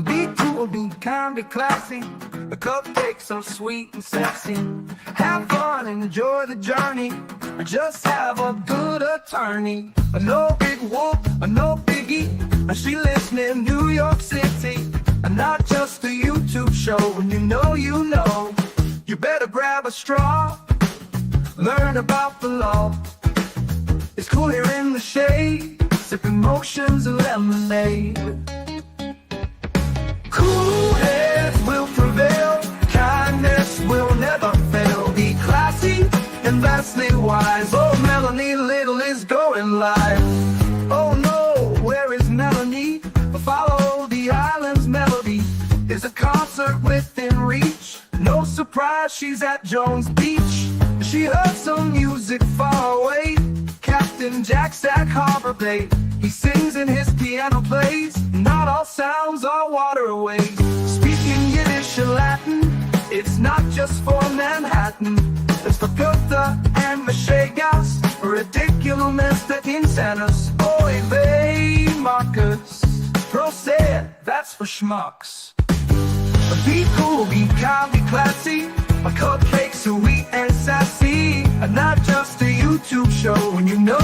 Be cool, be kind, be classy. A cupcake so sweet and sexy. Have fun and enjoy the journey. Just have a good attorney. No big whoop, no biggie. She lives in New York City. Not just a YouTube show. When you know, you better grab a straw. Learn about the law. It's cool here in the shade, sipping motions and lemonade. Cool heads will prevail, kindness will never fail. Be classy and vastly wise. Oh, Melanie Little is going live. Oh no, where is Melanie? Follow the island's melody. Is a concert within reach. No surprise, she's at Jones Beach. She heard some music far away. Captain Jack Stack Harbor Bay. He sings and his piano plays. Not all sounds are waterways. Speaking Yiddish and Latin, it's not just for Manhattan. It's for Goethe and Michigas. Ridiculous that insanus. Oy vey, Marcus. Proset, that's for schmucks. Be cool, be kind, be classy. My cupcake's sweet and sassy. Not just a YouTube show. When you know,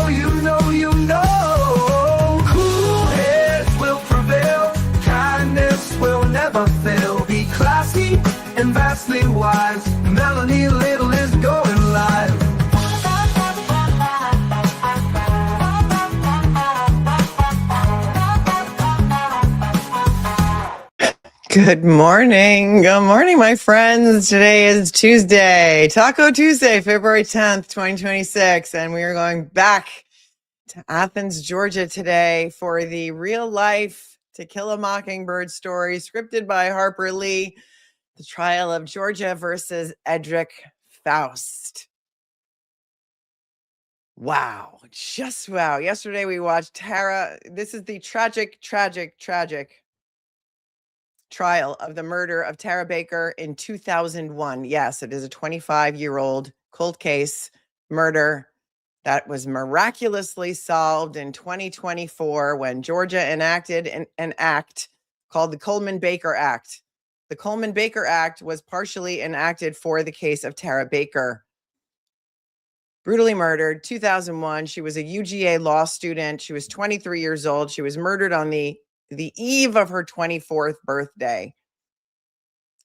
cool heads will prevail. Kindness will never fail. Be classy and vastly wise. Melanie Little is going live. Good morning, my friends. Today is Tuesday, Taco Tuesday, February 10th, 2026, and we are going back to Athens, Georgia today for the real-life To Kill a Mockingbird story, scripted by Harper Lee, the trial of Georgia versus Edrick Faust. Wow, just wow. Yesterday we watched Tara. This is the tragic trial of the murder of Tara Baker in 2001. Yes, it is a 25-year-old cold case murder that was miraculously solved in 2024 when Georgia enacted an act called the Coleman-Baker Act. The Coleman-Baker Act was partially enacted for the case of Tara Baker. Brutally murdered, 2001. She was a UGA law student. She was 23 years old. She was murdered on the eve of her 24th birthday.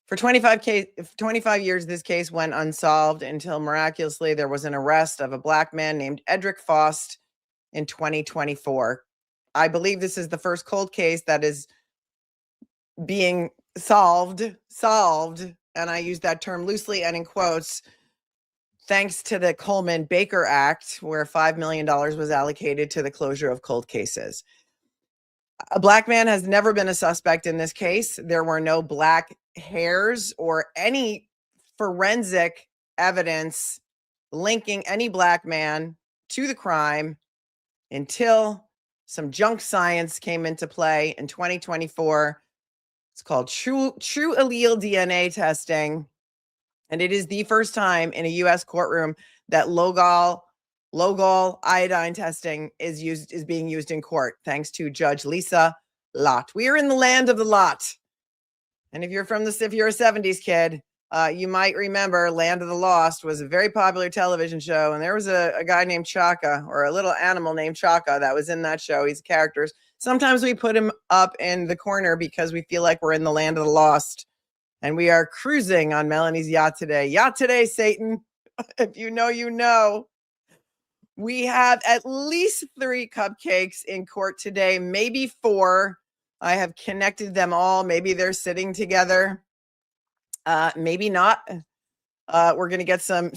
For 25 years, this case went unsolved until miraculously there was an arrest of a black man named Edrick Faust in 2024. I believe this is the first cold case that is being solved, and I use that term loosely and in quotes, thanks to the Coleman-Baker Act, where $5 million was allocated to the closure of cold cases. A black man has never been a suspect in this case. There were no black hairs or any forensic evidence linking any black man to the crime until some junk science came into play in 2024. It's called true allele DNA testing. And it is the first time in a U.S. courtroom that low-gall iodine testing is being used in court, thanks to Judge Lisa Lott. We are in the land of the lot. And if you're a 70s kid, you might remember Land of the Lost was a very popular television show. And there was a guy named Chaka, or a little animal named Chaka, that was in that show. He's characters. Sometimes we put him up in the corner because we feel like we're in the land of the lost. And we are cruising on Melanie's yacht today. Yacht today, Satan. If you know, you know. We have at least 3 cupcakes in court today, maybe 4. I have connected them all. Maybe they're sitting together. Maybe not. We're going to get some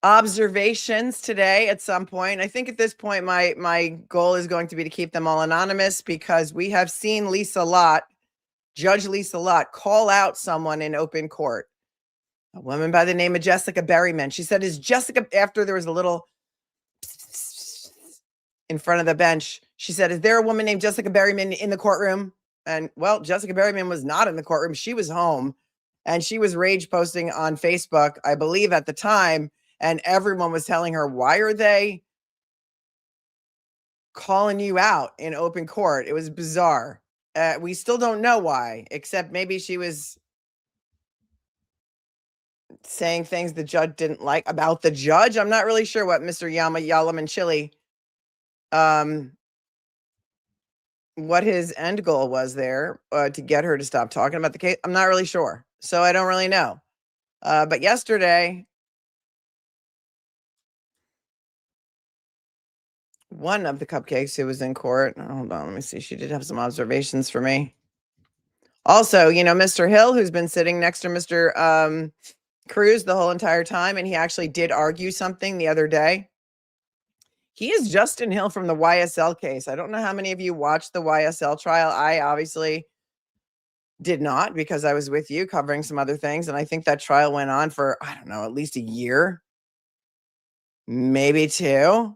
observations today at some point. I think at this point, my goal is going to be to keep them all anonymous because we have seen Judge Lisa Lott, call out someone in open court. A woman by the name of Jessica Berryman. She said, is Jessica, after there was a little in front of the bench, she said, is there a woman named Jessica Berryman in the courtroom? And well, Jessica Berryman was not in the courtroom. She was home and she was rage posting on Facebook, I believe at the time. And everyone was telling her, why are they calling you out in open court. It was bizarre. We still don't know why, except maybe she was saying things the judge didn't like about the judge. I'm not really sure what Mr. Yalaman Chili, what his end goal was there to get her to stop talking about the case. I'm not really sure. So I don't really know. But yesterday, one of the cupcakes who was in court, hold on, let me see. She did have some observations for me. Also, you know, Mr. Hill, who's been sitting next to Mr. Crews the whole entire time, and he actually did argue something the other day. He is Justin Hill from the YSL case. I don't know how many of you watched the YSL trial. I obviously did not, because I was with you covering some other things. And I think that trial went on for, I don't know, at least a year, maybe 2.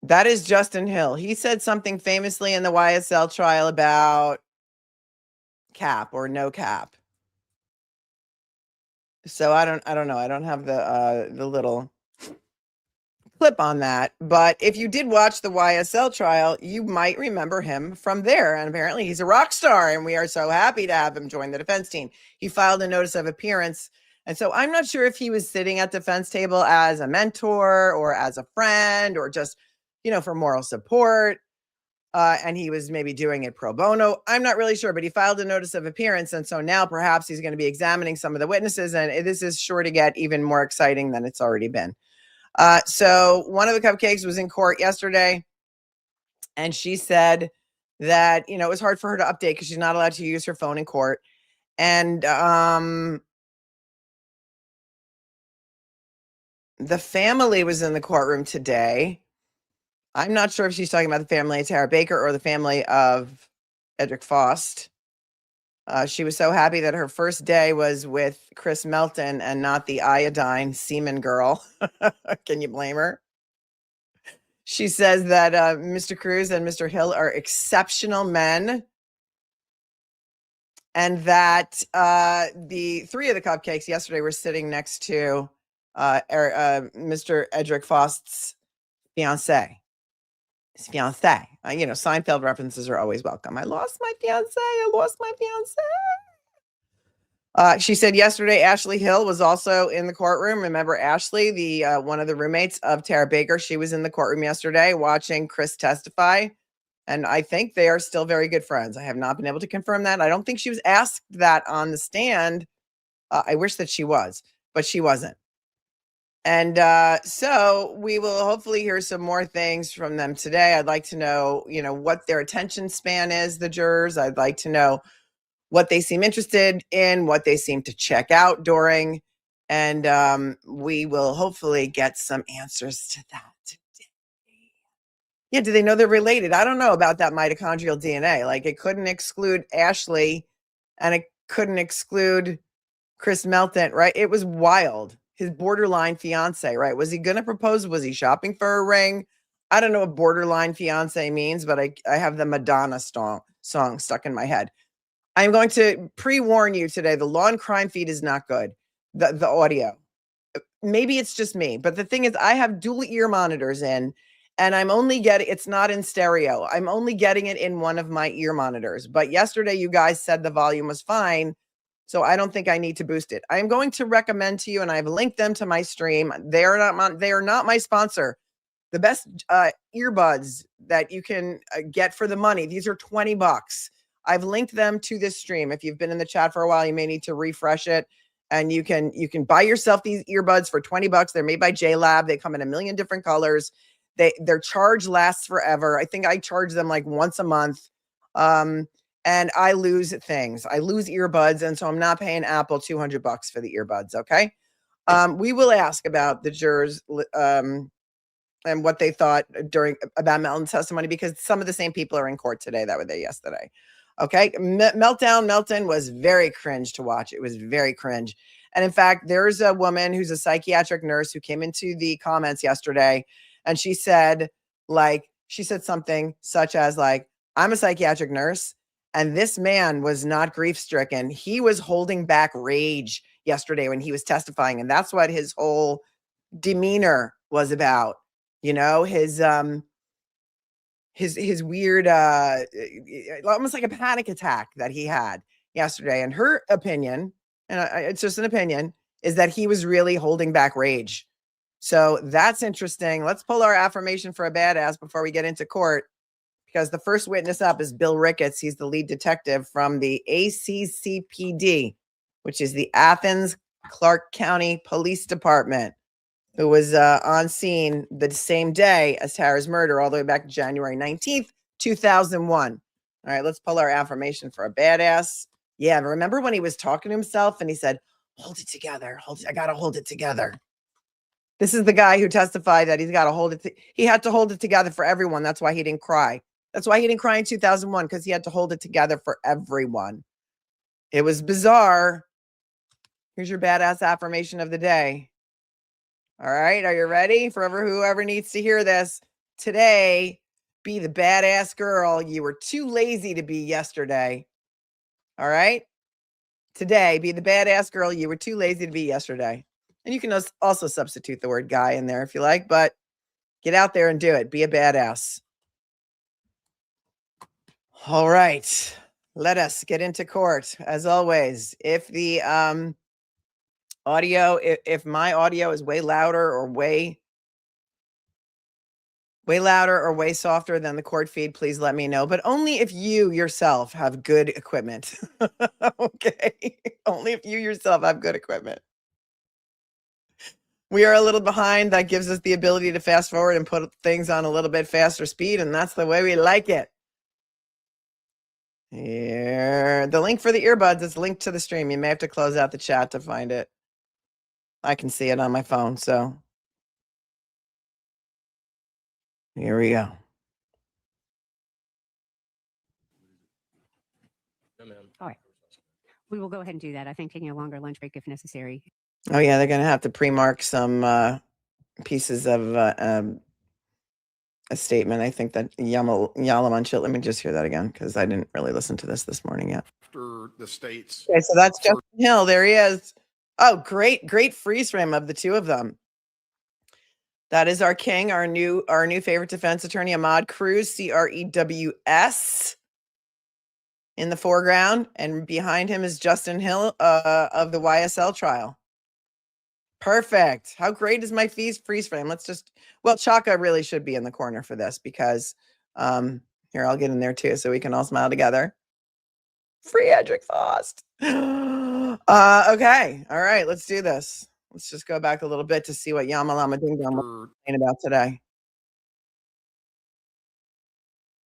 That is Justin Hill. He said something famously in the YSL trial about cap or no cap. So I don't know. I don't have the little clip on that. But if you did watch the YSL trial, you might remember him from there. And apparently he's a rock star, and we are so happy to have him join the defense team. He filed a notice of appearance. And so I'm not sure if he was sitting at defense table as a mentor or as a friend or just, you know, for moral support. And he was maybe doing it pro bono. I'm not really sure, but he filed a notice of appearance. And so now perhaps he's going to be examining some of the witnesses. And this is sure to get even more exciting than it's already been. So one of the cupcakes was in court yesterday, and she said that, you know, it was hard for her to update because she's not allowed to use her phone in court. And the family was in the courtroom today. I'm not sure if she's talking about the family of Tara Baker or the family of Edrick Faust. She was so happy that her first day was with Chris Melton and not the iodine semen girl. Can you blame her? She says that Mr. Crews and Mr. Hill are exceptional men, and that the 3 of the cupcakes yesterday were sitting next to Mr. Edrick Faust's fiancé. His fiancé. You know, Seinfeld references are always welcome. I lost my fiancé. I lost my fiancé. She said yesterday Ashley Hill was also in the courtroom. Remember Ashley, the one of the roommates of Tara Baker? She was in the courtroom yesterday watching Chris testify. And I think they are still very good friends. I have not been able to confirm that. I don't think she was asked that on the stand. I wish that she was, but she wasn't. And so we will hopefully hear some more things from them today. I'd like to know, you know, what their attention span is, the jurors. I'd like to know what they seem interested in, what they seem to check out during. And we will hopefully get some answers to that today. Yeah, do they know they're related? I don't know about that mitochondrial DNA. Like, it couldn't exclude Ashley and it couldn't exclude Chris Melton, right? It was wild. His borderline fiance, right? Was he going to propose? Was he shopping for a ring? I don't know what borderline fiance means, but I have the Madonna song stuck in my head. I'm going to pre-warn you today. The law and crime feed is not good. The audio. Maybe it's just me, but the thing is I have dual ear monitors in, and I'm only getting, it's not in stereo. I'm only getting it in one of my ear monitors. But yesterday you guys said the volume was fine. So I don't think I need to boost it. I am going to recommend to you, and I've linked them to my stream. They are not my sponsor. The best earbuds that you can get for the money. These are $20. I've linked them to this stream. If you've been in the chat for a while, you may need to refresh it. And you can buy yourself these earbuds for $20. They're made by JLab. They come in a million different colors. Their charge lasts forever. I think I charge them like once a month. And I lose things. I lose earbuds, and so I'm not paying Apple $200 for the earbuds, okay? We will ask about the jurors and what they thought about Melton's testimony, because some of the same people are in court today that were there yesterday. Okay, Melton was very cringe to watch. It was very cringe. And in fact, there's a woman who's a psychiatric nurse who came into the comments yesterday, and she said something such as like, I'm a psychiatric nurse, and this man was not grief-stricken. He was holding back rage yesterday when he was testifying, and that's what his whole demeanor was about. You know, his weird, almost like a panic attack that he had yesterday. And her opinion, and it's just an opinion, is that he was really holding back rage. So that's interesting. Let's pull our affirmation for a badass before we get into court, because the first witness up is Bill Ricketts. He's the lead detective from the ACCPD, which is the Athens Clark County Police Department, who was on scene the same day as Tara's murder, all the way back to January 19th, 2001. All right, let's pull our affirmation for a badass. Yeah, remember when he was talking to himself and he said, hold it together. I got to hold it together. This is the guy who testified that he's got to hold it. He had to hold it together for everyone. That's why he didn't cry. That's why he didn't cry in 2001, because he had to hold it together for everyone. It was bizarre. Here's your badass affirmation of the day. All right, are you ready? For whoever needs to hear this. Today, be the badass girl you were too lazy to be yesterday. All right? Today, be the badass girl you were too lazy to be yesterday. And you can also substitute the word guy in there if you like, but get out there and do it. Be a badass. All right, let us get into court. As always, if the audio, if my audio is way louder or way softer than the court feed, please let me know. But only if you yourself have good equipment. Okay, only if you yourself have good equipment. We are a little behind. That gives us the ability to fast forward and put things on a little bit faster speed, and that's the way we like it. Here, the link for the earbuds is linked to the stream. You may have to close out the chat to find it. I can see it on my phone, so here we go. All right. We will go ahead and do that. I think taking a longer lunch break if necessary. Oh yeah, they're going to have to pre-mark some pieces of a statement. I think that Yalamanchit, let me just hear that again, because I didn't really listen to this morning yet. After the state's Okay, so that's Justin Hill. There he is. Oh, great freeze frame of the two of them. That is our king, our new favorite defense attorney, Ahmad Crews, CREWS, in the foreground, and behind him is Justin Hill of the YSL trial. Perfect. How great is my freeze frame? Let's just, well, Chaka really should be in the corner for this, because here, I'll get in there too so we can all smile together. Free Edrick Faust. Okay. All right, let's do this. Let's just go back a little bit to see what Yamalama Ding Dong was saying about today.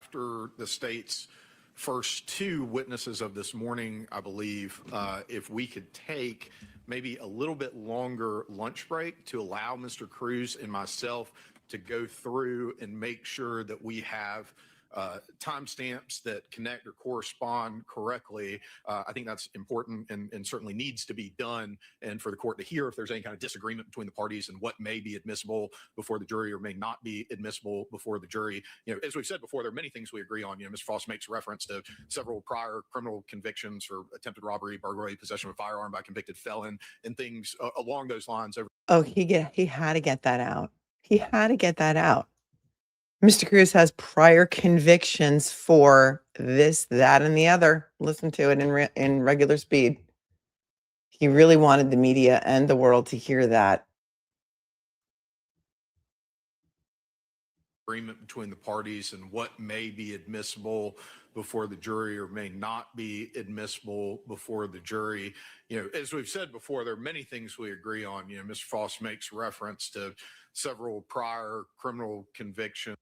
After the state's first two witnesses of this morning, I believe, if we could take maybe a little bit longer lunch break to allow Mr. Crews and myself to go through and make sure that we have timestamps that connect or correspond correctly. I think that's important and certainly needs to be done, and for the court to hear if there's any kind of disagreement between the parties and what may be admissible before the jury or may not be admissible before the jury. You know, as we've said before, there are many things we agree on. You know, Mr. Faust makes reference to several prior criminal convictions for attempted robbery, burglary, possession of a firearm by a convicted felon, and things along those lines. Oh, he had to get that out. He had to get that out. Mr. Crews has prior convictions for this, that, and the other. Listen to it in regular speed. He really wanted the media and the world to hear that. Agreement between the parties and what may be admissible before the jury or may not be admissible before the jury. You know, as we've said before, there are many things we agree on. You know, Mr. Faust makes reference to several prior criminal convictions.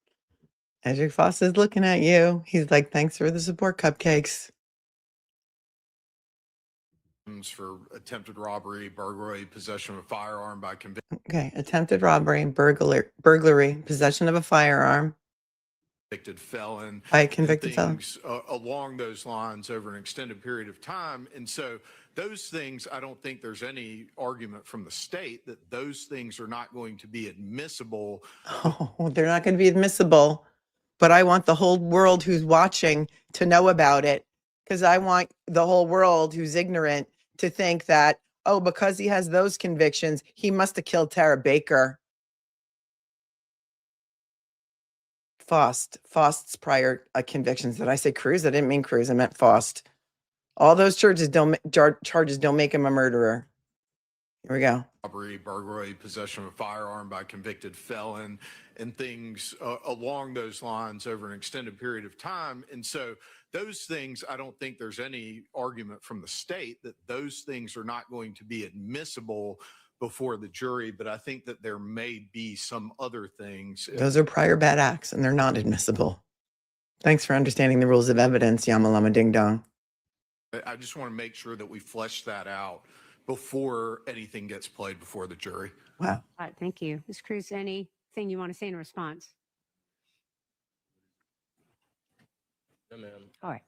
Edrick Faust is looking at you. He's like, thanks for the support, cupcakes. For attempted robbery, burglary, possession of a firearm by convicted. Okay, attempted robbery, burglary, possession of a firearm. Convicted felon. By a convicted felon. Along those lines over an extended period of time. And so those things, I don't think there's any argument from the state that those things are not going to be admissible. Oh, they're not going to be admissible. But I want the whole world who's watching to know about it, because I want the whole world who's ignorant to think that, oh, because he has those convictions, he must have killed Tara Baker. Faust's prior convictions. Did I say Crews? I didn't mean Crews. I meant Faust. All those charges don't make him a murderer. Here we go. Robbery, burglary, possession of a firearm by convicted felon, and things along those lines over an extended period of time. And so those things, I don't think there's any argument from the state that those things are not going to be admissible before the jury, but I think that there may be some other things. Those are prior bad acts, and they're not admissible. Thanks for understanding the rules of evidence, Yamalama Ding Dong. I just want to make sure that we flesh that out before anything gets played before the jury. Wow. All right, thank you. Ms. Crews, anything you want to say in response? No, ma'am. All right.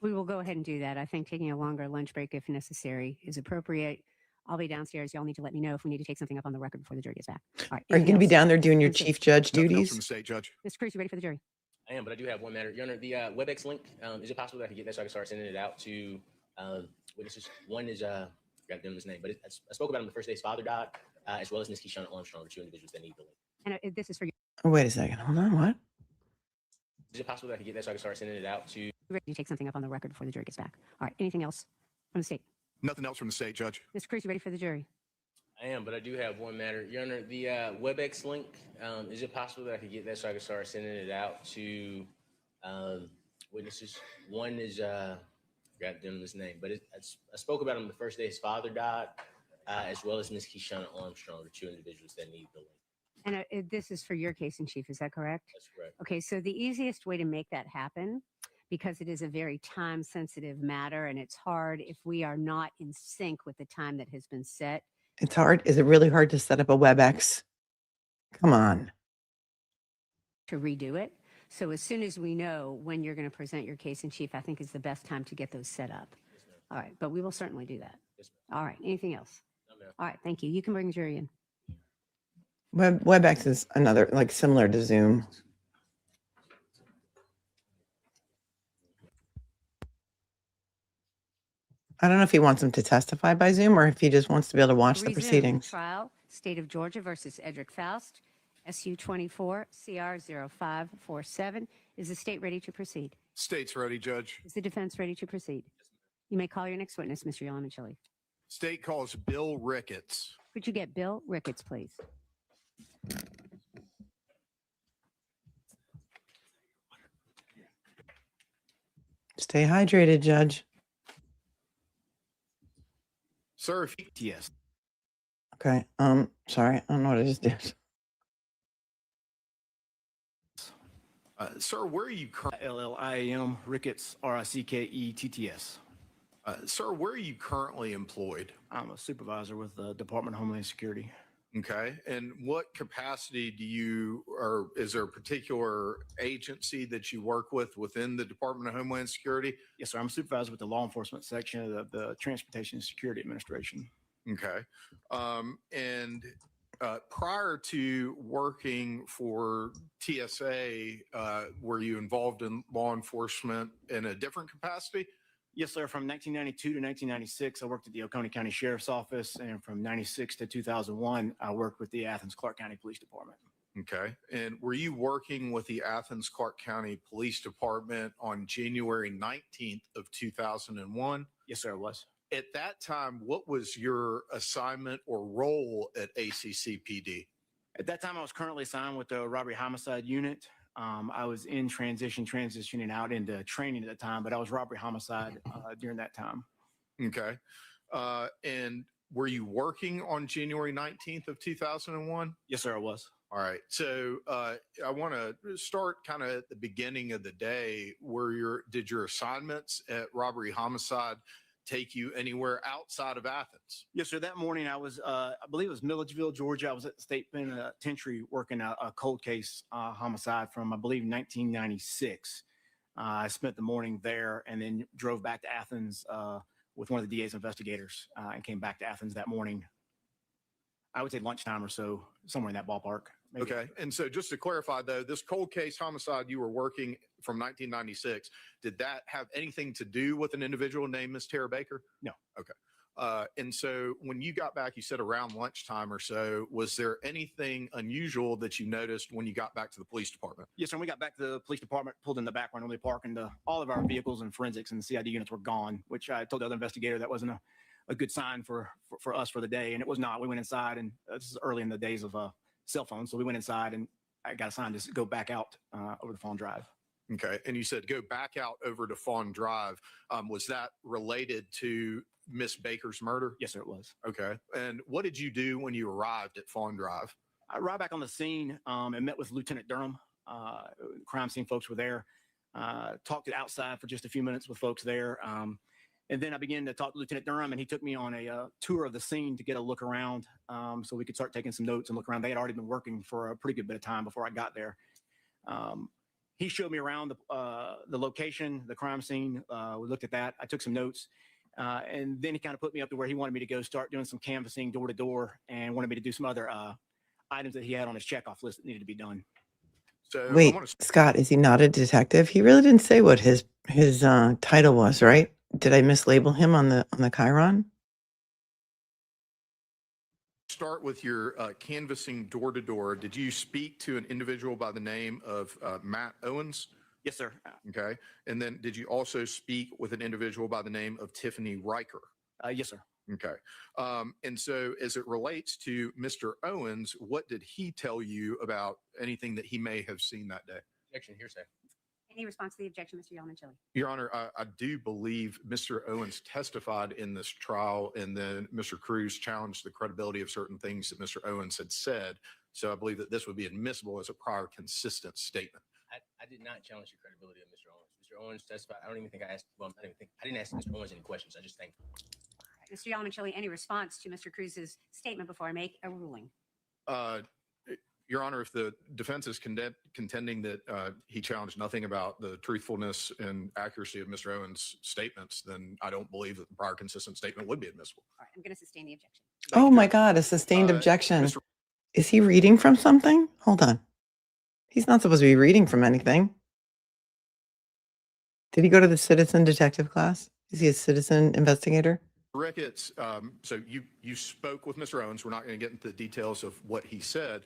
We will go ahead and do that. I think taking a longer lunch break if necessary is appropriate. I'll be downstairs. Y'all need to let me know if we need to take something up on the record before the jury gets back. All right. Are you going to be down there doing your Anything chief judge Nothing else duties? from the state, Judge. Ms. Crews, you ready for the jury? I am, but I do have one matter. Your Honor, the WebEx link, is it possible that I could get that so I can start sending it out to witnesses? One is, I got to his name, but I spoke about him the first day his father died, as well as Ms. Keishana Armstrong, the two individuals that need the link. And this is for you. Oh, wait a second. Hold on. What? Is it possible that I could get that so I can start sending it out to? You ready to take something up on the record before the jury gets back? All right. Anything else from the state? Nothing else from the state, Judge. Ms. Crews, you ready for the jury? I am, but I do have one matter. Your Honor, the WebEx link, is it possible that I could get that so I can start sending it out to witnesses? One is, I got his name, but I spoke about him the first day his father died, as well as Ms. Keishana Armstrong, the two individuals that need the link. And this is for your case in chief. Is that correct? That's correct. Okay. So the easiest way to make that happen, because it is a very time sensitive matter and it's hard if we are not in sync with the time that has been set. It's hard. Is it really hard to set up a WebEx? Come on. To redo it. So as soon as we know when you're going to present your case in chief, I think is the best time to get those set up. Yes, ma'am. All right. But we will certainly do that. Yes, ma'am. All right. Anything else? No, ma'am. All right. Thank you. You can bring the jury in. WebEx is another, like similar to Zoom. I don't know if he wants them to testify by Zoom or if he just wants to be able to watch the Resume proceedings. Trial, State of Georgia versus Edrick Faust, SU 24 CR 0547. Is the state ready to proceed? State's ready, Judge. Is the defense ready to proceed? You may call your next witness, Mr. Yalamanchili. State calls Bill Ricketts. Could you get Bill Ricketts, please? Stay hydrated, Judge. Sir, if you, yes. Okay. Sorry. I don't know what I just did. Sir, where are you currently? LLIAM, Ricketts, RICKETTS. Sir, where are you currently employed? I'm a supervisor with the Department of Homeland Security. Okay. And what capacity do you, or is there a particular agency that you work with within the Department of Homeland Security? Yes, sir. I'm a supervisor with the law enforcement section of the Transportation and Security Administration. Okay. And prior to working for TSA, were you involved in law enforcement in a different capacity? Yes, sir. From 1992 to 1996, I worked at the Oconee County Sheriff's Office. And from 96 to 2001, I worked with the Athens-Clarke County Police Department. Okay. And were you working with the Athens-Clarke County Police Department on January 19th of 2001? Yes, sir, I was. At that time, what was your assignment or role at ACCPD? At that time, I was currently assigned with the Robbery Homicide Unit. I was in transitioning out into training at the time, but I was robbery homicide during that time. Okay. And were you working on January 19th of 2001? Yes, sir, I was. All right. So I want to start kind of at the beginning of the day. Did your assignments at robbery homicide take you anywhere outside of Athens? Yes, sir. That morning I was, I believe it was Milledgeville, Georgia. I was at the state penitentiary working a cold case homicide from, I believe, 1996. I spent the morning there and then drove back to Athens with one of the DA's investigators and came back to Athens that morning. I would say lunchtime or so, somewhere in that ballpark. Maybe. Okay. And so just to clarify, though, this cold case homicide you were working from 1996, did that have anything to do with an individual named Ms. Tara Baker? No. Okay. And so when you got back, you said around lunchtime or so, was there anything unusual that you noticed when you got back to the police department? Yes, sir. When we got back to the police department, pulled in the back where I normally park, and all of our vehicles and forensics and the CID units were gone, which I told the other investigator that wasn't a good sign for us for the day. And it was not. We went inside, and this is early in the days of cell phones. So we went inside, and I got assigned to go back out over the Fawn Drive. Okay. And you said go back out over to Fawn Drive. Was that related to Miss Baker's murder? Yes, sir, it was. Okay. And what did you do when you arrived at Fawn Drive? I arrived back on the scene and met with Lieutenant Durham. Crime scene folks were there. Talked it outside for just a few minutes with folks there. And then I began to talk to Lieutenant Durham, and he took me on a tour of the scene to get a look around so we could start taking some notes and look around. They had already been working for a pretty good bit of time before I got there. He showed me around the location, the crime scene. We looked at that. I took some notes. And then he kind of put me up to where he wanted me to go start doing some canvassing door to door, and wanted me to do some other items that he had on his checkoff list that needed to be done. So Wait, Scott, is he not a detective? He really didn't say what his title was, right? Did I mislabel him on the Chiron? Start with your canvassing door to door. Did you speak to an individual by the name of Matt Owens? Yes, sir. Okay. And then did you also speak with an individual by the name of Tiffany Ricker? Yes, sir. Okay. And so as it relates to Mr. Owens, what did he tell you about anything that he may have seen that day? Objection, hearsay. Any response to the objection, Mr. Yalman-Chile? Your Honor, I do believe Mr. Owens testified in this trial, and then Mr. Crews challenged the credibility of certain things that Mr. Owens had said. So I believe that this would be admissible as a prior consistent statement. I did not challenge the credibility of Mr. Owens. Mr. Owens testified. I don't even think I asked. Well, I didn't ask Mr. Owens any questions. I just thanked him. Mr. Yalman-Chile, any response to Mr. Cruz's statement before I make a ruling? Your Honor, if the defense is contending that he challenged nothing about the truthfulness and accuracy of Mr. Owens' statements, then I don't believe that the prior consistent statement would be admissible. All right, I'm going to sustain the objection. Oh my God, a sustained objection. Mr. Is he reading from something? Hold on. He's not supposed to be reading from anything. Did he go to the citizen detective class? Is he a citizen investigator? Ricketts, so you spoke with Mr. Owens. We're not going to get into the details of what he said.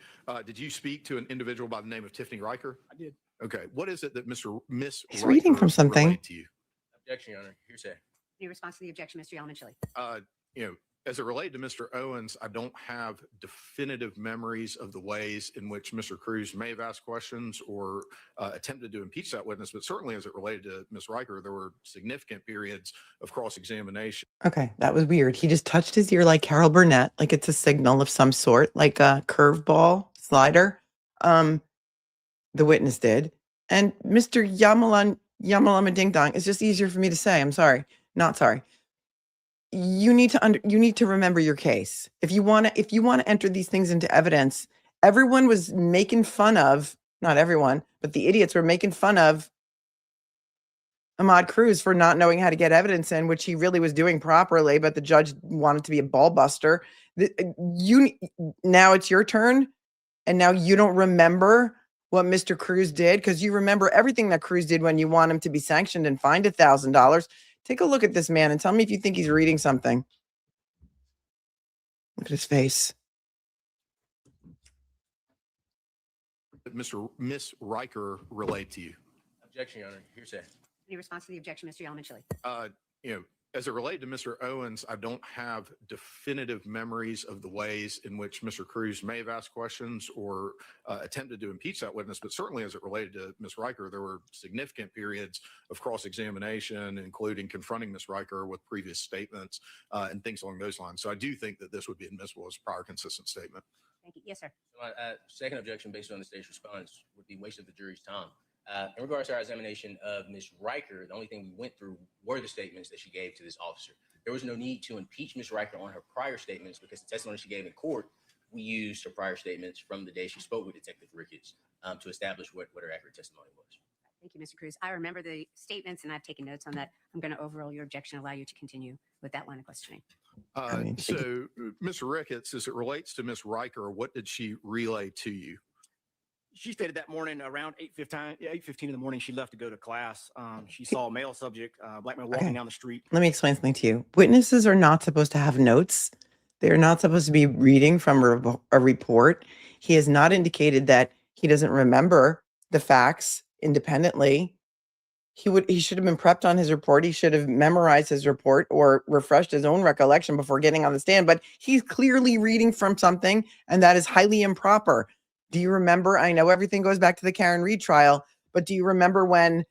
Did you speak to an individual by the name of Tiffany Ricker? I did. Okay. What is it that Miss He's reading from something. relayed to you? Objection, Your Honor. Hearsay. Any response to the objection, Mr. Yalman-Chile? As it related to Mr. Owens, I don't have definitive memories of the ways in which Mr. Crews may have asked questions or attempted to impeach that witness, but certainly as it related to Ms. Riker, there were significant periods of cross-examination. Okay, that was weird. He just touched his ear like Carol Burnett, like it's a signal of some sort, like a curveball slider. The witness did. And Mr. Yamalama Ding Dong, it's just easier for me to say. I'm sorry. Not sorry. You need to remember your case. If you want to enter these things into evidence, everyone was making fun of, not everyone, but the idiots were making fun of Ahmad Crews for not knowing how to get evidence in, which he really was doing properly, but the judge wanted to be a ball buster. Now it's your turn, and now you don't remember what Mr. Crews did, because you remember everything that Crews did when you want him to be sanctioned and fined $1,000. Take a look at this man and tell me if you think he's reading something. Look at his face. Miss Riker relayed to you. Objection, Your Honor. Hearsay. Any response to the objection, Mr. Yalman-Chile? As it related to Mr. Owens, I don't have definitive memories of the ways in which Mr. Crews may have asked questions or attempted to impeach that witness, but certainly as it related to Ms. Riker, there were significant periods of cross-examination, including confronting Ms. Riker with previous statements and things along those lines. So I do think that this would be admissible as a prior consistent statement. Thank you. Yes, sir. So my second objection based on the state's response would be waste of the jury's time. In regards to our examination of Ms. Riker, the only thing we went through were the statements that she gave to this officer. There was no need to impeach Ms. Riker on her prior statements because the testimony she gave in court, we used her prior statements from the day she spoke with Detective Ricketts to establish what her accurate testimony was. Thank you, Mr. Crews. I remember the statements, and I've taken notes on that. I'm going to overrule your objection, allow you to continue with that line of questioning. So, Mr. Ricketts, as it relates to Ms. Riker, what did she relay to you? She stated that morning around 8:15 in the morning, she left to go to class. She saw a male subject, black man walking Okay. down the street. Let me explain something to you. Witnesses are not supposed to have notes. They're not supposed to be reading from a report. He has not indicated that he doesn't remember the facts independently. He should have been prepped on his report. He should have memorized his report or refreshed his own recollection before getting on the stand. But he's clearly reading from something, and that is highly improper. Do you remember? I know everything goes back to the Karen Reed trial, but do you remember when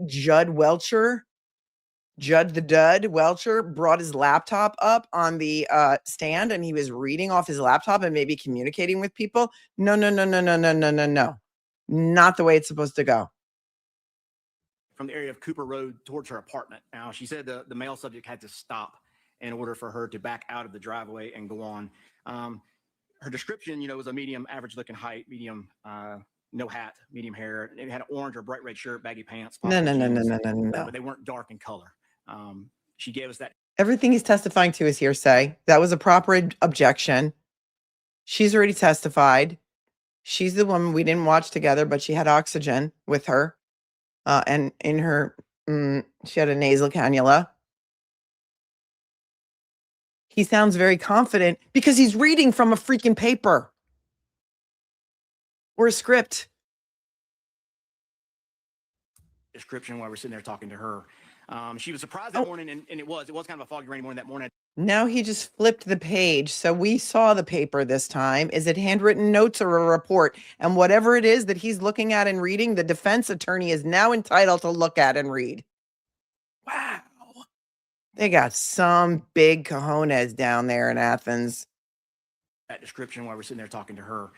Judd Welcher brought his laptop up on the stand and he was reading off his laptop and maybe communicating with people? No. Not the way it's supposed to go. From the area of Cooper Road towards her apartment. Now, she said the male subject had to stop in order for her to back out of the driveway and go on. Her description, was a medium, average looking height, medium, no hat, medium hair. It had an orange or bright red shirt, baggy pants. No. But they weren't dark in color. She gave us that. Everything he's testifying to is hearsay. That was a proper objection. She's already testified. She's the woman we didn't watch together, but she had oxygen with her. And in her, she had a nasal cannula. He sounds very confident because he's reading from a freaking paper or a script. Description while we're sitting there talking to her. She was surprised that morning, and it was kind of a foggy rainy morning that morning. Now he just flipped the page. So we saw the paper this time. Is it handwritten notes or a report? And whatever it is that he's looking at and reading, the defense attorney is now entitled to look at and read. Wow. They got some big cojones down there in Athens. That description while we're sitting there talking to her.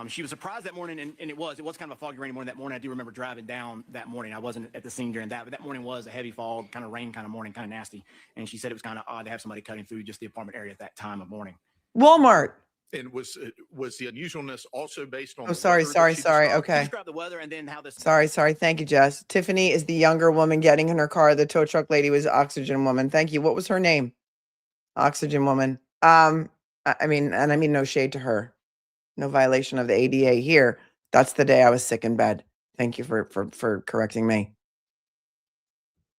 She was surprised that morning, and it was kind of a foggy rainy morning that morning. I do remember driving down that morning. I wasn't at the scene during that, but that morning was a heavy fog, kind of rain kind of morning, kind of nasty. And she said it was kind of odd to have somebody cutting through just the apartment area at that time of morning. Walmart. And was the unusualness also based on? Oh, sorry. Okay. Describe the weather and then how this. Sorry. Thank you, Jess. Tiffany is the younger woman getting in her car. The tow truck lady was Oxygen Woman. Thank you. What was her name? Oxygen Woman. I mean no shade to her. No violation of the ADA here. That's the day I was sick in bed. Thank you for correcting me.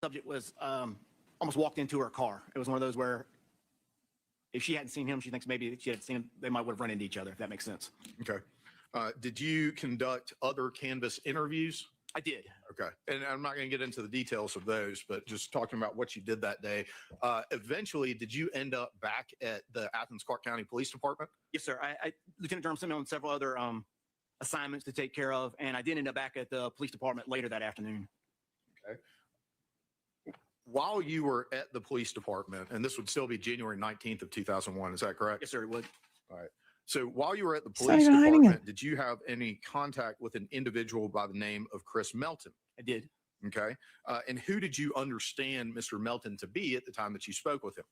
Subject was almost walked into her car. It was one of those where if she hadn't seen him, she thinks maybe if she had seen him, they might would have run into each other, if that makes sense. Okay. Did you conduct other canvas interviews? I did. Okay. And I'm not going to get into the details of those, but just talking about what you did that day. Eventually, did you end up back at the Athens Clarke County Police Department? Yes, sir. Lieutenant Durham sent me on several other assignments to take care of, and I did end up back at the police department later that afternoon. Okay. While you were at the police department, and this would still be January 19th of 2001, is that correct? Yes, sir, it would. All right. So while you were at the It's not police even hiding department, it. did you have any contact with an individual by the name of Chris Melton? I did. Okay. And who did you understand Mr. Melton to be at the time that you spoke with him?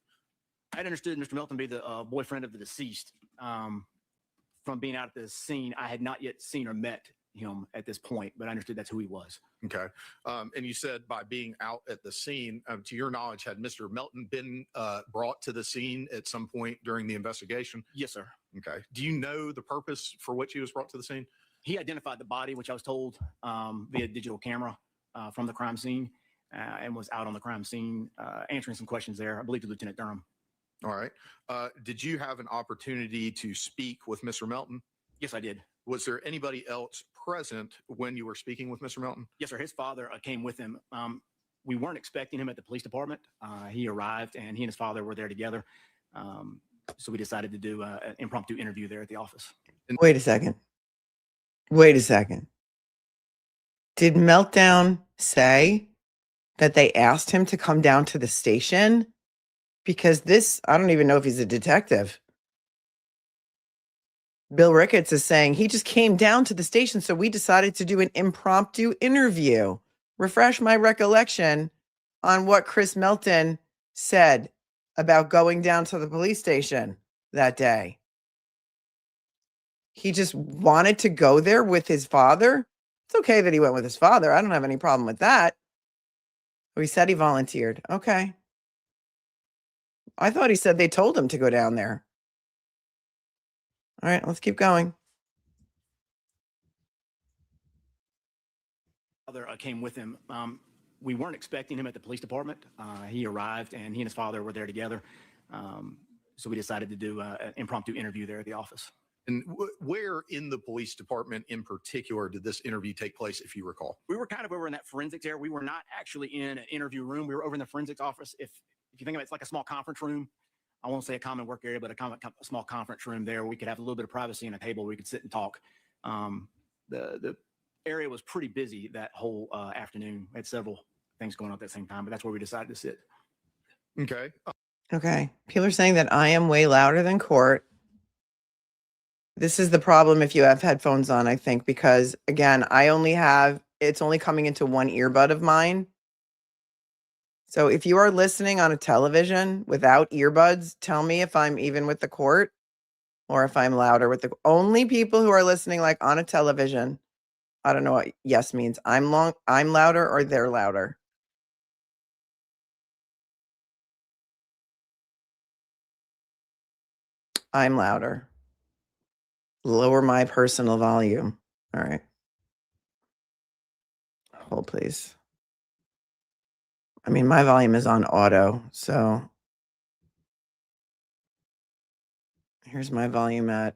I had understood Mr. Melton to be the boyfriend of the deceased. From being out at the scene, I had not yet seen or met him at this point, but I understood that's who he was. Okay. And you said by being out at the scene, to your knowledge, had Mr. Melton been brought to the scene at some point during the investigation? Yes, sir. Okay. Do you know the purpose for which he was brought to the scene? He identified the body, which I was told via digital camera from the crime scene, and was out on the crime scene answering some questions there, I believe, to Lieutenant Durham. All right. Did you have an opportunity to speak with Mr. Melton? Yes, I did. Was there anybody else present when you were speaking with Mr. Melton? Yes, sir. His father came with him. We weren't expecting him at the police department. He arrived, and he and his father were there together. So we decided to do an impromptu interview there at the office. Wait a second. Did Meltdown say that they asked him to come down to the station? Because I don't even know if he's a detective. Bill Ricketts is saying he just came down to the station, so we decided to do an impromptu interview. Refresh my recollection on what Chris Melton said about going down to the police station that day. He just wanted to go there with his father. It's okay that he went with his father. I don't have any problem with that. Oh, he said he volunteered. Okay. I thought he said they told him to go down there. All right, let's keep going. father came with him. We weren't expecting him at the police department. He arrived and he and his father were there together. So we decided to do an impromptu interview there at the office. And where in the police department in particular did this interview take place, if you recall? We were kind of over in that forensics area. We were not actually in an interview room. We were over in the forensics office. If you think of it, it's like a small conference room. I won't say a common work area, but a small conference room there. We could have a little bit of privacy and a table where we could sit and talk. The area was pretty busy that whole afternoon. We had several things going on at the same time, but that's where we decided to sit. Okay. Okay. People are saying that I am way louder than court. This is the problem if you have headphones on, I think, because again, it's only coming into one earbud of mine. So if you are listening on a television without earbuds, tell me if I'm even with the court or if I'm louder with the only people who are listening like on a television. I don't know what yes means. I'm louder or they're louder. I'm louder. Lower my personal volume. All right. Hold, please. I mean, my volume is on auto, so here's my volume at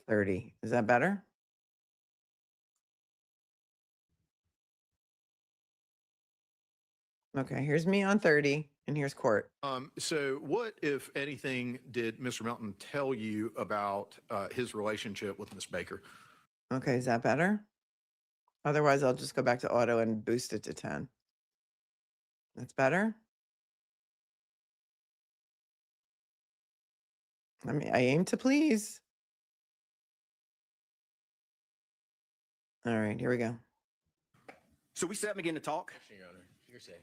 30. Is that better? Okay, here's me on 30, and here's court. So what, if anything, did Mr. Melton tell you about his relationship with Miss Baker? Okay, is that better? Otherwise, I'll just go back to auto and boost it to 10. That's better? I mean, I aim to please. All right, here we go. So we sat and began to talk. Your Honor, hearsay.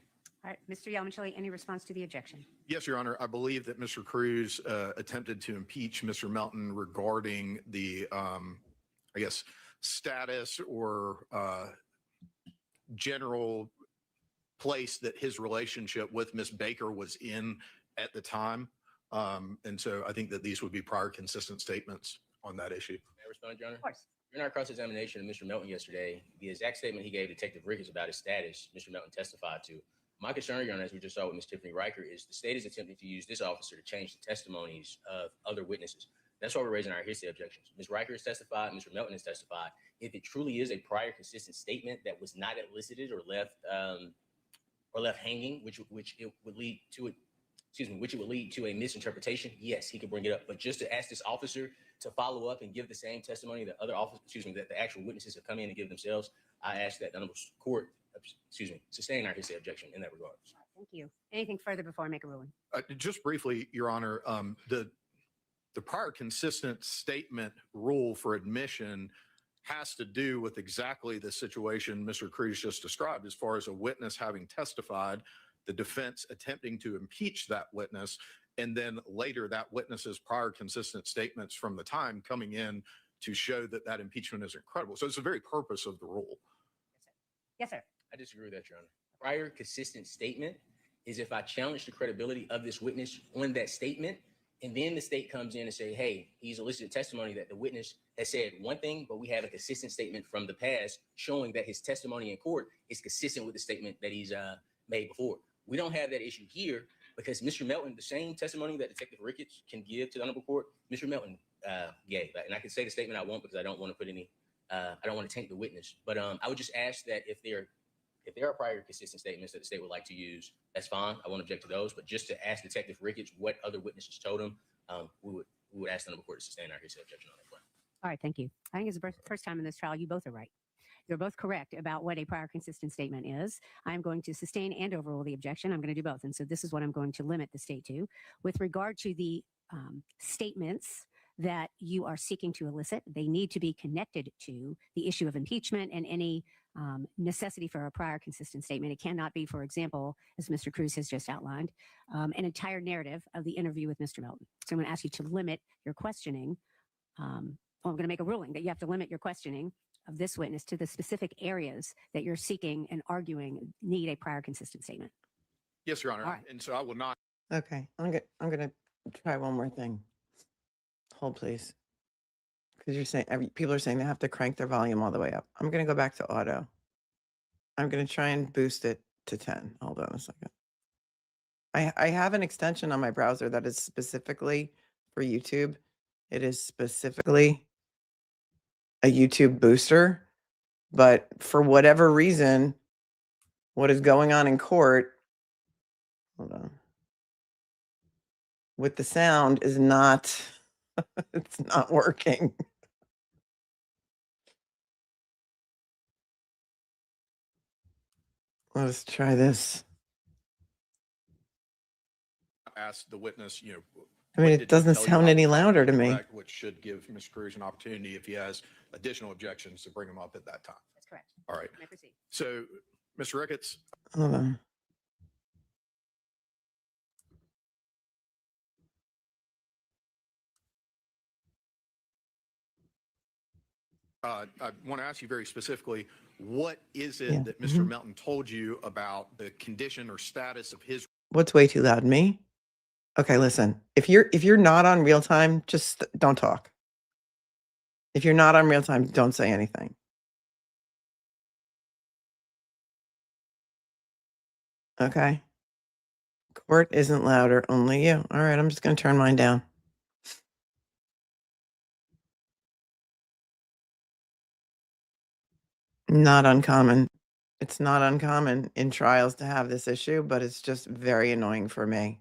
All right, Mr. Yalmachili, any response to the objection? Yes, Your Honor. I believe that Mr. Crews attempted to impeach Mr. Melton regarding the, I guess, status or general place that his relationship with Miss Baker was in at the time. And so I think that these would be prior consistent statements on that issue. May I respond, Your Honor? Of course. In our cross-examination of Mr. Melton yesterday, the exact statement he gave Detective Ricketts about his status, Mr. Melton testified to. My concern, Your Honor, as we just saw with Ms. Tiffany Riker, is the state is attempting to use this officer to change the testimonies of other witnesses. That's why we're raising our hearsay objections. Ms. Riker has testified, Mr. Melton has testified. If it truly is a prior consistent statement that was not elicited or left hanging, which it would lead to a misinterpretation, yes, he could bring it up. But just to ask this officer to follow up and give the same testimony that other officers, that the actual witnesses have come in and give themselves, I ask that the honorable court, sustain our hearsay objection in that regard. Thank you. Anything further before I make a ruling? Just briefly, Your Honor, the prior consistent statement rule for admission has to do with exactly the situation Mr. Crews just described, as far as a witness having testified, the defense attempting to impeach that witness, and then later that witness's prior consistent statements from the time coming in to show that that impeachment is incredible. So it's the very purpose of the rule. Yes, sir. I disagree with that, Your Honor. Prior consistent statement is if I challenge the credibility of this witness on that statement, and then the state comes in and say, hey, he's elicited testimony that the witness has said one thing, but we have a consistent statement from the past showing that his testimony in court is consistent with the statement that he's made before. We don't have that issue here because Mr. Melton, the same testimony that Detective Ricketts can give to the honorable court, Mr. Melton gave. And I can say the statement I want because I don't want to put any, I don't want to taint the witness. But I would just ask that if there are prior consistent statements that the state would like to use, that's fine. I won't object to those. But just to ask Detective Ricketts what other witnesses told him, we would ask the honorable court to sustain our hearsay objection on that point. All right, thank you. I think it's the first time in this trial you both are right. You're both correct about what a prior consistent statement is. I'm going to sustain and overrule the objection. I'm going to do both. And so this is what I'm going to limit the state to. With regard to the statements that you are seeking to elicit, they need to be connected to the issue of impeachment and any necessity for a prior consistent statement. It cannot be, for example, as Mr. Crews has just outlined, an entire narrative of the interview with Mr. Melton. So I'm going to ask you to limit your questioning. I'm going to make a ruling that you have to limit your questioning of this witness to the specific areas that you're seeking and arguing need a prior consistent statement. Yes, Your Honor. All right. And so I will not. Okay, I'm gonna try one more thing. Hold, please. Because you're saying people are saying they have to crank their volume all the way up. I'm gonna go back to auto. I'm going to try and boost it to 10. Hold on a second. I have an extension on my browser that is specifically for YouTube. It is specifically a YouTube booster, but for whatever reason, what is going on in court, hold on, with the sound is not, it's not working. Let's try this. Ask the witness, I mean, what it did he doesn't tell you sound about any the fact louder to being me. correct, which should give Mr. Crews an opportunity, if he has additional objections, to bring them up at that time. That's correct. All right. May I proceed? So, Mr. Ricketts, Hold on. I want to ask you very specifically, what is it Yeah. that Mr. Melton told you about the condition or status of his What's way too loud? Me? Okay, listen. If you're not on real time, just don't talk. If you're not on real time, don't say anything. Okay. Court isn't louder, only you. All right, I'm just going to turn mine down. Not uncommon. It's not uncommon in trials to have this issue, but it's just very annoying for me.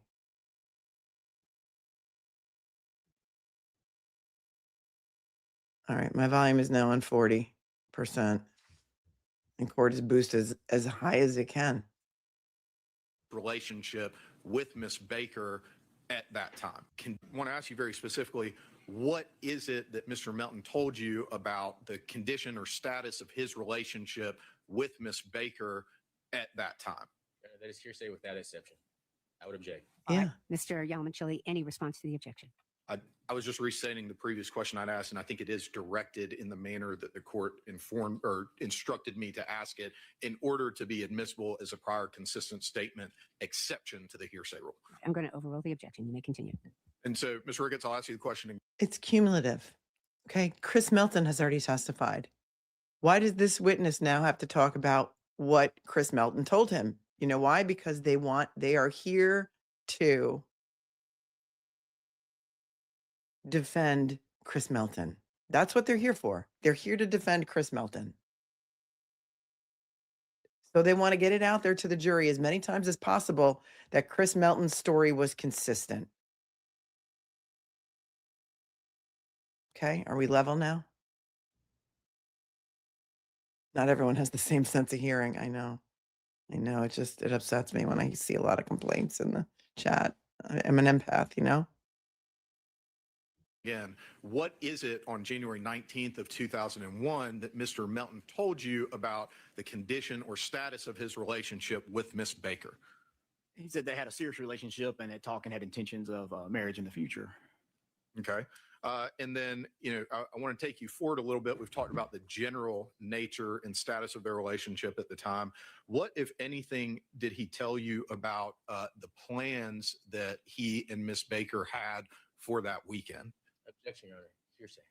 All right, my volume is now on 40%. And court is boosted as high as it can. relationship with Miss Baker at that time? Want to ask you very specifically, what is it that Mr. Melton told you about the condition or status of his relationship with Miss Baker at that time? That is hearsay without exception. I would object. All right, Yeah. Mr. Yalmanchili, any response to the objection? I was just restating the previous question I'd asked, and I think it is directed in the manner that the court informed or instructed me to ask it in order to be admissible as a prior consistent statement exception to the hearsay rule. I'm going to overrule the objection. You may continue. And so, Ms. Ricketts, I'll ask you the question. It's cumulative. Okay. Chris Melton has already testified. Why does this witness now have to talk about what Chris Melton told him? You know why? Because they are here to defend Chris Melton. That's what they're here for. They're here to defend Chris Melton. So they want to get it out there to the jury as many times as possible that Chris Melton's story was consistent. Okay, are we level now? Not everyone has the same sense of hearing. I know. It upsets me when I see a lot of complaints in the chat. I'm an empath, you know? Again, what is it on January 19th of 2001 that Mr. Melton told you about the condition or status of his relationship with Miss Baker? He said they had a serious relationship and that talking had intentions of marriage in the future. Okay. And then, I want to take you forward a little bit. We've talked about the general nature and status of their relationship at the time. What, if anything, did he tell you about the plans that he and Miss Baker had for that weekend? Objection, Your Honor. Hearsay.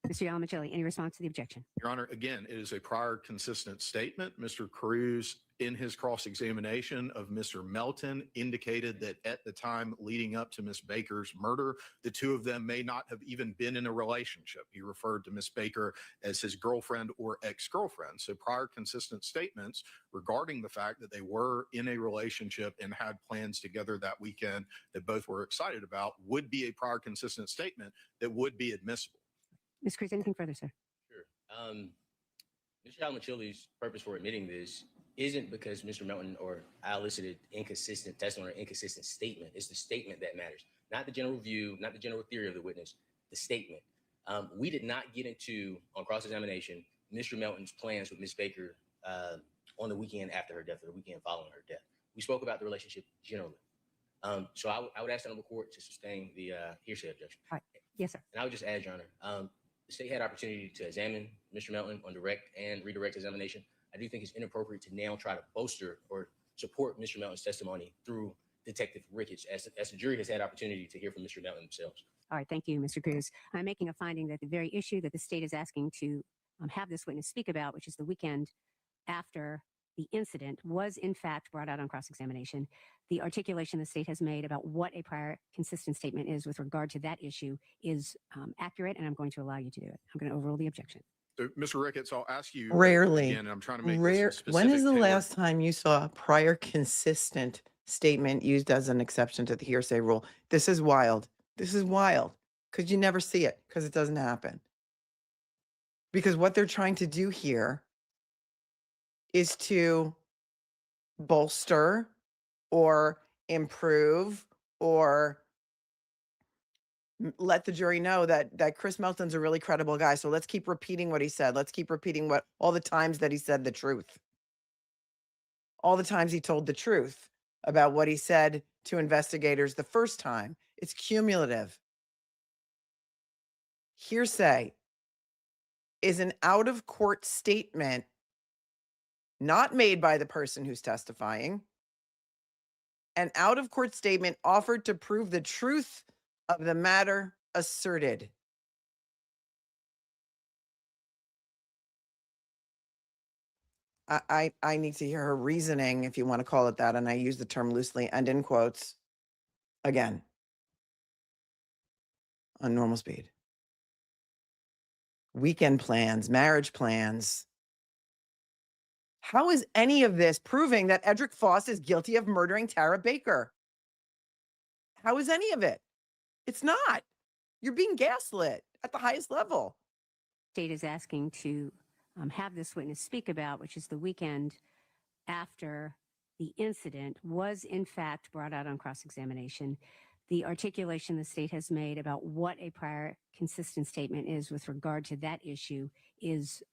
Mr. Yalmanchili, any response to the objection? Your Honor, again, it is a prior consistent statement. Mr. Crews, in his cross-examination of Mr. Melton, indicated that at the time leading up to Miss Baker's murder, the two of them may not have even been in a relationship. He referred to Miss Baker as his girlfriend or ex-girlfriend. So prior consistent statements regarding the fact that they were in a relationship and had plans together that weekend that both were excited about would be a prior consistent statement that would be admissible. Ms. Crews, anything further, sir? Sure. Mr. Yalmanchili's purpose for admitting this isn't because Mr. Melton or I elicited inconsistent testimony or inconsistent statement. It's the statement that matters, not the general view, not the general theory of the witness, the statement. We did not get into, on cross-examination, Mr. Melton's plans with Miss Baker on the weekend after her death or the weekend following her death. We spoke about the relationship generally. So I would ask the honorable court to sustain the hearsay objection. All right. Yes, sir. And I would just add, Your Honor, the state had opportunity to examine Mr. Melton on direct and redirect examination. I do think it's inappropriate to now try to bolster or support Mr. Melton's testimony through Detective Ricketts, as the jury has had opportunity to hear from Mr. Melton themselves. All right. Thank you, Mr. Crews. I'm making a finding that the very issue that the state is asking to have this witness speak about, which is the weekend after the incident was in fact brought out on cross-examination, the articulation the state has made about what a prior consistent statement is with regard to that issue is accurate, and I'm going to allow you to do it. I'm going to overrule the objection. So, Mr. Ricketts, I'll ask you Rarely. again, and I'm trying to make Rare. this a When is specific the tailored- last time you saw a prior consistent statement used as an exception to the hearsay rule? This is wild. This is wild because you never see it because it doesn't happen. Because what they're trying to do here is to bolster or improve or let the jury know that Chris Melton's a really credible guy. So let's keep repeating what he said. Let's keep repeating what all the times that he said the truth. All the times he told the truth about what he said to investigators the first time. It's cumulative. Hearsay is an out-of-court statement not made by the person who's testifying, an out-of-court statement offered to prove the truth of the matter asserted. I need to hear her reasoning, if you want to call it that, and I use the term loosely and in quotes, again, on normal speed. Weekend plans, marriage plans. How is any of this proving that Edrick Faust is guilty of murdering Tara Baker? How is any of it? It's not. You're being gaslit at the highest level. State is asking to have this witness speak about, which is the weekend after the incident was in fact brought out on cross-examination. The articulation the state has made about what a prior consistent statement is with regard to that issue is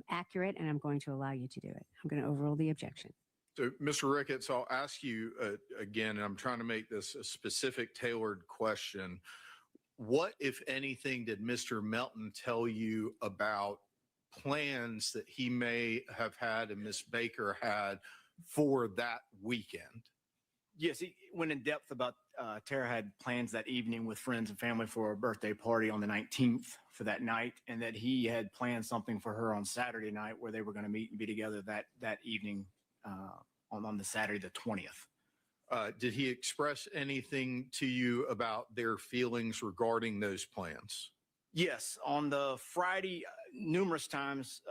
accurate, and I'm going to allow you to do it. I'm going to overrule the objection. So, Mr. Ricketts, I'll ask you again, and I'm trying to make this a specific tailored question. What, if anything, did Mr. Melton tell you about plans that he may have had and Miss Baker had for that weekend? Yes, he went in depth about Tara had plans that evening with friends and family for a birthday party on the 19th for that night, and that he had planned something for her on Saturday night where they were going to meet and be together that evening on the Saturday the 20th. Did he express anything to you about their feelings regarding those plans? Yes, on the Friday, numerous times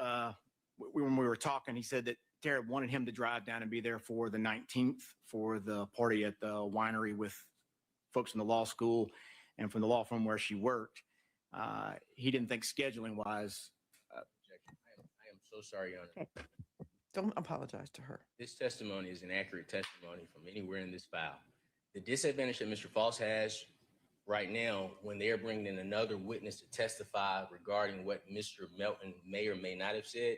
when we were talking, he said that Tara wanted him to drive down and be there for the 19th for the party at the winery with folks in the law school and from the law firm where she worked. He didn't think scheduling wise. I am so sorry, Your Honor. Okay. Don't apologize to her. This testimony is an accurate testimony from anywhere in this file. The disadvantage that Mr. Faust has right now, when they're bringing in another witness to testify regarding what Mr. Melton may or may not have said,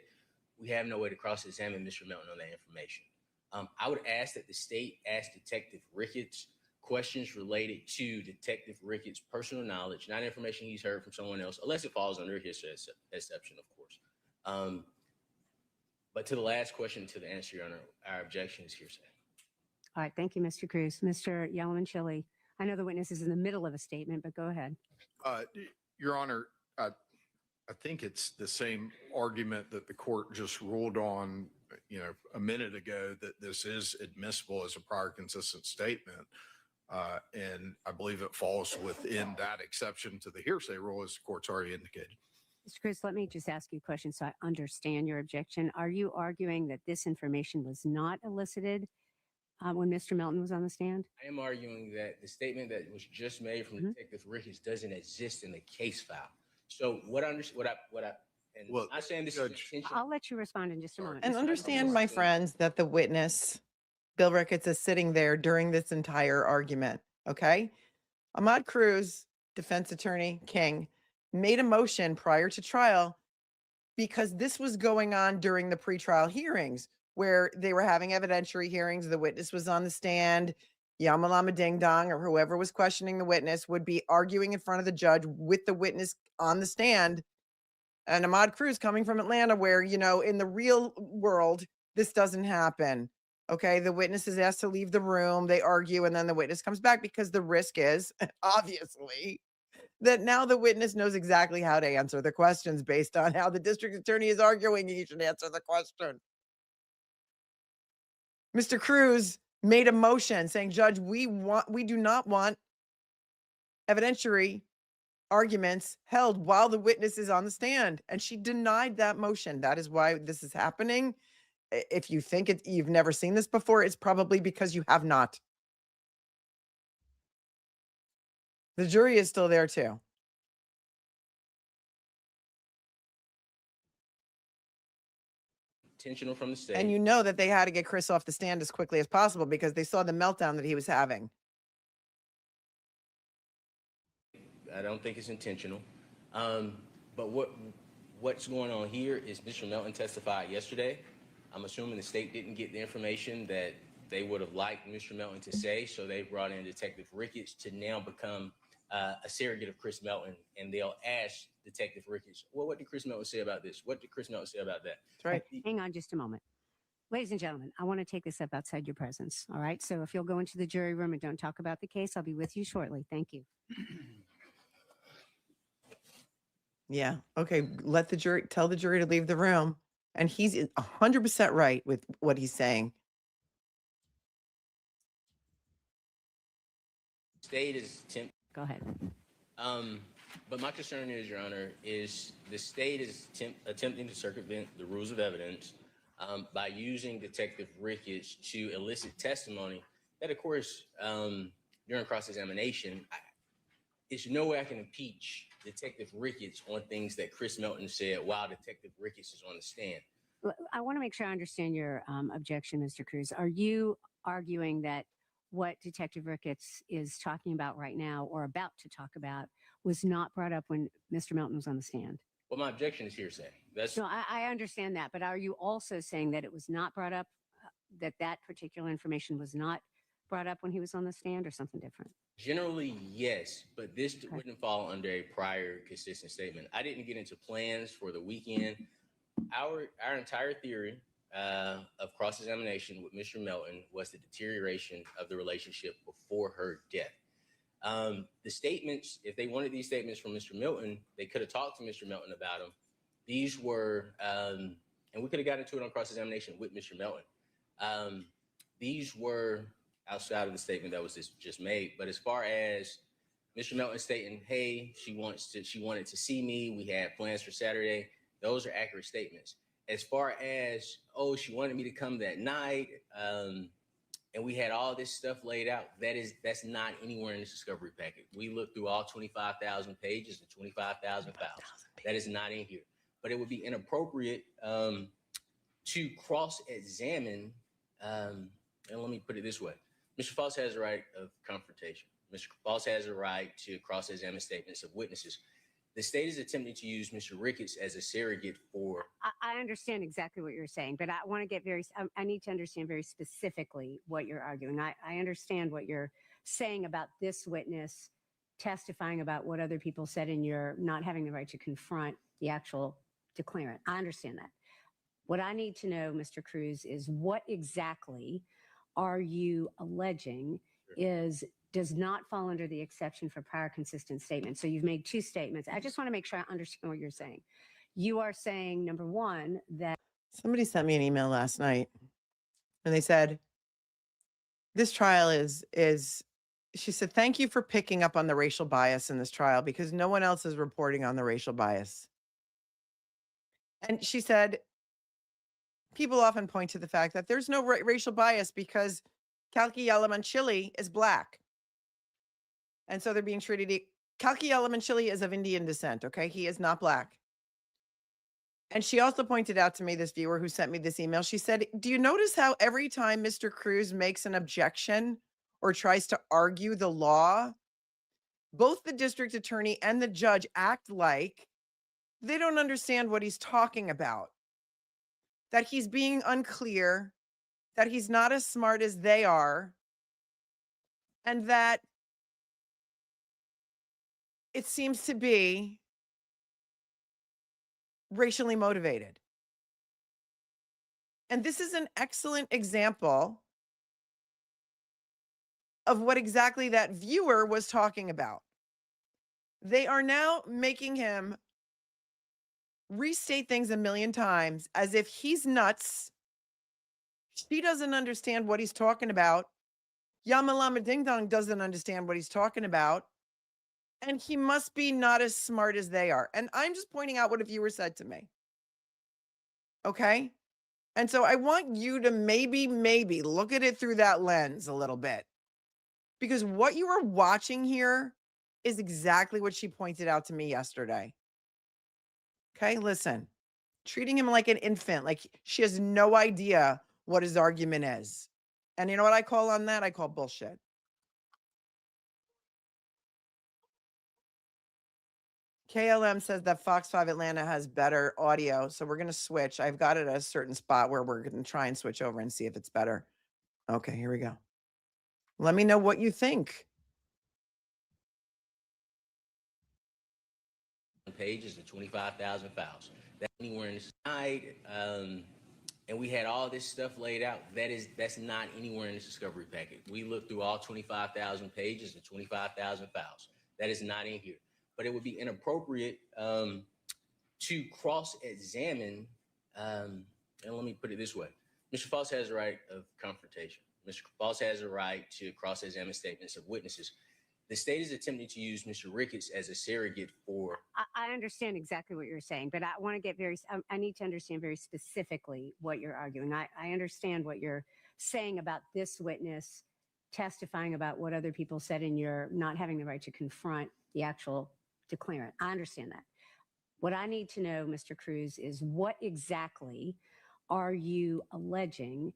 we have no way to cross-examine Mr. Melton on that information. I would ask that the state ask Detective Ricketts questions related to Detective Ricketts' personal knowledge, not information he's heard from someone else, unless it falls under his exception, of course. But to the last question, to the answer, Your Honor, our objection is hearsay. All right. Thank you, Mr. Crews. Mr. Yalamanchili, I know the witness is in the middle of a statement, but go ahead. Your Honor, I think it's the same argument that the court just ruled on, a minute ago, that this is admissible as a prior consistent statement. And I believe it falls within that exception to the hearsay rule, as the court's already indicated. Mr. Crews, let me just ask you a question so I understand your objection. Are you arguing that this information was not elicited when Mr. Melton was on the stand? I am arguing that the statement that was just made from Detective Ricketts doesn't exist in the case file. So I'm not saying this is intentional. I'll let you respond in just a moment. And Mr. understand, my friends, that the witness, Bill Ricketts, is sitting there during this entire argument, okay? Ahmad Crews, defense attorney, King, made a motion prior to trial because this was going on during the pretrial hearings where they were having evidentiary hearings. The witness was on the stand. Yamalama Ding Dong or whoever was questioning the witness would be arguing in front of the judge with the witness on the stand. And Ahmad Crews, coming from Atlanta, where, in the real world, this doesn't happen. Okay. The witness is asked to leave the room. They argue, and then the witness comes back because the risk is, obviously, that now the witness knows exactly how to answer the questions based on how the district attorney is arguing. He should answer the question. Mr. Crews made a motion saying, Judge, we do not want evidentiary arguments held while the witness is on the stand. And she denied that motion. That is why this is happening. If you think you've never seen this before, it's probably because you have not. The jury is still there too. Intentional from the state. And you know that they had to get Chris off the stand as quickly as possible because they saw the meltdown that he was having. I don't think it's intentional. But what's going on here is Mr. Melton testified yesterday. I'm assuming the state didn't get the information that they would have liked Mr. Melton to say, so they brought in Detective Ricketts to now become a surrogate of Chris Melton, and they'll ask Detective Ricketts, well, what did Chris Melton say about this? What did Chris Melton say about that? That's right. Hang on just a moment. Ladies and gentlemen, I want to take this up outside your presence. All right. So if you'll go into the jury room and don't talk about the case, I'll be with you shortly. Thank you. Yeah. Okay. Tell the jury to leave the room. And he's 100% right with what he's saying. State is Go ahead. But my concern is, Your Honor, is the state is attempting to circumvent the rules of evidence by using Detective Ricketts to elicit testimony that, of course, during cross-examination, there's no way I can impeach Detective Ricketts on things that Chris Melton said while Detective Ricketts is on the stand. I want to make sure I understand your objection, Mr. Crews. Are you arguing that what Detective Ricketts is talking about right now or about to talk about was not brought up when Mr. Melton was on the stand? Well, my objection is hearsay. No, I understand that, but are you also saying that it was not brought up, that particular information was not brought up when he was on the stand, or something different? Generally, yes, but this wouldn't fall under a prior consistent statement. I didn't get into plans for the weekend. Our entire theory of cross-examination with Mr. Melton was the deterioration of the relationship before her death. The statements, if they wanted these statements from Mr. Melton, they could have talked to Mr. Melton about them. These were, and we could have gotten into it on cross-examination with Mr. Melton. These were outside of the statement that was just made. But as far as Mr. Melton stating, hey, she wanted to see me, we had plans for Saturday, those are accurate statements. As far as, oh, she wanted me to come that night, and we had all this stuff laid out, that's not anywhere in this discovery packet. We looked through all 25,000 pages and 25,000 files. That is not in here. But it would be inappropriate to cross-examine, and let me put it this way. Mr. Faust has a right of confrontation. Mr. Faust has a right to cross-examine statements of witnesses. The state is attempting to use Mr. Ricketts as a surrogate for. I understand exactly what you're saying, but I want to get I need to understand very specifically what you're arguing. I understand what you're saying about this witness testifying about what other people said, and you're not having the right to confront the actual declarant. I understand that. What I need to know, Mr. Crews, is what exactly are you alleging does not fall under the exception for prior consistent statements? So you've made two statements. I just want to make sure I understand what you're saying. You are saying, number one, that Somebody sent me an email last night and they said, this trial is, she said, thank you for picking up on the racial bias in this trial because no one else is reporting on the racial bias. And she said, people often point to the fact that there's no racial bias because Kalki Yalamanchili is Black. And so they're being treated. Kalki Yalamanchili is of Indian descent, okay? He is not Black. And she also pointed out to me, this viewer who sent me this email, she said, do you notice how every time Mr. Crews makes an objection or tries to argue the law, both the district attorney and the judge act like they don't understand what he's talking about, that he's being unclear, that he's not as smart as they are, and that it seems to be racially motivated. And this is an excellent example of what exactly that viewer was talking about. They are now making him restate things a million times as if he's nuts She doesn't understand what he's talking about. Yama Lama Ding Dong doesn't understand what he's talking about. And he must be not as smart as they are. And I'm just pointing out what a viewer said to me. Okay? And so I want you to maybe look at it through that lens a little bit. Because what you are watching here is exactly what she pointed out to me yesterday. Okay, listen. Treating him like an infant, like she has no idea what his argument is. And you know what I call on that? I call bullshit. KLM says that Fox 5 Atlanta has better audio. So we're going to switch. I've got it at a certain spot where we're going to try and switch over and see if it's better. Okay, here we go. Let me know what you think. Pages and 25,000 files. That's anywhere in this night. And we had all this stuff laid out. That's not anywhere in this discovery packet. We looked through all 25,000 pages and 25,000 files. That is not in here. But it would be inappropriate to cross-examine. And let me put it this way: Mr. Faust has a right of confrontation. Mr. Faust has a right to cross-examine statements of witnesses. The state is attempting to use Mr. Ricketts as a surrogate for. I understand exactly what you're saying, but I want to get I need to understand very specifically what you're arguing. I understand what you're saying about this witness testifying about what other people said and you're not having the right to confront the actual declarant. I understand that. What I need to know, Mr. Crews, is what exactly are you alleging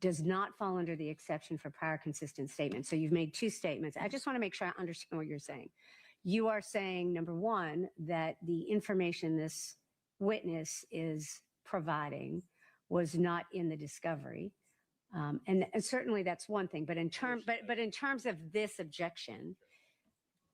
does not fall under the exception for prior consistent statements. So you've made two statements. I just want to make sure I understand what you're saying. You are saying, number one, that the information this witness is providing was not in the discovery. And certainly that's one thing. But in terms of this objection,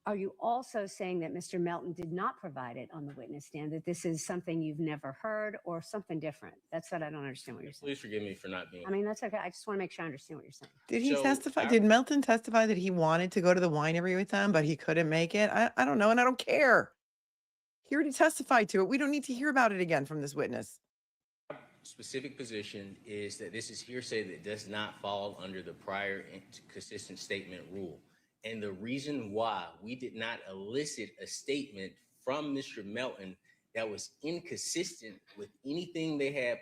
are you also saying that Mr. Melton did not provide it on the witness stand, that this is something you've never heard or something different? That's what I don't understand what you're saying. Please forgive me for not being. I mean, that's okay. I just want to make sure I understand what you're saying. Did he So, testify? Did Melton testify that he wanted to go to the winery with them, but he couldn't make it? I don't know, and I don't care. He already testified to it. We don't need to hear about it again from this witness. Specific position is that this is hearsay that does not fall under the prior consistent statement rule. And the reason why we did not elicit a statement from Mr. Melton that was inconsistent with anything they had,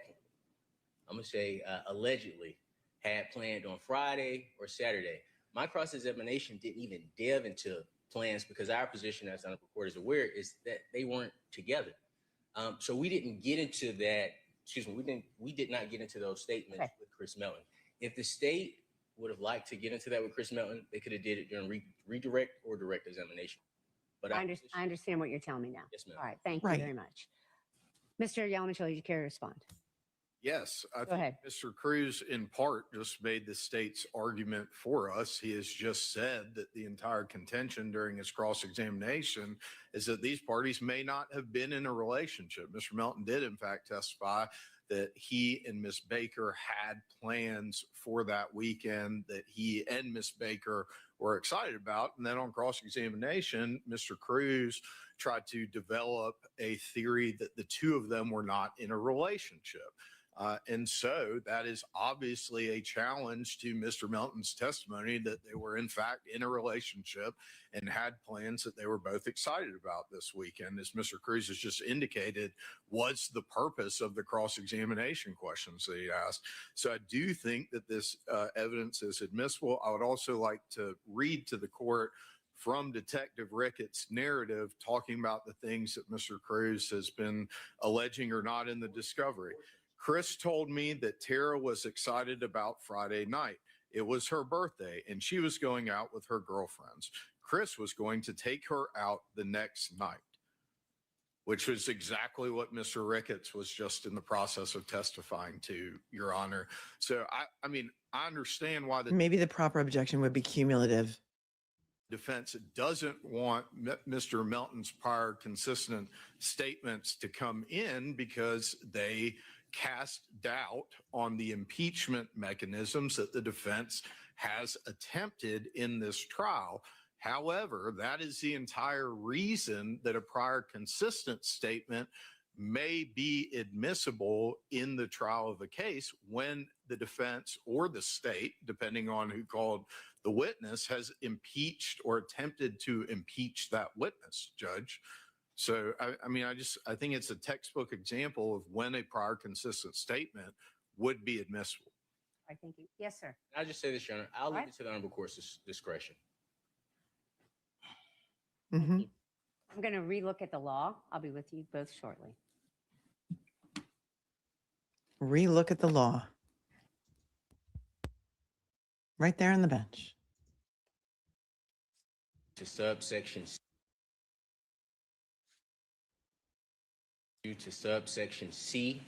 I'm going to say allegedly, had planned on Friday or Saturday. My cross-examination didn't even delve into plans because our position, as the court is aware, is that they weren't together. So we didn't get into that. Excuse me, we did not get into those statements with Chris Melton. If the state would have liked to get into that with Chris Melton, they could have did it during redirect or direct examination. But I understand what you're telling me now. Yes, ma'am. All right. Thank you very much. Mr. Yalamichil, did you care to respond? Yes, I Go think ahead. Mr. Crews in part just made the state's argument for us. He has just said that the entire contention during his cross-examination is that these parties may not have been in a relationship. Mr. Melton did in fact testify that he and Miss Baker had plans for that weekend that he and Miss Baker were excited about. And then on cross-examination, Mr. Crews tried to develop a theory that the two of them were not in a relationship. And so that is obviously a challenge to Mr. Melton's testimony that they were in fact in a relationship and had plans that they were both excited about this weekend, as Mr. Crews has just indicated, was the purpose of the cross-examination questions that he asked. So I do think that this evidence is admissible. I would also like to read to the court from Detective Ricketts' narrative talking about the things that Mr. Crews has been alleging are not in the discovery. Chris told me that Tara was excited about Friday night. It was her birthday and she was going out with her girlfriends. Chris was going to take her out the next night, which was exactly what Mr. Ricketts was just in the process of testifying to, Your Honor. So, I mean, I understand why Maybe the proper objection would be cumulative. Defense doesn't want Mr. Melton's prior consistent statements to come in because they cast doubt on the impeachment mechanisms that the defense has attempted in this trial. However, that is the entire reason that a prior consistent statement may be admissible in the trial of the case when the defense or the state, depending on who called the witness, has impeached or attempted to impeach that witness, Judge. So, I think it's a textbook example of when a prior consistent statement would be admissible. All right, thank you. Yes, sir. I'll just say this, Your Honor. I'll leave Right. it to the Honorable Court's discretion. Mhm. I'm going to relook at the law. I'll be with you both shortly. Relook at the law. Right there on the bench. To subsection C. To subsection C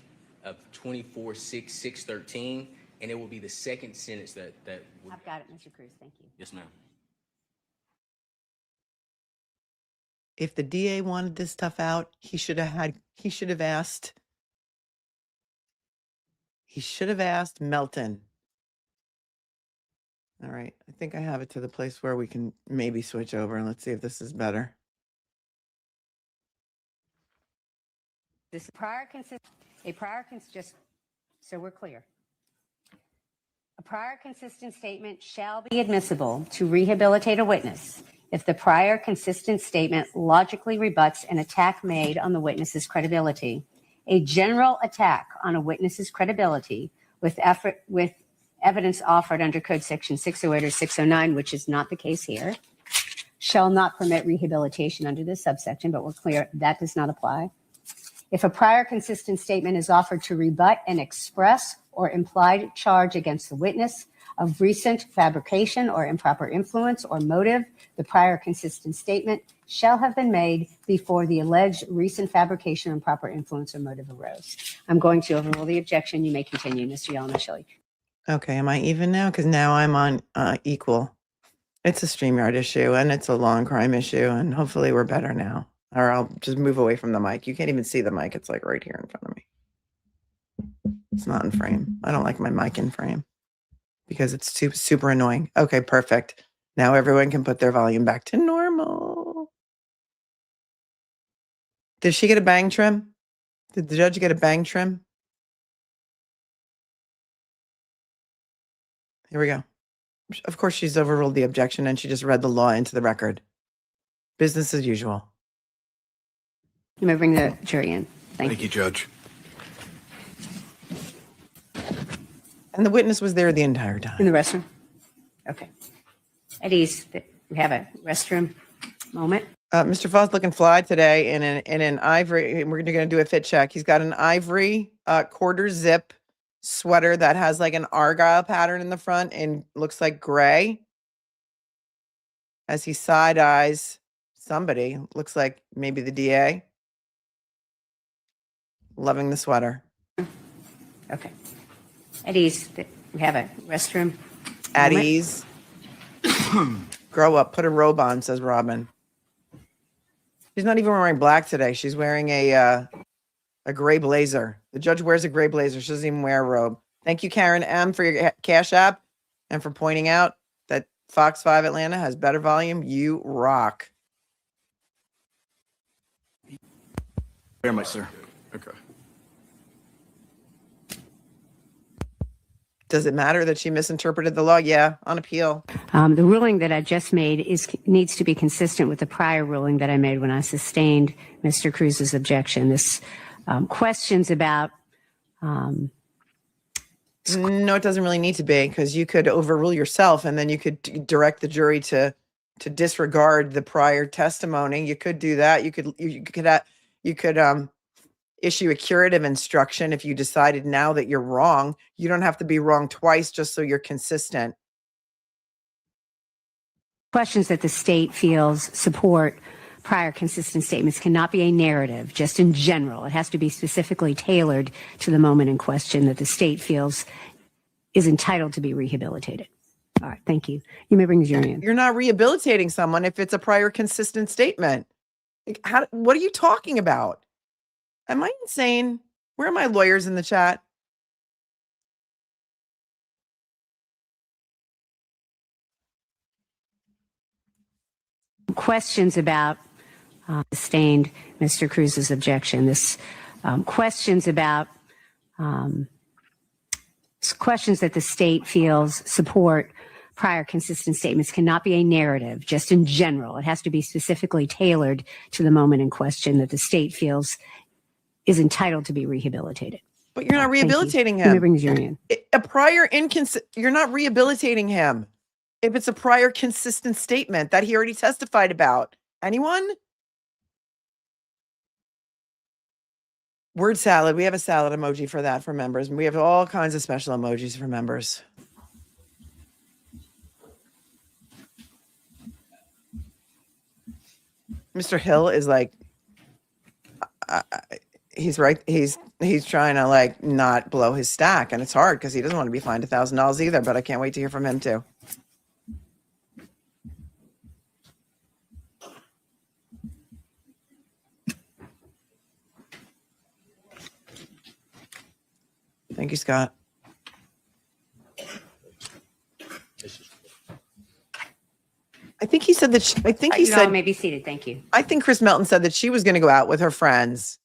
of 24-6-613, and it will be the second sentence that would. I've got it, Mr. Crews. Thank you. Yes, ma'am. If the DA wanted this stuff out, he should have asked Melton. All right. I think I have it to the place where we can maybe switch over, and let's see if this is better. This just so we're clear. A prior consistent statement shall be admissible to rehabilitate a witness if the prior consistent statement logically rebuts an attack made on the witness's credibility. A general attack on a witness's credibility with evidence offered under Code Section 608 or 609, which is not the case here, shall not permit rehabilitation under this subsection, but we're clear that does not apply. If a prior consistent statement is offered to rebut an express or implied charge against the witness of recent fabrication or improper influence or motive, the prior consistent statement shall have been made before the alleged recent fabrication or improper influence or motive arose. I'm going to overrule the objection. You may continue, Mr. Yalomashili. Okay, am I even now? Because now I'm on equal. It's a StreamYard issue, and it's a law and crime issue, and hopefully we're better now. Or I'll just move away from the mic. You can't even see the mic. It's like right here in front of me. It's not in frame. I don't like my mic in frame because it's super annoying. Okay, perfect. Now everyone can put their volume back to normal. Did she get a bang trim? Did the judge get a bang trim? Here we go. Of course, she's overruled the objection and she just read the law into the record. Business as usual. You may bring the jury in. Thank Thank you, Judge. And the witness was there the entire In time. the restroom? Okay. At ease, we have a restroom moment. Mr. Faust looking fly today in an ivory. We're going to do a fit check. He's got an ivory quarter zip sweater that has like an argyle pattern in the front and looks like gray. As he side eyes somebody, looks like maybe the DA. Loving the sweater. Okay. At ease, we have a restroom At moment. ease. Grow up, put a robe on, says Robin. She's not even wearing black today. She's wearing a gray blazer. The judge wears a gray blazer. She doesn't even wear a robe. Thank you, Karen M., for your Cash App and for pointing out that Fox 5 Atlanta has better volume. You rock. Very much, sir. Okay. Does it matter that she misinterpreted the law? Yeah, on appeal. The ruling that I just made needs to be consistent with the prior ruling that I made when I sustained Mr. Crews's objection. This questions about No, it doesn't really need to be because you could overrule yourself and then you could direct the jury to disregard the prior testimony. You could do that. You could issue a curative instruction if you decided now that you're wrong. You don't have to be wrong twice just so you're consistent. questions that the state feels support prior consistent statements cannot be a narrative, just in general. It has to be specifically tailored to the moment in question that the state feels is entitled to be rehabilitated. All right, thank you. You may bring the jury in. You're not rehabilitating someone if it's a prior consistent statement. Like, what are you talking about? Am I insane? Where are my lawyers in the chat? Questions about sustained Mr. Crews's objection. This questions about questions that the state feels support prior consistent statements cannot be a narrative, just in general. It has to be specifically tailored to the moment in question that the state feels is entitled to be rehabilitated. But you're not Thank you. rehabilitating You may him. bring the jury in. A prior you're not rehabilitating him. If it's a prior consistent statement that he already testified about. Anyone? Word salad. We have a salad emoji for that for members. We have all kinds of special emojis for members. Mr. Hill is like, he's right. He's trying to like not blow his stack, and it's hard because he doesn't want to be fined $1,000 either. But I can't wait to hear from him too. Thank you, Scott. I think he said that. I think he You all said. may be seated. Thank you. I think Chris Melton said that she was going to go out with her friends.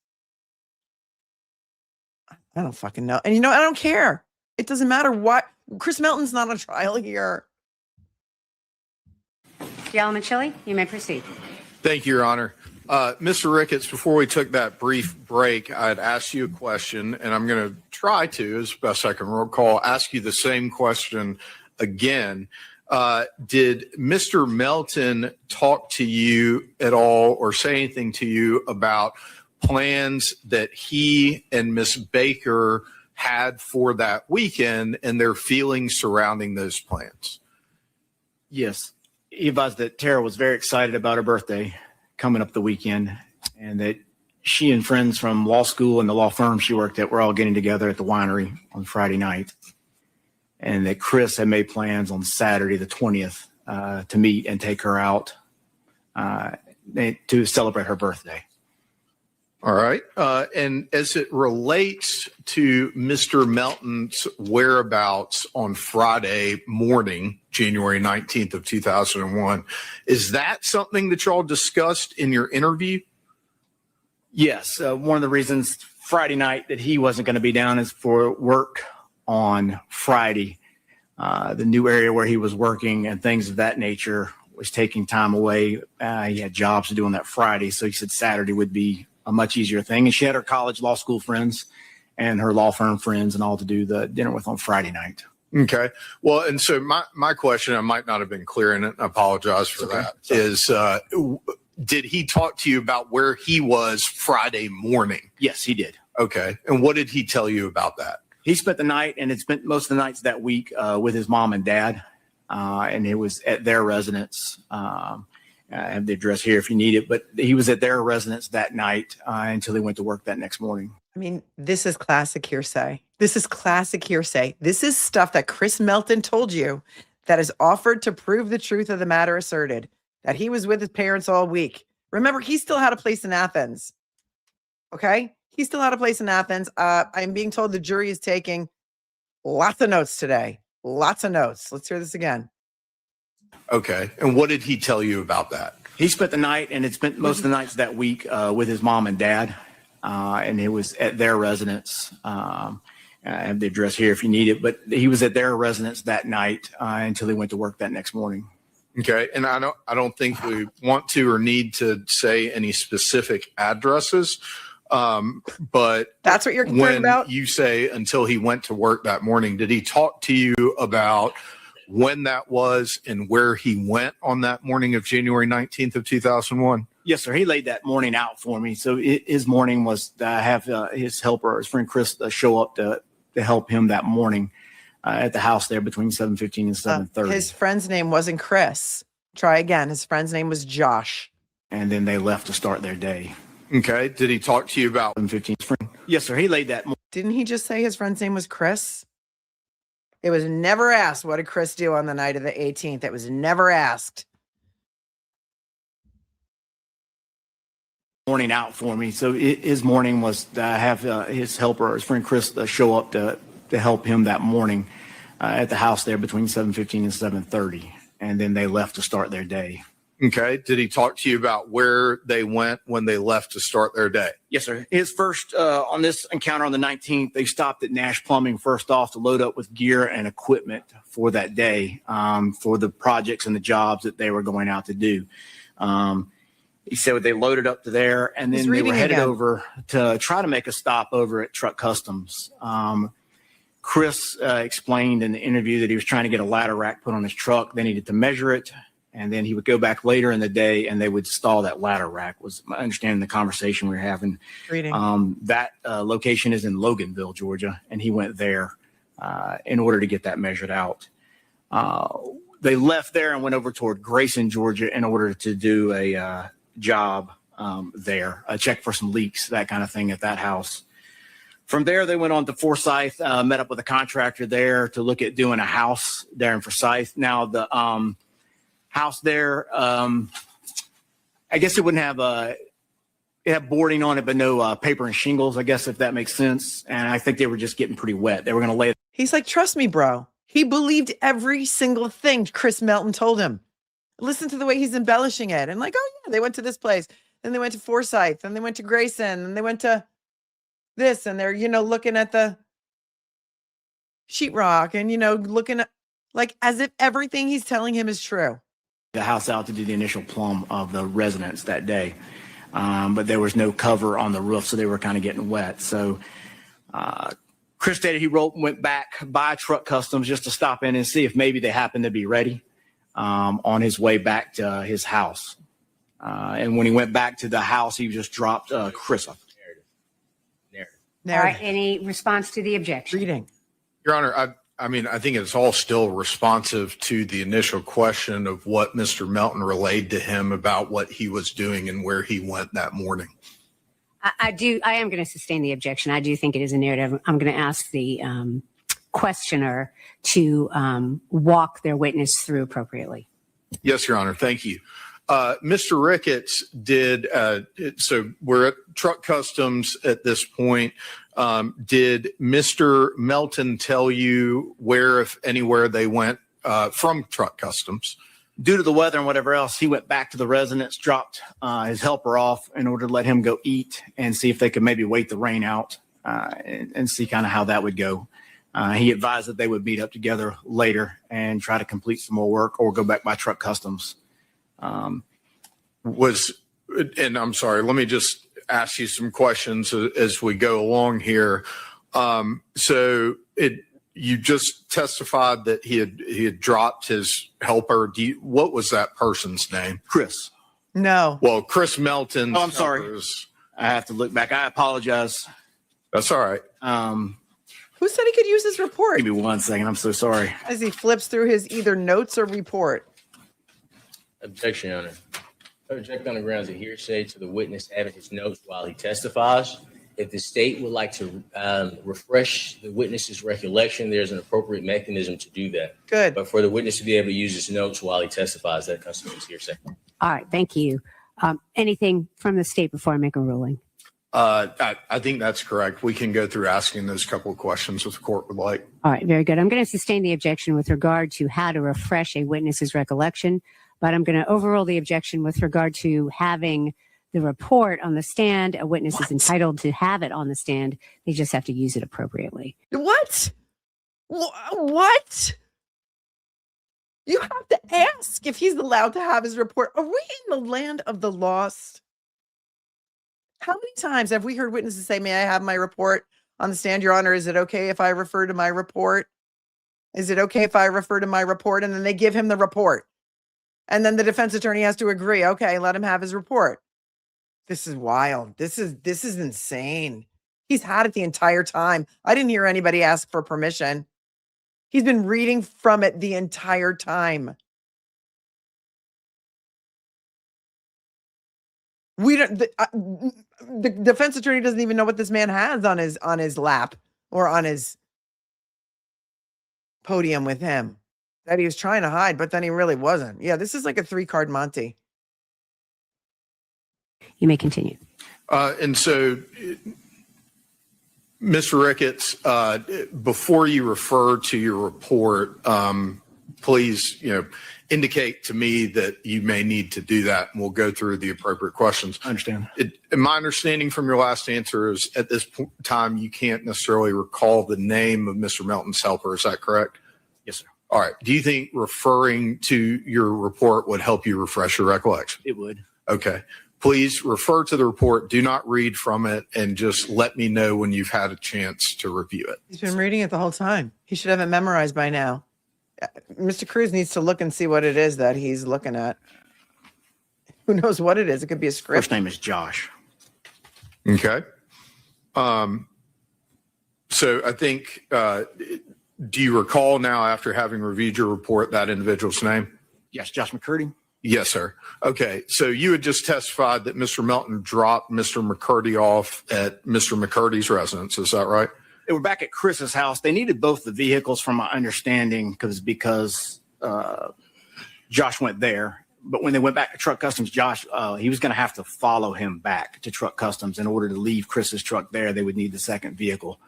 I don't fucking know. And I don't care. It doesn't matter what. Chris Melton's not on trial here. Gentleman Chile, you may proceed. Thank you, Your Honor. Mr. Ricketts, before we took that brief break, I'd asked you a question, and I'm going to try to, as best I can recall, ask you the same question again. Did Mr. Melton talk to you at all or say anything to you about plans that he and Miss Baker had for that weekend and their feelings surrounding those plans? Yes. He advised that Tara was very excited about her birthday coming up the weekend, and that she and friends from law school and the law firm she worked at were all getting together at the winery on Friday night, and that Chris had made plans on Saturday, the 20th, to meet and take her out to celebrate her birthday. All right. And as it relates to Mr. Melton's whereabouts on Friday morning, January 19th of 2001, is that something that y'all discussed in your interview? Yes. One of the reasons Friday night that he wasn't going to be down is for work on Friday. The new area where he was working and things of that nature was taking time away. He had jobs to do on that Friday. So he said Saturday would be a much easier thing. And she had her college law school friends and her law firm friends and all to do the dinner with on Friday night. Okay. Well, and so my question, I might not have been clear in it, I apologize for that, is did he talk to you about where he was Friday morning? Yes, he did. Okay. And what did he tell you about that? He spent the night and had spent most of the nights that week with his mom and dad. And it was at their residence. I have the address here if you need it, but he was at their residence that night until he went to work that next morning. I mean, this is classic hearsay. This is classic hearsay. This is stuff that Chris Melton told you that is offered to prove the truth of the matter asserted, that he was with his parents all week. Remember, he still had a place in Athens. Okay? He still had a place in Athens. I'm being told the jury is taking lots of notes today. Lots of notes. Let's hear this again. Okay. And what did he tell you about that? He spent the night and had spent most of the nights that week with his mom and dad. And it was at their residence. I have the address here if you need it, but he was at their residence that night until he went to work that next morning. Okay. And I don't think we want to or need to say any specific addresses. But that's what you're concerned about? When you say until he went to work that morning, did he talk to you about when that was and where he went on that morning of January 19th of 2001? Yes, sir. He laid that morning out for me. So his morning was to have his helper, his friend Chris, show up to help him that morning at the house there between 7:15 and 7:30. His friend's name wasn't Chris. Try again. His friend's name was Josh. And then they left to start their day. Okay. Did he talk to you about 7:15? Yes, sir. He laid that. Didn't he just say his friend's name was Chris? It was never asked, what did Chris do on the night of the 18th? It was never asked. Morning out for me. So his morning was to have his helper, his friend Chris, show up to help him that morning at the house there between 7:15 and 7:30. And then they left to start their day. Okay. Did he talk to you about where they went when they left to start their day? Yes, sir. His first, on this encounter on the 19th, they stopped at Nash Plumbing first off to load up with gear and equipment for that day, for the projects and the jobs that they were going out to do. He said they loaded up to there, and then they were headed over to try to make a stop over at Truck Customs. Chris explained in the interview that he was trying to get a ladder rack put on his truck. They needed to measure it, and then he would go back later in the day and they would install that ladder rack, was my understanding the conversation we were having. That location is in Loganville, Georgia, and he went there in order to get that measured out. They left there and went over toward Grayson, Georgia, in order to do a job there, a check for some leaks, that kind of thing at that house. From there, they went on to Forsyth, met up with a contractor there to look at doing a house there in Forsyth. Now, the house there, I guess it wouldn't have it had boarding on it, but no paper and shingles, I guess, if that makes sense. And I think they were just getting pretty wet. They were going to lay. He's like, trust me, bro. He believed every single thing Chris Melton told him. Listen to the way he's embellishing it. And like, oh, yeah, they went to this place. Then they went to Forsyth. Then they went to Grayson. And they went to this. And they're, looking at the sheetrock and, looking at like as if everything he's telling him is true. The house out to do the initial plumb of the residence that day. But there was no cover on the roof, so they were kind of getting wet. So Chris stated he went back by Truck Customs just to stop in and see if maybe they happened to be ready on his way back to his house. And when he went back to the house, he just dropped Chris off. All right. Any response to the objection? Reading. Your Honor, I think it's all still responsive to the initial question of what Mr. Melton relayed to him about what he was doing and where he went that morning. I am going to sustain the objection. I do think it is a narrative. I'm going to ask the questioner to walk their witness through appropriately. Yes, Your Honor. Thank you. Mr. Ricketts did, so we're at Truck Customs at this point. Did Mr. Melton tell you where, if anywhere, they went from Truck Customs? Due to the weather and whatever else, he went back to the residence, dropped his helper off in order to let him go eat and see if they could maybe wait the rain out and see kind of how that would go. He advised that they would meet up together later and try to complete some more work or go back by Truck Customs. And I'm sorry, let me just ask you some questions as we go along here. You just testified that he had dropped his helper. What was that person's name? Chris. No. Well, Chris Melton. Oh, I'm sorry. I have to look back. I apologize. That's all right. Who said he could use his report? Give me 1 second. I'm so sorry. As he flips through his either notes or report. Objection, Your Honor. I object on the grounds of hearsay to the witness having his notes while he testifies. If the state would like to refresh the witness's recollection, there's an appropriate mechanism to do that. Good. But for the witness to be able to use his notes while he testifies, that constitutes hearsay. All right. Thank you. Anything from the state before I make a ruling? I think that's correct. We can go through asking those couple of questions if the court would like. All right. Very good. I'm going to sustain the objection with regard to how to refresh a witness's recollection, but I'm going to overrule the objection with regard to having the report on the stand. A witness is entitled to have it on the stand. They just have to use it appropriately. What? What? You have to ask if he's allowed to have his report. Are we in the land of the lost? How many times have we heard witnesses say, may I have my report on the stand, Your Honor? Is it okay if I refer to my report? Is it okay if I refer to my report? And then they give him the report. And then the defense attorney has to agree. Okay, let him have his report. This is wild. This is insane. He's had it the entire time. I didn't hear anybody ask for permission. He's been reading from it the entire time. We don't. The defense attorney doesn't even know what this man has on his lap or on his podium with him that he was trying to hide, but then he really wasn't. Yeah, this is like a 3-card Monty. You may continue. And so, Mr. Ricketts, before you refer to your report, please, indicate to me that you may need to do that, and we'll go through the appropriate questions. I understand. My understanding from your last answer is at this time, you can't necessarily recall the name of Mr. Melton's helper. Is that correct? Yes, sir. All right. Do you think referring to your report would help you refresh your recollection? It would. Okay. Please refer to the report. Do not read from it, and just let me know when you've had a chance to review it. He's been reading it the whole time. He should have it memorized by now. Mr. Crews needs to look and see what it is that he's looking at. Who knows what it is? It could be a script. First name is Josh. Okay. So I think, do you recall now, after having reviewed your report, that individual's name? Yes, Josh McCurdy. Yes, sir. Okay. So you had just testified that Mr. Melton dropped Mr. McCurdy off at Mr. McCurdy's residence. Is that right? They were back at Chris's house. They needed both the vehicles, from my understanding, because Josh went there. But when they went back to Truck Customs, Josh, he was going to have to follow him back to Truck Customs. In order to leave Chris's truck there, they would need the second vehicle.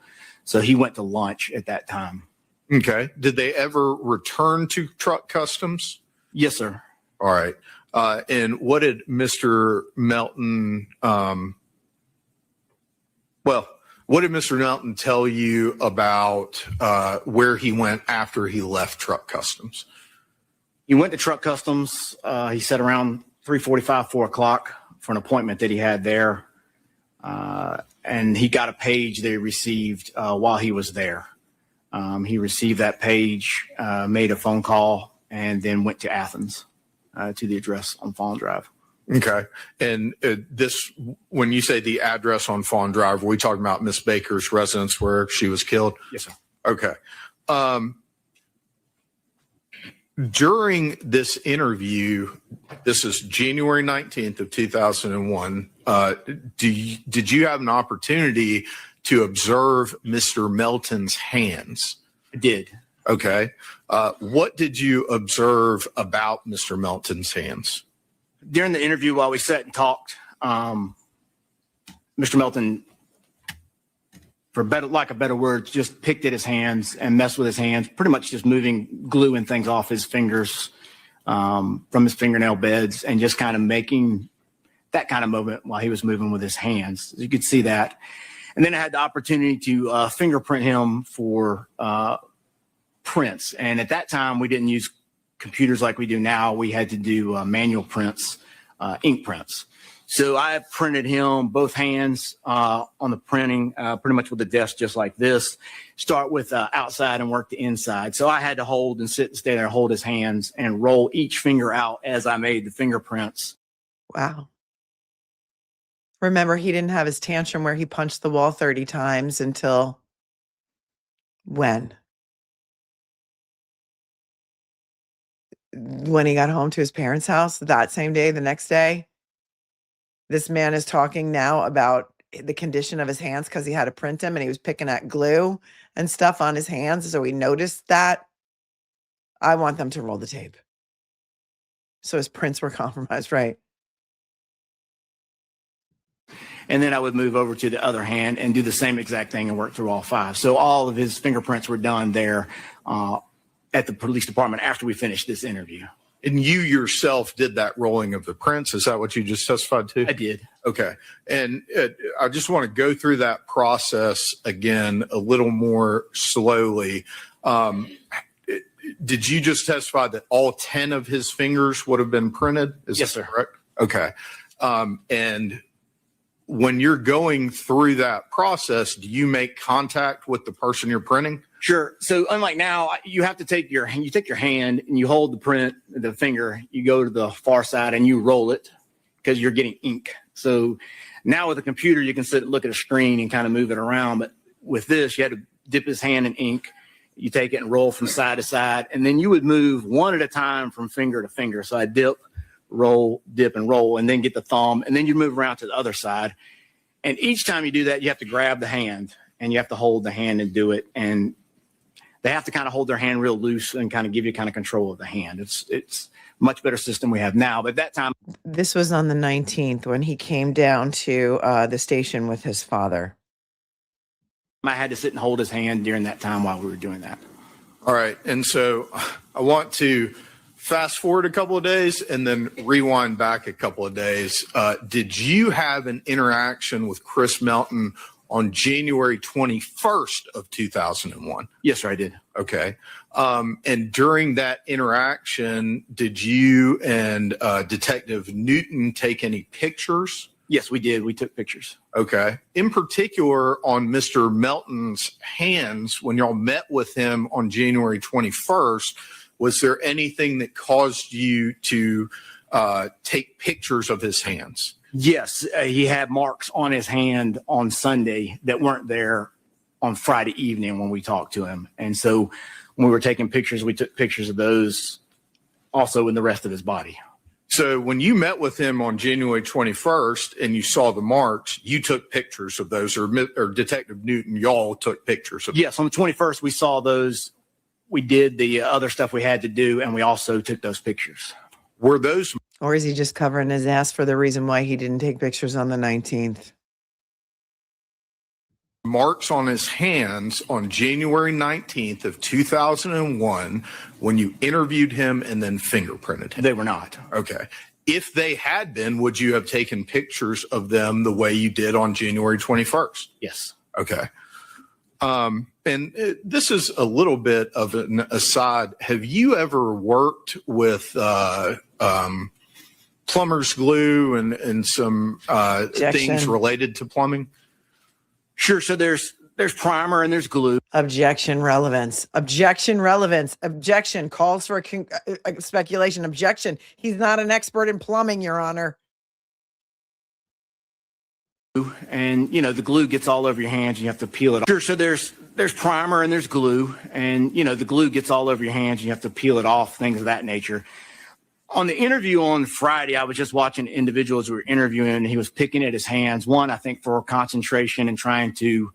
So he went to lunch at that time. Okay. Did they ever return to Truck Customs? Yes, sir. All right. And what did Mr. Melton, what did Mr. Melton tell you about where he went after he left Truck Customs? He went to Truck Customs. He said around 3:45, 4 o'clock for an appointment that he had there. And he got a page they received while he was there. He received that page, made a phone call, and then went to Athens. To the address on Fawn Drive. Okay. And this, when you say the address on Fawn Drive, are we talking about Miss Baker's residence where she was killed? Yes, sir. Okay. During this interview, this is January 19th of 2001. Did you have an opportunity to observe Mr. Melton's hands? I did. Okay. What did you observe about Mr. Melton's hands? During the interview, while we sat and talked, Mr. Melton, for lack of better words, just picked at his hands and messed with his hands, pretty much just gluing things off his fingers from his fingernail beds, and just kind of making that kind of movement while he was moving with his hands. You could see that. And then I had the opportunity to fingerprint him for prints. And at that time, we didn't use computers like we do now. We had to do manual prints, ink prints. So I printed him both hands on the printing, pretty much with the desk just like this. Start with outside and work the inside. So I had to hold and sit and stay there, hold his hands, and roll each finger out as I made the fingerprints. Wow. Remember, he didn't have his tantrum where he punched the wall 30 times until when? When he got home to his parents' house that same day, the next day. This man is talking now about the condition of his hands because he had to print them and he was picking at glue and stuff on his hands. So he noticed that. I want them to roll the tape. So his prints were compromised, right? And then I would move over to the other hand and do the same exact thing and work through all 5. So all of his fingerprints were done there at the police department after we finished this interview. And you yourself did that rolling of the prints. Is that what you just testified to? I did. Okay. And I just want to go through that process again a little more slowly. Did you just testify that all 10 of his fingers would have been printed? Yes, sir. Correct? Okay. And when you're going through that process, do you make contact with the person you're printing? Sure. So unlike now, you have to take your hand and you hold the finger, you go to the far side and you roll it because you're getting ink. So now with a computer, you can sit and look at a screen and kind of move it around. But with this, you had to dip his hand in ink. You take it and roll from side to side, and then you would move one at a time from finger to finger. So I dip, roll, dip, and roll, and then get the thumb, and then you move around to the other side. And each time you do that, you have to grab the hand and you have to hold the hand and do it. And they have to kind of hold their hand real loose and kind of give you kind of control of the hand. It's much better system we have now. But that time. This was on the 19th when he came down to the station with his father. I had to sit and hold his hand during that time while we were doing that. All right. And so I want to fast forward a couple of days and then rewind back a couple of days. Did you have an interaction with Chris Melton on January 21st of 2001? Yes, sir, I did. Okay. And during that interaction, did you and Detective Newton take any pictures? Yes, we did. We took pictures. Okay. In particular, on Mr. Melton's hands, when y'all met with him on January 21st, was there anything that caused you to take pictures of his hands? Yes, he had marks on his hand on Sunday that weren't there on Friday evening when we talked to him. And so when we were taking pictures, we took pictures of those also in the rest of his body. So when you met with him on January 21st and you saw the marks, you took pictures of those, or Detective Newton, y'all took pictures of Yes, on the 21st, we saw those. We did the other stuff we had to do, and we also took those pictures. Were those Or is he just covering his ass for the reason why he didn't take pictures on the 19th? marks on his hands on January 19th of 2001 when you interviewed him and then fingerprinted him? They were not. Okay. If they had been, would you have taken pictures of them the way you did on January 21st? Yes. Okay. This is a little bit of an aside. Have you ever worked with plumber's glue and some things related to plumbing? Sure. So there's primer and there's glue. Objection, relevance. Objection, relevance. Objection calls for a speculation. Objection. He's not an expert in plumbing, Your Honor. And, you know, the glue gets all over your hands and you have to peel it off. Sure. So there's primer and there's glue, and, you know, the glue gets all over your hands and you have to peel it off, things of that nature. On the interview on Friday, I was just watching individuals who were interviewing, and he was picking at his hands. One, I think for concentration and trying to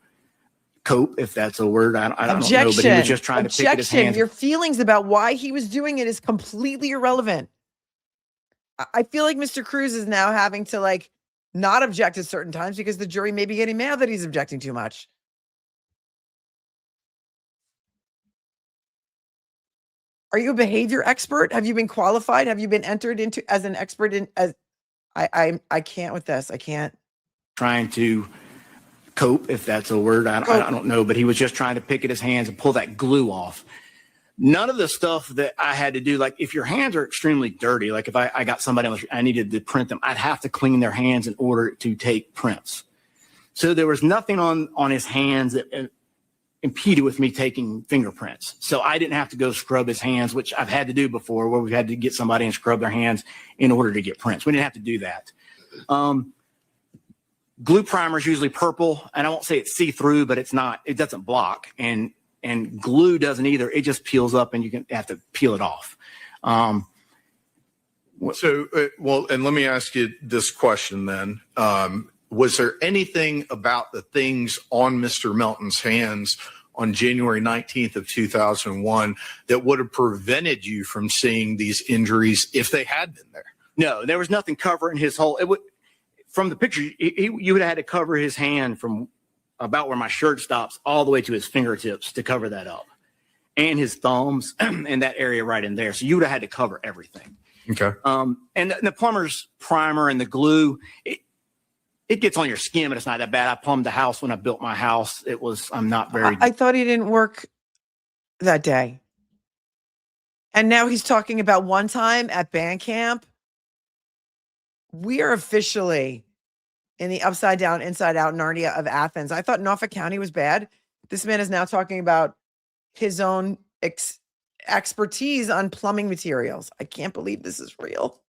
cope, if that's a word. I don't know, but he was just trying to pick at his hands. Your feelings about why he was doing it is completely irrelevant. I feel like Mr. Crews is now having to, like, not object at certain times because the jury may be getting mad that he's objecting too much. Are you a behavior expert? Have you been qualified? Have you been entered into as an expert in I can't with this. I can't. Trying to cope, if that's a word. I don't know, but he was just trying to pick at his hands and pull that glue off. None of the stuff that I had to do, like if your hands are extremely dirty, like if I got somebody else, I needed to print them, I'd have to clean their hands in order to take prints. So there was nothing on his hands that impeded with me taking fingerprints. So I didn't have to go scrub his hands, which I've had to do before, where we've had to get somebody and scrub their hands in order to get prints. We didn't have to do that. Glue primer is usually purple, and I won't say it's see-through, but it doesn't block. And glue doesn't either. It just peels up and you have to peel it off. And let me ask you this question then. Was there anything about the things on Mr. Melton's hands on January 19th of 2001 that would have prevented you from seeing these injuries if they had been there? No, there was nothing covering his whole, from the picture, you would have had to cover his hand from about where my shirt stops all the way to his fingertips to cover that up, and his thumbs and that area right in there. So you would have had to cover everything. Okay. And the plumber's primer and the glue, it gets on your skin, but it's not that bad. I plumbed the house when I built my house. I'm not very. I thought he didn't work that day. And now he's talking about one time at band camp. We are officially in the upside down, inside out Narnia of Athens. I thought Norfolk County was bad. This man is now talking about his own expertise on plumbing materials. I can't believe this is real.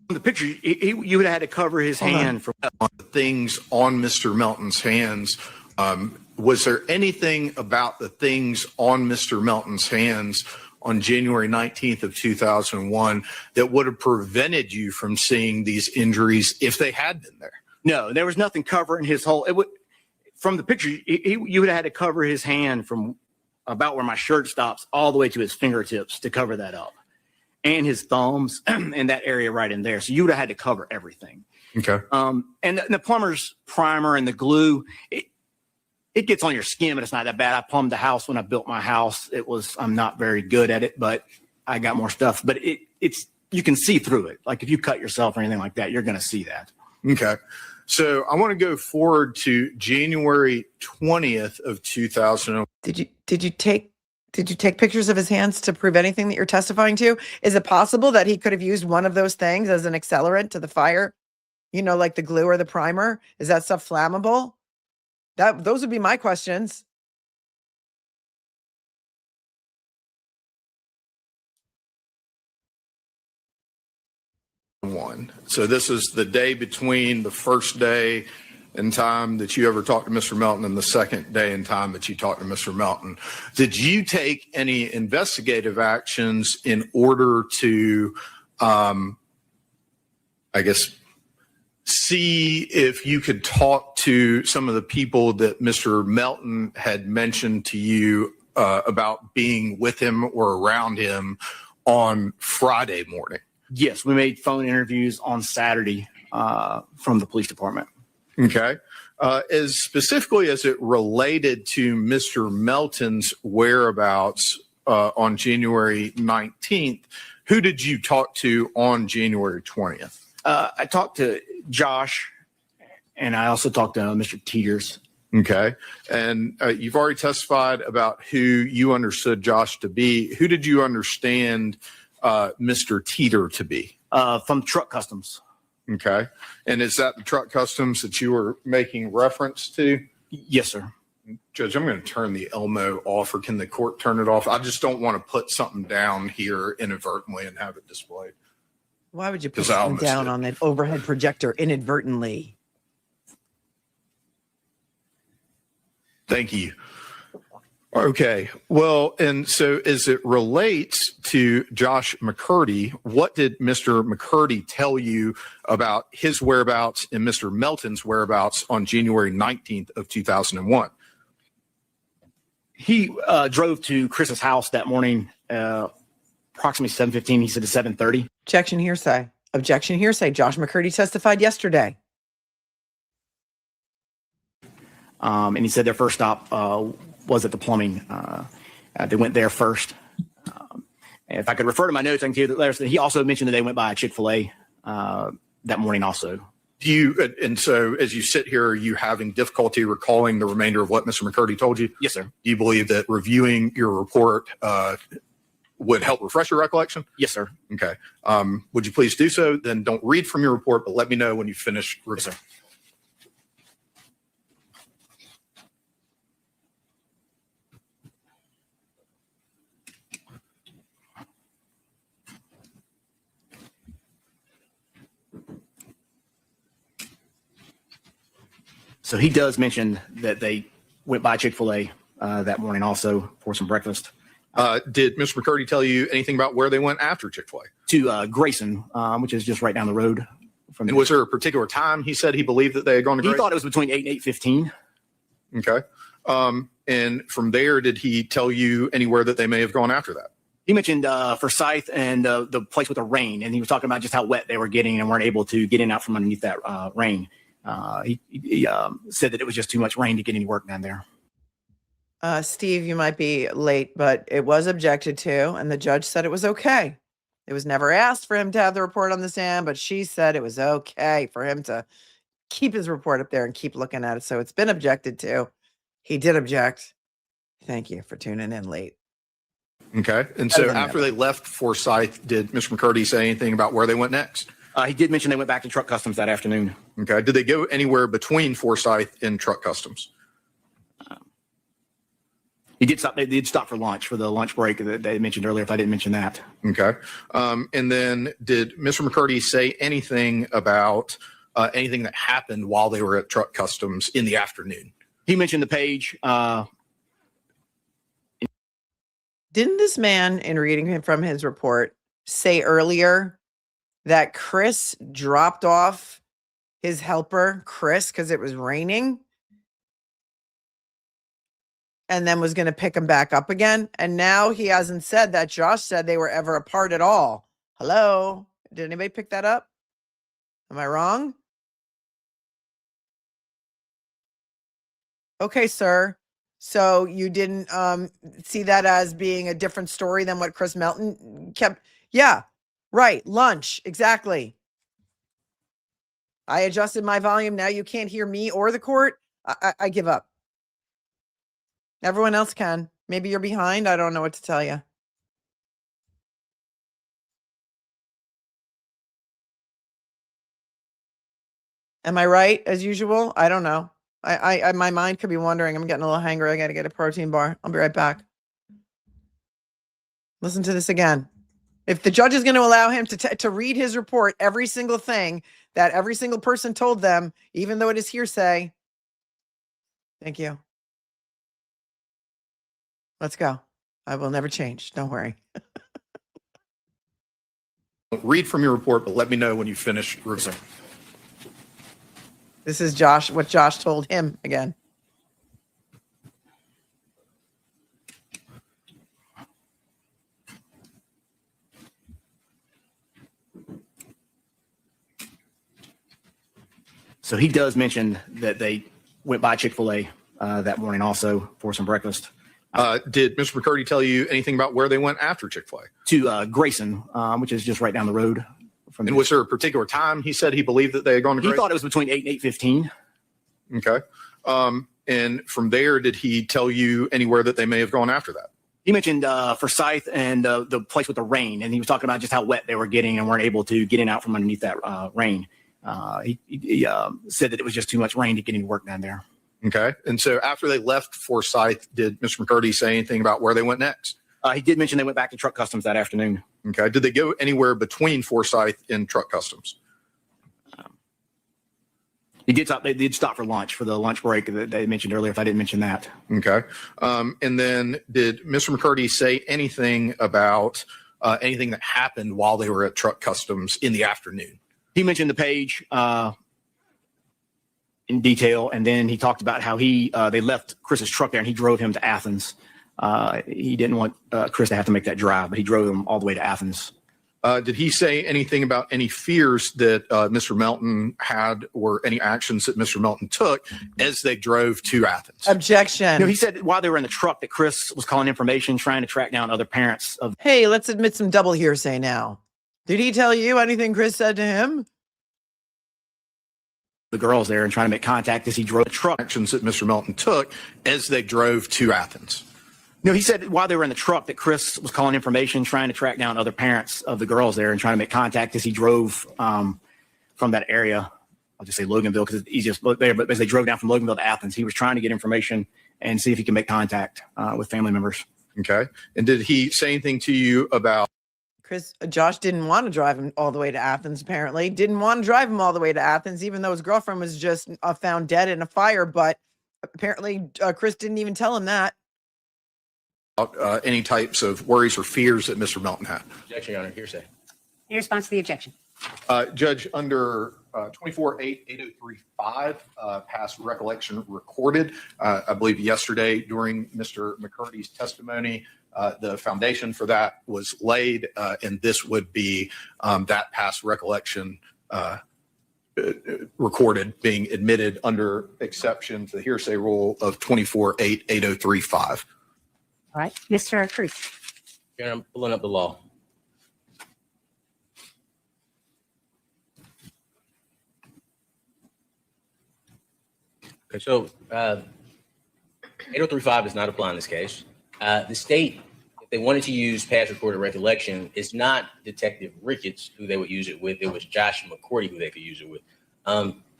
The picture, you would have had to cover his hand from the things on Mr. Melton's hands. Was there anything about the things on Mr. Melton's hands on January 19th of 2001 that would have prevented you from seeing these injuries if they had been there? No, there was nothing covering his whole, from the picture, you would have had to cover his hand from about where my shirt stops all the way to his fingertips to cover that up, and his thumbs and that area right in there. So you would have had to cover everything. Okay. And the plumber's primer and the glue, it gets on your skin, but it's not that bad. I plumbed the house when I built my house. I'm not very good at it, but I got more stuff, but it's, you can see through it. Like if you cut yourself or anything like that, you're going to see that. Okay. So I want to go forward to January 20th of 2000. Did you take pictures of his hands to prove anything that you're testifying to? Is it possible that he could have used one of those things as an accelerant to the fire? You know, like the glue or the primer? Is that stuff flammable? Those would be my questions. So this is the day between the first day in time that you ever talked to Mr. Melton and the second day in time that you talked to Mr. Melton. Did you take any investigative actions in order to, I guess, see if you could talk to some of the people that Mr. Melton had mentioned to you about being with him or around him on Friday morning? Yes, we made phone interviews on Saturday from the police department. Okay. As specifically as it related to Mr. Melton's whereabouts on January 19th, who did you talk to on January 20th? I talked to Josh, and I also talked to Mr. Teeters. Okay. And you've already testified about who you understood Josh to be. Who did you understand Mr. Teeter to be? From Truck Customs. Okay. And is that the Truck Customs that you were making reference to? Yes, sir. Judge, I'm going to turn the Elmo off, or can the court turn it off? I just don't want to put something down here inadvertently and have it displayed. Why would you put 'Cause I something almost down did. on that overhead projector inadvertently? Thank you. Okay. Well, and so as it relates to Josh McCurdy, what did Mr. McCurdy tell you about his whereabouts and Mr. Melton's whereabouts on January 19th of 2001? He drove to Chris's house that morning, approximately 7:15. He said to 7:30. Objection hearsay. Objection hearsay. Josh McCurdy testified yesterday. And he said their first stop was at the plumbing. They went there first. If I could refer to my notes, I can tell you that later. He also mentioned that they went by a Chick-fil-A that morning also. Do you, and so as you sit here, are you having difficulty recalling the remainder of what Mr. McCurdy told you? Yes, sir. Do you believe that reviewing your report would help refresh your recollection? Yes, sir. Okay. Would you please do so? Then don't read from your report, but let me know when you finish. Yes, sir. So he does mention that they went by Chick-fil-A that morning also for some breakfast. Did Mr. McCurdy tell you anything about where they went after Chick-fil-A? To Grayson, which is just right down the road from. And was there a particular time he said he believed that they had gone to He Grayson? thought it was between 8 and 8:15. Okay. And from there, did he tell you anywhere that they may have gone after that? He mentioned Forsyth and the place with the rain, and he was talking about just how wet they were getting and weren't able to get in out from underneath that rain. He said that it was just too much rain to get any work done there. Steve, you might be late, but it was objected to, and the judge said it was okay. It was never asked for him to have the report on the stand, but she said it was okay for him to keep his report up there and keep looking at it. So it's been objected to. He did object. Thank you for tuning in late. Okay. And so after they left Forsyth, did Mr. McCurdy say anything about where they went next? He did mention they went back to Truck Customs that afternoon. Okay. Did they go anywhere between Forsyth and Truck Customs? He did stop. They did stop for lunch for the lunch break that they mentioned earlier. If I didn't mention that. Okay. And then did Mr. McCurdy say anything about anything that happened while they were at Truck Customs in the afternoon? He mentioned the page. Didn't this man, in reading him from his report, say earlier that Chris dropped off his helper, Chris, because it was raining, and then was going to pick him back up again? And now he hasn't said that Josh said they were ever apart at all. Hello? Did anybody pick that up? Am I wrong? Okay, sir. So you didn't see that as being a different story than what Chris Melton kept, yeah, right. Lunch. Exactly. I adjusted my volume. Now you can't hear me or the court. I give up. Everyone else can. Maybe you're behind. I don't know what to tell you. Am I right as usual? I don't know. My mind could be wandering. I'm getting a little hangry. I got to get a protein bar. I'll be right back. Listen to this again. If the judge is going to allow him to read his report, every single thing that every single person told them, even though it is hearsay. Thank you. Let's go. I will never change. Don't worry. Read from your report, but let me know when you finish reviewing. This is Josh, what Josh told him again. So he does mention that they went by Chick-fil-A that morning also for some breakfast. Did Mr. McCurdy tell you anything about where they went after Chick-fil-A? To Grayson, which is just right down the road from. And was there a particular time he said he believed that they had gone to He Grayson? thought it was between 8 and 8:15. Okay. And from there, did he tell you anywhere that they may have gone after that? He mentioned Forsyth and the place with the rain, and he was talking about just how wet they were getting and weren't able to get in out from underneath that rain. He said that it was just too much rain to get any work done there. Okay. And so after they left Forsyth, did Mr. McCurdy say anything about where they went next? He did mention they went back to truck customs that afternoon. Okay. Did they go anywhere between Forsyth and truck customs? They did stop for lunch for the lunch break that they mentioned earlier, if I didn't mention that. Okay. And then did Mr. McCurdy say anything about anything that happened while they were at truck customs in the afternoon? He mentioned the page in detail, and then he talked about how they left Chris's truck there and he drove him to Athens. He didn't want Chris to have to make that drive, but he drove him all the way to Athens. Did he say anything about any fears that Mr. Melton had or any actions that Mr. Melton took as they drove to Athens? Objection. No, he said while they were in the truck that Chris was calling information, trying to track down other parents of. Hey, let's admit some double hearsay now. Did he tell you anything Chris said to him? The girls there and trying to make contact as he drove the truck. Actions that Mr. Melton took as they drove to Athens. No, he said while they were in the truck that Chris was calling information, trying to track down other parents of the girls there and trying to make contact as he drove from that area. I'll just say Loganville because it's easiest there. But as they drove down from Loganville to Athens, he was trying to get information and see if he can make contact with family members. Okay. And did he say anything to you about? Josh didn't want to drive him all the way to Athens, apparently. Didn't want to drive him all the way to Athens, even though his girlfriend was just found dead in a fire. But apparently Chris didn't even tell him that. Any types of worries or fears that Mr. Melton had? Objection, Your Honor. Hearsay. In response to the objection. Judge, under 24-8-8035, past recollection recorded, I believe yesterday during Mr. McCurdy's testimony, the foundation for that was laid, and this would be that past recollection recorded being admitted under exception to the hearsay rule of 24-8-8035. All right. Mr. Crews. Your Honor, I'm pulling up the law. Okay, so 8035 does not apply in this case. The state, if they wanted to use past recorded recollection, it's not Detective Ricketts who they would use it with. It was Josh McCordy who they could use it with.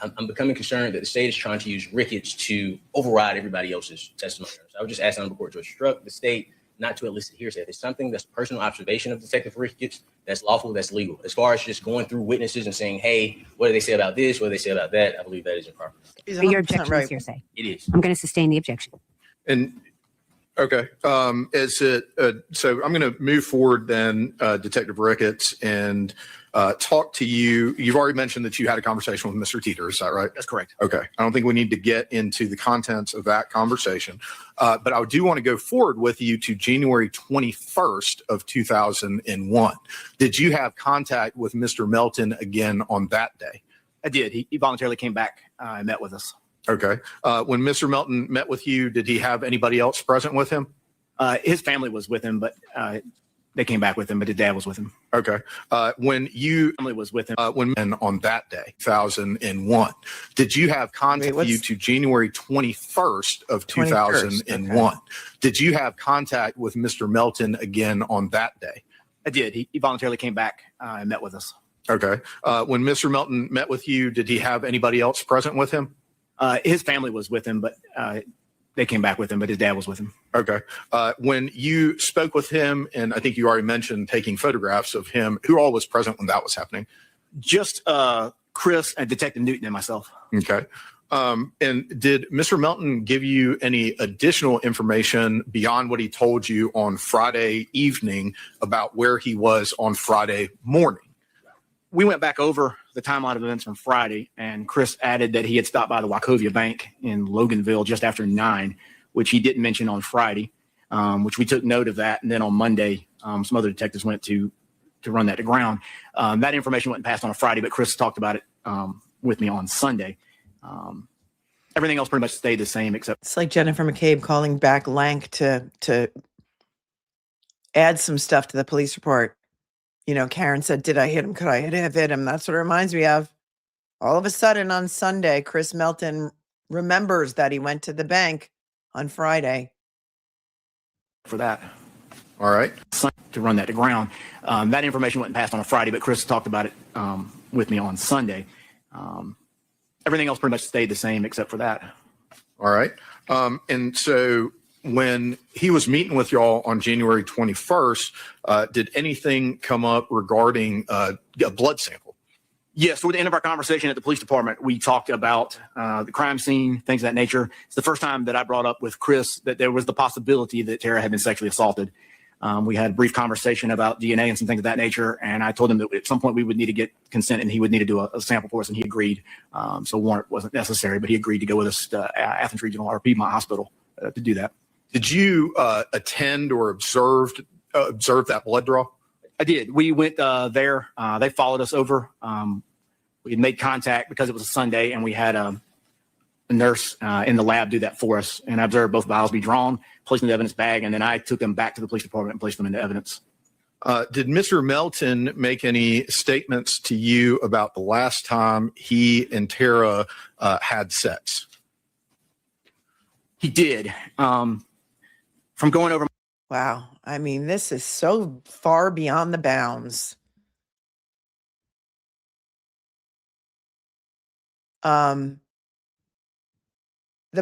I'm becoming concerned that the state is trying to use Ricketts to override everybody else's testimony. So I would just ask the court to instruct the state not to elicit hearsay. If it's something that's personal observation of Detective Ricketts, that's lawful, that's legal. As far as just going through witnesses and saying, hey, what do they say about this? What do they say about that? I believe that is improper. Your objection is hearsay. It is. I'm going to sustain the objection. And okay, is it so? I'm going to move forward then, Detective Ricketts, and talk to you. You've already mentioned that you had a conversation with Mr. Teeter. Is that right? That's correct. Okay. I don't think we need to get into the contents of that conversation, but I do want to go forward with you to January 21st of 2001. Did you have contact with Mr. Melton again on that day? I did. He voluntarily came back and met with us. Okay. When Mr. Melton met with you, did he have anybody else present with him? His family was with him, but they came back with him, but his dad was with him. Okay. When you Family was with him. when on that day, 2001, did you have contact Wait, you what's- to January 21st of 21st, 2001? Did you have contact with Mr. Melton again on that day? I did. He voluntarily came back and met with us. Okay. When Mr. Melton met with you, did he have anybody else present with him? His family was with him, but they came back with him, but his dad was with him. Okay. When you spoke with him, and I think you already mentioned taking photographs of him, who all was present when that was happening? Just Chris and Detective Newton and myself. Okay. And did Mr. Melton give you any additional information beyond what he told you on Friday evening about where he was on Friday morning? We went back over the timeline of events from Friday, and Chris added that he had stopped by the Wachovia Bank in Loganville just after 9, which he didn't mention on Friday, which we took note of that. And then on Monday, some other detectives went to run that to ground. That information wasn't passed on a Friday, but Chris talked about it with me on Sunday. Everything else pretty much stayed the same, except It's like Jennifer McCabe calling back Lank to add some stuff to the police report. You know, Karen said, did I hit him? Could I have hit him? That's what it reminds me of. All of a sudden on Sunday, Chris Melton remembers that he went to the bank on Friday. for that. All right. To run that to ground. That information wasn't passed on a Friday, but Chris talked about it with me on Sunday. Everything else pretty much stayed the same except for that. All right. And so when he was meeting with y'all on January 21st, did anything come up regarding a blood sample? Yes, toward the end of our conversation at the police department, we talked about the crime scene, things of that nature. It's the first time that I brought up with Chris that there was the possibility that Tara had been sexually assaulted. We had a brief conversation about DNA and some things of that nature, and I told him that at some point we would need to get consent and he would need to do a sample for us, and he agreed. So warrant wasn't necessary, but he agreed to go with us to Athens Regional or Piedmont Hospital to do that. Did you attend or observe that blood draw? I did. We went there. They followed us over. We had made contact because it was a Sunday, and we had a nurse in the lab do that for us. And I observed both vials be drawn, placed in the evidence bag, and then I took them back to the police department and placed them into evidence. Did Mr. Melton make any statements to you about the last time he and Tara had sex? He did. From going over. Wow. I mean, this is so far beyond the bounds. The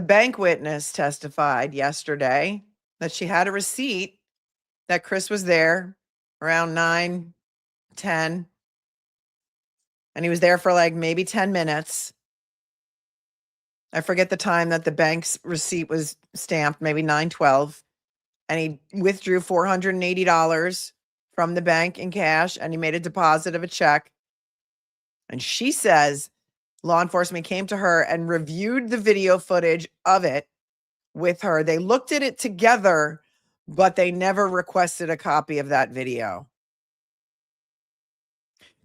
bank witness testified yesterday that she had a receipt that Chris was there around 9:10, and he was there for like maybe 10 minutes. I forget the time that the bank's receipt was stamped, maybe 9:12. And he withdrew $480 from the bank in cash, and he made a deposit of a check. And she says law enforcement came to her and reviewed the video footage of it with her. They looked at it together, but they never requested a copy of that video.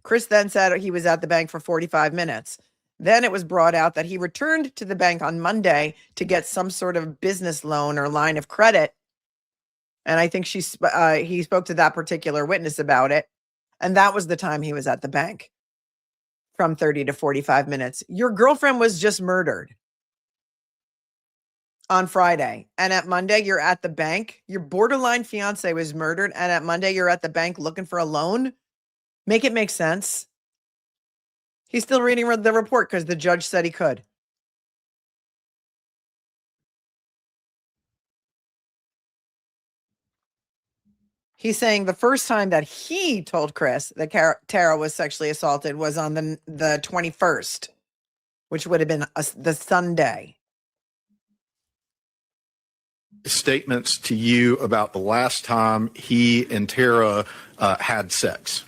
Chris then said he was at the bank for 45 minutes. Then it was brought out that he returned to the bank on Monday to get some sort of business loan or line of credit. And I think he spoke to that particular witness about it. And that was the time he was at the bank, from 30 to 45 minutes. Your girlfriend was just murdered on Friday. And at Monday, you're at the bank. Your borderline fiance was murdered. And at Monday, you're at the bank looking for a loan. Make it make sense. He's still reading the report because the judge said he could. He's saying the first time that he told Chris that Tara was sexually assaulted was on the 21st, which would have been the Sunday. Statements to you about the last time he and Tara had sex?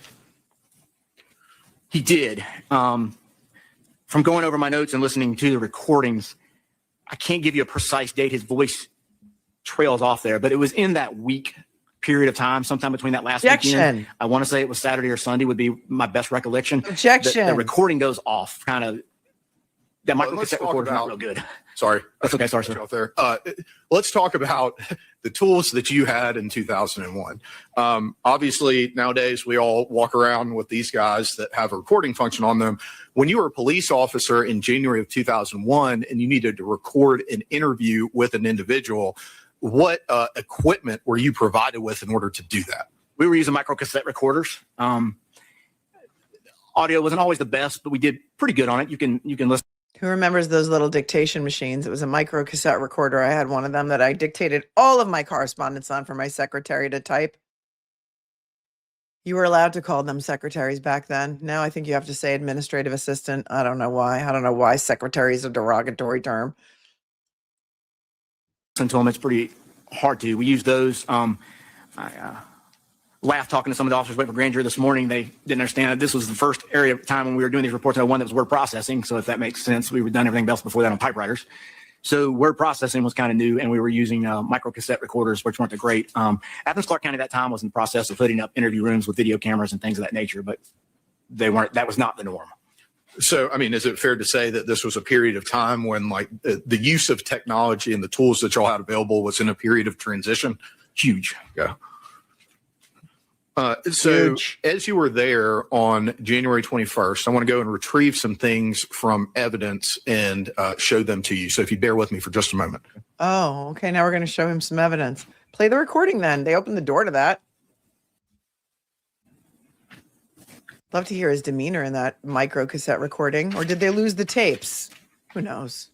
He did. From going over my notes and listening to the recordings, I can't give you a precise date. His voice trails off there, but it was in that week period of time, sometime between that last weekend. I want to say it was Saturday or Sunday would be my best recollection. Objection. The recording goes off kind of That Well, micro let's cassette talk recorder's not about- real good. Sorry. That's okay. Sorry, Cut sir. you off there. Let's talk about the tools that you had in 2001. Obviously, nowadays we all walk around with these guys that have a recording function on them. When you were a police officer in January of 2001 and you needed to record an interview with an individual, what equipment were you provided with in order to do that? We were using micro cassette recorders. Audio wasn't always the best, but we did pretty good on it. You can listen. Who remembers those little dictation machines? It was a micro cassette recorder. I had one of them that I dictated all of my correspondence on for my secretary to type. You were allowed to call them secretaries back then. Now I think you have to say administrative assistant. I don't know why. I don't know why secretary is a derogatory term. To them. It's pretty hard to. We use those. I laughed talking to some of the officers waiting for grand jury this morning. They didn't understand that this was the first area of time when we were doing these reports. One that was word processing. So if that makes sense, we were done everything else before that on typewriters. So word processing was kind of new, and we were using micro cassette recorders, which weren't the great. Athens Clarke County at that time was in the process of putting up interview rooms with video cameras and things of that nature, but they weren't. That was not the norm. So, I mean, is it fair to say that this was a period of time when like the use of technology and the tools that y'all had available was in a period of transition? Huge. Yeah. So Huge. as you were there on January 21st, I want to go and retrieve some things from evidence and show them to you. So if you bear with me for just a moment. Oh, okay. Now we're going to show him some evidence. Play the recording then. They opened the door to that. Love to hear his demeanor in that micro cassette recording. Or did they lose the tapes? Who knows?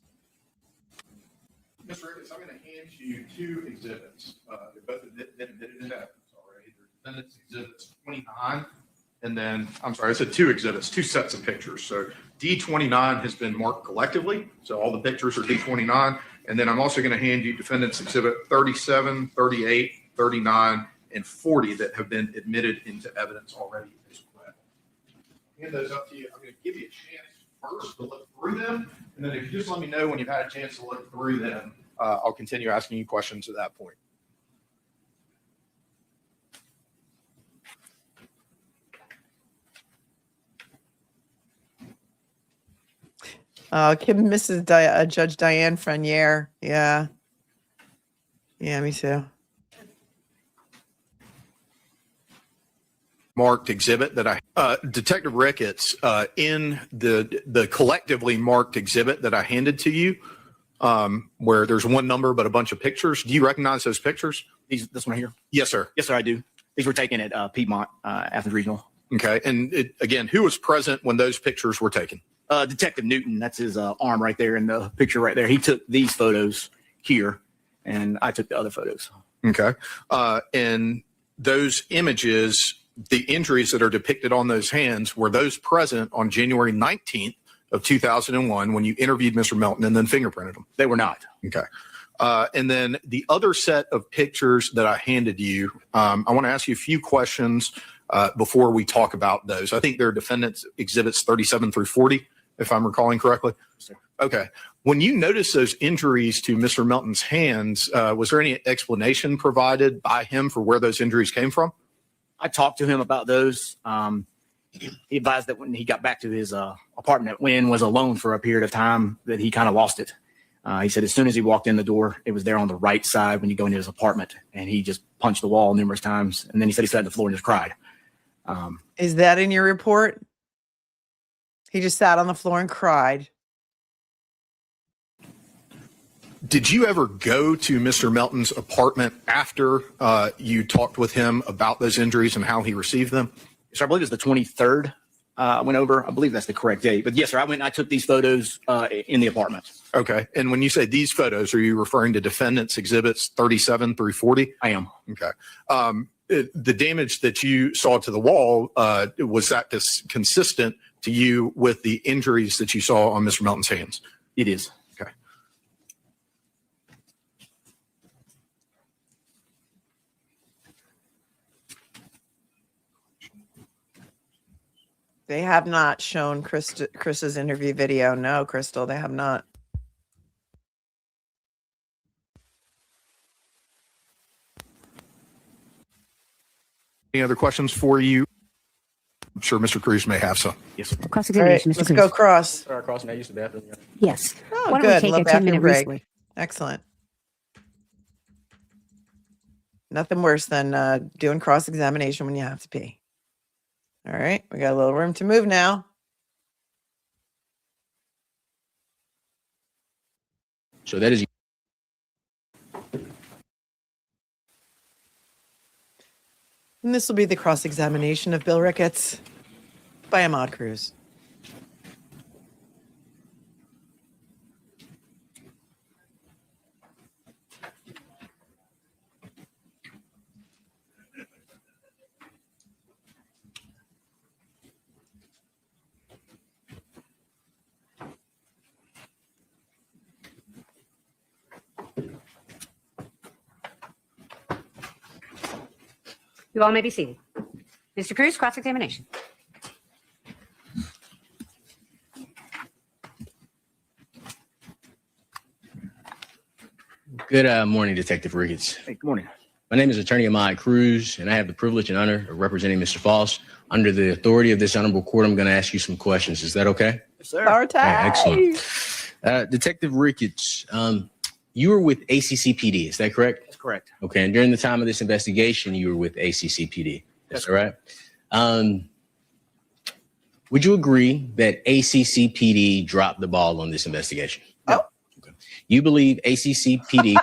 Mr. Ricketts, I'm going to hand you two exhibits. They're both admitted into evidence already. They're defendant's exhibits 29, and then, I'm sorry, I said two exhibits, two sets of pictures. So D29 has been marked collectively. So all the pictures are D29. And then I'm also going to hand you defendant's exhibit 37, 38, 39, and 40 that have been admitted into evidence already as well. Hand those up to you. I'm going to give you a chance first to look through them. And then if you just let me know when you've had a chance to look through them, I'll continue asking you questions at that point. Kim, Mrs. Judge Diane Frenier. Yeah. Yeah, me too. Marked exhibit that Detective Ricketts, in the collectively marked exhibit that I handed to you, where there's one number but a bunch of pictures. Do you recognize those pictures? This one here? Yes, sir. Yes, sir, I do. These were taken at Piedmont, Athens Regional. Okay. And again, who was present when those pictures were taken? Detective Newton, that's his arm right there in the picture right there. He took these photos here, and I took the other photos. Okay. And those images, the injuries that are depicted on those hands, were those present on January 19th of 2001 when you interviewed Mr. Melton and then fingerprinted them? They were not. Okay. And then the other set of pictures that I handed you, I want to ask you a few questions before we talk about those. I think they're defendants exhibits 37 through 40, if I'm recalling correctly. Sir. Okay. When you noticed those injuries to Mr. Melton's hands, was there any explanation provided by him for where those injuries came from? I talked to him about those. He advised that when he got back to his apartment, Wynn was alone for a period of time, that he kind of lost it. He said as soon as he walked in the door, it was there on the right side when you go into his apartment, and he just punched the wall numerous times. And then he said he sat on the floor and just cried. Is that in your report? He just sat on the floor and cried. Did you ever go to Mr. Melton's apartment after you talked with him about those injuries and how he received them? So I believe it's the 23rd. I went over. I believe that's the correct date. But yes, sir, I went and I took these photos in the apartment. Okay. And when you say these photos, are you referring to defendants exhibits 37 through 40? I am. Okay. The damage that you saw to the wall, was that consistent to you with the injuries that you saw on Mr. Melton's hands? It is. Okay. They have not shown Chris's interview video. No, Crystal, they have not. Any other questions for you? sure Mr. Crews may have some. Yes, sir. All right, Cross-examination, Mr. let's Crews. go cross. Sorry, crossing. I used the bathroom. Yes. Oh, Why don't good. we Little take a bathroom 10-minute break. recess? Excellent. Nothing worse than doing cross-examination when you have to pee. All right, we got a little room to move now. So that is. And this will be the cross-examination of Bill Ricketts by Ahmad Crews. You all may be seated. Mr. Crews, cross-examination. Good morning, Detective Ricketts. Hey, good morning. My name is Attorney Ahmad Crews, and I have the privilege and honor of representing Mr. Faust. Under the authority of this honorable court, I'm going to ask you some questions. Is that okay? Yes, sir. Party. Excellent. Detective Ricketts, you were with ACCPD, is that correct? That's correct. Okay, and during the time of this investigation, you were with ACCPD. That's right. Would you agree that ACCPD dropped the ball on this investigation? No. Okay. You believe ACCPD?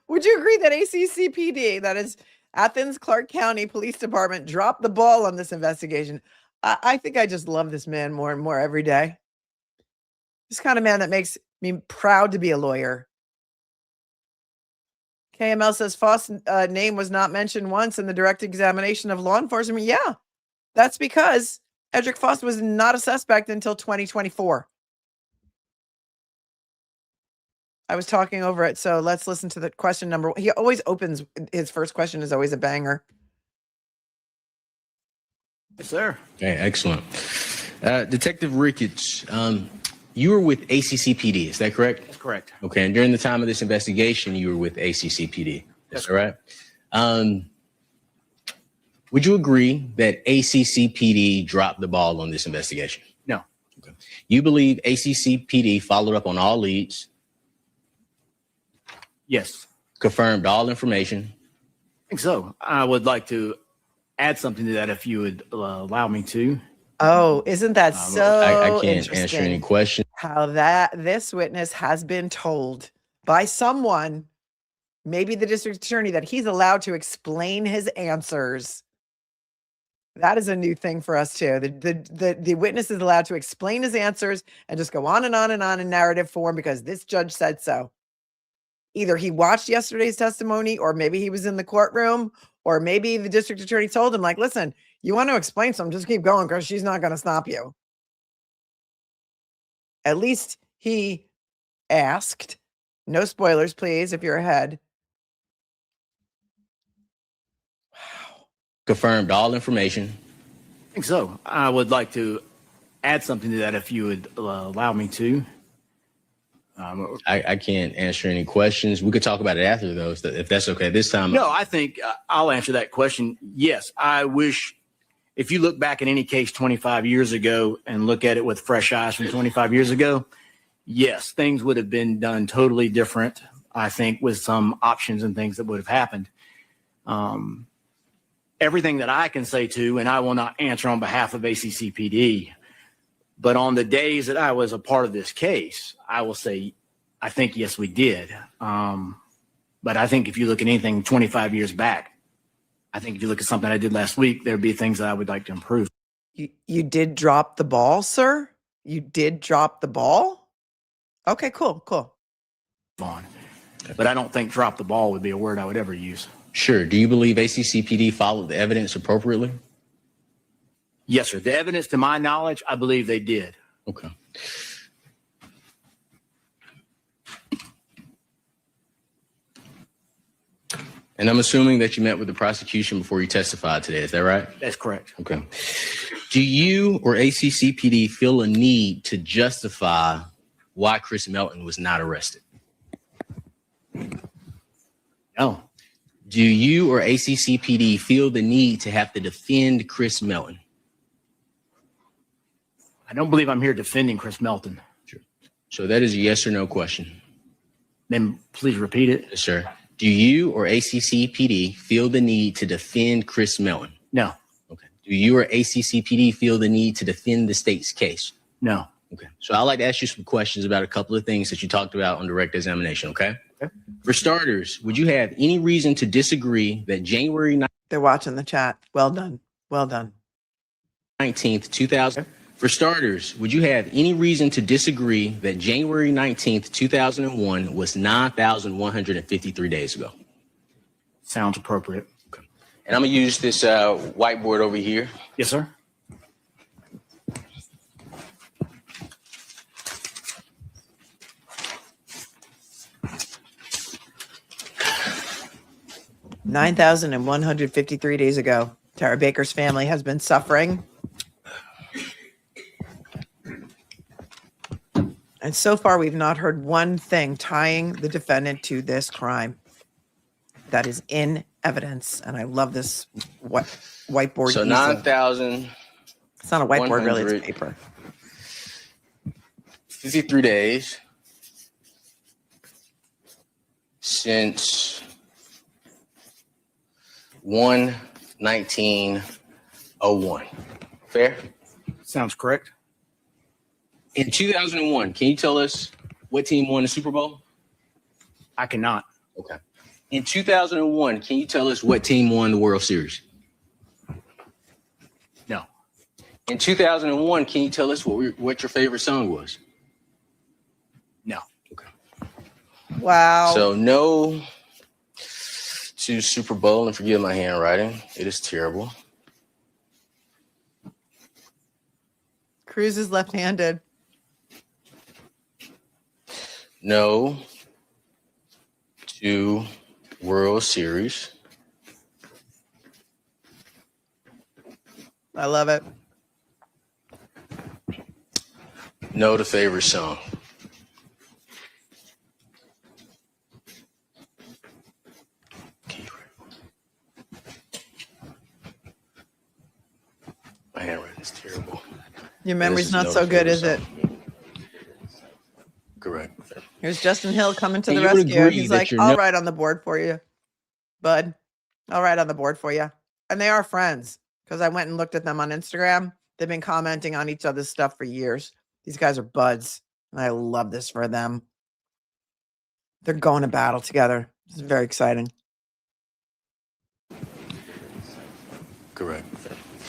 Would you agree that ACCPD, that is Athens Clarke County Police Department, dropped the ball on this investigation? I think I just love this man more and more every day. This kind of man that makes me proud to be a lawyer. KML says Faust's name was not mentioned once in the direct examination of law enforcement. Yeah, that's because Edrick Faust was not a suspect until 2024. I was talking over it, so let's listen to the question number. He always opens, his first question is always a banger. Yes, sir. Okay, excellent. Detective Ricketts, you were with ACCPD, is that correct? That's correct. Okay, and during the time of this investigation, you were with ACCPD. That's right. Would you agree that ACCPD dropped the ball on this investigation? No. Okay. You believe ACCPD followed up on all leads, Yes. confirmed all information, I think so. I would like to add something to that if you would allow me to. Oh, isn't that so I can't interesting? answer any questions. How this witness has been told by someone, maybe the district attorney, that he's allowed to explain his answers. That is a new thing for us too. The witness is allowed to explain his answers and just go on and on and on in narrative form because this judge said so. Either he watched yesterday's testimony, or maybe he was in the courtroom, or maybe the district attorney told him, like, listen, you want to explain something, just keep going because she's not going to stop you. At least he asked. No spoilers, please, if you're ahead. Wow. Confirmed all information, I think so. I would like to add something to that if you would allow me to. I can't answer any questions. We could talk about it after those, if that's okay. This time, No, I think I'll answer that question. Yes, I wish if you look back at any case 25 years ago and look at it with fresh eyes from 25 years ago, yes, things would have been done totally different, I think, with some options and things that would have happened. Everything that I can say to, and I will not answer on behalf of ACCPD, but on the days that I was a part of this case, I will say, I think, yes, we did. But I think if you look at anything 25 years back, I think if you look at something I did last week, there'd be things that I would like to improve. You did drop the ball, sir? You did drop the ball? Okay, cool. On. But I don't think drop the ball would be a word I would ever use. sure. Do you believe ACCPD followed the evidence appropriately? Yes, sir. The evidence, to my knowledge, I believe they did. Okay. And I'm assuming that you met with the prosecution before you testified today. Is that right? That's correct. Okay. Do you or ACCPD feel a need to justify why Chris Melton was not arrested? No. Do you or ACCPD feel the need to have to defend Chris Melton? I don't believe I'm here defending Chris Melton. So that is a yes or no question. Then please repeat it. Yes, sir. Do you or ACCPD feel the need to defend Chris Melton? No, Okay. Do you or ACCPD feel the need to defend the state's case? no. Okay. So I'd like to ask you some questions about a couple of things that you talked about on direct examination, okay? Okay. For starters, would you have any reason to disagree that January They're watching the chat. Well done. Well done. 19th, 2000? For starters, would you have any reason to disagree that January 19th, 2001 was 9,153 days ago? Sounds appropriate. And I'm going to use this whiteboard over here. Yes, sir. Nine 9,153 days ago, Tara Baker's family has been suffering. And so far, we've not heard one thing tying the defendant to this crime that is in evidence. And I love this whiteboard. So easel. 9,053 It's not a whiteboard, really. It's paper. days since 1/19/01. Fair? Sounds correct. In 2001, can you tell us what team won the Super Bowl? I cannot. Okay. In 2001, can you tell us what team won the World Series? No. In 2001, can you tell us what your favorite song was? No. Okay. Wow. So no to Super Bowl, and forgive my handwriting. It is terrible. Crews is left-handed. No to World Series. I love it. No to favorite song. My handwriting is terrible. Your This memory's is not no so good, favorite is it? song. Correct. Here's Justin Hill coming to And the you would rescue. agree He's that like, you're I'll no- write on the board for you, bud. I'll write on the board for you. And they are friends because I went and looked at them on Instagram. They've been commenting on each other's stuff for years. These guys are buds. And I love this for them. They're going to battle together. It's very exciting. Correct.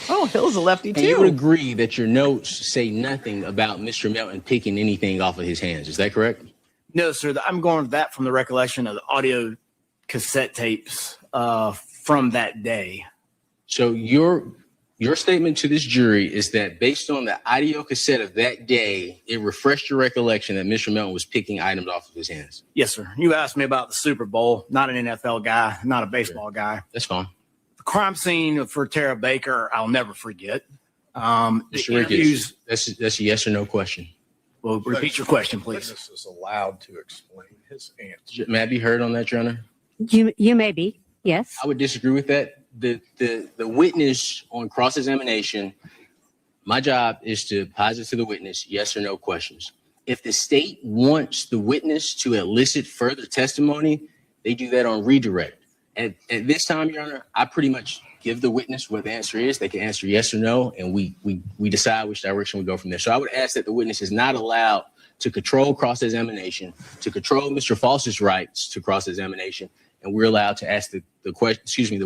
Oh, Hill's a lefty And you would too. agree that your notes say nothing about Mr. Melton picking anything off of his hands. Is that correct? No, sir. I'm going with that from the recollection of the audio cassette tapes from that day. So your statement to this jury is that based on the audio cassette of that day, it refreshed your recollection that Mr. Melton was picking items off of his hands. Yes, sir. You asked me about the Super Bowl. Not an NFL guy, not a baseball guy. That's fine. The crime scene for Tara Baker, I'll never forget. The Mr. Ricketts, that's a yes or no question. Well, repeat your question, please. Witness is allowed to explain his answer. May I be heard on that, Your Honor? You may be. Yes. I would disagree with that. The witness on cross-examination, my job is to posit to the witness yes or no questions. If the state wants the witness to elicit further testimony, they do that on redirect. At this time, Your Honor, I pretty much give the witness what the answer is. They can answer yes or no, and we decide which direction we go from there. So I would ask that the witness is not allowed to control cross-examination, to control Mr. Faust's rights to cross-examination, and we're allowed to ask the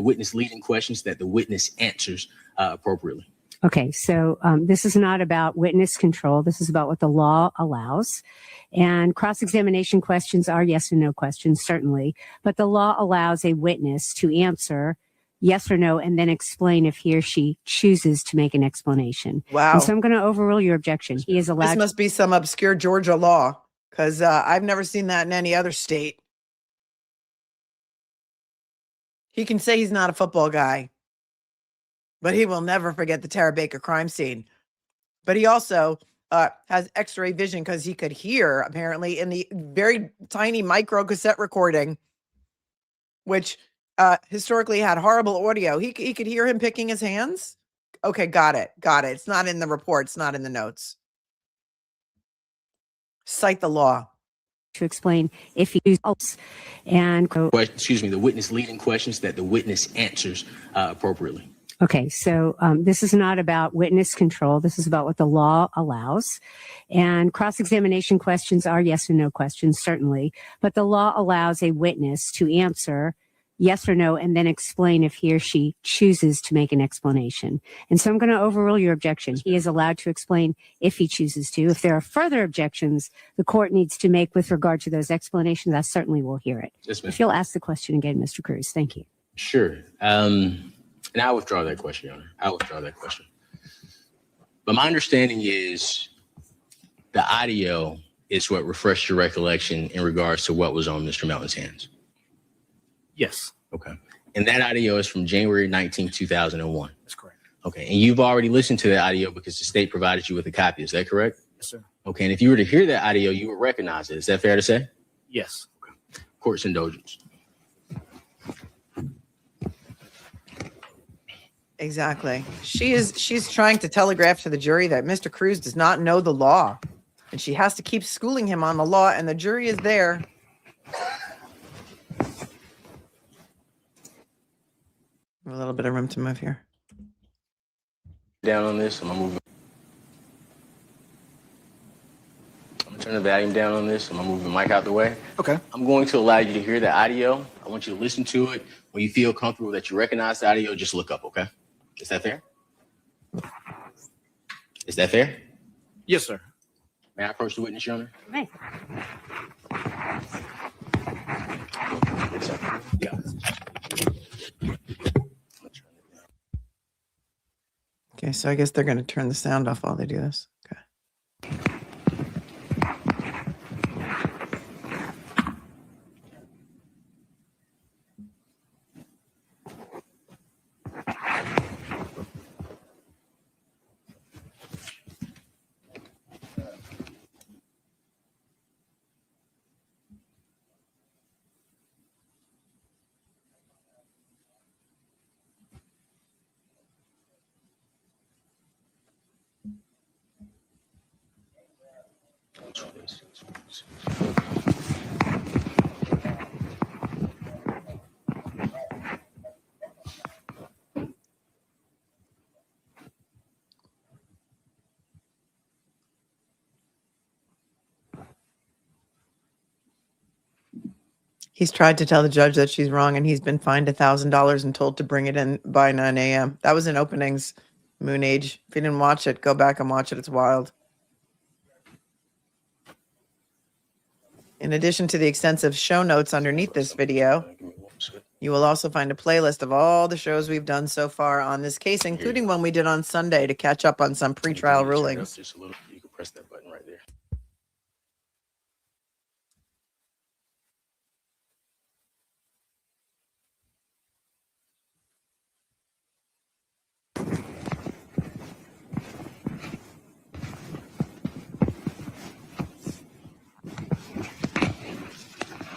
witness leading questions that the witness answers appropriately. Okay, so this is not about witness control. This is about what the law allows. And cross-examination questions are yes or no questions, certainly. But the law allows a witness to answer yes or no and then explain if he or she chooses to make an explanation. Wow. And so I'm going to overrule your objection. He is This allowed. must be some obscure Georgia law because I've never seen that in any other state. He can say he's not a football guy, but he will never forget the Tara Baker crime scene. But he also has x-ray vision because he could hear, apparently, in the very tiny micro cassette recording, which historically had horrible audio. He could hear him picking his hands. Okay, got it. It's not in the report. It's not in the notes. Cite the law. To explain if he uses and The witness leading questions that the witness answers appropriately. okay, so this is not about witness control. This is about what the law allows. And cross-examination questions are yes or no questions, certainly. But the law allows a witness to answer yes or no and then explain if he or she chooses to make an explanation. And so I'm going to overrule your objection. He is allowed to explain if he chooses to. If there are further objections the court needs to make with regard to those explanations, I certainly will hear it. Yes, ma'am. If you'll ask the question again, Mr. Crews. Thank you. Sure. And I withdraw that question, Your Honor. I withdraw that question. But my understanding is the audio is what refreshed your recollection in regards to what was on Mr. Melton's hands. Yes, Okay. And that audio is from January 19, 2001. that's correct. Okay. And you've already listened to that audio because the state provided you with a copy. Is that correct? Yes, sir. Okay. And if you were to hear that audio, you would recognize it. Is that fair to say? Yes. Court's indulgence. Exactly. She's trying to telegraph to the jury that Mr. Crews does not know the law, and she has to keep schooling him on the law, and the jury is there. A little bit of room to move here. Down on this. I'm gonna turn the volume down on this. I'm gonna move the mic out the way. Okay. I'm going to allow you to hear the audio. I want you to listen to it. When you feel comfortable that you recognize the audio, just look up, okay? Is that fair? Is that fair? Yes, sir. May I approach the witness, Your Honor? Right. Yeah. Okay, so I guess they're going to turn the sound off while they do this. Okay. He's tried to tell the judge that she's wrong, and he's been fined $1,000 and told to bring it in by 9 a.m. That was in openings, Moon Age. If you didn't watch it, go back and watch it. It's wild. In addition to the extensive show notes underneath this video, you will also find a playlist of all the shows we've done so far on this case, including one we did on Sunday to catch up on some pretrial rulings. Just a little. You can press that button right there.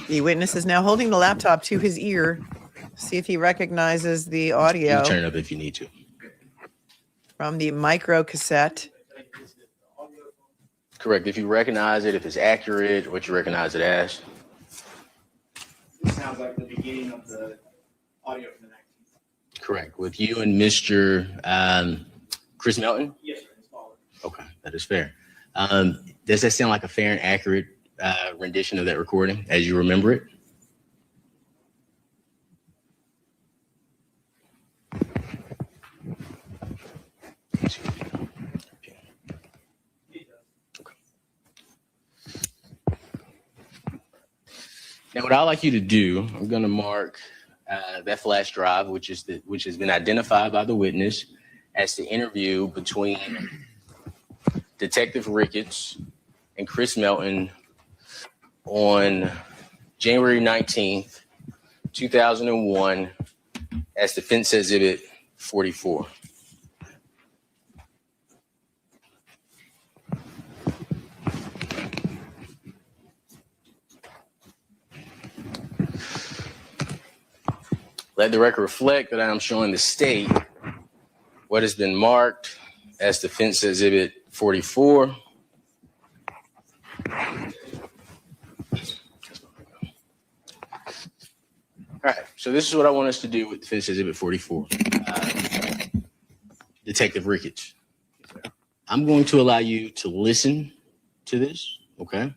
The witness is now holding the laptop to his ear. See if he recognizes the You audio can turn it up if you need to. from the micro cassette. Correct. If you recognize it, if it's accurate, what you recognize it as. It sounds like the beginning of the audio from the 19th. Correct. With you and Mr. Chris Melton? Yes, sir. It's followed. Okay, that is fair. Does that sound like a fair and accurate rendition of that recording as you remember it? Now, what I'd like you to do, I'm going to mark that flash drive, which has been identified by the witness as the interview between Detective Ricketts and Chris Melton on January 19th, 2001, as Defense Exhibit 44. Let the record reflect that I am showing the state what has been marked as Defense Exhibit 44. All right, so this is what I want us to do with Defense Exhibit 44. Detective Ricketts, I'm going to allow you to listen to this, okay?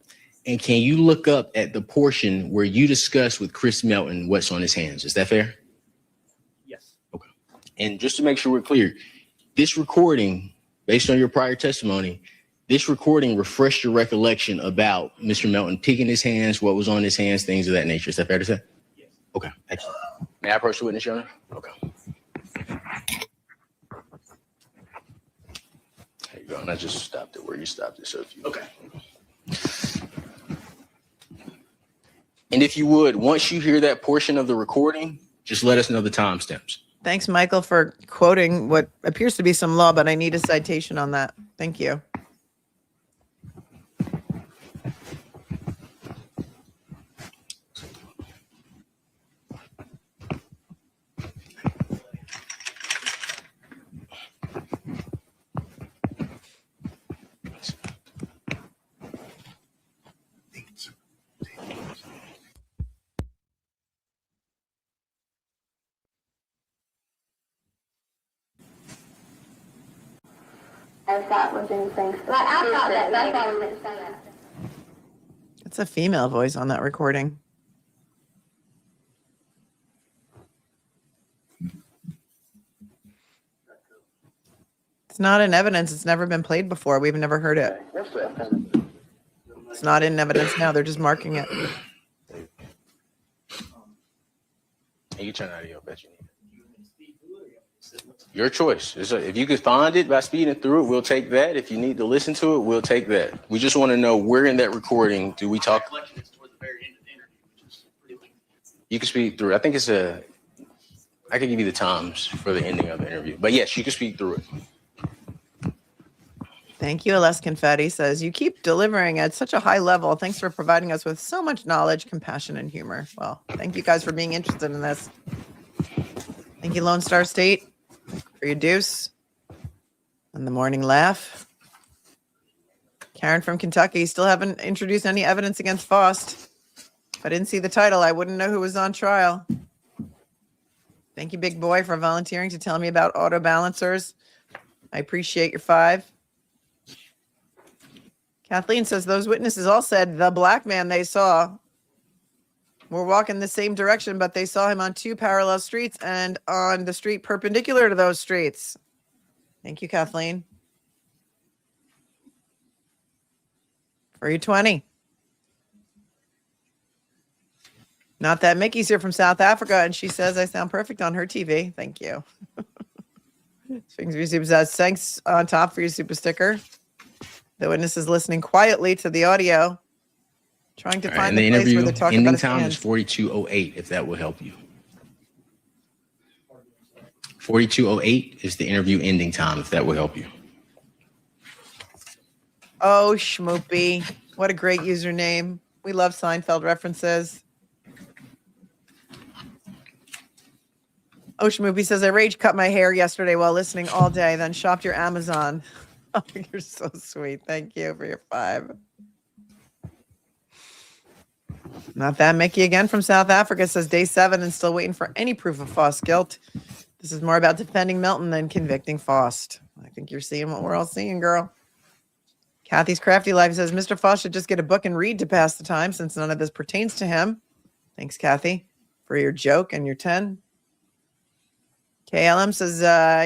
And can you look up at the portion where you discuss with Chris Melton what's on his hands? Is that fair? Yes. Okay. And just to make sure we're clear, this recording, based on your prior testimony, this recording refreshed your recollection about Mr. Melton picking his hands, what was on his hands, things of that nature. Is that fair to say? Yes. Okay, excellent. May I approach the witness, Your Honor? Okay. There you go. And I just stopped it where you stopped it. So if you, okay. And if you would, once you hear that portion of the recording, just let us know the timestamps. Thanks, Michael, for quoting what appears to be some law, but I need a citation on that. Thank you. If that was anything. Like, I thought that's why we didn't say that. It's a female voice on that recording. It's not in evidence. It's never been played before. We've never heard it. It's not in evidence now. They're just marking it. You can turn out of your bet you need it. Your choice. If you could find it by speeding through it, we'll take that. If you need to listen to it, we'll take that. We just want to know where in that recording do we talk. You can speed through it. I think it's I can give you the times for the ending of the interview. But yes, you can speed through it. Thank you. Les Confetti says, you keep delivering at such a high level. Thanks for providing us with so much knowledge, compassion, and humor. Well, thank you guys for being interested in this. Thank you, Lone Star State, for your deuce and the morning laugh. Karen from Kentucky, still haven't introduced any evidence against Faust. If I didn't see the title, I wouldn't know who was on trial. Thank you, big boy, for volunteering to tell me about auto balancers. I appreciate your 5. Kathleen says those witnesses all said the black man they saw were walking the same direction, but they saw him on 2 parallel streets and on the street perpendicular to those streets. Thank you, Kathleen. For you 20. Not that Mickey's here from South Africa, and she says I sound perfect on her TV. Thank you. Swings your super says thanks on top for your super sticker. The witness is listening quietly to the audio, trying to find the place where they're talking ending about his time hands. is 42:08, if that will help you. 42:08 is the interview ending time, if that will help you. Oh, Schmoopy. What a great username. We love Seinfeld references. Oh, Schmoopy says, I rage cut my hair yesterday while listening all day, then shopped your Amazon. Oh, you're so sweet. Thank you for your 5. Not that Mickey again from South Africa says day 7 and still waiting for any proof of Faust's guilt. This is more about defending Melton than convicting Faust. I think you're seeing what we're all seeing, girl. Kathy's Crafty Life says Mr. Faust should just get a book and read to pass the time since none of this pertains to him. Thanks, Kathy, for your joke and your 10. KLM says,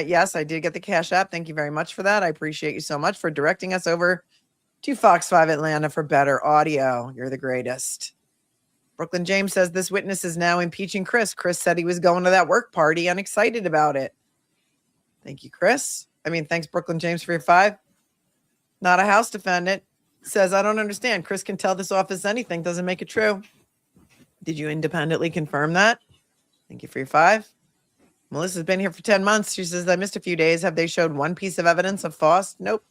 yes, I did get the Cash App. Thank you very much for that. I appreciate you so much for directing us over to Fox 5 Atlanta for better audio. You're the greatest. Brooklyn James says this witness is now impeaching Chris. Chris said he was going to that work party and excited about it. Thank you, Chris. Thanks, Brooklyn James, for your 5. Not a House defendant. Says, I don't understand. Chris can tell this office anything. Doesn't make it true. Did you independently confirm that? Thank you for your 5. Melissa's been here for 10 months. She says, I missed a few days. Have they showed one piece of evidence of Faust? Nope.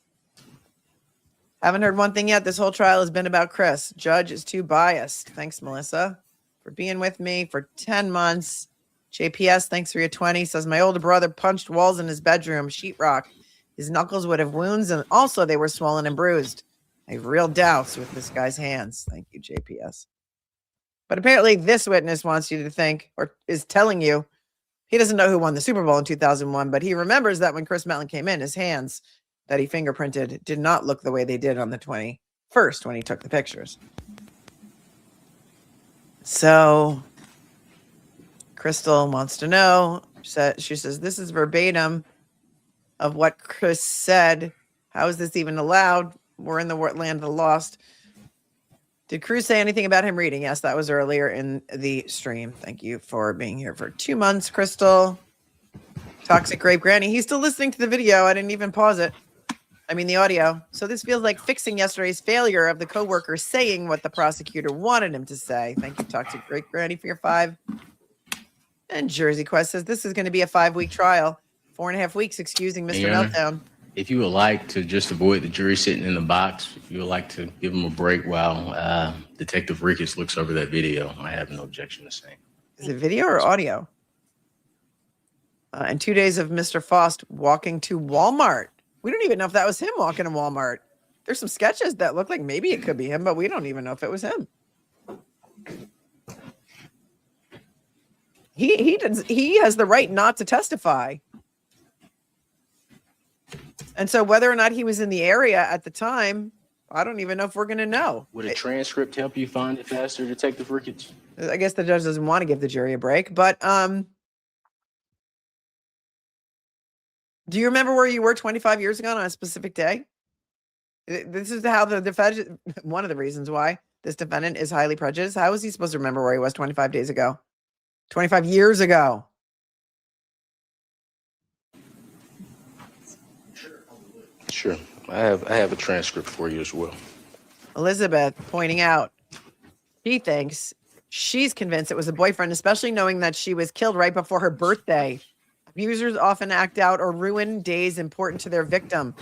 Haven't heard one thing yet. This whole trial has been about Chris. Judge is too biased. Thanks, Melissa, for being with me for 10 months. JPS, thanks for your 20. Says my older brother punched walls in his bedroom, sheetrock. His knuckles would have wounds, and also they were swollen and bruised. I have real doubts with this guy's hands. Thank you, JPS. But apparently this witness wants you to think, or is telling you, he doesn't know who won the Super Bowl in 2001, but he remembers that when Chris Melton came in, his hands that he fingerprinted did not look the way they did on the 21st when he took the pictures. So Crystal wants to know, she says, this is verbatim of what Chris said. How is this even allowed? We're in the land of the lost. Did Crews say anything about him reading? Yes, that was earlier in the stream. Thank you for being here for 2 months, Crystal. Toxic Grape Granny. He's still listening to the video. I didn't even pause it. I mean, the audio. So this feels like fixing yesterday's failure of the coworker saying what the prosecutor wanted him to say. Thank you, Toxic Grape Granny, for your 5. And Jersey Quest says this is going to be a 5-week trial. 4.5 weeks, excusing Mr. Meltdown. If you would like to just avoid the jury sitting in the box, if you would like to give them a break while Detective Ricketts looks over that video, I have no objection to saying. Is it video or audio? And 2 days of Mr. Faust walking to Walmart. We don't even know if that was him walking to Walmart. There's some sketches that look like maybe it could be him, but we don't even know if it was him. He has the right not to testify. And so whether or not he was in the area at the time, I don't even know if we're going to know. Would a transcript help you find it faster, Detective Ricketts? I guess the judge doesn't want to give the jury a break, but do you remember where you were 25 years ago on a specific day? This is how the defendant, one of the reasons why this defendant is highly prejudiced. How is he supposed to remember where he was 25 days ago? 25 years ago. Sure. I have a transcript for you as well. Elizabeth pointing out, she thinks she's convinced it was a boyfriend, especially knowing that she was killed right before her birthday. Abusers often act out or ruin days important to their victim.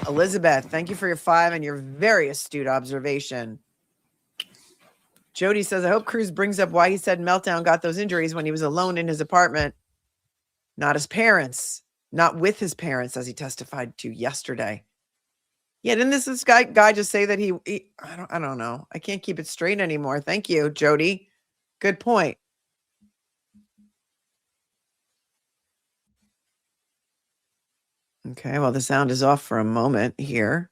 Elizabeth, thank you for your 5 and your very astute observation. Jody says, I hope Crews brings up why he said Meltdown got those injuries when he was alone in his apartment. Not his parents, not with his parents, as he testified to yesterday. Yeah, didn't this guy just say that he I don't know. I can't keep it straight anymore. Thank you, Jody. Good point. Okay, well, the sound is off for a moment here.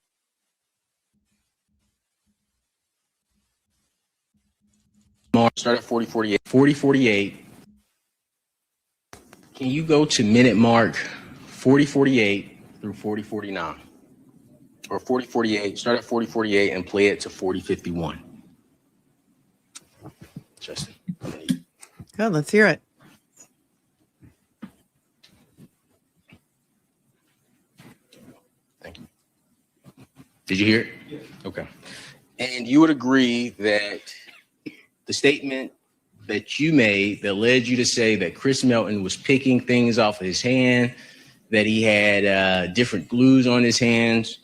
Start at 4048. 4048. Can you go to minute mark 4048 through 4049? Or 4048, start at 4048 and play it to 4051. Justin. Good, let's hear it. Thank you. Did you hear it? Yeah. Okay. And you would agree that the statement that you made that led you to say that Chris Melton was picking things off of his hand, that he had different glues on his hands,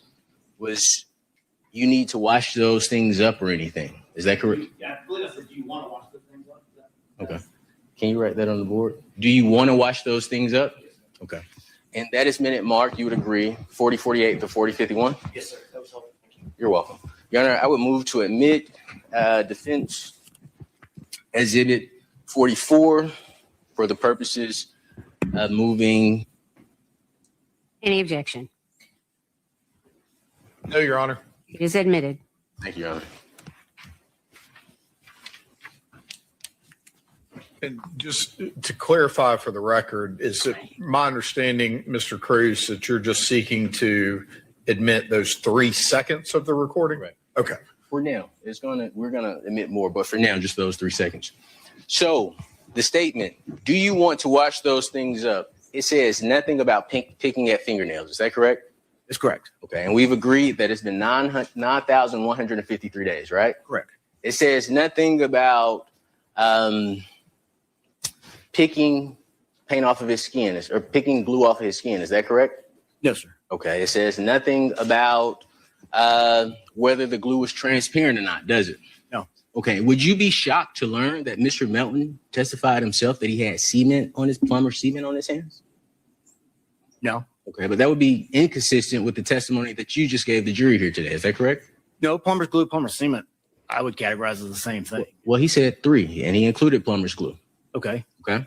was you need to wash those things up or anything. Is that correct? Yeah, I believe I said, do you want to wash those things up? Okay. Can you write that on the board? Do you want to wash those things up? Okay. And that is minute mark, you would agree, 4048 to 4051? Yes, sir. That was helpful. Thank you. You're welcome. Your Honor, I would move to admit defense exhibit 44 for the purposes of moving. Any objection? No, Your Honor. It is admitted. Thank you, Your Honor. And just to clarify for the record, is it my understanding, Mr. Crews, that you're just seeking to admit those 3 seconds of the recording? Right. Okay. For now, we're gonna admit more, but for now, just those 3 seconds. So the statement, do you want to wash those things up? It says nothing about picking at fingernails. Is that correct? It's correct. Okay, and we've agreed that it's been 9,153 days, right? Correct. It says nothing about picking paint off of his skin or picking glue off of his skin. Is that correct? No, sir. Okay, it says nothing about whether the glue was transparent or not, does it? No. Okay. Would you be shocked to learn that Mr. Melton testified himself that he had plumber's semen on his hands? No. Okay, but that would be inconsistent with the testimony that you just gave the jury here today. Is that correct? No, plumber's glue, plumber's cement, I would categorize as the same thing. Well, he said 3, and he included plumber's glue. Okay. Okay.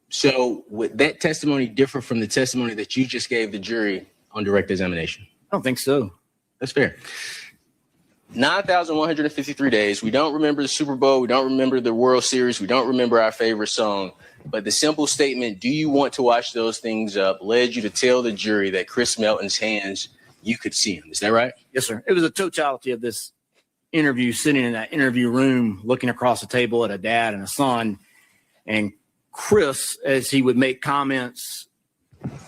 So would that testimony differ from the testimony that you just gave the jury on direct examination? I don't think so. That's fair. 9,153 days. We don't remember the Super Bowl. We don't remember the World Series. We don't remember our favorite song. But the simple statement, do you want to wash those things up, led you to tell the jury that Chris Melton's hands, you could see him. Is that right? Yes, sir. It was a totality of this interview, sitting in that interview room, looking across the table at a dad and a son. And Chris, as he would make comments,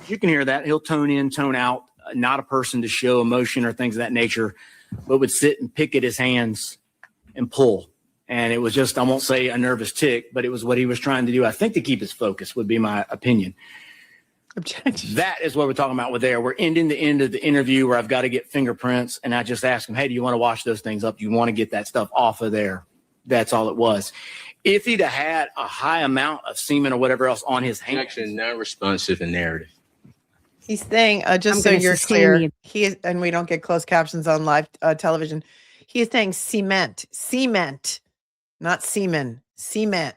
you can hear that. He'll tone in, tone out, not a person to show emotion or things of that nature, but would sit and pick at his hands and pull. And it was just, I won't say a nervous tick, but it was what he was trying to do, I think, to keep his focus, would be my opinion. Objection. That is what we're talking about with there. We're ending the end of the interview where I've got to get fingerprints. And I just asked him, hey, do you want to wash those things up? Do you want to get that stuff off of there? That's all it was. If he'd have had a high amount of semen or whatever else on his hands. Objection, non-responsive and narrative. He's saying, just I'm so gonna you're sustain clear, the- he is, and we don't get closed captions on live television. He is saying cement, not semen, cement.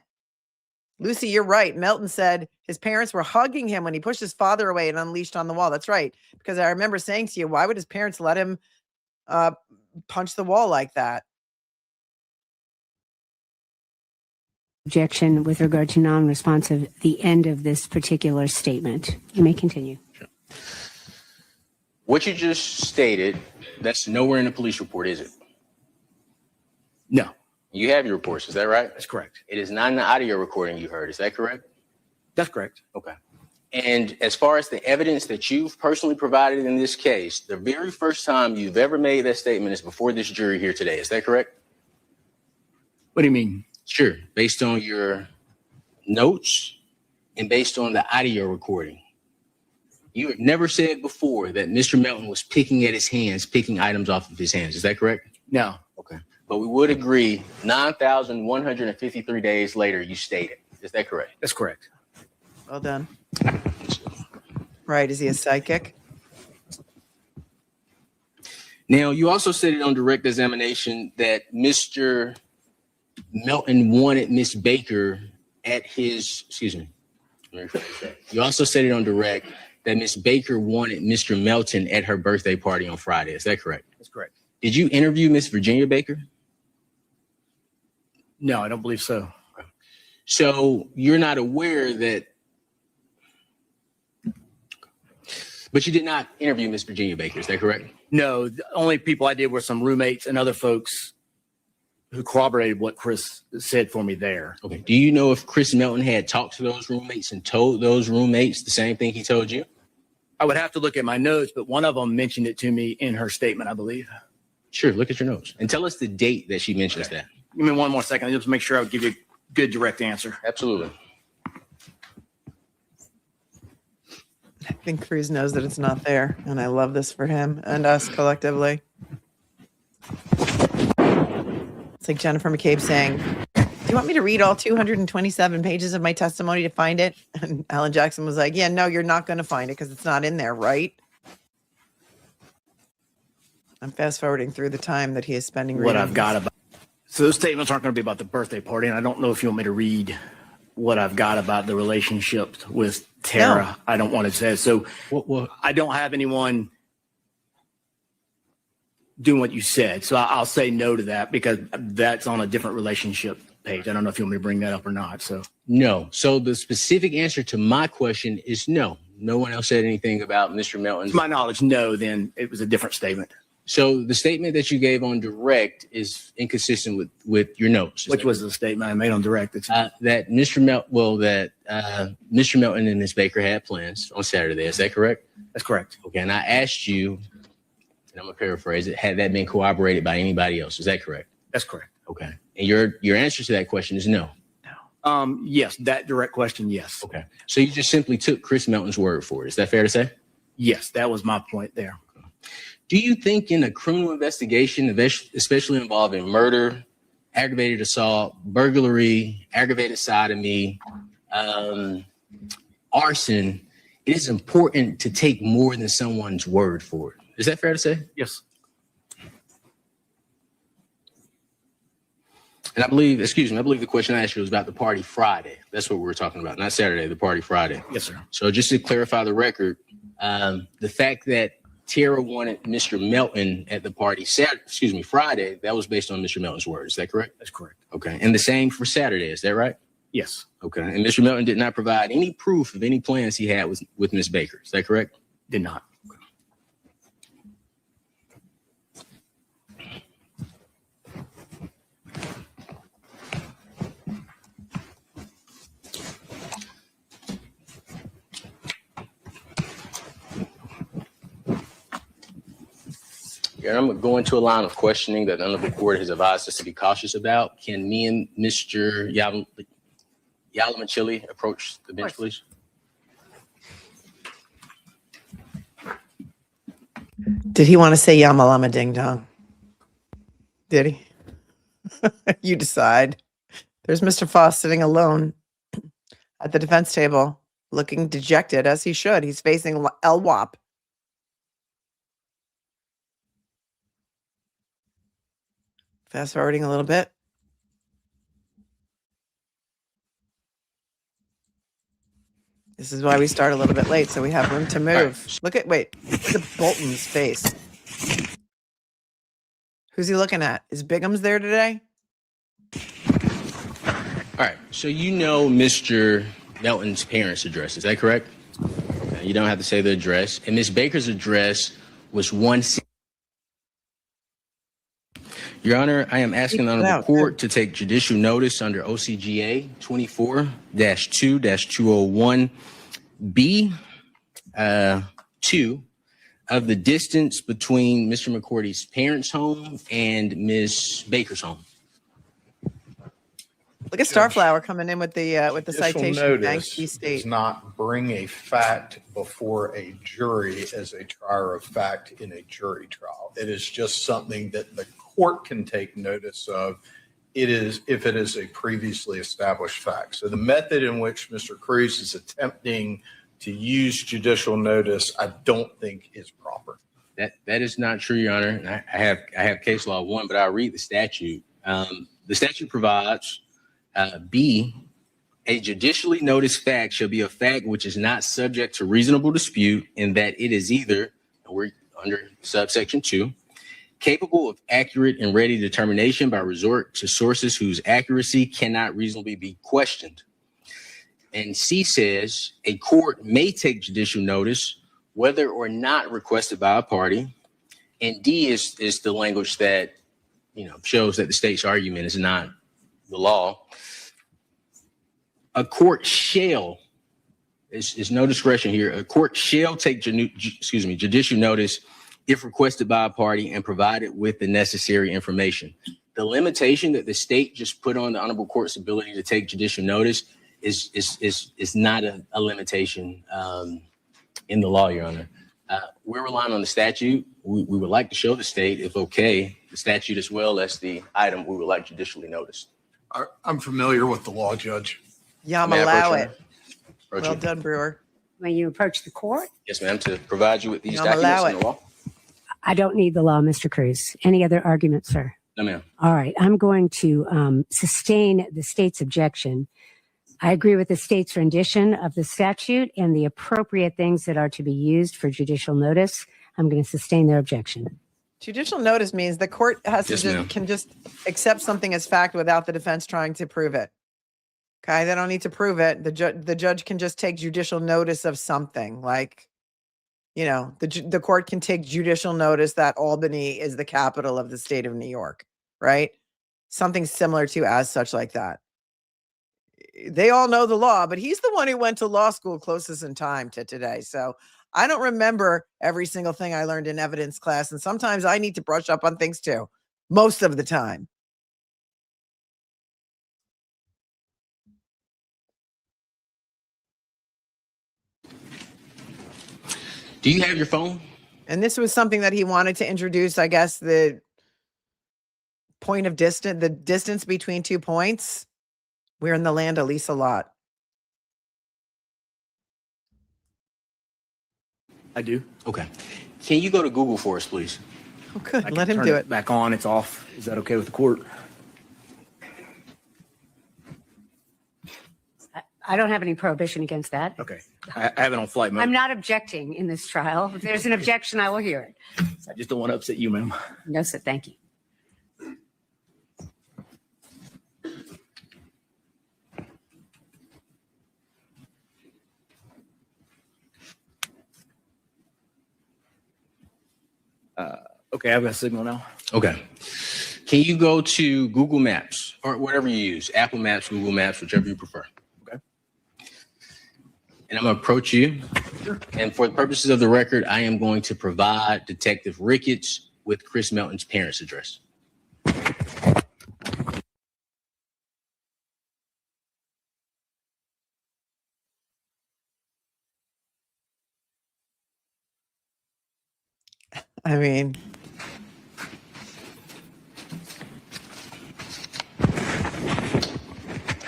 Lucy, you're right. Melton said his parents were hugging him when he pushed his father away and unleashed on the wall. That's right. Because I remember saying to you, why would his parents let him punch the wall like that? Objection with regard to non-responsive, the end of this particular statement. You may continue. What you just stated, that's nowhere in the police report, is it? No, You have your reports, is that right? that's correct. It is not in the audio recording you heard, is that correct? That's correct. Okay. And as far as the evidence that you've personally provided in this case, the very first time you've ever made that statement is before this jury here today, is that correct? What do you mean? Sure, based on your notes and based on the audio recording. You had never said before that Mr. Melton was picking at his hands, picking items off of his hands. Is that correct? No. Okay. But we would agree 9,153 days later, you stated. Is that correct? That's correct. Well done. Right. Is he a psychic? Now, you also stated on direct examination that Mr. Melton wanted Miss Baker at his, excuse me. Let me rephrase that. You also stated on direct that Miss Baker wanted Mr. Melton at her birthday party on Friday. Is that correct? That's correct. Did you interview Miss Virginia Baker? No, I don't believe so. So you're not aware that, but you did not interview Miss Virginia Baker. Is that correct? No, the only people I did were some roommates and other folks who corroborated what Chris said for me there. Okay. Do you know if Chris Melton had talked to those roommates and told those roommates the same thing he told you? I would have to look at my notes, but one of them mentioned it to me in her statement, I believe. Sure. Look at your notes and tell us the date that she mentions that. Give me one more second. Just make sure I would give you a good direct answer. Absolutely. I think Crews knows that it's not there. And I love this for him and us collectively. It's like Jennifer McCabe saying, do you want me to read all 227 pages of my testimony to find it? And Alan Jackson was like, yeah, no, you're not going to find it because it's not in there, right? I'm fast forwarding through the time that he is spending What reading I've got about. So those statements aren't going to be about the birthday party. And I don't know if you want me to read what I've got about the relationship with Tara. No. I don't want to say. So Well, I don't have anyone doing what you said. So I'll say no to that because that's on a different relationship page. I don't know if you want me to bring that up or not. So no. So the specific answer to my question is no. No one else said anything about Mr. Melton's. to my knowledge, no, then it was a different statement. So the statement that you gave on direct is inconsistent with your notes. Is Which that was the statement I made on direct. that Mr. Mr. Melton and Ms. Baker had plans on Saturday. Is that correct? That's correct. Okay. And I asked you, and I'm gonna paraphrase it, had that been corroborated by anybody else? Is that correct? That's correct. Okay. And your answer to that question is no. Yes, that direct question, yes. Okay. So you just simply took Chris Melton's word for it. Is that fair to say? Yes, that was my point there. Do you think in a criminal investigation, especially involving murder, aggravated assault, burglary, aggravated sodomy, arson, it is important to take more than someone's word for it. Is that fair to say? Yes. And I believe the question I asked you was about the party Friday. That's what we were talking about, not Saturday, the party Friday. Yes, sir. So just to clarify the record, the fact that Tara wanted Mr. Melton at the party Friday, that was based on Mr. Melton's word. Is that correct? That's correct. Okay. And the same for Saturday. Is that right? Yes. Okay. And Mr. Melton did not provide any proof of any plans he had with Ms. Baker. Is that correct? Did not. Yeah, I'm going to go into a line of questioning that the Honorable Court has advised us to be cautious about. Can me and Mr. Yalamachili approach the bench, please? Did he want to say Yamalama Ding Dong? Did he? You decide. There's Mr. Faust sitting alone at the defense table, looking dejected, as he should. He's facing LWAP. Fast forwarding a little bit. This is why we start a little bit late, so we have room to move. Right. Look at Bolton's face. Who's he looking at? Is Bigham's there today? All right. So you know Mr. Melton's parents' address. Is that correct? Okay. You don't have to say the address. And Ms. Baker's address was 1. Your Honor, I am asking the Honorable Court to take judicial notice under OCGA 24-2-201B 2 of the distance between Mr. McCourty's parents' home and Ms. Baker's home. Look at Starflower coming in with the citation. Thanks, Notice State. does not bring a fact before a jury as a trier of fact in a jury trial. It is just something that the court can take notice of. It is if it is a previously established fact. So the method in which Mr. Crews is attempting to use judicial notice, I don't think is proper. That is not true, Your Honor. I have case law 1, but I'll read the statute. The statute provides B, a judicially noticed fact shall be a fact which is not subject to reasonable dispute, in that it is either, we're under subsection 2, capable of accurate and ready determination by resort to sources whose accuracy cannot reasonably be questioned. And C says a court may take judicial notice whether or not requested by a party. And D is the language that, shows that the state's argument is not the law. A court shall, is no discretion here. A court shall take judicial notice if requested by a party and provided with the necessary information. The limitation that the state just put on the Honorable Court's ability to take judicial notice is not a limitation in the law, Your Honor. We're relying on the statute. We would like to show the state, if okay, the statute as well as the item we would like judicially noticed. I'm familiar with the law, Judge. Yum, May I allow approach, it. Your Honor? Well done, Brewer. When you approach the court, Yes, ma'am, to provide you with these Yum, documents allow in the it. law. I don't need the law, Mr. Crews. Any other arguments, sir? No, ma'am. All right. I'm going to sustain the state's objection. I agree with the state's rendition of the statute and the appropriate things that are to be used for judicial notice. I'm going to sustain their objection. Judicial notice means the court has Yes, to ma'am. can just accept something as fact without the defense trying to prove it. Okay, they don't need to prove it. The judge can just take judicial notice of something, like, the court can take judicial notice that Albany is the capital of the state of New York, right? Something similar to as such like that. They all know the law, but he's the one who went to law school closest in time to today. So I don't remember every single thing I learned in evidence class. And sometimes I need to brush up on things too, most of the time. Do you have your phone? And this was something that he wanted to introduce, I guess, the point of distance, the distance between 2 points, we're in the land of Lisa Lot. I do. Okay. Can you go to Google for us, please? Oh, good. I can Let him turn do it. back on. It's off. Is that okay with the court? I don't have any prohibition against that. Okay. I have it on flight mode. I'm not objecting in this trial. If there's an objection, I will hear it. I just don't want to upset you, ma'am. No, sir. Thank you. Okay, I've got a signal now. Okay. Can you go to Google Maps or whatever you use, Apple Maps, Google Maps, whichever you prefer? Okay. And I'm going to approach you. And for the purposes of the record, I am going to provide Detective Ricketts with Chris Melton's parents' address. I mean,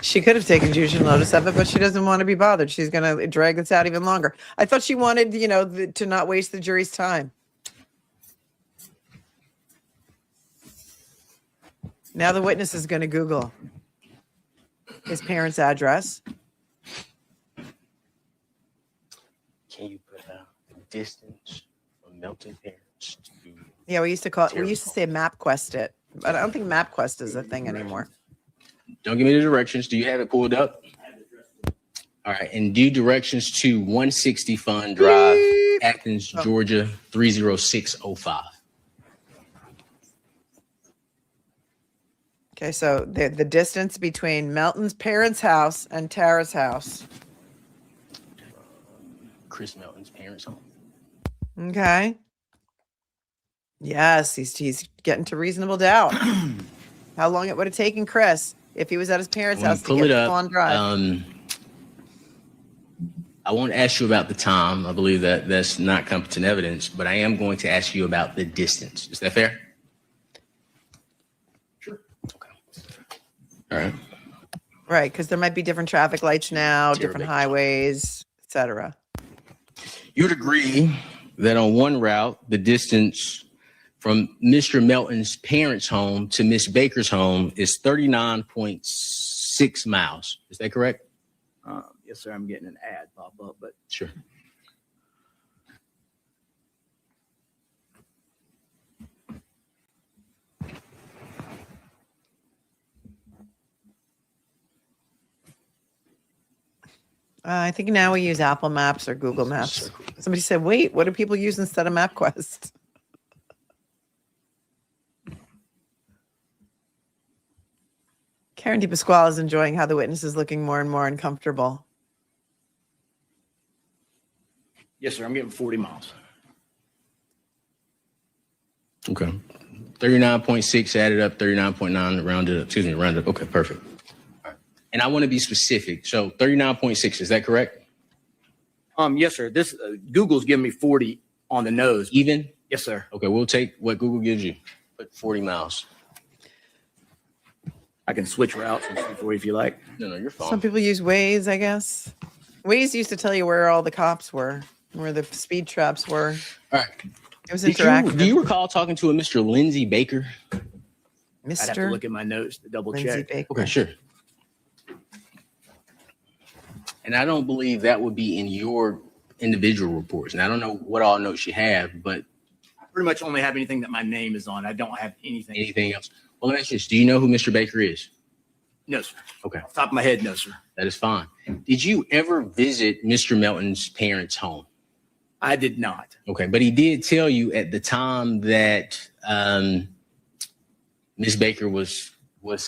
she could have taken judicial notice of it, but she doesn't want to be bothered. She's going to drag this out even longer. I thought she wanted, to not waste the jury's time. Now the witness is going to Google his parents' address. Can you put the distance from Melton parents to... Yeah, we used to say MapQuest it, but I don't think MapQuest is a thing anymore. Don't give me the directions. Do you have it pulled up? All right. And do directions to 160 Fun Drive, Beep. Athens, Georgia, 30605. Okay, so the distance between Melton's parents' house and Tara's house. Chris Melton's parents' home. Okay. Yes, he's getting to reasonable doubt. How long it would have taken Chris if he was at his parents' When you house to pull get it to up, Fawn Drive? I won't ask you about the time. I believe that that's not competent evidence, but I am going to ask you about the distance. Is that fair? Sure. Okay. All right. Right, because there might be different traffic lights now, Tara different Baker. highways, etc. You would agree that on one route, the distance from Mr. Melton's parents' home to Miss Baker's home is 39.6 miles. Is that correct? Yes, sir. I'm getting an ad pop up, but Sure. I think now we use Apple Maps or Google Maps. Somebody said, wait, what do people use instead of MapQuest? Karen DePasquale is enjoying how the witness is looking more and more uncomfortable. yes, sir. I'm getting 40 miles. Okay. 39.6 added up, 39.9 rounded up. Rounded up. Okay, perfect. All right. And I want to be specific. So 39.6, is that correct? Yes, sir. This Google's giving me 40 on the nose. Even? Yes, sir. Okay, we'll take what Google gives you. Put 40 miles. I can switch routes for you if you like. No, you're fine. Some people use Waze, I guess. Waze used to tell you where all the cops were, where the speed traps were. All right. It was Do interactive. you recall talking to a Mr. Lindsay Baker? I'd have to Mr. look at my notes to double Lindsay check. Baker. Okay, sure. And I don't believe that would be in your individual reports. And I don't know what all notes you have, but I pretty much only have anything that my name is on. I don't have anything. anything else? Well, let me ask you this. Do you know who Mr. Baker is? No, sir. Okay, Off the top of my head, no, sir. that is fine. Did you ever visit Mr. Melton's parents' home? I did not. Okay, but he did tell you at the time that Miss Baker was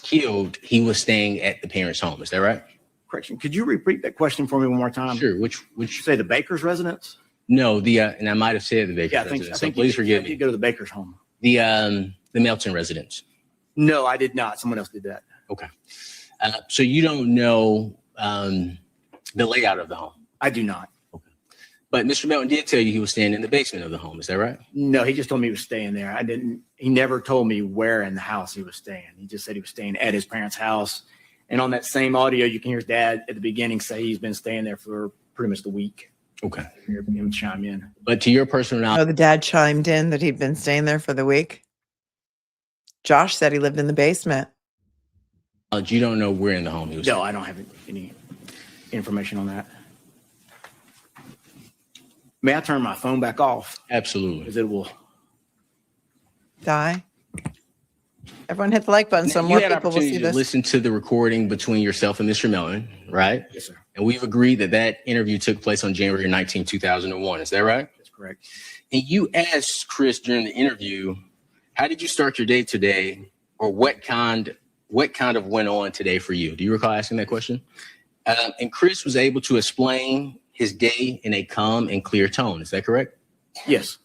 killed, he was staying at the parents' home. Is that right? Correction. Could you repeat that question for me one more time? Sure. Did you say the Baker's residence? No, and I might have said the Baker Yeah, I think residence, so. so please forgive You me. go to the Baker's home. The Melton residence. No, I did not. Someone else did that. Okay. So you don't know the layout of the home. I do not. But Mr. Melton did tell you he was staying in the basement of the home. Is that right? No, he just told me he was staying there. He never told me where in the house he was staying. He just said he was staying at his parents' house. And on that same audio, you can hear his dad at the beginning say he's been staying there for pretty much the week. Okay. Hear him chime in. But to your personal knowledge, Oh, the dad chimed in that he'd been staying there for the week. Josh said he lived in the basement. you don't know where in the home he was No, staying. I don't have any information on that. May I turn my phone back off? Absolutely. Because it will. Die. Everyone hit the like button so You more had people will opportunity see to this. listen to the recording between yourself and Mr. Melton, right? Yes, sir. And we've agreed that that interview took place on January 19, 2001. Is that right? That's correct. And you asked Chris during the interview, how did you start your day today? Or what kind of went on today for you? Do you recall asking that question? And Chris was able to explain his day in a calm and clear tone. Is that correct? Yes.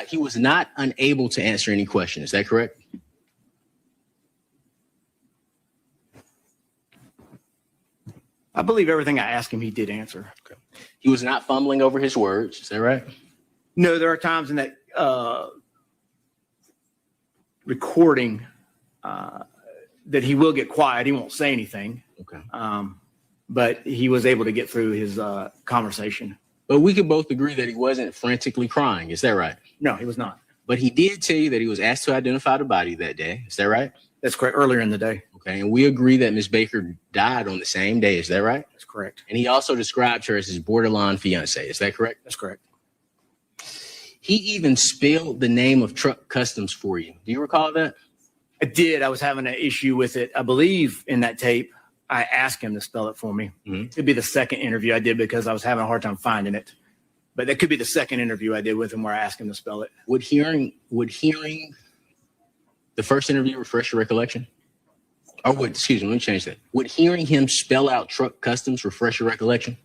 He was not unable to answer any question. Is that correct? I believe everything I asked him, he did answer. Okay. He was not fumbling over his words. Is that right? No, there are times in that recording that he will get quiet. He won't say anything. Okay. But he was able to get through his conversation. But we could both agree that he wasn't frantically crying. Is that right? No, he was not. But he did tell you that he was asked to identify the body that day. Is that right? That's correct. Earlier in the day. Okay. And we agree that Ms. Baker died on the same day. Is that right? That's correct. And he also described her as his borderline fiance. Is that correct? That's correct. He even spelled the name of Truck Customs for you. Do you recall that? I did. I was having an issue with it. I believe in that tape, I asked him to spell it for me. Mhm. It could be the second interview I did because I was having a hard time finding it. But that could be the second interview I did with him where I asked him to spell it. Would hearing the first interview refresh your recollection? Or would, excuse me, let me change that. Would hearing him spell out Truck Customs refresh your recollection?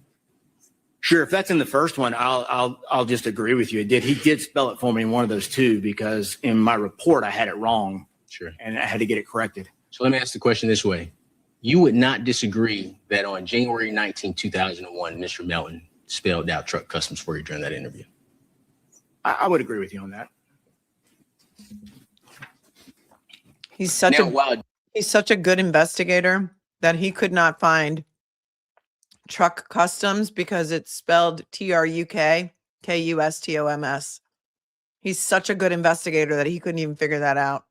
Sure. If that's in the first one, I'll just agree with you. It did. He did spell it for me in one of those two because in my report I had it wrong. Sure. And I had to get it corrected. So let me ask the question this way. You would not disagree that on January 19, 2001, Mr. Melton spelled out Truck Customs for you during that interview? I would agree with you on that. He's such a good investigator that he could not find Truck Customs because it's spelled TRUK-KUSTOMS. He's such a good investigator that he couldn't even figure that out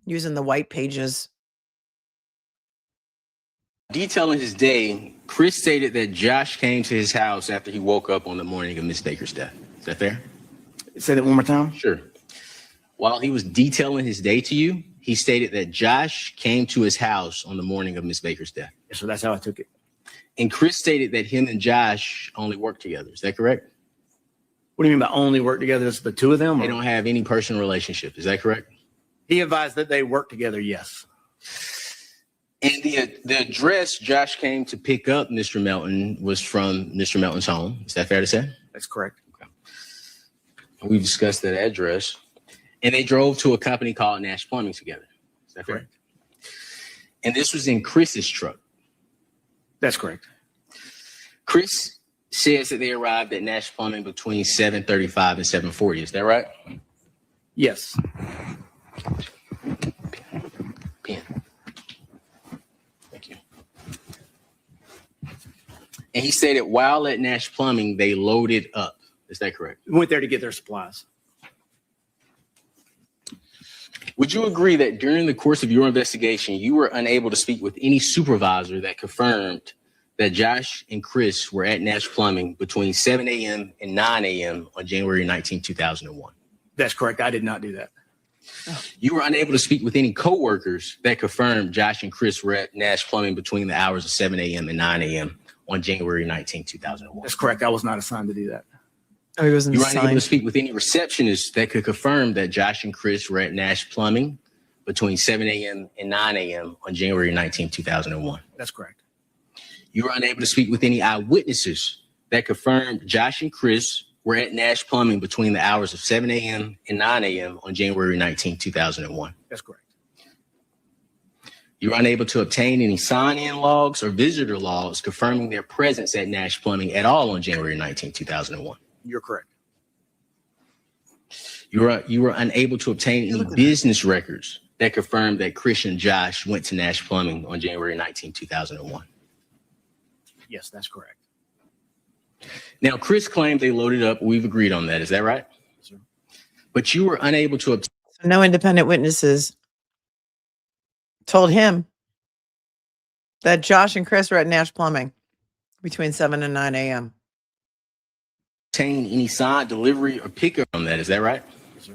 using the white pages. Detailing his day, Chris stated that Josh came to his house after he woke up on the morning of Miss Baker's death. Is that fair? Say that one more time. Sure. While he was detailing his day to you, he stated that Josh came to his house on the morning of Miss Baker's death. So that's how I took it. And Chris stated that him and Josh only work together. Is that correct? What do you mean by only work together? It's the two of them? They Or? don't have any personal relationship. Is that correct? He advised that they work together. Yes. And the address Josh came to pick up Mr. Melton was from Mr. Melton's home. Is that fair to say? That's correct. Okay. We've discussed that address. And they drove to a company called Nash Plumbing together. Is that Correct. correct? And this was in Chris's truck. That's correct. Chris says that they arrived at Nash Plumbing between 7:35 and 7:40. Is that right? Yes. Pen. Thank you. And he stated while at Nash Plumbing, they loaded up. Is that correct? We went there to get their supplies. Would you agree that during the course of your investigation, you were unable to speak with any supervisor that confirmed that Josh and Chris were at Nash Plumbing between 7 a.m. and 9 a.m. on January 19, 2001? That's correct. I did not do that. You were unable to speak with any coworkers that confirmed Josh and Chris were at Nash Plumbing between the hours of 7 a.m. and 9 a.m. on January 19, 2001? That's correct. I was not assigned to do that. Oh, he wasn't You were unable to signed. speak with any receptionists that could confirm that Josh and Chris were at Nash Plumbing between 7 a.m. and 9 a.m. on January 19, 2001. That's correct. You were unable to speak with any eyewitnesses that confirmed Josh and Chris were at Nash Plumbing between the hours of 7 a.m. and 9 a.m. on January 19, 2001. That's correct. You were unable to obtain any sign-in logs or visitor logs confirming their presence at Nash Plumbing at all on January 19, 2001. You're correct. You were unable to obtain any business records that confirmed that Chris and Josh went to Nash Plumbing on January 19, 2001. Yes, that's correct. Now, Chris claimed they loaded up. We've agreed on that. Is that right? Yes, sir. But you were unable to obtain. No independent witnesses told him that Josh and Chris were at Nash Plumbing between 7 and 9 a.m. Any signed delivery or pickup on that. Is that right? Yes, sir.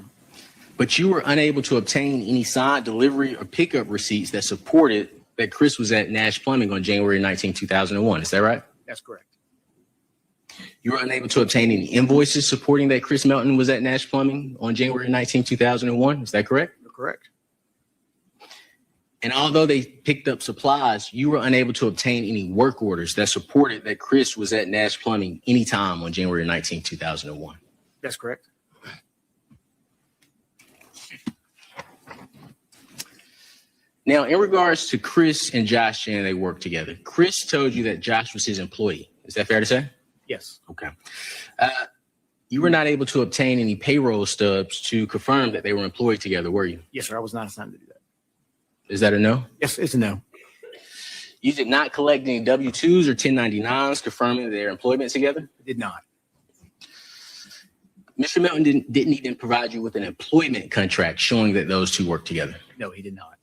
But you were unable to obtain any signed delivery or pickup receipts that supported that Chris was at Nash Plumbing on January 19, 2001. Is that right? That's correct. You were unable to obtain any invoices supporting that Chris Melton was at Nash Plumbing on January 19, 2001. Is that correct? You're correct. And although they picked up supplies, you were unable to obtain any work orders that supported that Chris was at Nash Plumbing anytime on January 19, 2001. That's correct. Now, in regards to Chris and Josh saying they worked together, Chris told you that Josh was his employee. Is that fair to say? Yes. Okay. You were not able to obtain any payroll stubs to confirm that they were employed together, were you? Yes, sir. I was not assigned to do that. Is that a no? Yes, it's a no. You did not collect any W-2s or 1099s confirming their employment together? I did not. Mr. Melton didn't even provide you with an employment contract showing that those two worked together. No, he did not.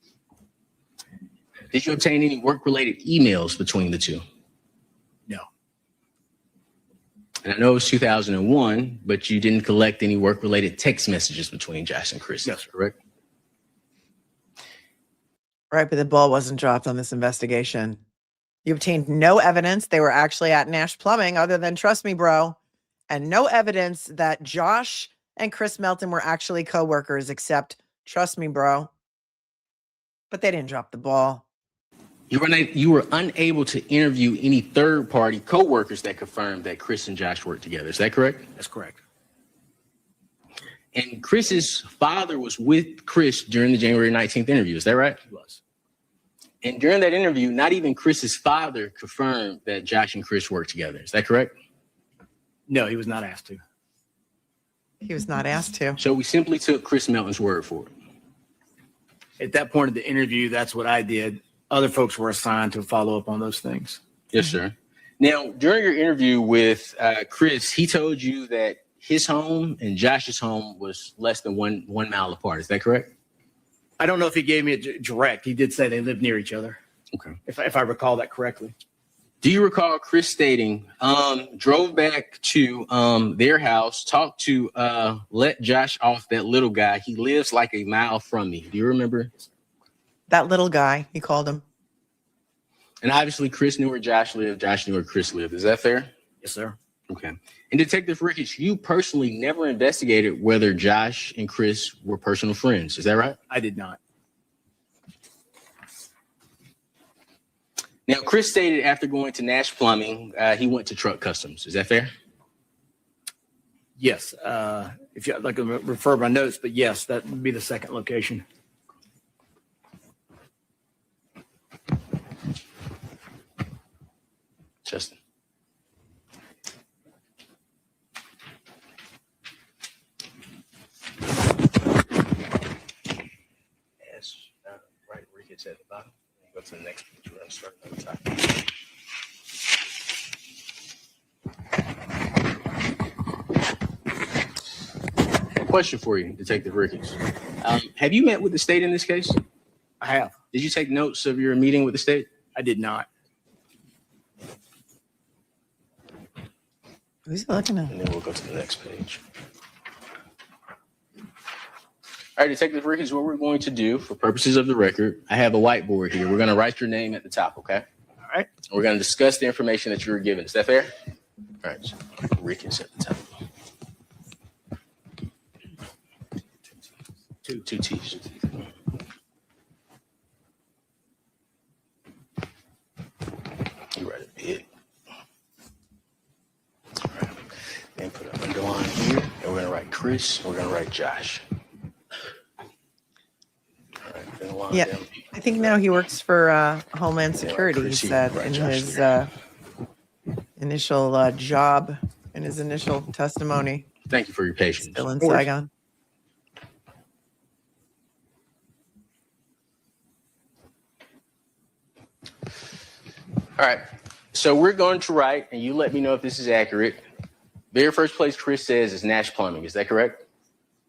Did you obtain any work-related emails between the two? No. And I know it was 2001, but you didn't collect any work-related text messages between Josh and Chris. Yes, sir. Correct? Right, but the ball wasn't dropped on this investigation. You obtained no evidence they were actually at Nash Plumbing other than trust me, bro, and no evidence that Josh and Chris Melton were actually co-workers except trust me, bro. But they didn't drop the ball. You were unable to interview any third-party co-workers that confirmed that Chris and Josh worked together. Is that correct? That's correct. And Chris's father was with Chris during the January 19th interview. Is that right? He was. And during that interview, not even Chris's father confirmed that Josh and Chris worked together. Is that correct? No, he was not asked to. He was not asked to. So we simply took Chris Melton's word for it. At that point of the interview, that's what I did. Other folks were assigned to follow up on those things. Yes, sir. Now, during your interview with Chris, he told you that his home and Josh's home was less than one mile apart. Is that correct? I don't know if he gave me a direct. He did say they lived near each other. Okay. If I recall that correctly. Do you recall Chris stating, drove back to their house, talked to let Josh off that little guy. He lives like a mile from me. Do you remember? That little guy, he called him. And obviously Chris knew where Josh lived. Josh knew where Chris lived. Is that fair? Yes, sir. Okay. And Detective Ricketts, you personally never investigated whether Josh and Chris were personal friends. Is that right? I did not. Now, Chris stated after going to Nash Plumbing, he went to Truck Customs. Is that fair? Yes. If you'd like to refer my notes, but yes, that would be the second location. Justin. Yes, right where he gets at the bottom. Go to the next page. We're going to start at the top. Question for you, Detective Ricketts. Have you met with the state in this case? I have. Did you take notes of your meeting with the state? I did not. Who's he looking at? And then we'll go to the next page. All right, Detective Ricketts, what we're going to do for purposes of the record, I have a whiteboard here. We're going to write your name at the top, okay? All right. We're going to discuss the information that you were given. Is that fair? All right, so Ricketts at the top. Two T's. You write it big. All right. Then put an underline here, and we're going to write Chris, and we're going to write Josh. All right, then line. Yeah. Down. I think now he works for Homeland Security, he Chris, said right, in Josh, his initial job, in his initial testimony. Thank you for your patience. Still in Of course. Saigon. All right. So we're going to write, and you let me know if this is accurate. Very first place Chris says is Nash Plumbing. Is that correct?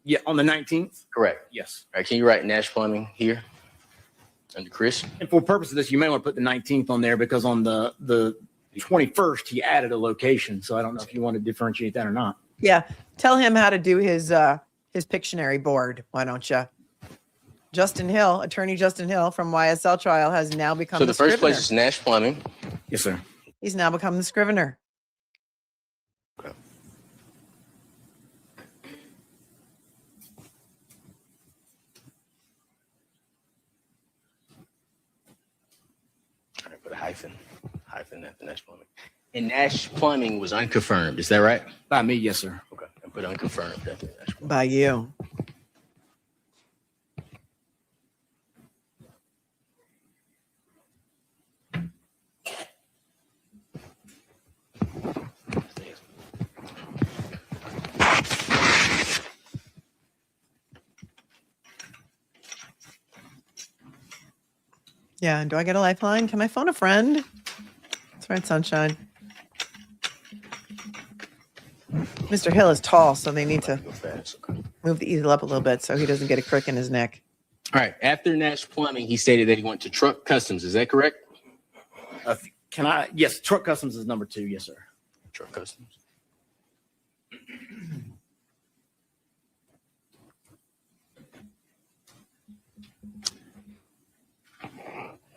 Yeah, on the 19th? Correct. Yes. All right. Can you write Nash Plumbing here under Chris? And for purpose of this, you may want to put the 19th on there because on the 21st, he added a location. So I don't know if you want to differentiate that or not. Yeah. Tell him how to do his Pictionary board. Why don't you? Justin Hill, attorney Justin Hill from YSL trial has now become So the the first scrivener. place is Nash Plumbing. Yes, sir. He's now become the scrivener. Okay. All right, put a hyphen at the Nash Plumbing. And Nash Plumbing was unconfirmed. Is that right? By me, yes, sir. Okay. And put unconfirmed at the Nash Plumbing. By you. Yeah. Do I get a lifeline? Can I phone a friend? That's right, sunshine. Mr. Hill is tall, so they need to Go fast. Okay. move the easel up a little bit so he doesn't get a crick in his neck. All right. After Nash Plumbing, he stated that he went to Truck Customs. Is that correct? Can I? Yes, Truck Customs is number 2. Yes, sir. Truck Customs.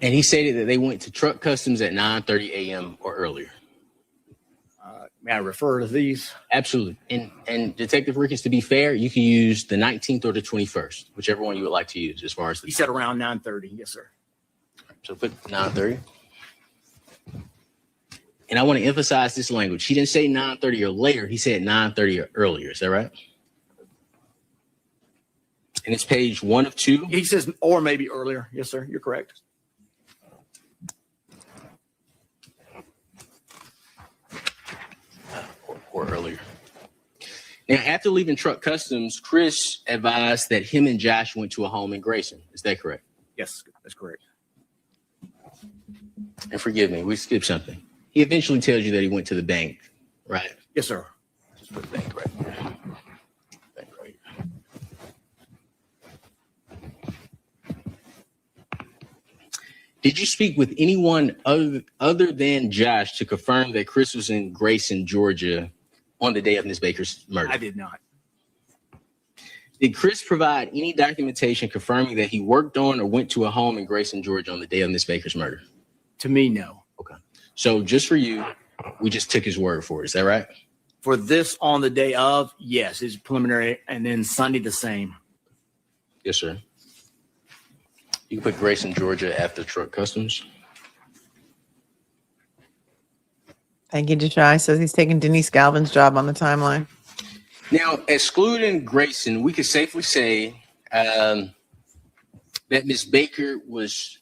And he stated that they went to Truck Customs at 9:30 a.m. or earlier. May I refer to these? Absolutely. And Detective Ricketts, to be fair, you can use the 19th or the 21st, whichever one you would like to use as far as the He said around 9:30. Yes, sir. So put 9:30. And I want to emphasize this language. He didn't say 9:30 or later. He said 9:30 or earlier. Is that right? And it's page 1 of 2. He says, or maybe earlier. Yes, sir. You're correct. Or earlier. Now, after leaving Truck Customs, Chris advised that him and Josh went to a home in Grayson. Is that correct? Yes, that's correct. And forgive me, we skipped something. He eventually tells you that he went to the bank, right? Yes, sir. Just put bank right there. Bank right here. Did you speak with anyone other than Josh to confirm that Chris was in Grayson, Georgia on the day of Ms. Baker's murder? I did not. Did Chris provide any documentation confirming that he worked on or went to a home in Grayson, Georgia on the day of Ms. Baker's murder? To me, no. Okay. So just for you, we just took his word for it. Is that right? For this on the day of, yes, it's preliminary, and then Sunday the same. Yes, sir. You can put Grayson, Georgia after Truck Customs. Thank you, Jashai. Says he's taking Denise Galvin's job on the timeline. Now, excluding Grayson, we could safely say that Ms. Baker was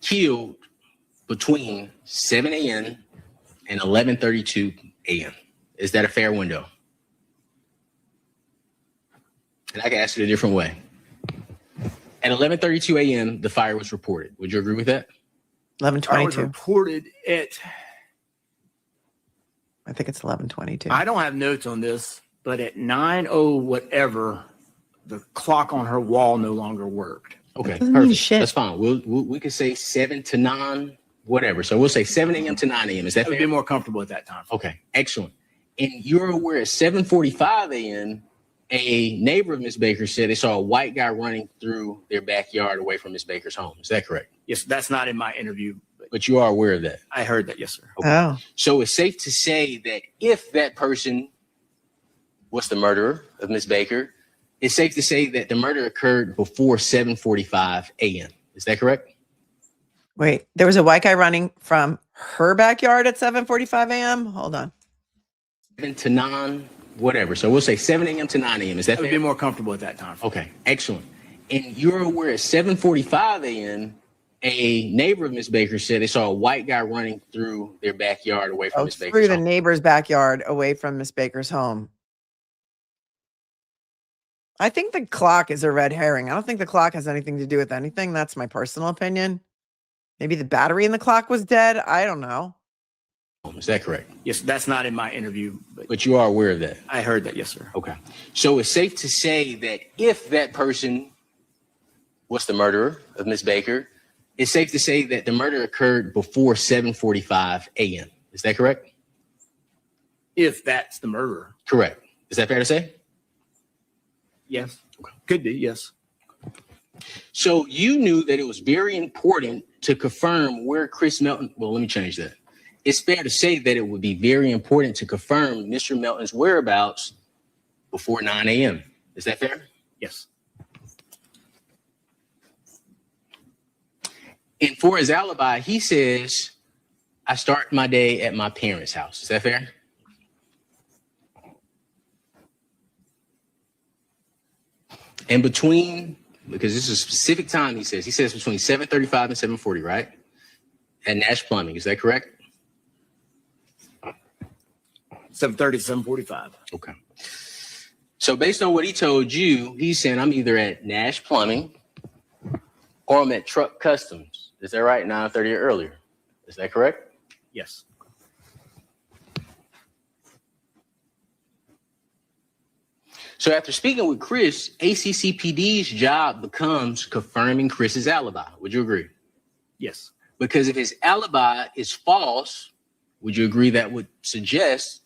killed between 7 a.m. and 11:32 a.m. Is that a fair window? And I can ask it a different way. At 11:32 a.m., the fire was reported. Would you agree with that? I was 11:22. reported at, I think it's 11:22. I don't have notes on this, but at 9:00 whatever, the clock on her wall no longer worked. Okay, Doesn't mean perfect. shit. That's fine. We could say 7 to 9, whatever. So we'll say 7 a.m. to 9 a.m. Is that I would fair? be more comfortable at that time. Okay, excellent. And you're aware at 7:45 a.m., a neighbor of Ms. Baker said they saw a white guy running through their backyard away from Ms. Baker's home. Is that correct? Yes, that's not in my interview, but You are aware of that. I heard that. Yes, sir. Oh, So it's safe to say that if that person was the murderer of Ms. Baker, it's safe to say that the murder occurred before 7:45 a.m. Is that correct? wait. There was a white guy running from her backyard at 7:45 a.m. Hold on. 7 to 9, whatever. So we'll say 7 a.m. to 9 a.m. Is that I would fair? be more comfortable at that time. Okay, excellent. And you're aware at 7:45 a.m., a neighbor of Miss Baker said they saw a white guy running through their backyard away from Miss Through Baker's the home. neighbor's backyard away from Miss Baker's home. I think the clock is a red herring. I don't think the clock has anything to do with anything. That's my personal opinion. Maybe the battery in the clock was dead. I don't know. Is that correct? Yes, that's not in my interview, But you are aware of that? I heard that. Yes, sir. Okay. So it's safe to say that if that person was the murderer of Miss Baker, it's safe to say that the murder occurred before 7:45 a.m. Is that correct? If that's the murderer. Correct. Is that fair to say? Yes. Could be. Yes. So you knew that it was very important to confirm where Chris Melton, well, let me change that. It's fair to say that it would be very important to confirm Mr. Melton's whereabouts before 9 a.m. Is that fair? Yes. And for his alibi, he says, I start my day at my parents' house. Is that fair? And between, because this is a specific time, he says between 7:35 and 7:40, right? At Nash Plumbing. Is that correct? 7:30 to 7:45. Okay. So based on what he told you, he's saying I'm either at Nash Plumbing or I'm at Truck Customs. Is that right? 9:30 or earlier. Is that correct? Yes. So after speaking with Chris, ACCPD's job becomes confirming Chris's alibi. Would you agree? Yes. Because if his alibi is false, would you agree that would suggest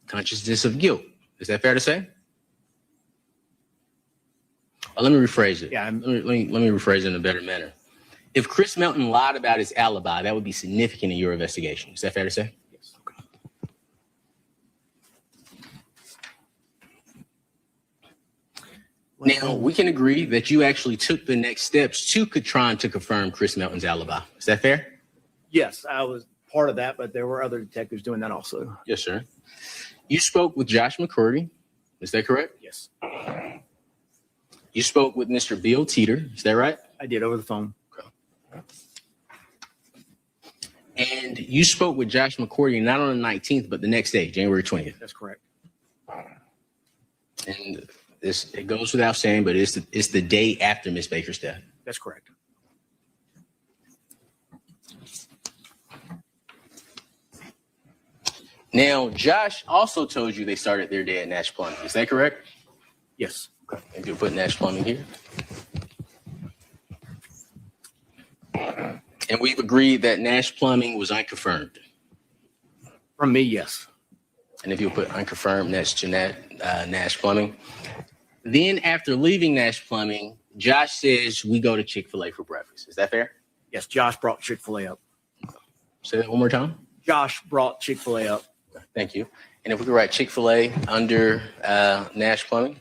consciousness of guilt? Is that fair to say? Let me rephrase it. Yeah. Let me rephrase it in a better manner. If Chris Melton lied about his alibi, that would be significant in your investigation. Is that fair to say? Yes. Okay. Now, we can agree that you actually took the next steps to trying to confirm Chris Melton's alibi. Is that fair? Yes, I was part of that, but there were other detectives doing that also. Yes, sir. You spoke with Josh McCurdy. Is that correct? Yes. You spoke with Mr. Bill Teeter. Is that right? I did over the phone. And you spoke with Josh McCurdy not on the 19th, but the next day, January 20th. That's correct. And it goes without saying, but it's the day after Miss Baker's death. That's correct. Now, Josh also told you they started their day at Nash Plumbing. Is that correct? Yes. Okay. If you put Nash Plumbing here. And we've agreed that Nash Plumbing was unconfirmed. From me, yes. And if you put unconfirmed next to Nash Plumbing. Then after leaving Nash Plumbing, Josh says we go to Chick-fil-A for breakfast. Is that fair? Yes, Josh brought Chick-fil-A up. Say that one more time. Josh brought Chick-fil-A up. Thank you. And if we could write Chick-fil-A under Nash Plumbing.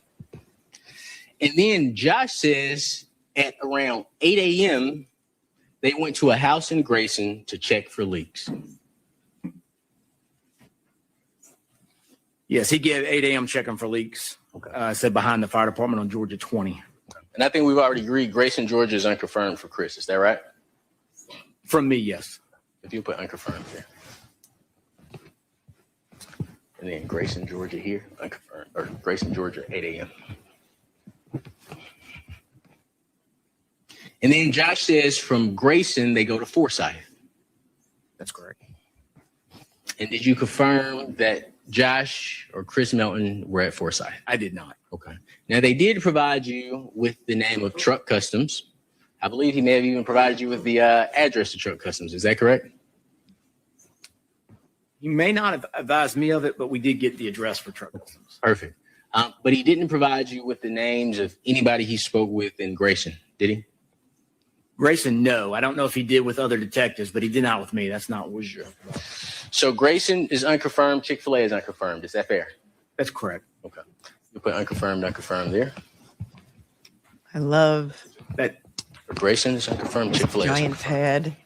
And then Josh says at around 8 a.m., they went to a house in Grayson to check for leaks. Yes, he gave 8 a.m. checking for leaks. Okay. Said behind the fire department on Georgia 20. And I think we've already agreed Grayson, Georgia is unconfirmed for Chris. Is that right? From me, yes. If you put unconfirmed there. And then Grayson, Georgia here, unconfirmed, or Grayson, Georgia, 8 a.m. And then Josh says from Grayson, they go to Forsyth. That's correct. And did you confirm that Josh or Chris Melton were at Forsyth? I did not. Okay. Now, they did provide you with the name of Truck Customs. I believe he may have even provided you with the address to Truck Customs. Is that correct? He may not have advised me of it, but we did get the address for Truck Customs. Perfect. But he didn't provide you with the names of anybody he spoke with in Grayson, did he? Grayson, no. I don't know if he did with other detectives, but he did not with me. That's not what sure. So Grayson is unconfirmed. Chick-fil-A is unconfirmed. Is that fair? That's correct. Okay. You put unconfirmed there. I love That For Grayson is unconfirmed. Chick-fil-A is giant unconfirmed. head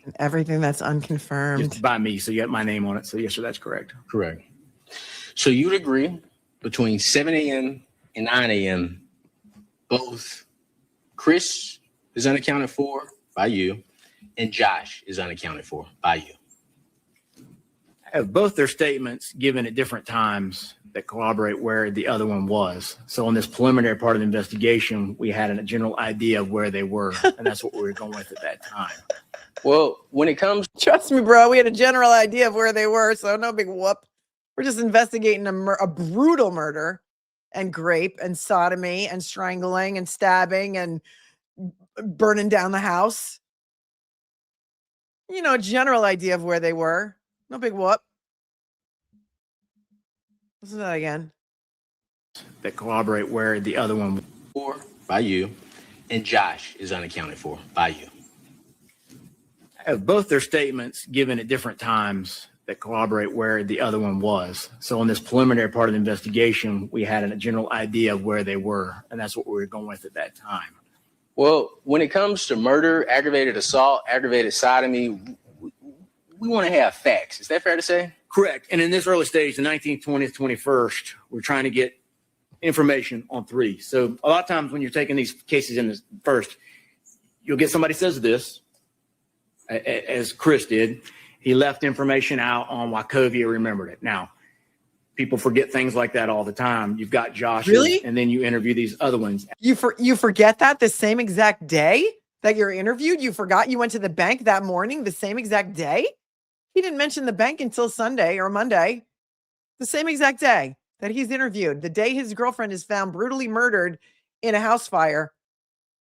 and everything that's unconfirmed. just by me, so you got my name on it. So yes, sir, that's correct. Correct. So you'd agree between 7 a.m. and 9 a.m., both Chris is unaccounted for by you and Josh is unaccounted for by you. Have both their statements given at different times that corroborate where the other one was. So on this preliminary part of the investigation, we had a general idea of where they were, and that's what we were going with at that time. Well, when it comes, Trust me, bro. We had a general idea of where they were, so no big whoop. We're just investigating a brutal murder and rape and sodomy and strangling and stabbing and burning down the house. You know, a general idea of where they were. No big whoop. Listen to that again. That corroborate where the other one was. for by you and Josh is unaccounted for by you. Have both their statements given at different times that corroborate where the other one was. So on this preliminary part of the investigation, we had a general idea of where they were, and that's what we were going with at that time. Well, when it comes to murder, aggravated assault, aggravated sodomy, we want to have facts. Is that fair to say? Correct. And in this early stage, the 19th, 20th, 21st, we're trying to get information on three. So a lot of times when you're taking these cases in this first, you'll get somebody says this, as Chris did. He left information out on Wachovia remembered it. Now, people forget things like that all the time. You've got Josh, Really? and then you interview these other ones. You forget that the same exact day that you're interviewed? You forgot you went to the bank that morning, the same exact day? He didn't mention the bank until Sunday or Monday, the same exact day that he's interviewed, the day his girlfriend is found brutally murdered in a house fire,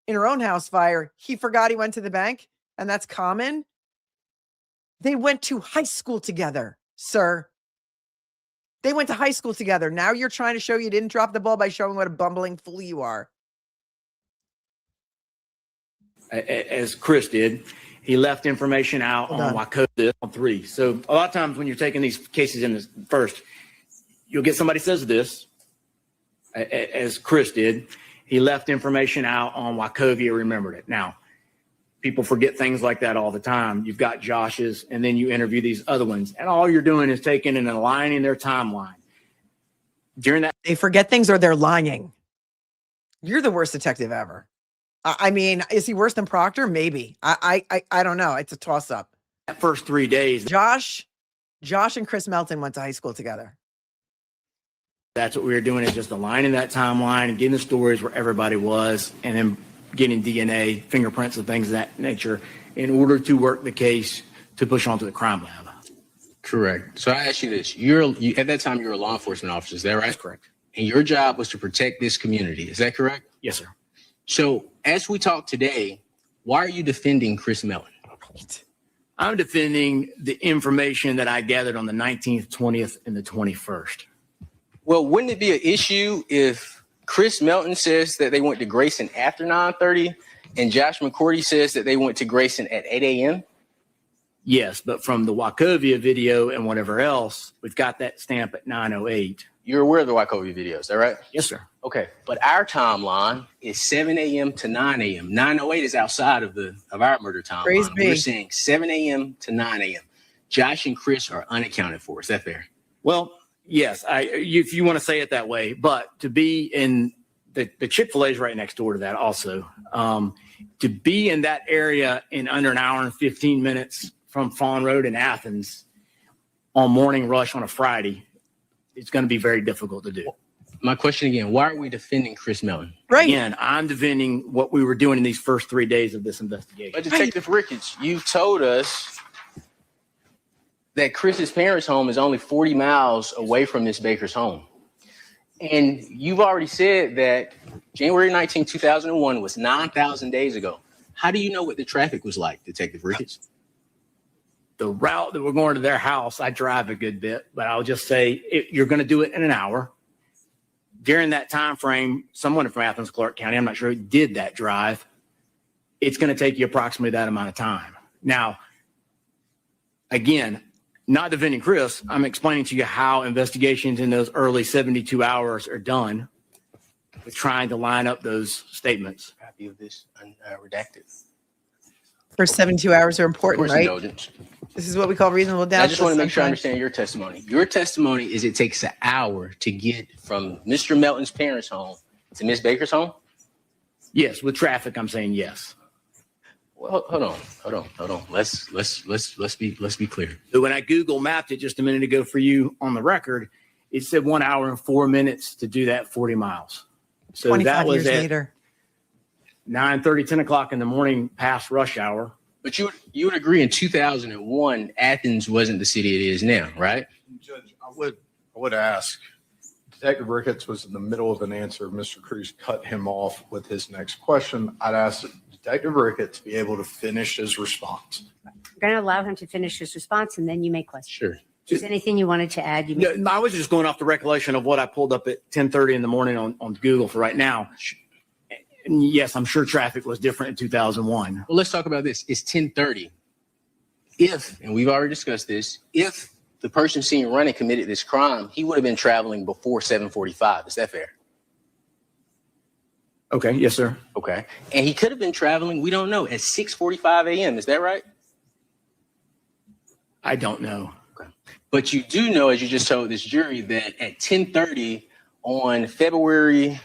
in her own house fire. He forgot he went to the bank, and that's common. They went to high school together, sir. They went to high school together. Now you're trying to show you didn't drop the ball by showing what a bumbling fool you are. As Chris did, he left information out on Wachovia on three. So a lot of times when you're taking these cases in this first, you'll get somebody says this, as Chris did. He left information out on Wachovia remembered it. Now, people forget things like that all the time. You've got Josh's, and then you interview these other ones, and all you're doing is taking and aligning their timeline. During that, They forget things or they're lying. You're the worst detective ever. I mean, is he worse than Proctor? Maybe. I don't know. It's a toss up. first 3 days, Josh and Chris Melton went to high school together. that's what we were doing, is just aligning that timeline and getting the stories where everybody was, and then getting DNA, fingerprints, and things of that nature in order to work the case to push on to the crime lab. Correct. So I ask you this. At that time, you were a law enforcement officer. Is that right? That's correct. And your job was to protect this community. Is that correct? Yes, sir. So as we talk today, why are you defending Chris Melton? I'm defending the information that I gathered on the 19th, 20th, and the 21st. Well, wouldn't it be an issue if Chris Melton says that they went to Grayson after 9:30 and Josh McCourty says that they went to Grayson at 8 a.m.? Yes, but from the Wachovia video and whatever else, we've got that stamp at 9:08. You're aware of the Wachovia videos, is that right? Yes, sir. Okay, but our timeline is 7 a.m. to 9 a.m. 9:08 is outside of our murder timeline. Praise be. We're saying 7 a.m. to 9 a.m. Josh and Chris are unaccounted for. Is that fair? Well, yes, if you want to say it that way, but to be in the Chick-fil-A is right next door to that also. To be in that area in under an hour and 15 minutes from Fawn Road in Athens on morning rush on a Friday, it's going to be very difficult to do. My question again, why are we defending Chris Melton? Right. Again, I'm defending what we were doing in these first 3 days of this investigation. But Detective Ricketts, you've told us that Chris's parents' home is only 40 miles away from Miss Baker's home. And you've already said that January 19, 2001 was 9,000 days ago. How do you know what the traffic was like, Detective Ricketts? The route that we're going to their house, I drive a good bit, but I'll just say you're going to do it in an hour. During that time frame, someone from Athens, Clark County, I'm not sure who did that drive. It's going to take you approximately that amount of time. Now, again, not defending Chris, I'm explaining to you how investigations in those early 72 hours are done with trying to line up those statements. Copy of this redacted. First 72 hours are important, right? Indulgence. This is what we call reasonable doubt. I just want to make sure I understand your testimony. Your testimony is it takes an hour to get from Mr. Melton's parents' home to Miss Baker's home? Yes, with traffic, I'm saying yes. Well, hold on. Let's be clear. So when I Google mapped it just a minute ago for you on the record, it said 1 hour and 4 minutes to do that 40 miles. So 25 that was years at later. 9:30, 10 o'clock in the morning past rush hour. But you would agree in 2001, Athens wasn't the city it is now, right? Judge, I would ask, Detective Ricketts was in the middle of an answer. Mr. Crews cut him off with his next question. I'd ask Detective Ricketts to be able to finish his response. I'm going to allow him to finish his response, and then you may question. Sure. Is there anything you wanted to add? You may. No, I was just going off the recollection of what I pulled up at 10:30 in the morning on Google for right now. And yes, I'm sure traffic was different in 2001. Well, let's talk about this. It's 10:30. If, and we've already discussed this, if the person seen running committed this crime, he would have been traveling before 7:45. Is that fair? Okay, yes, sir. Okay. And he could have been traveling, we don't know, at 6:45 a.m. Is that right? I don't know. Okay. But you do know, as you just told this jury, that at 10:30 on February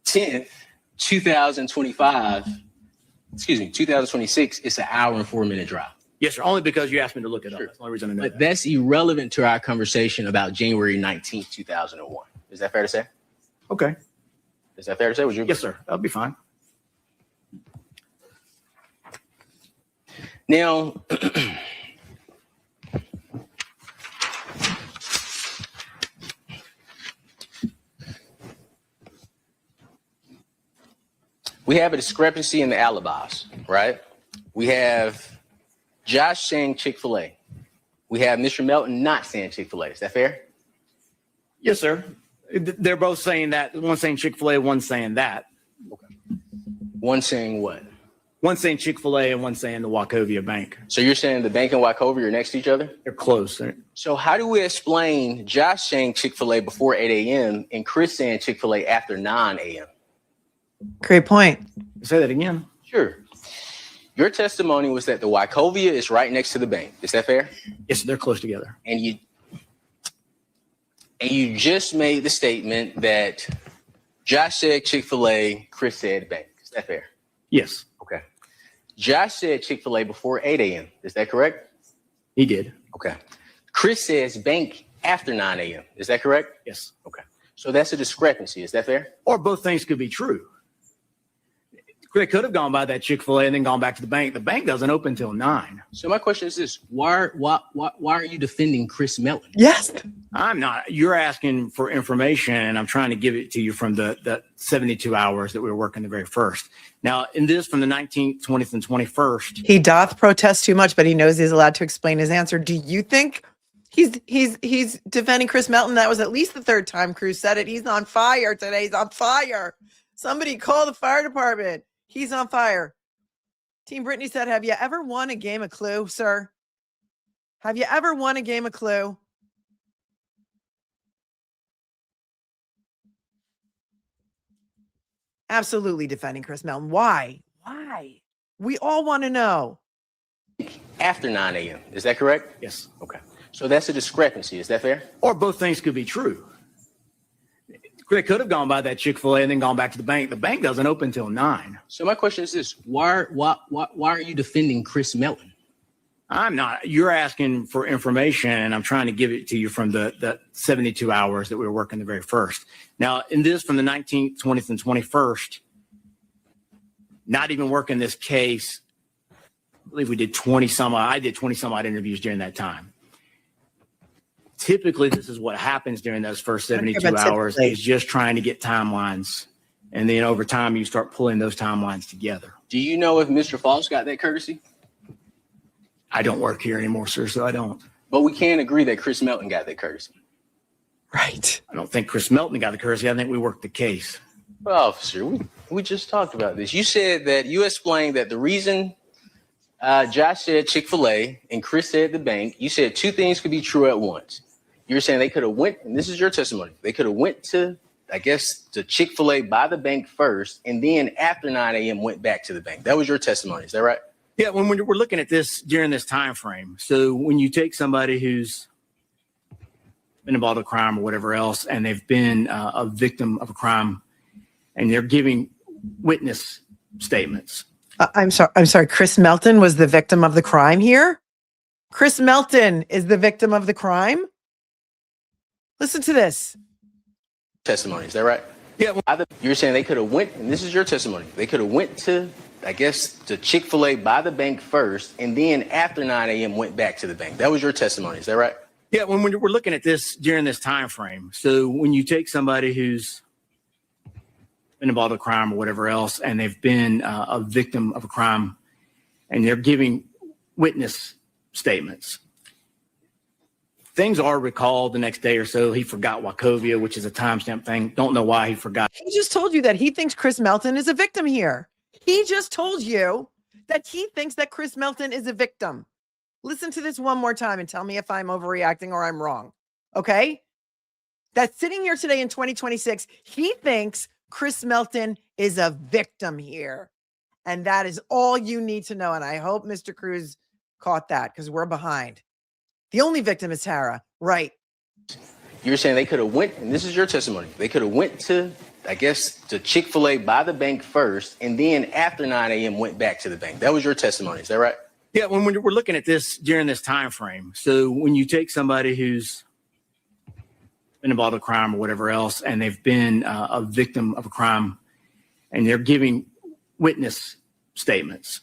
10th, 2026, it's an hour and 4 minute drive. Yes, sir. Only because you asked me to look it up. Sure. That's the only reason I know But that. that's irrelevant to our conversation about January 19th, 2001. Is that fair to say? Okay. Is that fair to say? Would you? Yes, sir. That'll be fine. Now, we have a discrepancy in the alibis, right? We have Josh saying Chick-fil-A. We have Mr. Melton not saying Chick-fil-A. Is that fair? Yes, sir. They're both saying that. One saying Chick-fil-A, one saying that. One saying what? One saying Chick-fil-A and one saying the Wachovia Bank. So you're saying the bank and Wachovia are next to each other? They're close. So how do we explain Josh saying Chick-fil-A before 8 a.m. and Chris saying Chick-fil-A after 9 a.m.? Great point. Say that again. Sure. Your testimony was that the Wachovia is right next to the bank. Is that fair? Yes, they're close together. And you just made the statement that Josh said Chick-fil-A, Chris said bank. Is that fair? Yes, Okay. Josh said Chick-fil-A before 8 a.m. Is that correct? he did. Okay. Chris says bank after 9 a.m. Is that correct? Yes. Okay. So that's a discrepancy. Is that fair? Or both things could be true. They could have gone by that Chick-fil-A and then gone back to the bank. The bank doesn't open till 9. So my question is this: why are you defending Chris Melton? Yes. I'm not. You're asking for information, and I'm trying to give it to you from the 72 hours that we were working the very first. Now, in this, from the 19th, 20th, and 21st, He doth protest too much, but he knows he's allowed to explain his answer. Do you think he's defending Chris Melton? That was at least the third time Crews said it. He's on fire today. He's on fire. Somebody call the fire department. He's on fire. Team Brittany said, have you ever won a game of Clue, sir? Have you ever won a game of Clue? Absolutely defending Chris Melton. Why? Why? We all want to know. After 9 a.m. Is that correct? yes. Okay. So that's a discrepancy. Is that fair? Or both things could be true. They could have gone by that Chick-fil-A and then gone back to the bank. The bank doesn't open till 9. So my question is this: why are you defending Chris Melton? I'm not. You're asking for information, and I'm trying to give it to you from the 72 hours that we were working the very first. Now, in this, from the 19th, 20th, and 21st, not even working this case, I believe we did 20-some odd. I did 20-some odd interviews during that time. Typically, this is what happens during those first 72 hours is just trying to get timelines. And then over time, you start pulling those timelines together. Do you know if Mr. Faust got that courtesy? I don't work here anymore, sir, so I don't. But we can agree that Chris Melton got that courtesy. Right. I don't think Chris Melton got the courtesy. I think we worked the case. Well, officer, we just talked about this. You said that you explained that the reason Josh said Chick-fil-A and Chris said the bank, you said two things could be true at once. You're saying they could have went, and this is your testimony, they could have went to, I guess, to Chick-fil-A by the bank first, and then after 9 a.m. went back to the bank. That was your testimony. Is that right? Yeah, when we're looking at this during this time frame. So when you take somebody who's been involved in a crime or whatever else, and they've been a victim of a crime, and they're giving witness statements. I'm sorry. Chris Melton was the victim of the crime here? Chris Melton is the victim of the crime? Listen to this. Testimony, is that right? Yeah. You're saying they could have went, and this is your testimony, they could have went to, I guess, to Chick-fil-A by the bank first, and then after 9 a.m. went back to the bank. That was your testimony, is that right? Yeah, when we're looking at this during this time frame. So when you take somebody who's been involved in a crime or whatever else, and they've been a victim of a crime, and they're giving witness statements, things are recalled the next day or so. He forgot Wachovia, which is a timestamp thing. Don't know why he forgot. He just told you that he thinks Chris Melton is a victim here. He just told you that he thinks that Chris Melton is a victim. Listen to this one more time and tell me if I'm overreacting or I'm wrong. Okay? That's sitting here today in 2026. He thinks Chris Melton is a victim here. And that is all you need to know. And I hope Mr. Crews caught that because we're behind. The only victim is Tara, right? You're saying they could have went, and this is your testimony, they could have went to, I guess, to Chick-fil-A by the bank first, and then after 9 a.m. went back to the bank. That was your testimony, is that right? Yeah, when we're looking at this during this time frame. So when you take somebody who's been involved in a crime or whatever else, and they've been a victim of a crime, and they're giving witness statements,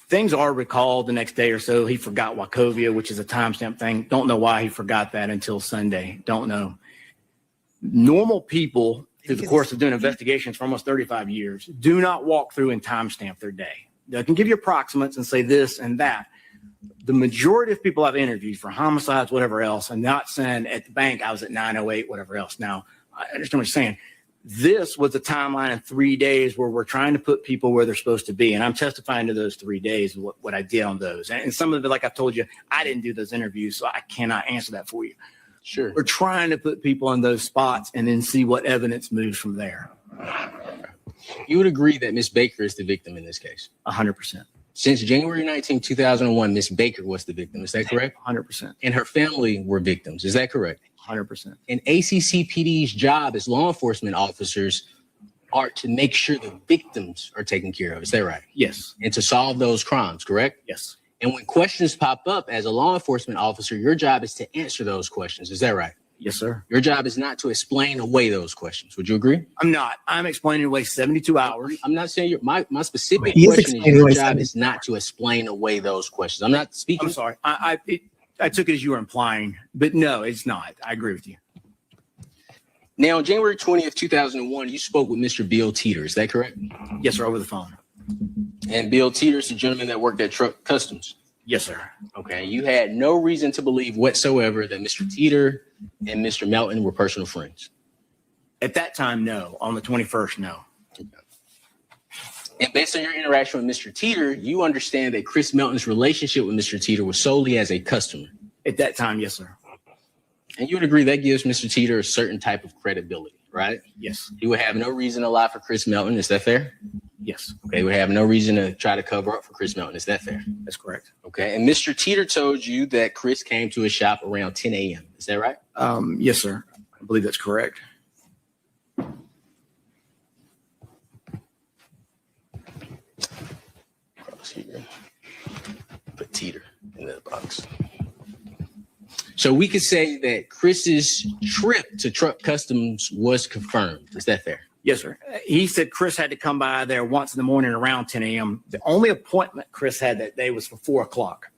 things are recalled the next day or so. He forgot Wachovia, which is a timestamp thing. Don't know why he forgot that until Sunday. Don't know. Normal people, through the course of doing investigations for almost 35 years, do not walk through and timestamp their day. They can give you approximates and say this and that. The majority of people I've interviewed for homicides, whatever else, and not saying at the bank I was at 9:08, whatever else. Now, I understand what you're saying. This was a timeline of 3 days where we're trying to put people where they're supposed to be. And I'm testifying to those 3 days, what I did on those. And some of it, like I told you, I didn't do those interviews, so I cannot answer that for you. Sure. We're trying to put people in those spots and then see what evidence moves from there. You would agree that Ms. Baker is the victim in this case? 100%. Since January 19, 2001, Ms. Baker was the victim. Is that correct? 100%. And her family were victims. Is that correct? 100%. And ACCPD's job as law enforcement officers are to make sure the victims are taken care of. Is that right? Yes. And to solve those crimes, correct? Yes. And when questions pop up as a law enforcement officer, your job is to answer those questions. Is that right? Yes, sir. Your job is not to explain away those questions. Would you agree? I'm not. I'm explaining away 72 hours. I'm not saying my specific question is your job is not to explain away those questions. I'm not speaking. I'm sorry. I took it as you were implying, but no, it's not. I agree with you. Now, on January 20th, 2001, you spoke with Mr. Bill Teeter. Is that correct? Yes, sir. Over the phone. And Bill Teeter is the gentleman that worked at Truck Customs. Yes, sir. Okay. You had no reason to believe whatsoever that Mr. Teeter and Mr. Melton were personal friends. At that time, no. On the 21st, no. And based on your interaction with Mr. Teeter, you understand that Chris Melton's relationship with Mr. Teeter was solely as a customer. At that time, yes, sir. And you would agree that gives Mr. Teeter a certain type of credibility, right? Yes. He would have no reason to lie for Chris Melton. Is that fair? Yes. Okay. He would have no reason to try to cover up for Chris Melton. Is that fair? That's correct. Okay. And Mr. Teeter told you that Chris came to his shop around 10 a.m. Is that right? Yes, sir. I believe that's correct. Cross here. Put Teeter in that box. So we could say that Chris's trip to Truck Customs was confirmed. Is that fair? Yes, sir. He said Chris had to come by there once in the morning around 10 a.m. The only appointment Chris had that day was for 4 o'clock.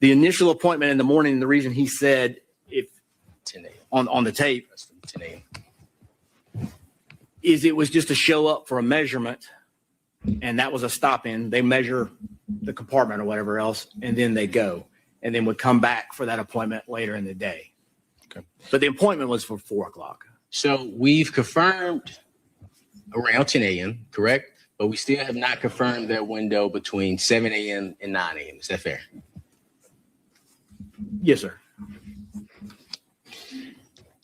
The initial appointment in the morning, the reason he said if 10 a.m. on the tape 10 a.m. is it was just to show up for a measurement, and that was a stop in. They measure the compartment or whatever else, and then they go, and then would come back for that appointment later in the day. Okay. But the appointment was for 4 o'clock. So we've confirmed around 10 a.m., correct? But we still have not confirmed that window between 7 a.m. and 9 a.m. Is that fair? Yes, sir.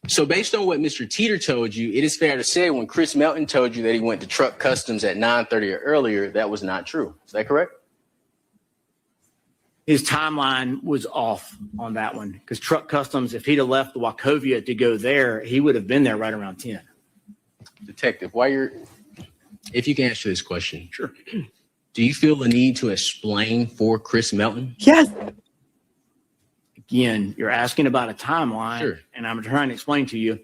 So based on what Mr. Teeter told you, it is fair to say when Chris Melton told you that he went to Truck Customs at 9:30 or earlier, that was not true. Is that correct? His timeline was off on that one because Truck Customs, if he'd have left the Wachovia to go there, he would have been there right around 10. Detective, if you can answer this question. Sure. Do you feel the need to explain for Chris Melton? Yes. Again, you're asking about a timeline, Sure. and I'm trying to explain to you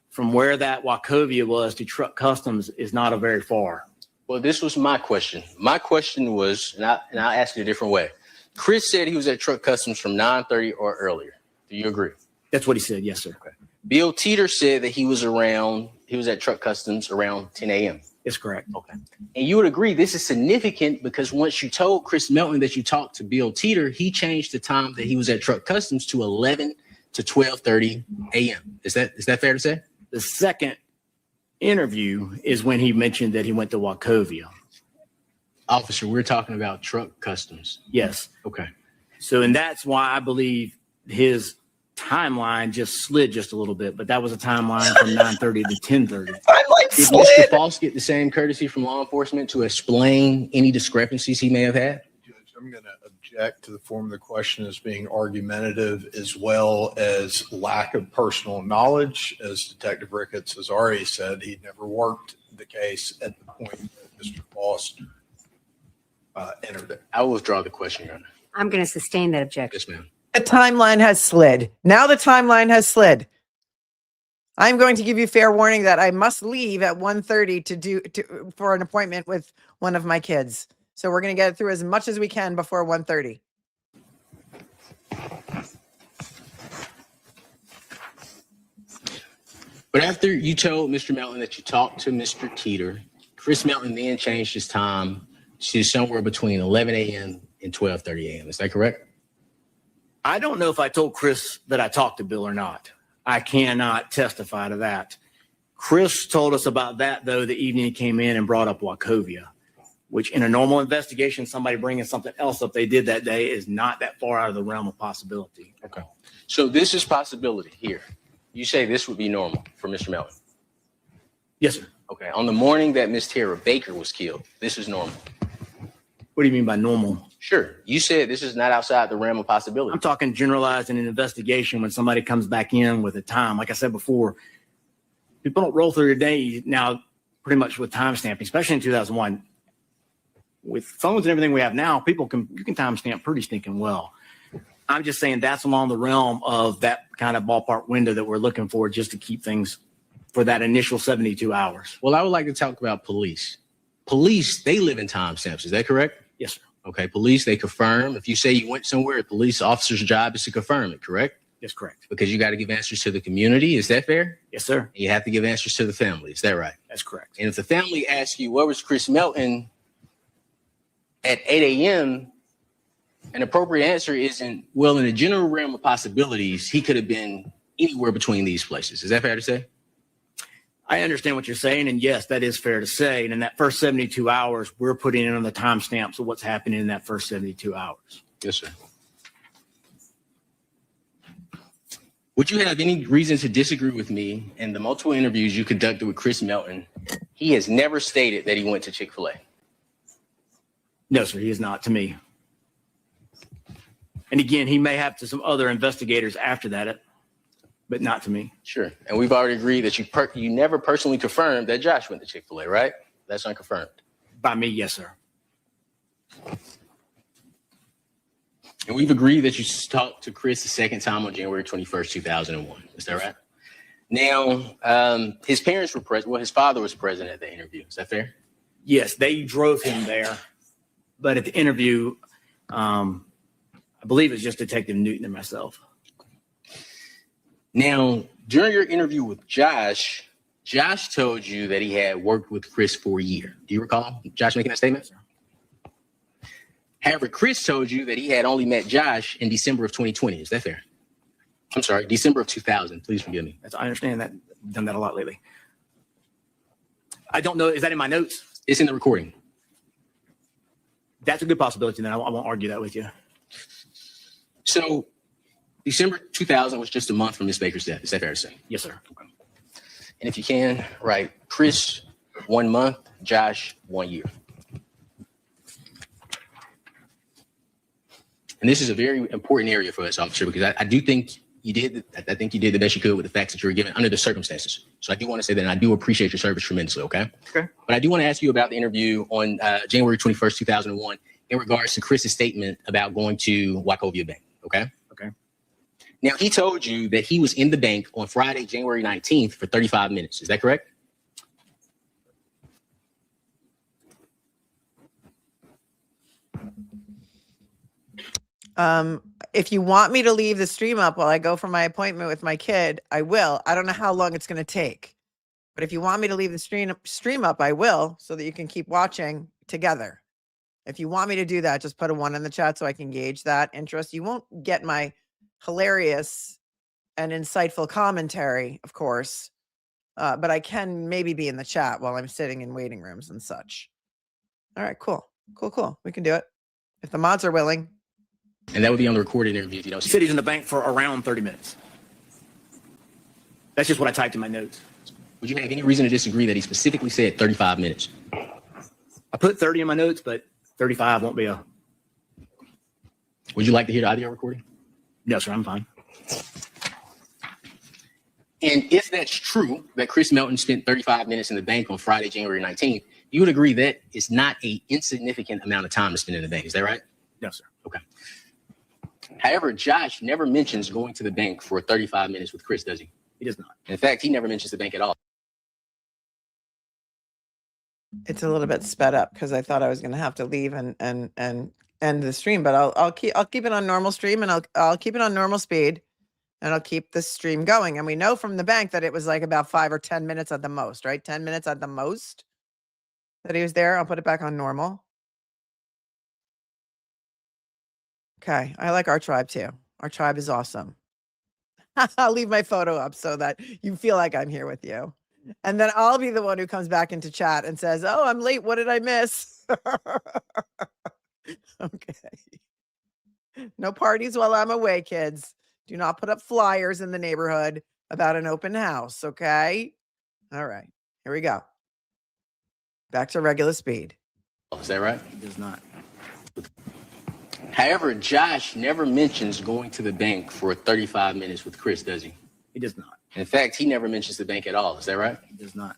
from where that Wachovia was to truck customs is not a very far. Well, this was my question. My question was, and I'll ask it a different way. Chris said he was at truck customs from 9:30 or earlier. Do you agree? That's what he said. Yes, sir. Okay. Bill Teeter said that he was at truck customs around 10 a.m. It's correct. Okay. And you would agree this is significant because once you told Chris Melton that you talked to Bill Teeter, he changed the time that he was at truck customs to 11 to 12:30 a.m. Is that fair to say? The second interview is when he mentioned that he went to Wachovia. Officer, we're talking about truck customs. Yes. Okay. So, and that's why I believe his timeline just slid just a little bit, but that was a timeline from 9:30 to 10:30. Did Mr. Faust get the same courtesy from law enforcement to explain any discrepancies he may have had? Judge, I'm going to object to the form of the question as being argumentative as well as lack of personal knowledge. As Detective Ricketts has already said, he'd never worked the case at the point that Mr. Faust entered it. I will withdraw the question, Your Honor. I'm going to sustain that objection. Yes, ma'am. The timeline has slid. Now the timeline has slid. I'm going to give you fair warning that I must leave at 1:30 for an appointment with one of my kids. So we're going to get through as much as we can before 1:30. But after you told Mr. Melton that you talked to Mr. Teeter, Chris Melton then changed his time to somewhere between 11 a.m. and 12:30 a.m. Is that correct? I don't know if I told Chris that I talked to Bill or not. I cannot testify to that. Chris told us about that, though, the evening he came in and brought up Wachovia, which in a normal investigation, somebody bringing something else up they did that day is not that far out of the realm of possibility. Okay. So this is possibility here. You say this would be normal for Mr. Melton. Yes, sir. Okay. On the morning that Miss Tara Baker was killed, this is normal. What do you mean by normal? Sure. You said this is not outside the realm of possibility. I'm talking generalized in an investigation when somebody comes back in with a time. Like I said before, people don't roll through their day now pretty much with time stamping, especially in 2001. With phones and everything we have now, you can time stamp pretty stinking well. I'm just saying that's along the realm of that kind of ballpark window that we're looking for just to keep things for that initial 72 hours. Well, I would like to talk about police. Police, they live in timestamps. Is that correct? Yes, sir. Okay. Police, they confirm. If you say you went somewhere, a police officer's job is to confirm it, correct? That's correct. Because you got to give answers to the community. Is that fair? Yes, sir. And you have to give answers to the family. Is that right? That's correct. And if the family asks you, where was Chris Melton at 8 a.m., an appropriate answer isn't, well, in the general realm of possibilities, he could have been anywhere between these places. Is that fair to say? I understand what you're saying, and yes, that is fair to say. And in that first 72 hours, we're putting in on the timestamps of what's happening in that first 72 hours. Yes, sir. Would you have any reason to disagree with me in the multiple interviews you conducted with Chris Melton? He has never stated that he went to Chick-fil-A. No, sir, he is not to me. And again, he may have to some other investigators after that, but not to me. Sure. And we've already agreed that you never personally confirmed that Josh went to Chick-fil-A, right? That's unconfirmed. By me, yes, sir. And we've agreed that you talked to Chris the second time on January 21st, 2001. Is that right? Now, his parents were present. Well, his father was present at the interview. Is that fair? Yes, they drove him there. But at the interview, I believe it's just Detective Newton and myself. Now, during your interview with Josh told you that he had worked with Chris for a year. Do you recall Josh making that statement? However, Chris told you that he had only met Josh in December of 2020. Is that fair? I'm sorry, December of 2000. Please forgive me. I understand that. I've done that a lot lately. I don't know. Is that in my notes? It's in the recording. That's a good possibility. Then I won't argue that with you. So December 2000 was just a month from Miss Baker's death. Is that fair to say? Yes, sir. Okay. And if you can, write Chris 1 month, Josh 1 year. And this is a very important area for us, officer, because I do think you did. I think you did the best you could with the facts that you were given under the circumstances. So I do want to say that, and I do appreciate your service tremendously. Okay. Okay. But I do want to ask you about the interview on January 21st, 2001, in regards to Chris's statement about going to Wachovia Bank. Okay. Okay. Now, he told you that he was in the bank on Friday, January 19th for 35 minutes. Is that correct? If you want me to leave the stream up while I go for my appointment with my kid, I will. I don't know how long it's going to take, but if you want me to leave the stream up, I will, so that you can keep watching together. If you want me to do that, just put a 1 in the chat so I can gauge that interest. You won't get my hilarious and insightful commentary, of course, but I can maybe be in the chat while I'm sitting in waiting rooms and such. All right, cool. We can do it if the mods are willing. And that would be on the recorded interview if you don't He see said he's in the bank for around 30 minutes. That's just what I typed in my notes. Would you have any reason to disagree that he specifically said 35 minutes? I put 30 in my notes, but 35 won't be a. Would you like to hear the audio recording? No, sir, I'm fine. And if that's true, that Chris Melton spent 35 minutes in the bank on Friday, January 19th, you would agree that it's not an insignificant amount of time to spend in the bank. Is that right? No, sir. Okay. However, Josh never mentions going to the bank for 35 minutes with Chris, does he? He does not. In fact, he never mentions the bank at all. It's a little bit sped up because I thought I was going to have to leave and end the stream, but I'll keep it on normal stream, and I'll keep it on normal speed, and I'll keep the stream going. And we know from the bank that it was like about 5 or 10 minutes at the most, right? 10 minutes at the most that he was there. I'll put it back on normal. Okay, I like our tribe too. Our tribe is awesome. I'll leave my photo up so that you feel like I'm here with you. And then I'll be the one who comes back into chat and says, oh, I'm late. What did I miss? Okay. No parties while I'm away, kids. Do not put up flyers in the neighborhood about an open house, okay? All right, here we go. Back to regular speed. Is that right? He does not. However, Josh never mentions going to the bank for 35 minutes with Chris, does he? He does not. In fact, he never mentions the bank at all. Is that right? He does not.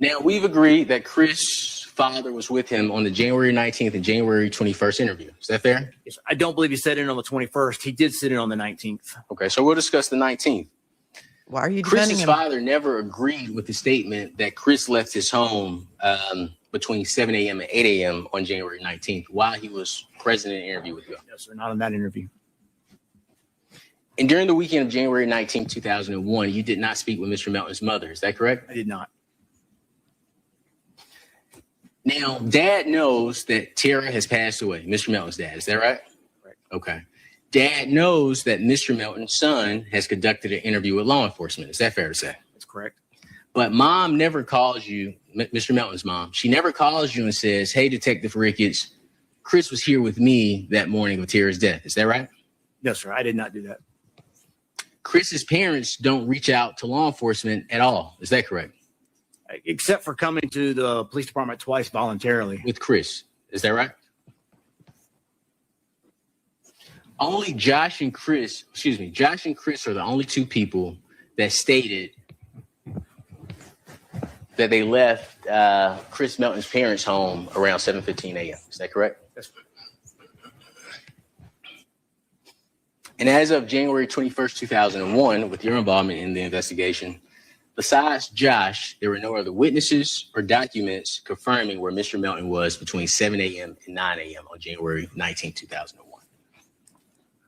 Now, we've agreed that Chris' father was with him on the January 19th and January 21st interview. Is that fair? Yes, I don't believe he sat in on the 21st. He did sit in on the 19th. Okay, so we'll discuss the 19th. Why are you defending Chris's him? father never agreed with the statement that Chris left his home between 7 a.m. and 8 a.m. on January 19th while he was present in an interview with you. Yes, sir, not in that interview. And during the weekend of January 19th, 2001, you did not speak with Mr. Melton's mother. Is that correct? I did not. Now, Dad knows that Tara has passed away, Mr. Melton's dad. Is that right? Correct. Okay. Dad knows that Mr. Melton's son has conducted an interview with law enforcement. Is that fair to say? That's correct. But Mom never calls you, Mr. Melton's mom, she never calls you and says, hey, Detective Ricketts, Chris was here with me that morning of Tara's death. Is that right? No, sir, I did not do that. Chris's parents don't reach out to law enforcement at all. Is that correct? Except for coming to the police department twice voluntarily. With Chris. Is that right? Only Josh and Chris are the only two people that stated that they left Chris Melton's parents' home around 7:15 a.m. Is that correct? That's correct. And as of January 21st, 2001, with your involvement in the investigation, besides Josh, there were no other witnesses or documents confirming where Mr. Melton was between 7 a.m. and 9 a.m. on January 19, 2001.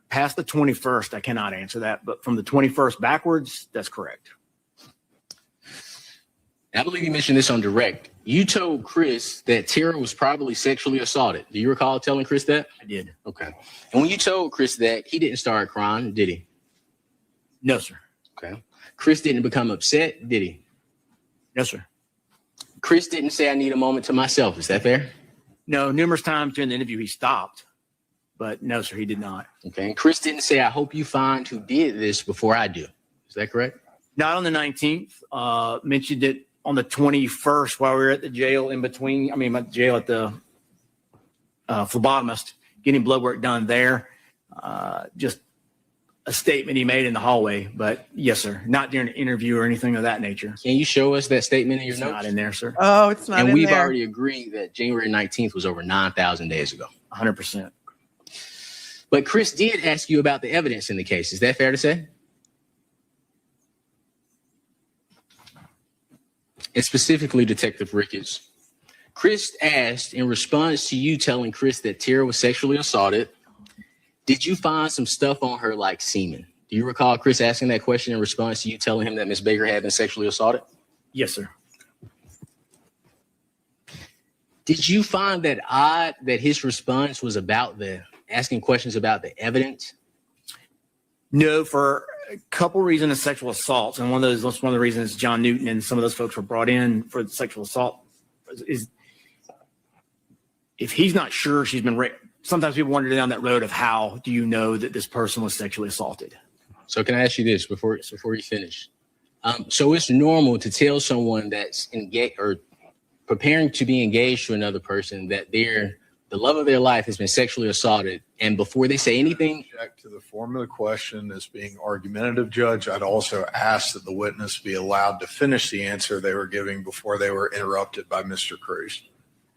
Past the 21st, I cannot answer that, but from the 21st backwards, that's correct. I believe you mentioned this on direct. You told Chris that Tara was probably sexually assaulted. Do you recall telling Chris that? I did. Okay. And when you told Chris that, he didn't start crying, did he? No, sir. Okay. Chris didn't become upset, did he? No, sir. Chris didn't say, I need a moment to myself. Is that fair? No, numerous times during the interview, he stopped. but no, sir, he did not. Okay. And Chris didn't say, I hope you find who did this before I do. Is that correct? Not on the 19th. Mentioned it on the 21st while we were at the jail in between. I mean, my jail at the phlebotomist, getting blood work done there. Just a statement he made in the hallway. But yes, sir, not during an interview or anything of that nature. Can you show us that statement in your It's notes? not in there, sir. Oh, it's not And in we've there. already agreed that January 19th was over 9,000 days ago. 100%. But Chris did ask you about the evidence in the case. Is that fair to say? And specifically, Detective Ricketts, Chris asked in response to you telling Chris that Tara was sexually assaulted, did you find some stuff on her like semen? Do you recall Chris asking that question in response to you telling him that Ms. Baker had been sexually assaulted? Yes, sir. Did you find that odd that his response was about asking questions about the evidence? No, for a couple reasons of sexual assaults. And one of the reasons John Newton and some of those folks were brought in for the sexual assault is if he's not sure she's been raped. Sometimes people wander down that road of how do you know that this person was sexually assaulted? So can I ask you this before you finish? So it's normal to tell someone that's engaged or preparing to be engaged to another person that the love of their life has been sexually assaulted, and before they say anything. Object to the form of the question as being argumentative, Judge. I'd also ask that the witness be allowed to finish the answer they were giving before they were interrupted by Mr. Crews.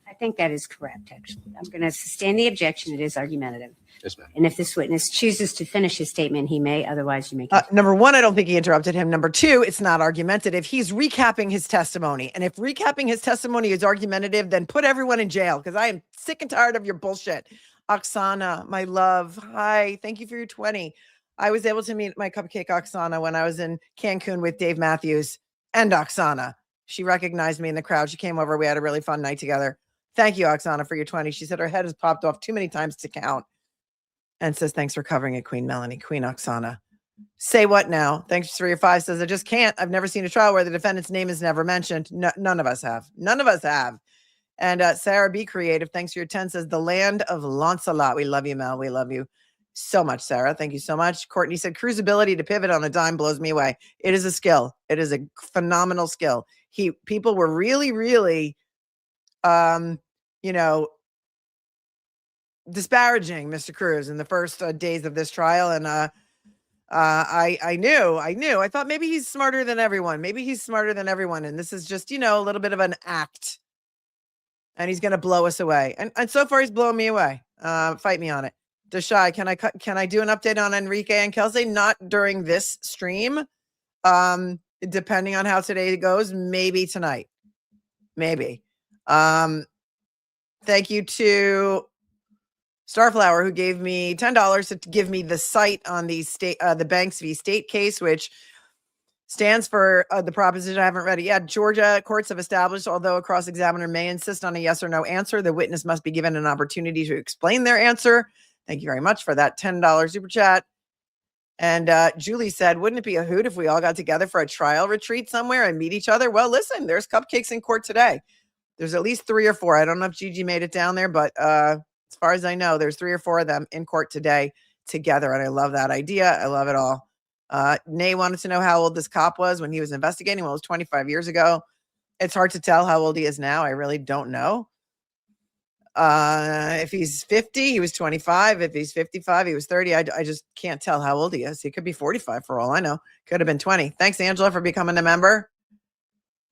I think that is correct, actually. I'm going to sustain the objection. It is argumentative. Yes, ma'am. And if this witness chooses to finish his statement, he may. Otherwise, you may. Number one, I don't think he interrupted him. Number two, it's not argumentative. He's recapping his testimony. And if recapping his testimony is argumentative, then put everyone in jail because I am sick and tired of your bullshit. Oksana, my love. Hi. Thank you for your 20. I was able to meet my cupcake Oksana when I was in Cancun with Dave Matthews and Oksana. She recognized me in the crowd. She came over. We had a really fun night together. Thank you, Oksana, for your 20. She said her head has popped off too many times to count. And says, thanks for covering it, Queen Melanie, Queen Oksana. Say what now? Thanks for your 5. Says, I just can't. I've never seen a trial where the defendant's name is never mentioned. No, none of us have. None of us have. And Sarah B. Creative, thanks for your 10. Says, the land of Lancelot. We love you, Mel. We love you so much, Sarah. Thank you so much. Courtney said, Crew's ability to pivot on a dime blows me away. It is a skill. It is a phenomenal skill. People were really, disparaging Mr. Crews in the first days of this trial. And I knew. I thought maybe he's smarter than everyone. And this is just, a little bit of an act. And he's going to blow us away. And so far, he's blowing me away. Fight me on it. Deshai, can I do an update on Enrique and Kelsey? Not during this stream. Depending on how today goes, maybe tonight. Maybe. Thank you to Starflower, who gave me $10 to give me the site on the Banks v. State case, which stands for the proposition. I haven't read it yet. Georgia courts have established, although a cross-examiner may insist on a yes or no answer, the witness must be given an opportunity to explain their answer. Thank you very much for that $10 super chat. And Julie said, wouldn't it be a hoot if we all got together for a trial retreat somewhere and meet each other? Well, listen, there's cupcakes in court today. There's at least 3 or 4. I don't know if Gigi made it down there, but as far as I know, there's 3 or 4 of them in court today together. And I love that idea. I love it all. Nay wanted to know how old this cop was when he was investigating. Well, it was 25 years ago. It's hard to tell how old he is now. I really don't know. If he's 50, he was 25. If he's 55, he was 30. I just can't tell how old he is. He could be 45 for all I know. Could have been 20. Thanks, Angela, for becoming a member.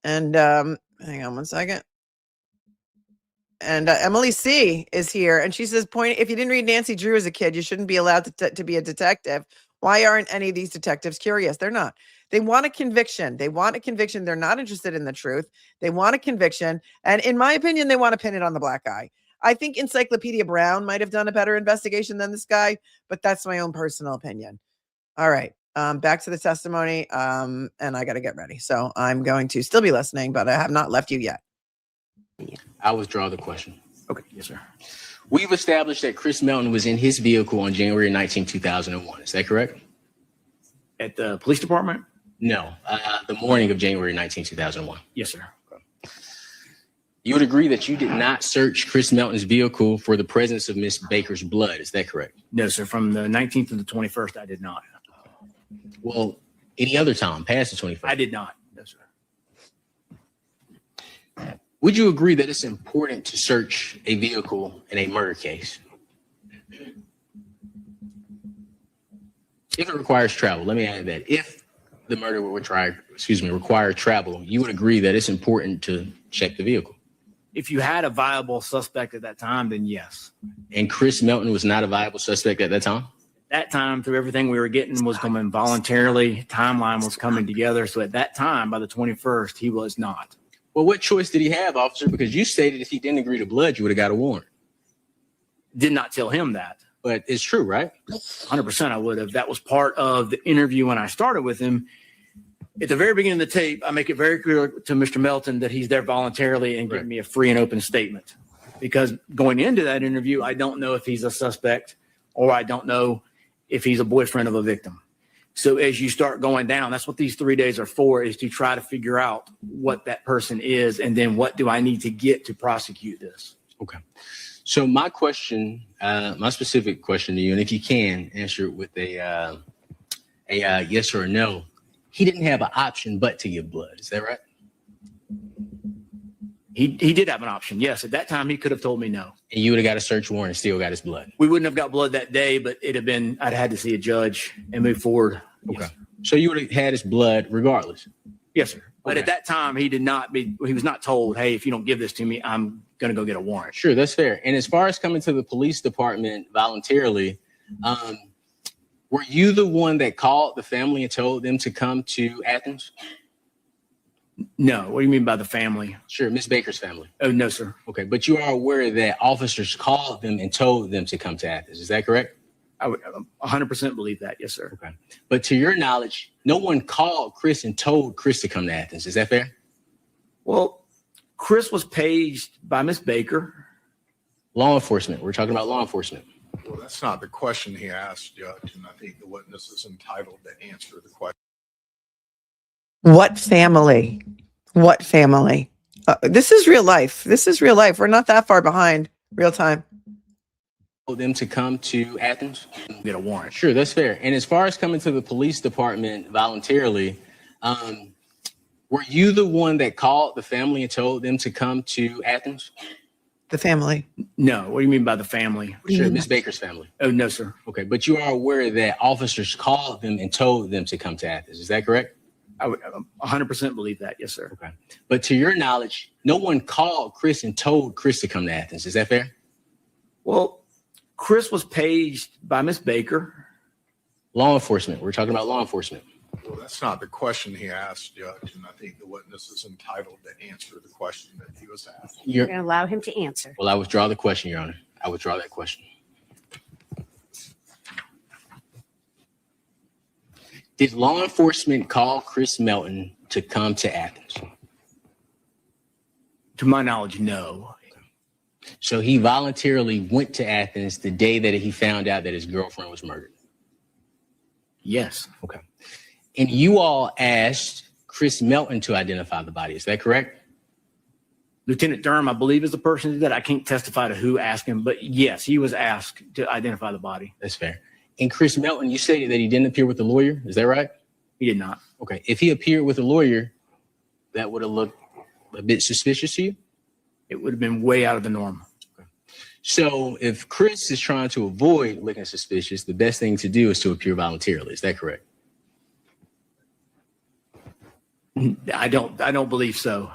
And hang on one second. And Emily C. is here. And she says, if you didn't read Nancy Drew as a kid, you shouldn't be allowed to be a detective. Why aren't any of these detectives curious? They're not. They want a conviction. They're not interested in the truth. They want a conviction. And in my opinion, they want to pin it on the black guy. I think Encyclopedia Brown might have done a better investigation than this guy, but that's my own personal opinion. All right. Back to the testimony. And I got to get ready. So I'm going to still be listening, but I have not left you yet. I'll withdraw the question. Okay. Yes, sir. We've established that Chris Melton was in his vehicle on January 19, 2001. Is that correct? At the police department? No, the morning of January 19, 2001. Yes, sir. You would agree that you did not search Chris Melton's vehicle for the presence of Miss Baker's blood. Is that correct? No, sir. From the 19th to the 21st, I did not. Well, any other time past the 21st? I did not. No, sir. Would you agree that it's important to search a vehicle in a murder case? If it requires travel, let me add that. If the murder would require travel, you would agree that it's important to check the vehicle. If you had a viable suspect at that time, then yes. And Chris Melton was not a viable suspect at that time? That time, through everything we were getting, was coming voluntarily. Timeline was coming together. So at that time, by the 21st, he was not. Well, what choice did he have, officer? Because you stated if he didn't agree to blood, you would have got a warrant. Did not tell him that. But it's true, right? 100% I would have. That was part of the interview when I started with him. At the very beginning of the tape, I make it very clear to Mr. Melton that he's there voluntarily and giving me a free and open statement. Because going into that interview, I don't know if he's a suspect or I don't know if he's a boyfriend of a victim. So as you start going down, that's what these 3 days are for, is to try to figure out what that person is and then what do I need to get to prosecute this. Okay. So my question, my specific question to you, and if you can answer it with a yes or a no, he didn't have an option but to give blood. Is that right? He did have an option. Yes. At that time, he could have told me no. And you would have got a search warrant and still got his blood. We wouldn't have got blood that day, but it'd have been, I'd had to see a judge and move forward. Okay. Yes. So you would have had his blood regardless. Yes, sir. But Okay. at that time, he was not told, hey, if you don't give this to me, I'm going to go get a warrant. Sure, that's fair. And as far as coming to the police department voluntarily, were you the one that called the family and told them to come to Athens? No. What do you mean by the family? Sure, Miss Baker's family. Oh, no, sir. Okay, but you are aware that officers called them and told them to come to Athens. Is that correct? I would 100% believe that. Yes, sir. Okay. But to your knowledge, no one called Chris and told Chris to come to Athens. Is that fair? Well, Chris was paged by Miss Baker. Law enforcement. We're talking about law enforcement. Well, that's not the question he asked, Judge, and I think the witness is entitled to answer the question. What family? What family? This is real life. This is real life. We're not that far behind real time. Told them to come to Athens? Get a warrant. Sure, that's fair. And as far as coming to the police department voluntarily, were you the one that called the family and told them to come to Athens? The family. No. What do you mean by the family? Sure, Miss Baker's family. Oh, no, sir. Okay, but you are aware that officers called them and told them to come to Athens. Is that correct? I would 100% believe that. Yes, sir. Okay. But to your knowledge, no one called Chris and told Chris to come to Athens. Is that fair? Well, Chris was paged by Miss Baker. Law enforcement. We're talking about law enforcement. Well, that's not the question he asked, Judge, and I think the witness is entitled to answer the question that he was asked. You're going to allow him to answer. Well, I withdraw the question, Your Honor. I withdraw that question. Did law enforcement call Chris Melton to come to Athens? To my knowledge, no. So he voluntarily went to Athens the day that he found out that his girlfriend was murdered. Yes. Okay. And you all asked Chris Melton to identify the body. Is that correct? Lieutenant Durham, I believe, is the person that I can't testify to who asked him, but yes, he was asked to identify the body. That's fair. And Chris Melton, you stated that he didn't appear with a lawyer. Is that right? He did not. Okay. If he appeared with a lawyer, that would have looked a bit suspicious to you? It would have been way out of the norm. So if Chris is trying to avoid looking suspicious, the best thing to do is to appear voluntarily. Is that correct? I don't believe so.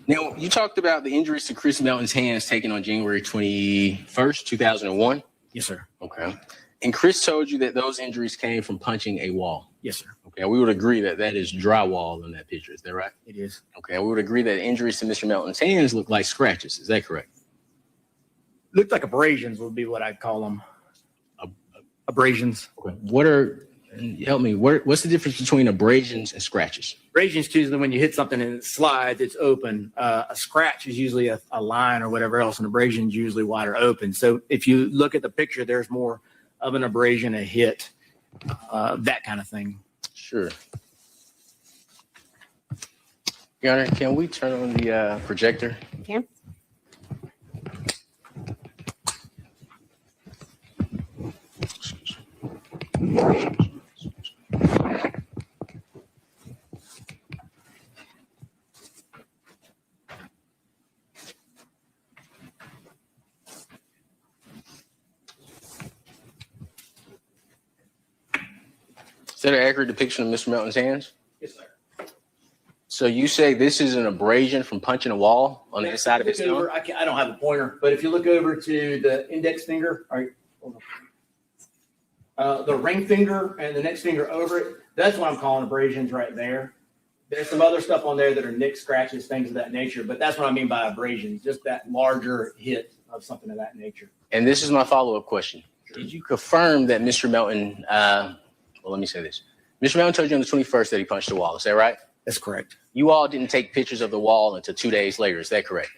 Now, you talked about the injuries to Chris Melton's hands taken on January 21st, 2001. Yes, sir. Okay. And Chris told you that those injuries came from punching a wall. Yes, sir. Okay. We would agree that that is drywall in that picture. Is that right? It is. Okay. We would agree that injuries to Mr. Melton's hands look like scratches. Is that correct? Looked like abrasions would be what I'd call them. Abrasions. Okay. What are, help me, what's the difference between abrasions and scratches? Abrasions is usually when you hit something and it slides, it's open. A scratch is usually a line or whatever else. An abrasion is usually wider open. So if you look at the picture, there's more of an abrasion, a hit, that kind of thing. Sure. Your Honor, can we turn on the projector? Can? Is that an accurate depiction of Mr. Melton's hands? Yes, sir. So you say this is an abrasion from punching a wall on the inside of his thumb? I don't have a pointer, but if you look over to the index finger, all right, hold on. The ring finger and the next finger over it, that's what I'm calling abrasions right there. There's some other stuff on there that are nicks, scratches, things of that nature, but that's what I mean by abrasions, just that larger hit of something of that nature. And this is my follow-up question. Did you confirm that Mr. Melton, well, let me say this. Mr. Melton told you on the 21st that he punched the wall. Is that right? That's correct. You all didn't take pictures of the wall until 2 days later. Is that correct?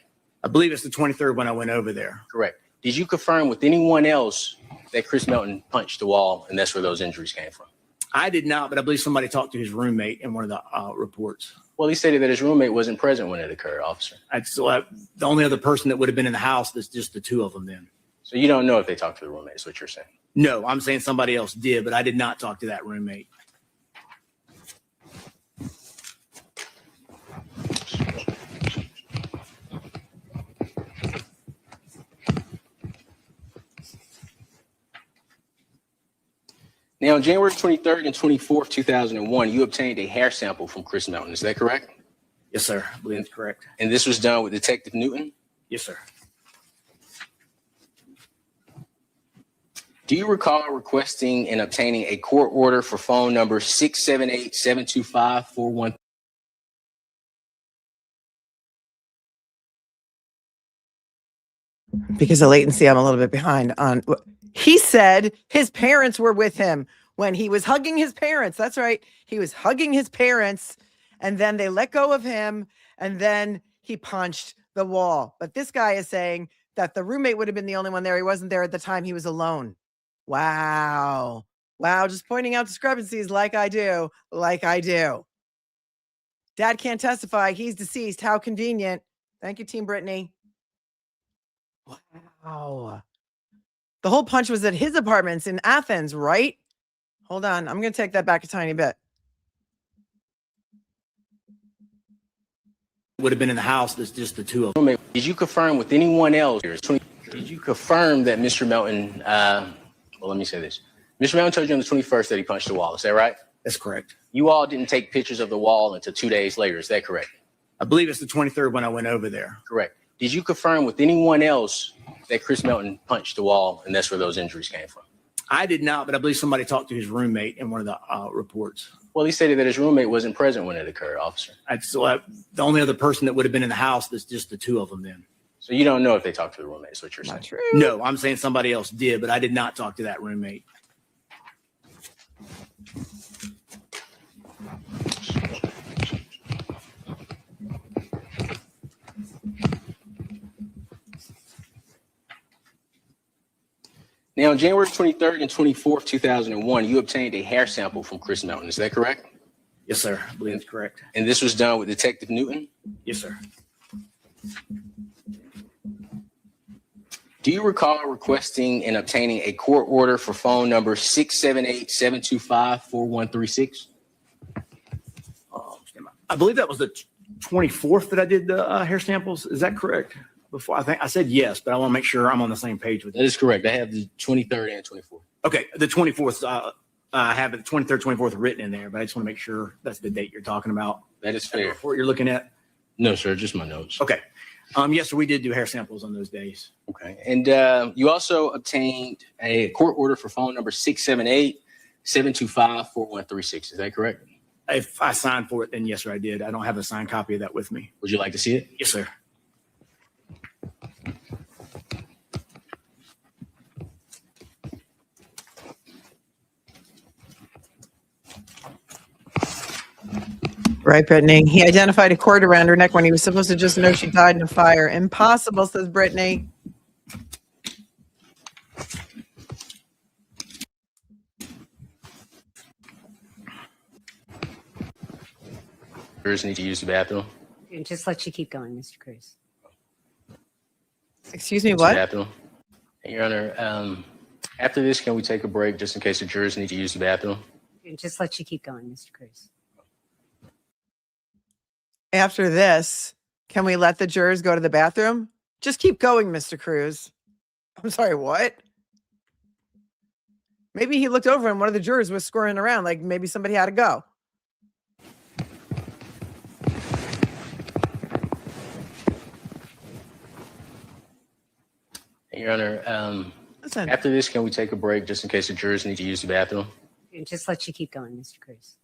I believe it's the 23rd when I went over there. Correct. Did you confirm with anyone else that Chris Melton punched the wall and that's where those injuries came from? I did not, but I believe somebody talked to his roommate in one of the reports. Well, he stated that his roommate wasn't present when it occurred, officer. The only other person that would have been in the house is just the two of them then. So you don't know if they talked to the roommate, is what you're saying? No, I'm saying somebody else did, but I did not talk to that roommate. Now, on January 23rd and 24th, 2001, you obtained a hair sample from Chris Melton. Is that correct? Yes, sir. I believe that's correct. And this was done with Detective Newton? Yes, sir. Do you recall requesting and obtaining a court order for phone number 678-725-41? Because of latency, I'm a little bit behind on. He said his parents were with him when he was hugging his parents. That's right. He was hugging his parents and then they let go of him and then he punched the wall. But this guy is saying that the roommate would have been the only one there. He wasn't there at the time. He was alone. Wow. Wow. Just pointing out discrepancies like I do. Dad can't testify. He's deceased. How convenient. Thank you, Team Brittany. Wow. The whole punch was at his apartments in Athens, right? Hold on. I'm going to take that back a tiny bit. Would have been in the house. That's just the two of them. Did you confirm with anyone else? Did you confirm that Mr. Melton, well, let me say this. Mr. Melton told you on the 21st that he punched the wall. Is that right? That's correct. You all didn't take pictures of the wall until 2 days later. Is that correct? I believe it's the 23rd when I went over there. Correct. Did you confirm with anyone else that Chris Melton punched the wall and that's where those injuries came from? I did not, but I believe somebody talked to his roommate in one of the reports. Well, he stated that his roommate wasn't present when it occurred, officer. The only other person that would have been in the house is just the two of them then. So you don't know if they talked to the roommate, is what you're saying? Not true. No, I'm saying somebody else did, but I did not talk to that roommate. Now, on January 23rd and 24th, 2001, you obtained a hair sample from Chris Melton. Is that correct? Yes, sir. I believe that's correct. And this was done with Detective Newton? Yes, sir. Do you recall requesting and obtaining a court order for phone number 678-725-4136? I believe that was the 24th that I did the hair samples. Is that correct? Before I think I said yes, but I want to make sure I'm on the same page with That is correct. I have the 23rd and 24th. Okay, the 24th. I have the 23rd, 24th written in there, but I just want to make sure that's the date you're talking about. That is fair. What you're looking at? No, sir, just my notes. Okay. Yes, sir, we did do hair samples on those days. Okay. And you also obtained a court order for phone number 678-725-4136. Is that correct? If I signed for it, then yes, sir, I did. I don't have a signed copy of that with me. Would you like to see it? Yes, sir. Right, Brittany. He identified a cord around her neck when he was supposed to just know she died in a fire. Impossible, says Brittany. Need to use the bathroom. And just let you keep going, Mr. Crews. Excuse me, To the what? bathroom. Your Honor, after this, can we take a break just in case the jurors need to use the bathroom? And just let you keep going, Mr. Crews. After this, can we let the jurors go to the bathroom? Just keep going, Mr. Crews. I'm sorry, what? Maybe he looked over and one of the jurors was squirming around, like maybe somebody had to go. Your Honor, Listen, after this, can we take a break just in case the jurors need to use the bathroom? And just let you keep going, Mr. Crews.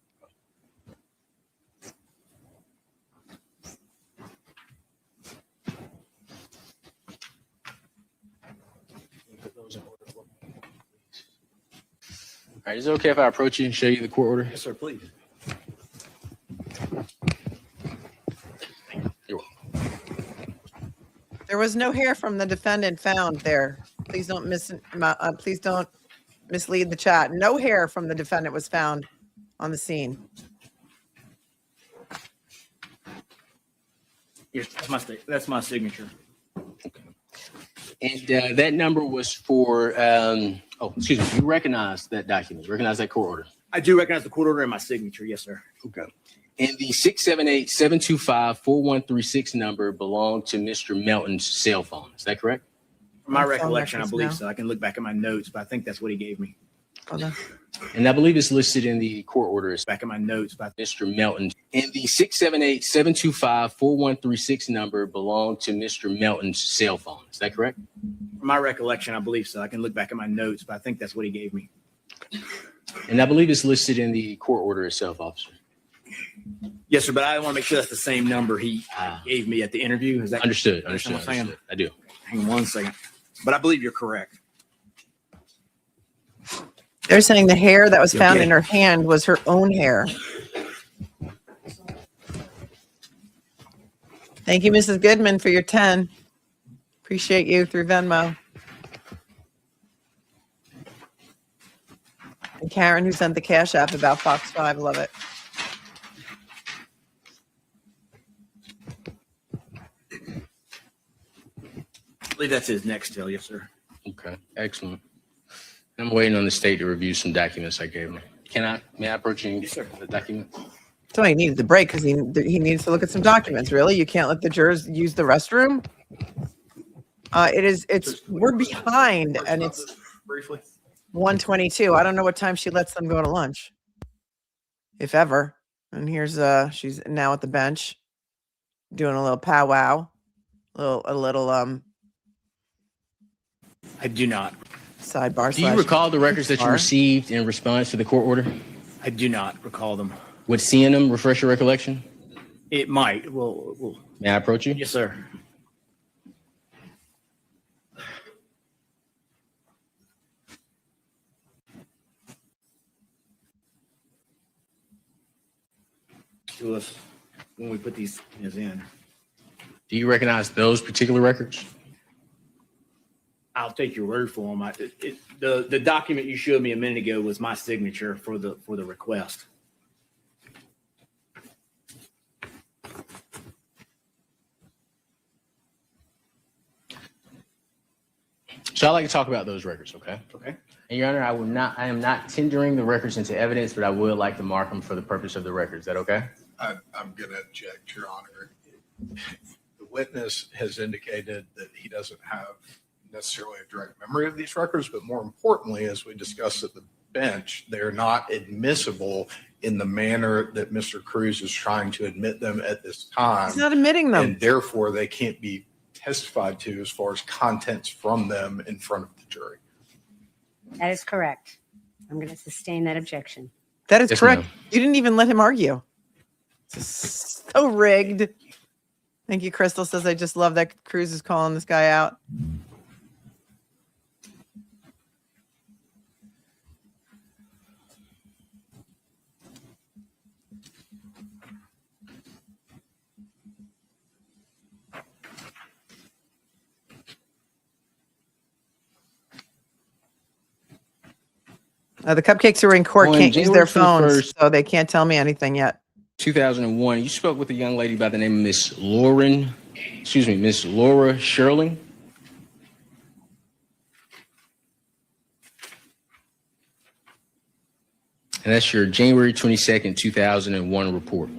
All right, is it okay if I approach you and show you the court order? Yes, sir, please. You're welcome. there was no hair from the defendant found there. Please don't please don't mislead the chat. No hair from the defendant was found on the scene. Yes, that's my signature. And that number was for, excuse me, you recognize that document, you recognize that court order? I do recognize the court order and my signature. Yes, sir. Okay. And the 678-725-4136 number belonged to Mr. Melton's cell phone. Is that correct? From my Phone recollection, I records believe now. so. I can look back at my notes, but I think that's what he gave me. Hold on. And I believe it's listed in the court order as Back at my notes, but Mr. Melton. And the 678-725-4136 number belonged to Mr. Melton's cell phone. Is that correct? from my recollection, I believe so. I can look back at my notes, but I think that's what he gave me. And I believe it's listed in the court order itself, officer. Yes, sir, but I want to make sure that's the same number he gave me at the interview. Is that Understood, understand understood, what I'm saying? understood. I do. Hang on one second. But I believe you're correct. They're saying the hair that was found Okay. in her hand was her own hair. Thank you, Mrs. Goodman, for your 10. Appreciate you through Venmo. And Karen, who sent the Cash App about Fox 5. Love it. I believe that's his next tell. Yes, sir. Okay, excellent. I'm waiting on the state to review some documents I gave them. May I approach you? Yes, sir. The document? That's why he needed the break, because he needs to look at some documents. Really? You can't let the jurors use the restroom? We're behind, and it's Briefly. 1:22. I don't know what time she lets them go to lunch, if ever. And here's she's now at the bench doing a little powwow, a little I do not. sidebar. Do you recall the records that you bar. received in response to the court order? I do not recall them. Would seeing them refresh your recollection? It might. Well, May I approach you? yes, sir. To us when we put these things in. Do you recognize those particular records? I'll take your word for them. The document you showed me a minute ago was my signature for the request. So I'd like to talk about those records, okay? Okay. And Your Honor, I am not tendering the records into evidence, but I would like to mark them for the purpose of the record. Is that okay? I'm going to object, Your Honor. The witness has indicated that he doesn't have necessarily a direct memory of these records, but more importantly, as we discussed at the bench, they're not admissible in the manner that Mr. Crews is trying to admit them at this time. He's not admitting them. And therefore, they can't be testified to as far as contents from them in front of the jury. That is correct. I'm going to sustain that objection. That is Yes, correct. ma'am. You didn't even let him argue. It's so rigged. Thank you, Crystal says, I just love that Cruz is calling this guy out. The cupcakes who are in court On can't use their January phones, 21st so they can't tell me anything yet. 2001, you spoke with a young lady by the name of Miss Laura Sherling. And that's your January 22nd, 2001 report.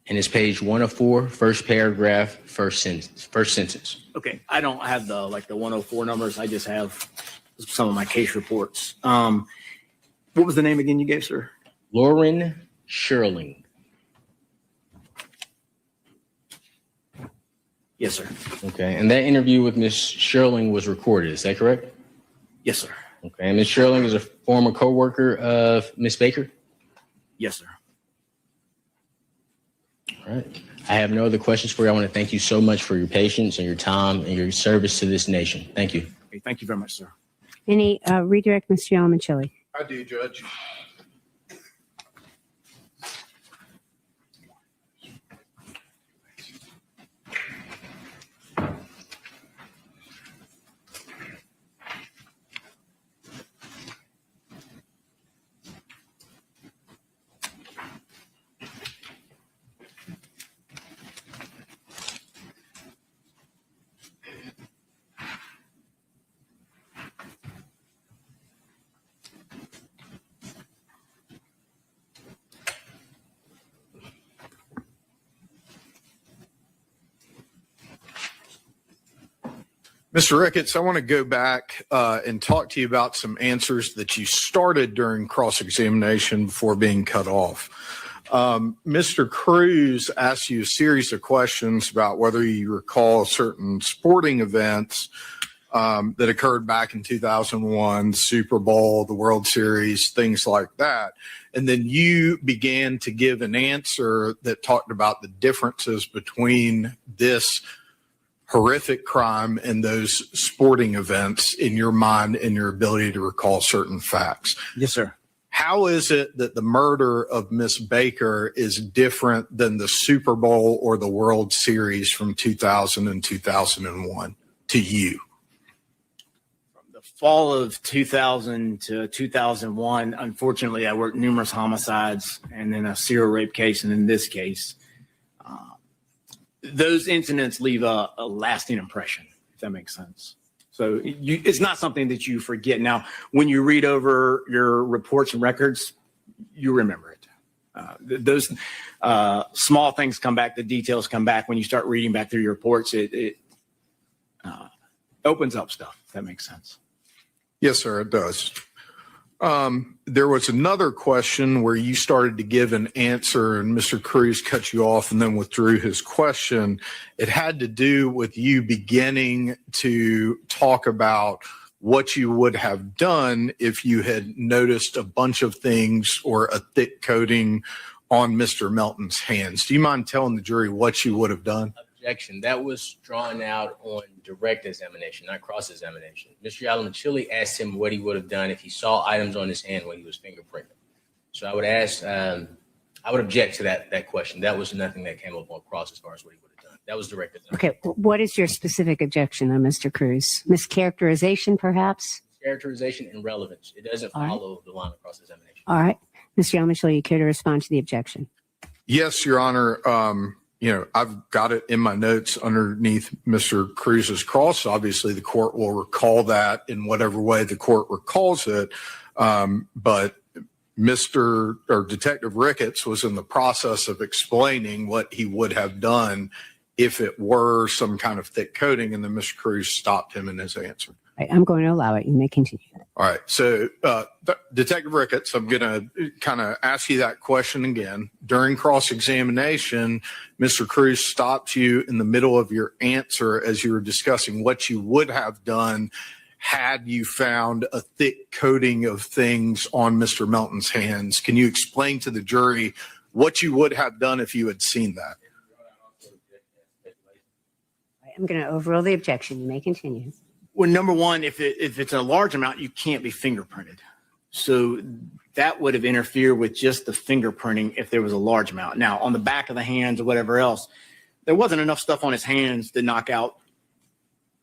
And it's page 104, first paragraph, first sentence. Okay, I don't have the 104 numbers. I just have some of my case reports. What was the name again you gave, sir? Lauren Sherling. Yes, sir. Okay, and that interview with Miss Sherling was recorded. Is that correct? Yes, sir. Okay, and Miss Sherling is a former co-worker of Miss Baker? Yes, sir. All right. I have no other questions for you. I want to thank you so much for your patience and your time and your service to this nation. Thank you. Okay, thank you very much, sir. Any redirect, Mr. Yalman-Chile? I do, Judge. Mr. Ricketts, I want to go back and talk to you about some answers that you started during cross-examination before being cut off. Mr. Crews asked you a series of questions about whether you recall certain sporting events that occurred back in 2001, Super Bowl, the World Series, things like that. And then you began to give an answer that talked about the differences between this horrific crime and those sporting events in your mind and your ability to recall certain facts. Yes, sir. How is it that the murder of Miss Baker is different than the Super Bowl or the World Series from 2000 and 2001 to you? From the fall of 2000 to 2001, unfortunately, I worked numerous homicides and then a serial rape case, and in this case, those incidents leave a lasting impression, if that makes sense. So it's not something that you forget. Now, when you read over your reports and records, you remember it. Those small things come back, the details come back. When you start reading back through your reports, it opens up stuff, if that makes sense. Yes, sir, it does. There was another question where you started to give an answer and Mr. Crews cut you off and then withdrew his question. It had to do with you beginning to talk about what you would have done if you had noticed a bunch of things or a thick coating on Mr. Melton's hands. Do you mind telling the jury what you would have done? Objection. That was drawn out on direct examination, not cross-examination. Mr. Yalman-Chile asked him what he would have done if he saw items on his hand when he was fingerprinted. So I would ask, I would object to that question. That was nothing that came up on cross as far as what he would have done. That was direct examination. Okay, what is your specific objection, Mr. Crews? Mischaracterization, perhaps? Characterization and relevance. It doesn't All right. follow the line of cross-examination. All right. Mr. Yalman-Chile, you care to respond to the objection? Yes, Your Honor. I've got it in my notes underneath Mr. Crews's cross. Obviously, the court will recall that in whatever way the court recalls it. But Detective Ricketts was in the process of explaining what he would have done if it were some kind of thick coating, and then Mr. Crews stopped him in his answer. Right, I'm going to allow it. You may continue. All right. So, Detective Ricketts, I'm going to kind of ask you that question again. During cross-examination, Mr. Crews stopped you in the middle of your answer as you were discussing what you would have done had you found a thick coating of things on Mr. Melton's hands. Can you explain to the jury what you would have done if you had seen that? I'm going to overrule the objection. You may continue. Well, number one, if it's a large amount, you can't be fingerprinted. So that would have interfered with just the fingerprinting if there was a large amount. Now, on the back of the hands or whatever else, there wasn't enough stuff on his hands to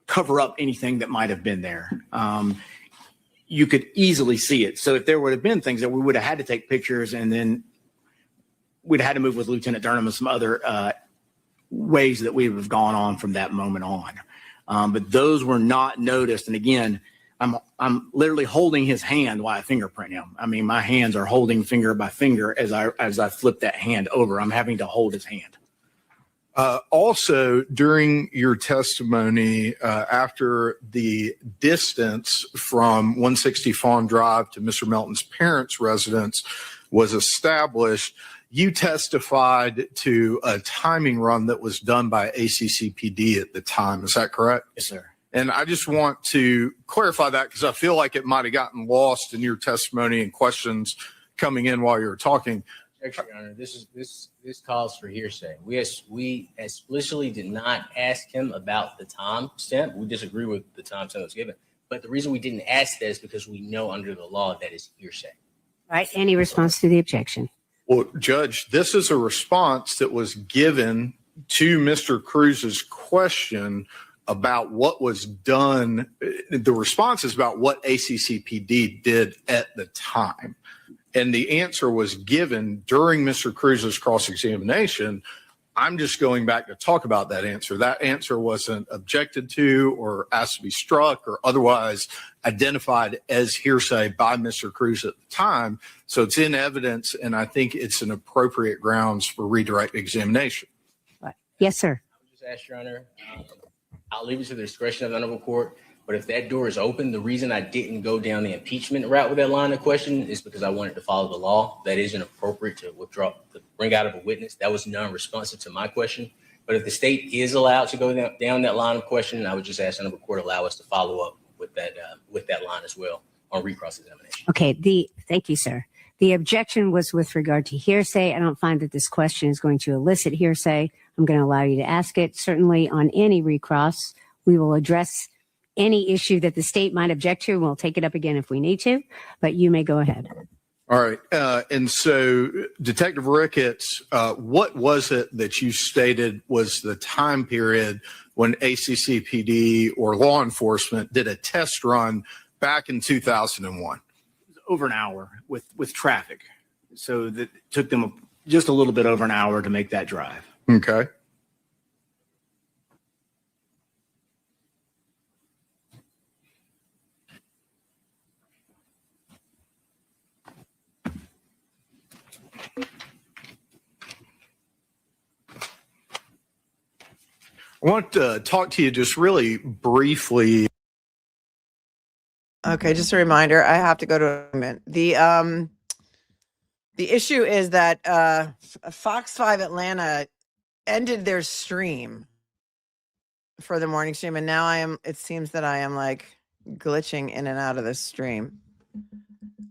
cover up anything that might have been there. you could easily see it. So if there would have been things that we would have had to take pictures, and then we'd have had to move with Lieutenant Durham and some other ways that we would have gone on from that moment on. But those were not noticed. And again, I'm literally holding his hand while I fingerprint him. I mean, my hands are holding finger by finger as I flip that hand over. I'm having to hold his hand. Also, during your testimony, after the distance from 160 Fawn Drive to Mr. Melton's parents' residence was established, you testified to a timing run that was done by ACCPD at the time. Is that correct? Yes, sir. And I just want to clarify that because I feel like it might have gotten lost in your testimony and questions coming in while you were talking. Your Honor, this calls for hearsay. We explicitly did not ask him about the time stamp. We disagree with the time stamp that was given. But the reason we didn't ask that is because we know under the law that is hearsay. Right. Any response to the objection? Well, Judge, this is a response that was given to Mr. Crews's question about what was done. The response is about what ACCPD did at the time. And the answer was given during Mr. Crews's cross-examination. I'm just going back to talk about that answer. That answer wasn't objected to or asked to be struck or otherwise identified as hearsay by Mr. Crews at the time. So it's in evidence, and I think it's an appropriate grounds for redirect examination. Right. Yes, sir. I would just ask, Your Honor, I'll leave it to the discretion of the honorable court. But if that door is open, the reason I didn't go down the impeachment route with that line of question is because I wanted to follow the law. That isn't appropriate to withdraw, to bring out of a witness. That was non-responsive to my question. But if the state is allowed to go down that line of questioning, I would just ask the honorable court allow us to follow up with that line as well on recross examination. Okay. Thank you, sir. The objection was with regard to hearsay. I don't find that this question is going to elicit hearsay. I'm going to allow you to ask it. Certainly on any recross, we will address any issue that the state might object to, and we'll take it up again if we need to, but you may go ahead. All right. And so, Detective Ricketts, what was it that you stated was the time period when ACCPD or law enforcement did a test run back in 2001? Over an hour with traffic. So that took them just a little bit over an hour to make that drive. Okay. I want to talk to you just really briefly. Okay, just a reminder, I have to go to a moment. The issue is that Fox 5 Atlanta ended their stream for the morning stream, and now it seems that I am like glitching in and out of this stream.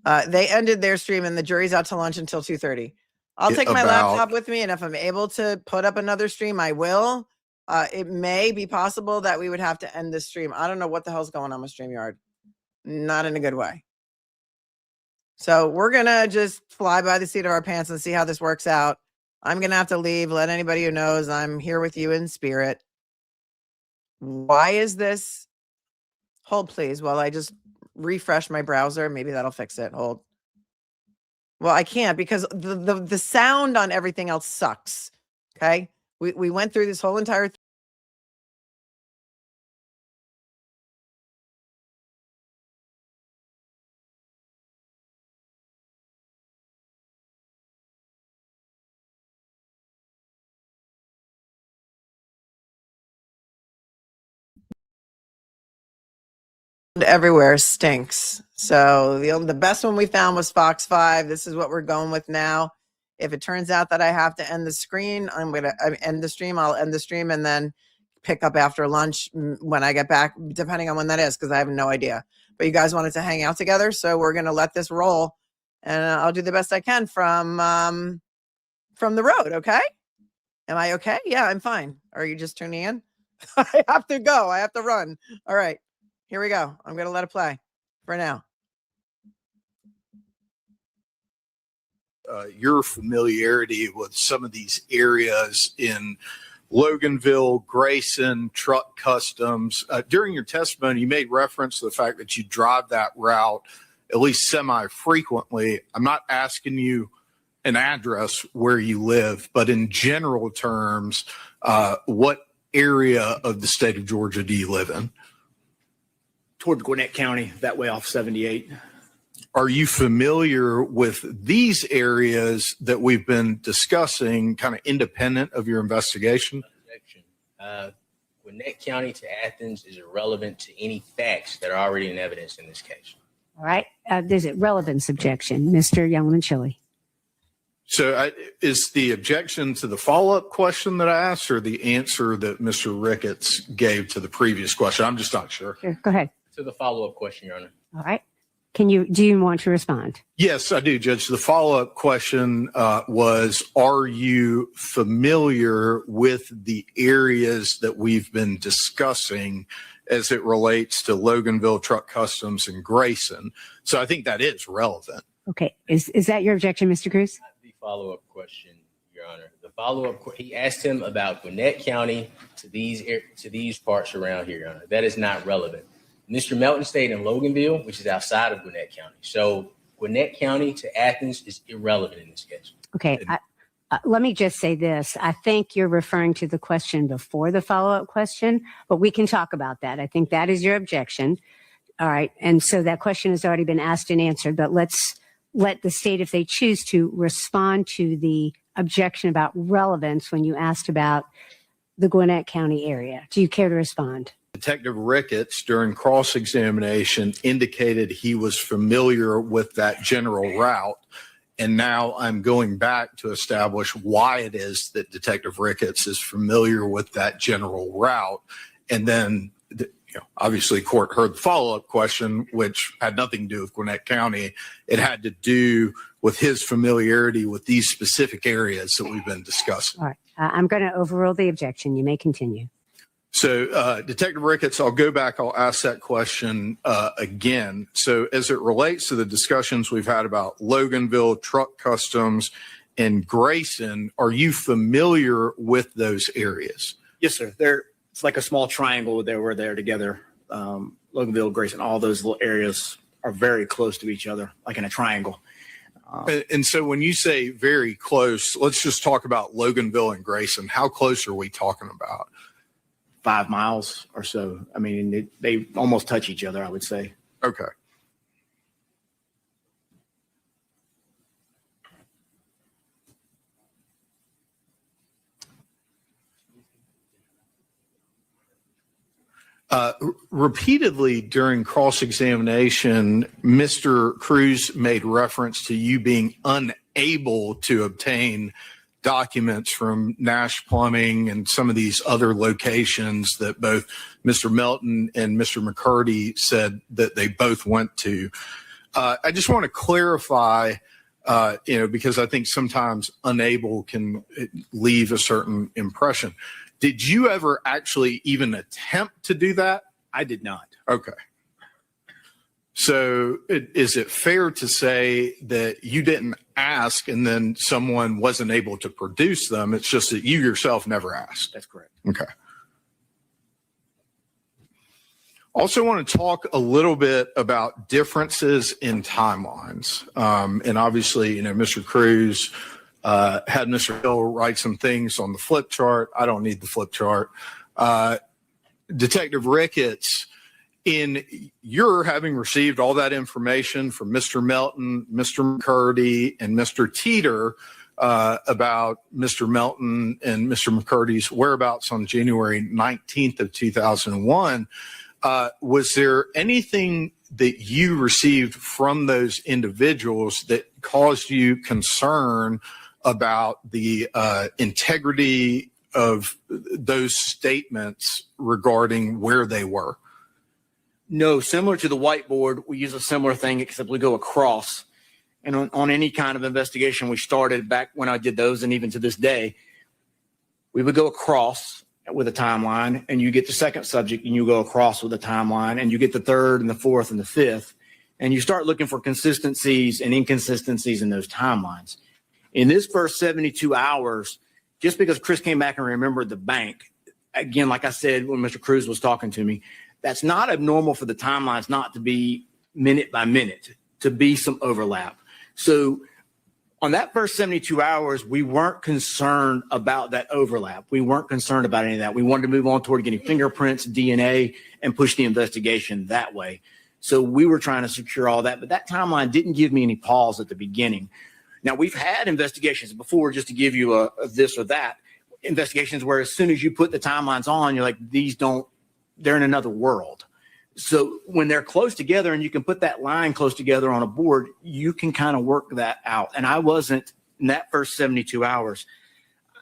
They ended their stream and the jury's out to lunch until 2:30. I'll take my laptop with me, and if I'm able to put up another stream, I will. It may be possible that we would have to end this stream. I don't know what the hell's going on with StreamYard. Not in a good way. So we're going to just fly by the seat of our pants and see how this works out. I'm going to have to leave. Let anybody who knows I'm here with you in spirit. Why is this? Hold, please, while I just refresh my browser. Maybe that'll fix it. Hold. Well, I can't because the sound on everything else sucks. Okay. We went through this whole entire everywhere stinks. So the best one we found was Fox 5. This is what we're going with now. If it turns out that I have to end the screen, I'm going to end the stream. I'll end the stream and then pick up after lunch when I get back, depending on when that is, because I have no idea. But you guys wanted to hang out together, so we're going to let this roll, and I'll do the best I can from the road, okay? Am I okay? Yeah, I'm fine. Are you just tuning in? I have to go. I have to run. All right. Here we go. I'm going to let it play for now. Your familiarity with some of these areas in Loganville, Grayson, Truck Customs. During your testimony, you made reference to the fact that you drive that route at least semi-frequently. I'm not asking you an address where you live, but in general terms, what area of the state of Georgia do you live in? Toward Gwinnett County, that way off 78. Are you familiar with these areas that we've been discussing, kind of independent of your investigation? Objection. Gwinnett County to Athens is irrelevant to any facts that are already in evidence in this case. All right. There's a relevance objection. Mr. Youngman Chili. So is the objection to the follow-up question that I asked or the answer that Mr. Ricketts gave to the previous question? I'm just not sure. Sure. Go ahead. To the follow-up question, Your Honor. All right. Do you want to respond? Yes, I do, Judge. The follow-up question was, are you familiar with the areas that we've been discussing as it relates to Loganville, Truck Customs, and Grayson? So I think that is relevant. Okay. Is that your objection, Mr. Crews? The follow-up question, Your Honor. The follow-up, he asked him about Gwinnett County to these parts around here, Your Honor. That is not relevant. Mr. Melton stayed in Loganville, which is outside of Gwinnett County. So Gwinnett County to Athens is irrelevant in this case. Okay. Let me just say this. I think you're referring to the question before the follow-up question, but we can talk about that. I think that is your objection. All right. And so that question has already been asked and answered, but let's let the state, if they choose to, respond to the objection about relevance when you asked about the Gwinnett County area. Do you care to respond? Detective Ricketts, during cross-examination, indicated he was familiar with that general route. And now I'm going back to establish why it is that Detective Ricketts is familiar with that general route. And then, obviously, court heard the follow-up question, which had nothing to do with Gwinnett County. It had to do with his familiarity with these specific areas that we've been discussing. All right. I'm going to overrule the objection. You may continue. So, Detective Ricketts, I'll go back. I'll ask that question again. So, as it relates to the discussions we've had about Loganville, Truck Customs, and Grayson, are you familiar with those areas? Yes, sir. It's like a small triangle. We're there together. Loganville, Grayson, all those little areas are very close to each other, like in a triangle. And so when you say very close, let's just talk about Loganville and Grayson. How close are we talking about? 5 miles or so. I mean, they almost touch each other, I would say. Okay. Repeatedly during cross-examination, Mr. Crews made reference to you being unable to obtain documents from Nash Plumbing and some of these other locations that both Mr. Melton and Mr. McCurdy said that they both went to. I just want to clarify, because I think sometimes unable can leave a certain impression. Did you ever actually even attempt to do that? I did not. Okay. So is it fair to say that you didn't ask and then someone wasn't able to produce them? It's just that you yourself never asked. That's correct. Okay. Also want to talk a little bit about differences in timelines. And obviously, Mr. Crews had Mr. Hill write some things on the flip chart. I don't need the flip chart. Detective Ricketts, in your having received all that information from Mr. Melton, Mr. McCurdy, and Mr. Teeter about Mr. Melton and Mr. McCurdy's whereabouts on January 19th of 2001, was there anything that you received from those individuals that caused you concern about the integrity of those statements regarding where they were? No, similar to the whiteboard, we use a similar thing, except we go across. And on any kind of investigation we started back when I did those, and even to this day, we would go across with a timeline, and you get the second subject, and you go across with a timeline, and you get the third and the fourth and the fifth, and you start looking for consistencies and inconsistencies in those timelines. In this first 72 hours, just because Chris came back and remembered the bank, again, like I said, when Mr. Crews was talking to me, that's not abnormal for the timelines not to be minute by minute, to be some overlap. So on that first 72 hours, we weren't concerned about that overlap. We weren't concerned about any of that. We wanted to move on toward getting fingerprints, DNA, and push the investigation that way. So we were trying to secure all that, but that timeline didn't give me any pause at the beginning. Now, we've had investigations before, just to give you a this or that, investigations where as soon as you put the timelines on, you're like, they're in another world. So when they're close together and you can put that line close together on a board, you can kind of work that out. And I wasn't, in that first 72 hours,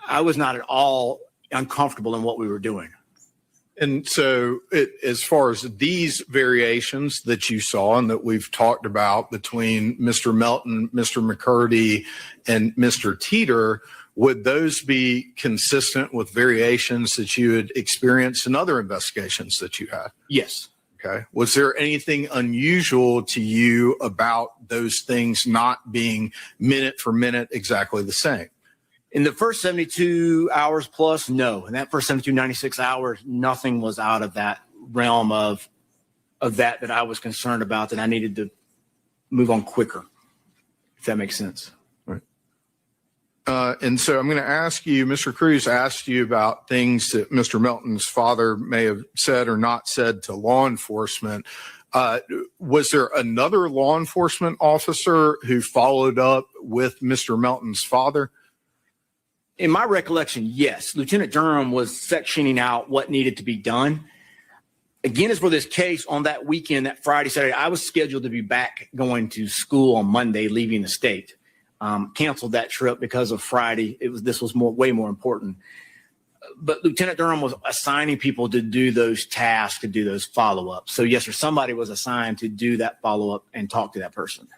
I was not at all uncomfortable in what we were doing. And so as far as these variations that you saw and that we've talked about between Mr. Melton, Mr. McCurdy, and Mr. Teeter, would those be consistent with variations that you had experienced in other investigations that you had? Yes. Okay. Was there anything unusual to you about those things not being minute for minute exactly the same? In the first 72 hours plus, no. In that first 72, 96 hours, nothing was out of that realm of that I was concerned about, that I needed to move on quicker, if that makes sense. Right. And so I'm going to ask you, Mr. Crews asked you about things that Mr. Melton's father may have said or not said to law enforcement. Was there another law enforcement officer who followed up with Mr. Melton's father? In my recollection, yes. Lieutenant Durham was sectioning out what needed to be done. Again, as for this case, on that weekend, that Friday, Saturday, I was scheduled to be back going to school on Monday, leaving the state. Canceled that trip because of Friday. This was way more important. But Lieutenant Durham was assigning people to do those tasks, to do those follow-ups. So yes, sir, somebody was assigned to do that follow-up and talk to that person.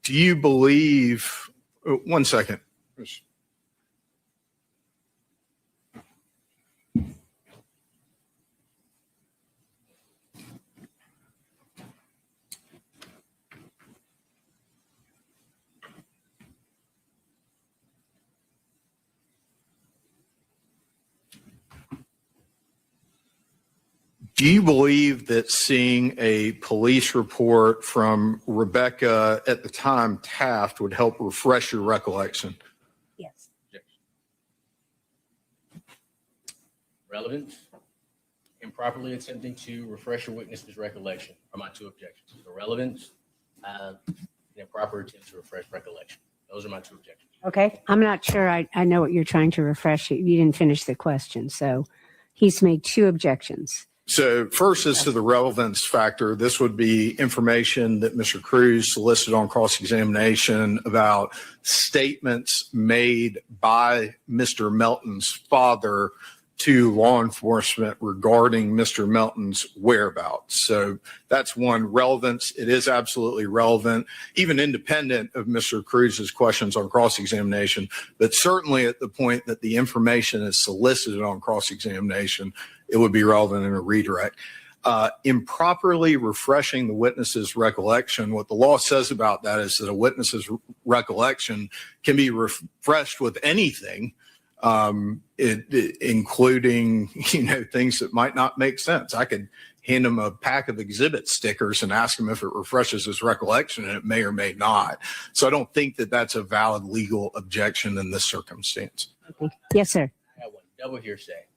Do you believe, one second. Do you believe that seeing a police report from Rebecca at the time Taft would help refresh your recollection? Yes. Relevant, improperly attempting to refresh a witness's recollection are my two objections. So relevance and improper attempt to refresh recollection. Those are my two objections. Okay. I'm not sure I know what you're trying to refresh. You didn't finish the question. So he's made two objections. So first, as to the relevance factor, this would be information that Mr. Crews solicited on cross-examination about statements made by Mr. Melton's father to law enforcement regarding Mr. Melton's whereabouts. So that's one. Relevance. It is absolutely relevant, even independent of Mr. Crews's questions on cross-examination, but certainly at the point that the information is solicited on cross-examination, it would be relevant in a redirect. Improperly refreshing the witness's recollection. What the law says about that is that a witness's recollection can be refreshed with anything, including, things that might not make sense. I could hand him a pack of exhibit stickers and ask him if it refreshes his recollection, and it may or may not. So I don't think that that's a valid legal objection in this circumstance. Yes, sir. I have one. Double hearsay.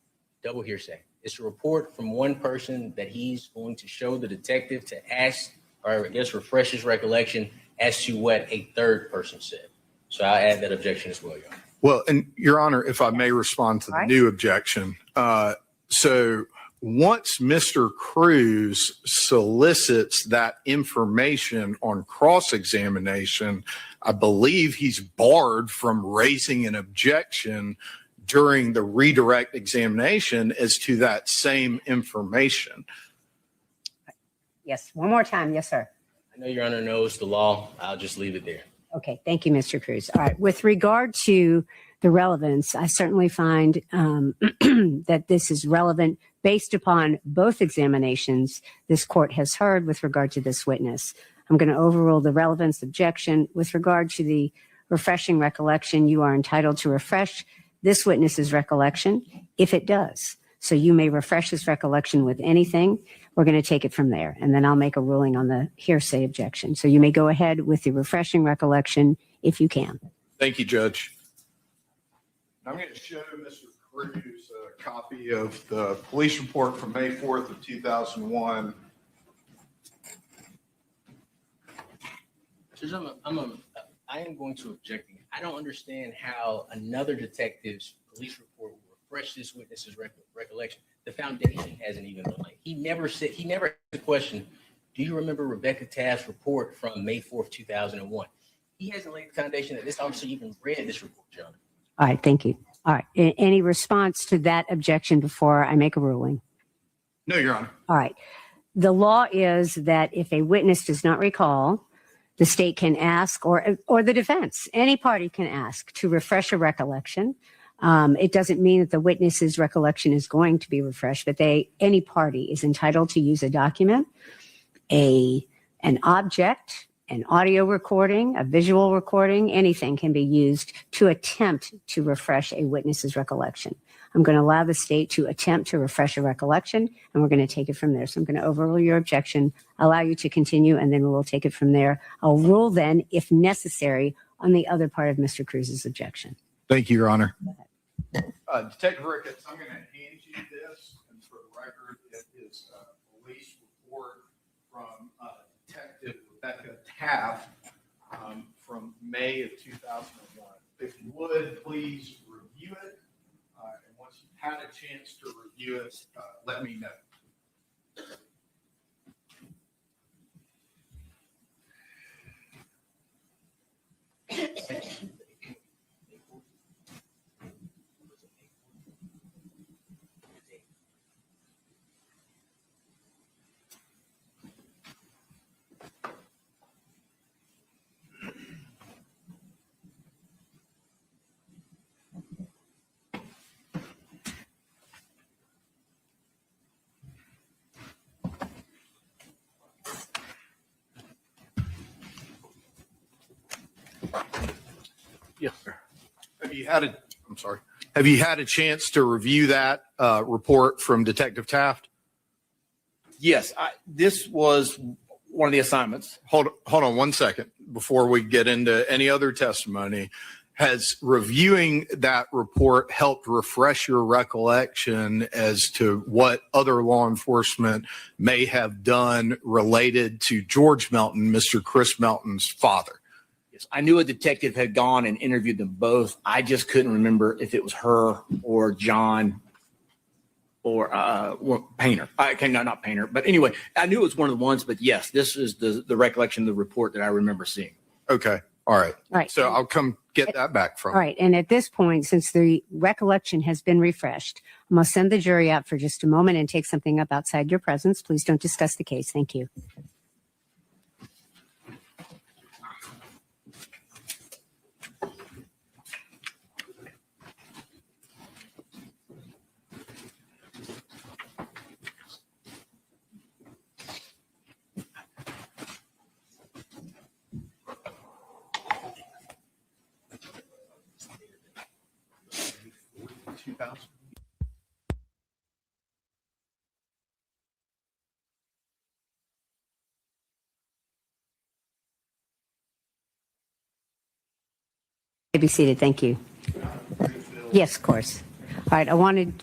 Double hearsay. It's a report from one person that he's going to show the detective to ask, or I guess refresh his recollection as to what a third person said. So I'll add that objection as well, Your Honor. Well, and Your Honor, if I may respond to the new objection. So once Mr. Crews solicits that information on cross-examination, I believe he's barred from raising an objection during the redirect examination as to that same information. Yes. One more time. Yes, sir. I know Your Honor knows the law. I'll just leave it there. Okay. Thank you, Mr. Crews. All right. With regard to the relevance, I certainly find that this is relevant based upon both examinations this court has heard with regard to this witness. I'm going to overrule the relevance objection. With regard to the refreshing recollection, you are entitled to refresh this witness's recollection if it does. So you may refresh his recollection with anything. We're going to take it from there, and then I'll make a ruling on the hearsay objection. So you may go ahead with the refreshing recollection if you can. Thank you, Judge. I'm going to show Mr. Crews a copy of the police report from May 4th of 2001. Judge, I am going to object. I don't understand how another detective's police report will refresh this witness's recollection. The foundation hasn't even been laid. He never asked the question, do you remember Rebecca Taft's report from May 4th, 2001? He hasn't laid the foundation that this officer even read this report, John. All right, thank you. All right, any response to that objection before I make a ruling? No, Your Honor. All right. The law is that if a witness does not recall, the state can ask, or the defense, any party can ask to refresh a recollection. It doesn't mean that the witness's recollection is going to be refreshed, but any party is entitled to use a document, an object, an audio recording, a visual recording, anything can be used to attempt to refresh a witness's recollection. I'm going to allow the state to attempt to refresh a recollection, and we're going to take it from there. So I'm going to overrule your objection, allow you to continue, and then we'll take it from there. I'll rule then, if necessary, on the other part of Mr. Cruz's objection. Thank you, Your Honor. Detective Ricketts, I'm going to hand you this, and for the record, it is a police report from Detective Rebecca Taft from May of 2001. If you would, please review it. And once you've had a chance to review it, let me know. Yes, sir. Have you had a chance to review that report from Detective Taft? Yes, this was one of the assignments. Hold on one second before we get into any other testimony. Has reviewing that report helped refresh your recollection as to what other law enforcement may have done related to George Melton, Mr. Chris Melton's father? I knew a detective had gone and interviewed them both. I just couldn't remember if it was her or John or Painter. Not Painter, but anyway, I knew it was one of the ones. But yes, this is the recollection of the report that I remember seeing. Okay, all right. All right. So I'll come get that back from. All right, and at this point, since the recollection has been refreshed, I'm going to send the jury out for just a moment and take something up outside your presence. Please don't discuss the case. Thank you. Be seated. Thank you. Yes, of course. All right. I wanted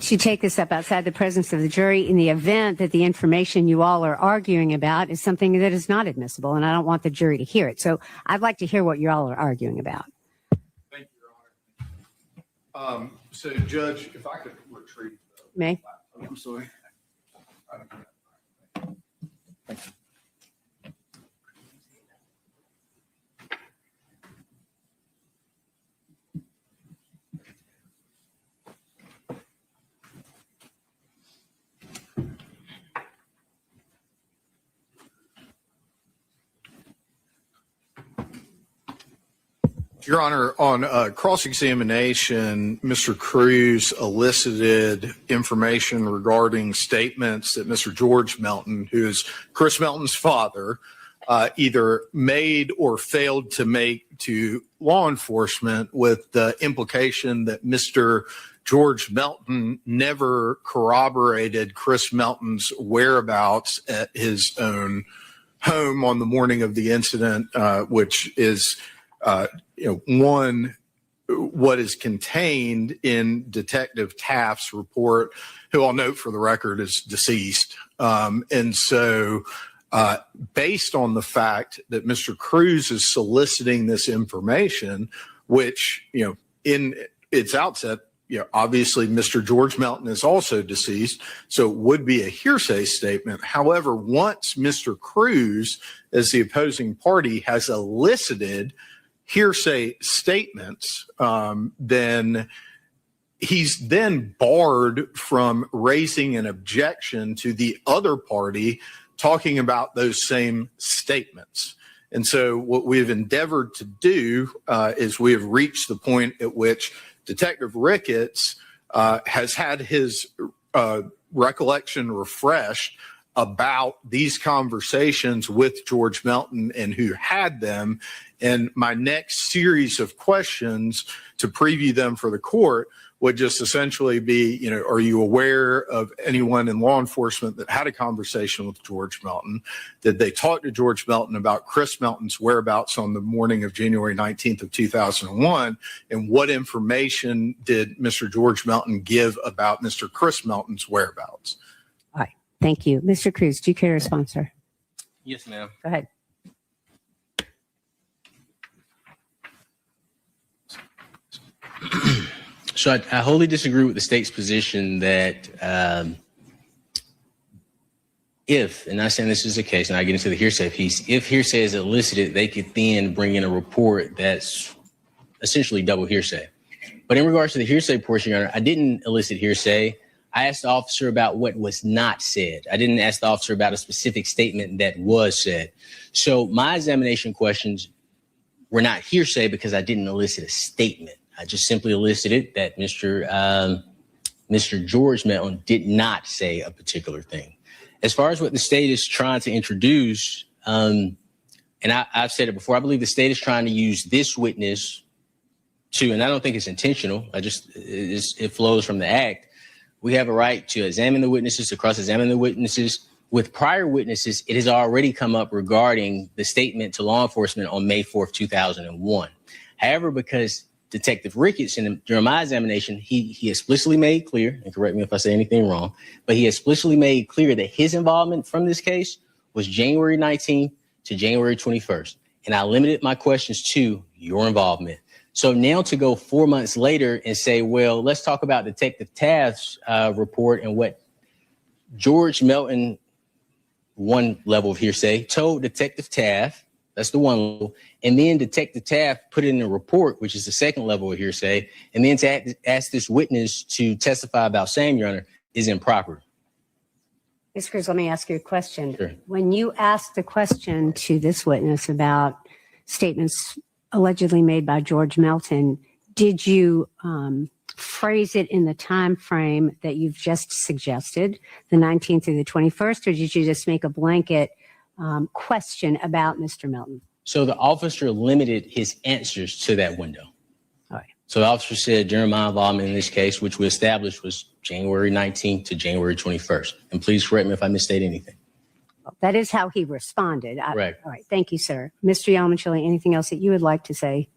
to take this up outside the presence of the jury in the event that the information you all are arguing about is something that is not admissible, and I don't want the jury to hear it. So I'd like to hear what you all are arguing about. Thank you, Your Honor. So, Judge, if I could retrieve. May? I'm sorry. Thank you. Your Honor, on cross-examination, Mr. Crews elicited information regarding statements that Mr. George Melton, who is Chris Melton's father, either made or failed to make to law enforcement, with the implication that Mr. George Melton never corroborated Chris Melton's whereabouts at his own home on the morning of the incident, which is, what is contained in Detective Taft's report, who I'll note for the record is deceased. And so based on the fact that Mr. Crews is soliciting this information, which, in its outset, obviously Mr. George Melton is also deceased, so it would be a hearsay statement. However, once Mr. Crews, as the opposing party, has elicited hearsay statements, then he's then barred from raising an objection to the other party talking about those same statements. And so what we've endeavored to do is we have reached the point at which Detective Ricketts has had his recollection refreshed about these conversations with George Melton and who had them. And my next series of questions to preview them for the court would just essentially be, are you aware of anyone in law enforcement that had a conversation with George Melton? Did they talk to George Melton about Chris Melton's whereabouts on the morning of January 19th of 2001? And what information did Mr. George Melton give about Mr. Chris Melton's whereabouts? All right. Thank you. Mr. Crews, do you care to respond, sir? Yes, ma'am. Go ahead. So I wholly disagree with the state's position that if, and I'm saying this is the case, and I get into the hearsay piece, if hearsay is elicited, they could then bring in a report that's essentially double hearsay. But in regards to the hearsay portion, Your Honor, I didn't elicit hearsay. I asked the officer about what was not said. I didn't ask the officer about a specific statement that was said. So my examination questions were not hearsay because I didn't elicit a statement. I just simply elicited that Mr. George Melton did not say a particular thing. As far as what the state is trying to introduce, and I've said it before, I believe the state is trying to use this witness to, and I don't think it's intentional, it flows from the act. We have a right to examine the witnesses, to cross-examine the witnesses. With prior witnesses, it has already come up regarding the statement to law enforcement on May 4th, 2001. However, because Detective Ricketts, during my examination, he explicitly made clear, and correct me if I say anything wrong, but he explicitly made clear that his involvement from this case was January 19th to January 21st. And I limited my questions to your involvement. So now to go 4 months later and say, well, let's talk about Detective Taft's report and what George Melton, one level of hearsay, told Detective Taft, that's the one level, and then Detective Taft put it in a report, which is the second level of hearsay, and then to ask this witness to testify about same, Your Honor, is improper. Ms. Crews, let me ask you a question. Sure. When you asked the question to this witness about statements allegedly made by George Melton, did you phrase it in the time frame that you've just suggested, the 19th through the 21st, or did you just make a blanket question about Mr. Melton? So the officer limited his answers to that window. All right. So the officer said during my involvement in this case, which we established was January 19th to January 21st. And please correct me if I misstate anything. That is how he responded. Correct. All right. Thank you, sir. Mr. Yalmanchili, anything else that you would like to say?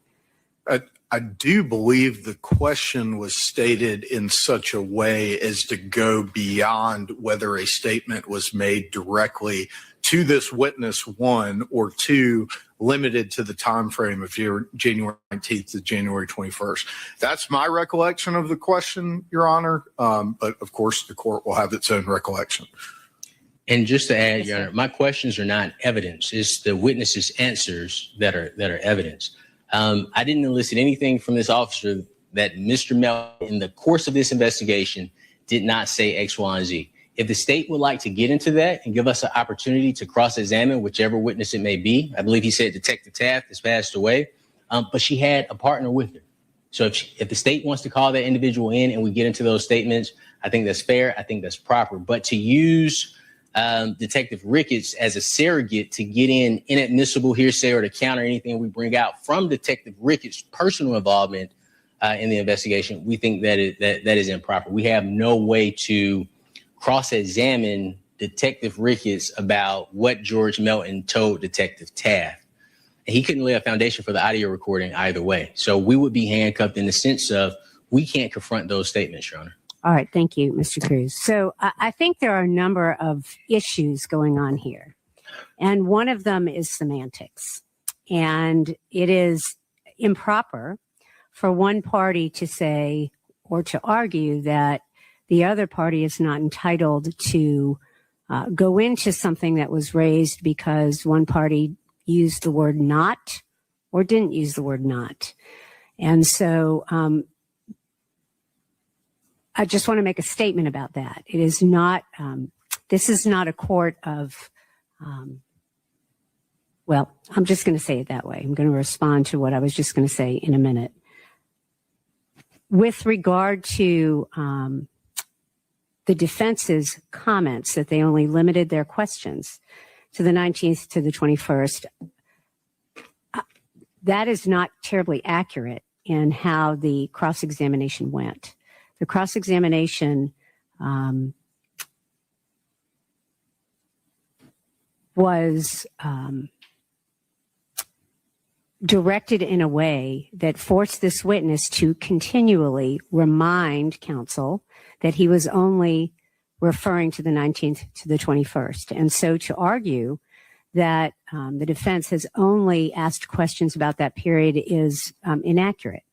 I do believe the question was stated in such a way as to go beyond whether a statement was made directly to this witness, one, or two, limited to the time frame of January 19th to January 21st. That's my recollection of the question, Your Honor. But of course, the court will have its own recollection. And just to add, Your Honor, my questions are not evidence. It's the witness's answers that are evidence. I didn't elicit anything from this officer that Mr. Melton, in the course of this investigation, did not say X, Y, and Z. If the state would like to get into that and give us an opportunity to cross-examine whichever witness it may be, I believe he said Detective Taft has passed away, but she had a partner with her. So if the state wants to call that individual in and we get into those statements, I think that's fair. I think that's proper. But to use Detective Ricketts as a surrogate to get in inadmissible hearsay or to counter anything we bring out from Detective Ricketts' personal involvement in the investigation, we think that is improper. We have no way to cross-examine Detective Ricketts about what George Melton told Detective Taft. And he couldn't lay a foundation for the audio recording either way. So we would be handcuffed in the sense of we can't confront those statements, Your Honor. All right. Thank you, Mr. Crews. So I think there are a number of issues going on here. And one of them is semantics. And it is improper for one party to say or to argue that the other party is not entitled to go into something that was raised because one party used the word not or didn't use the word not. And so I just want to make a statement about that. It is not, this is not a court of, well, I'm just going to say it that way. I'm going to respond to what I was just going to say in a minute. With regard to the defense's comments that they only limited their questions to the 19th to the 21st, that is not terribly accurate in how the cross-examination went. The cross-examination was directed in a way that forced this witness to continually remind counsel that he was only referring to the 19th to the 21st. And so to argue that the defense has only asked questions about that period is inaccurate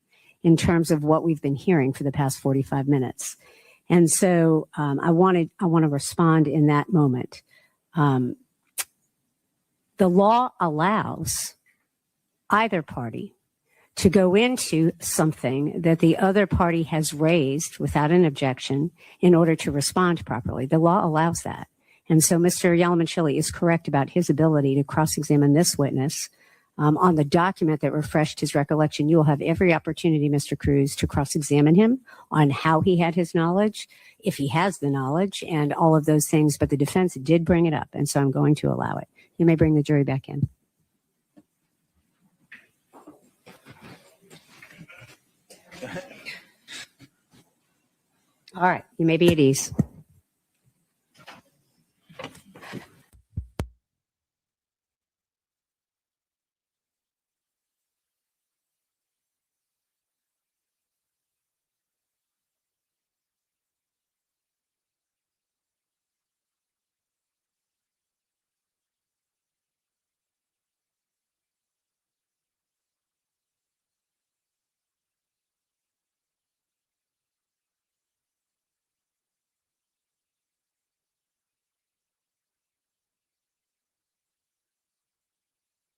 in terms of what we've been hearing for the past 45 minutes. And so I want to respond in that moment. The law allows either party to go into something that the other party has raised without an objection in order to respond properly. The law allows that. And so Mr. Yalamanchili is correct about his ability to cross-examine this witness on the document that refreshed his recollection. You will have every opportunity, Mr. Crews, to cross-examine him on how he had his knowledge, if he has the knowledge, and all of those things. But the defense did bring it up, and so I'm going to allow it. You may bring the jury back in. All right, you may be at ease.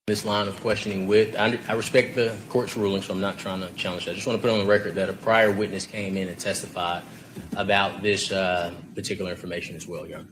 This line of questioning with, I respect the court's ruling, so I'm not trying to challenge that. I just want to put on the record that a prior witness came in and testified about this particular information as well, Your Honor.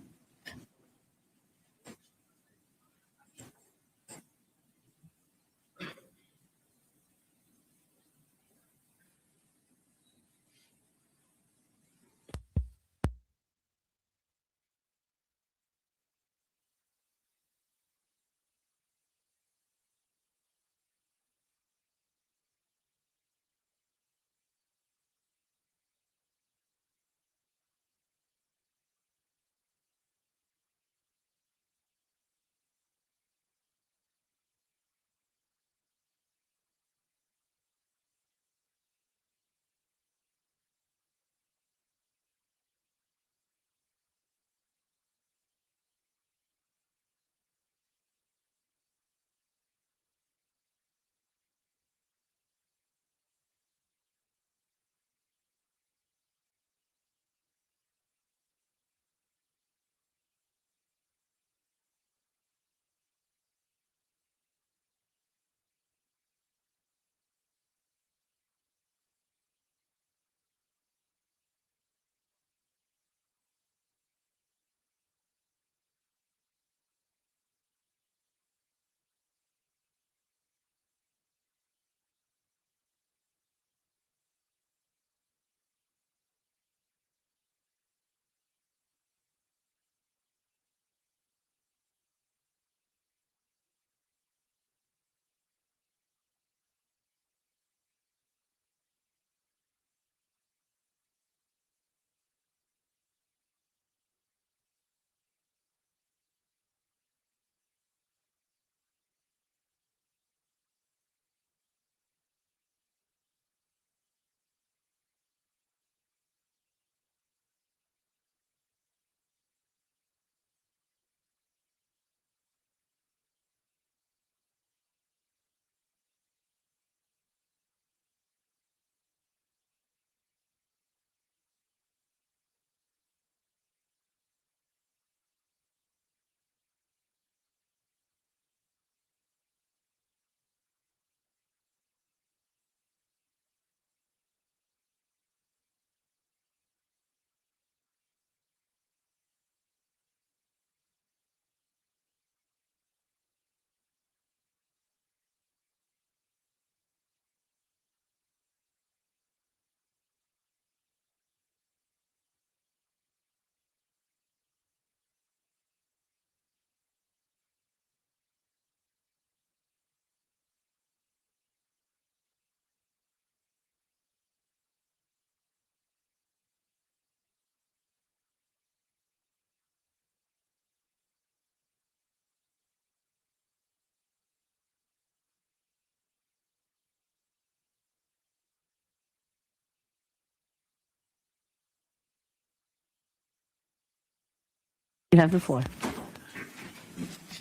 You have the floor.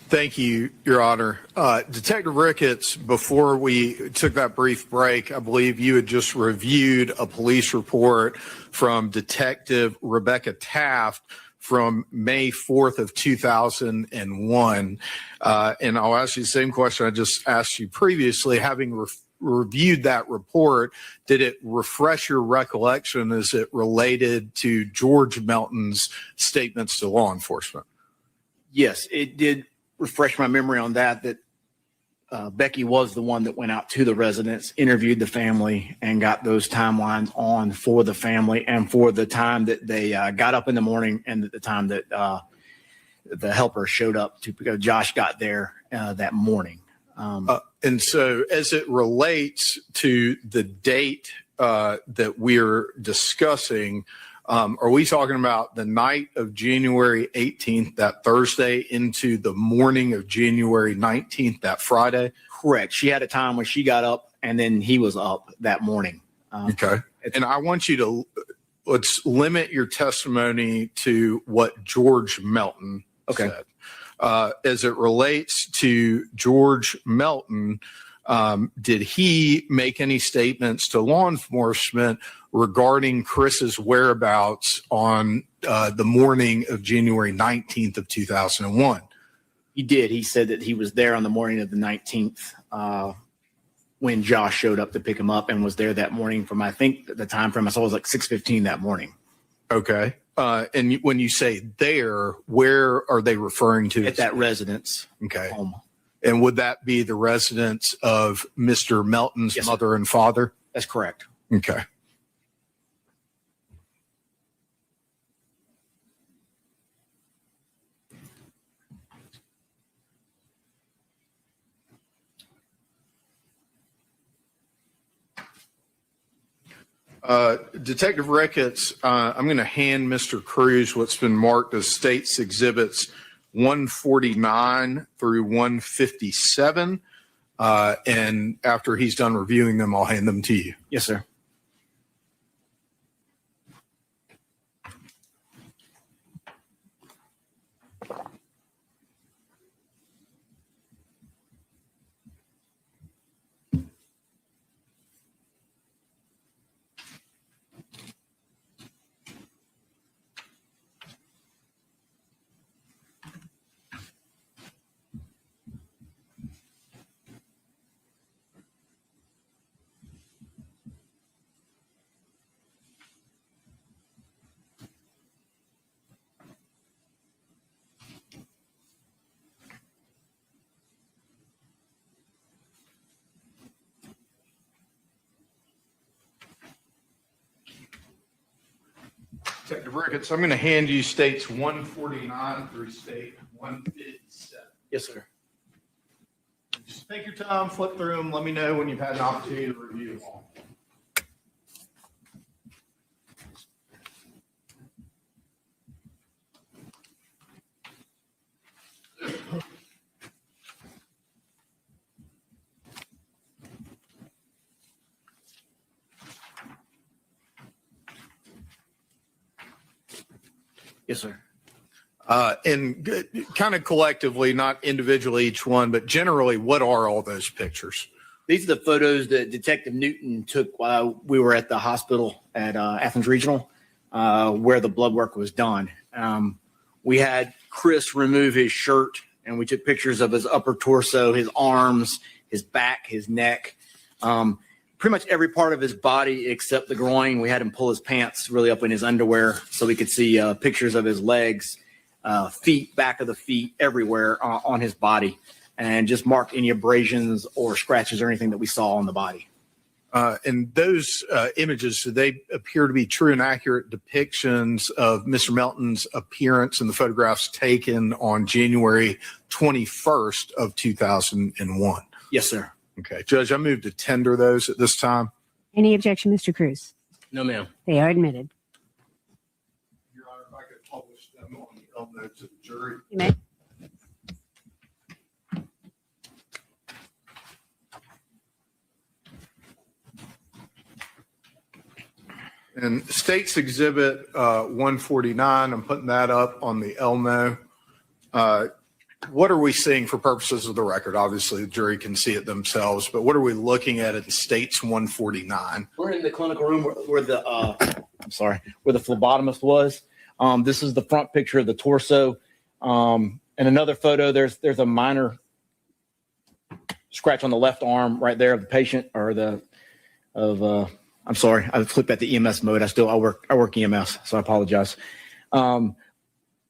Thank you, Your Honor. Detective Ricketts, before we took that brief break, I believe you had just reviewed a police report from Detective Rebecca Taft from May 4th of 2001. And I'll ask you the same question I just asked you previously. Having reviewed that report, did it refresh your recollection as it related to George Melton's statements to law enforcement? Yes, it did refresh my memory on that Becky was the one that went out to the residence, interviewed the family, and got those timelines on for the family and for the time that they got up in the morning and at the time that the helper showed up because Josh got there that morning. And so as it relates to the date that we're discussing, are we talking about the night of January 18th, that Thursday, into the morning of January 19th, that Friday? Correct. She had a time when she got up and then he was up that morning. Okay. And I want you to, let's limit your testimony to what George Melton said. As it relates to George Melton, did he make any statements to law enforcement regarding Chris's whereabouts on the morning of January 19th of 2001? He did. He said that he was there on the morning of the 19th when Josh showed up to pick him up and was there that morning from, I think the time frame I saw was like 6:15 that morning. Okay. And when you say there, where are they referring to? At that residence. Okay. Home. And would that be the residence of Mr. Melton's Yes, mother and father? That's correct. Okay. Detective Ricketts, I'm going to hand Mr. Crews what's been marked as State's Exhibits 149 through 157. And after he's done reviewing them, I'll hand them to you. Yes, sir. Detective Ricketts, I'm going to hand you States 149 through State 157. Yes, sir. Just take your time, flip through them. Let me know when you've had an opportunity to review them all. Yes, sir. And kind of collectively, not individually each one, but generally, what are all those pictures? These are the photos that Detective Newton took while we were at the hospital at Athens Regional, where the blood work was done. We had Chris remove his shirt, and we took pictures of his upper torso, his arms, his back, his neck, pretty much every part of his body except the groin. We had him pull his pants really up in his underwear so we could see pictures of his legs, feet, back of the feet, everywhere on his body, and just mark any abrasions or scratches or anything that we saw on the body. And those images, do they appear to be true and accurate depictions of Mr. Melton's appearance in the photographs taken on January 21st of 2001? Yes, sir. Okay. Judge, I move to tender those at this time. Any objection, Mr. Crews? No, ma'am. They are admitted. Your Honor, if I could publish them on the L notes of the jury. You may. And State's Exhibit 149, I'm putting that up on the Elmo. What are we seeing for purposes of the record? Obviously, the jury can see it themselves, but what are we looking at in State's 149? We're in the clinical room where the where the phlebotomist was. This is the front picture of the torso. And another photo, there's a minor scratch on the left arm right there of the patient, or I'm sorry, I flipped at the EMS mode. I work EMS, so I apologize. On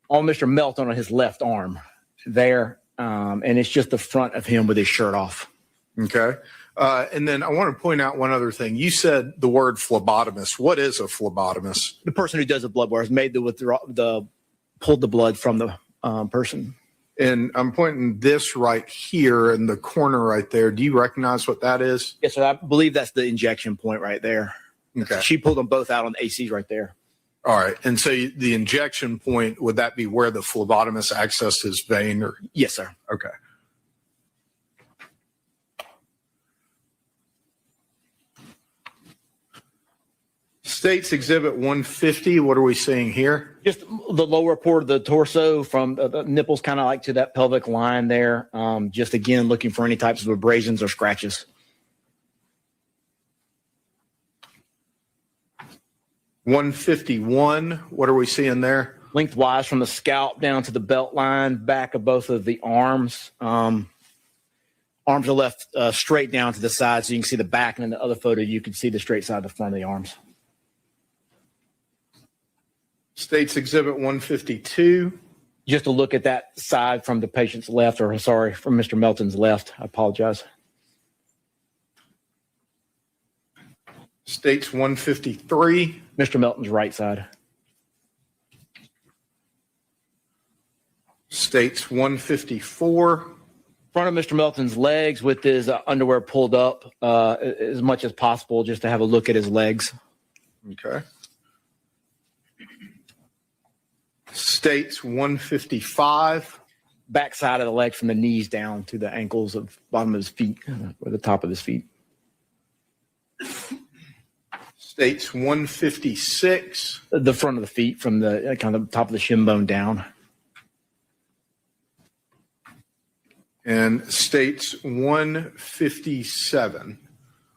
Mr. Melton on his left arm there, and it's just the front of him with his shirt off. Okay. And then I want to point out one other thing. You said the word phlebotomist. What is a phlebotomist? The person who does the blood work made pulled the blood from the person. And I'm pointing this right here in the corner right there. Do you recognize what that is? Yes, sir. I believe that's the injection point right there. Okay. She pulled them both out on the ACs right there. All right. And so the injection point, would that be where the phlebotomist accessed his vein? Or? Yes, sir. Okay. State's Exhibit 150, what are we seeing here? Just the lower part of the torso from the nipples kind of like to that pelvic line there. Just again, looking for any types of abrasions or scratches. $151, what are we seeing there? Lengthwise from the scalp down to the belt line, back of both of the arms. Arms are left straight down to the side, so you can see the back, and in the other photo, you can see the straight side of the front of the arms. State's Exhibit 152. Just to look at that side from the patient's left, or sorry, from Mr. Melton's left. I apologize. State's 153. Mr. Melton's right side. State's 154. Front of Mr. Melton's legs with his underwear pulled up as much as possible, just to have a look at his legs. Okay. State's 155. Back side of the legs from the knees down to the ankles of bottom of his feet, or the top of his feet. State's 156. The front of the feet from the kind of top of the shin bone down. And State's 157. I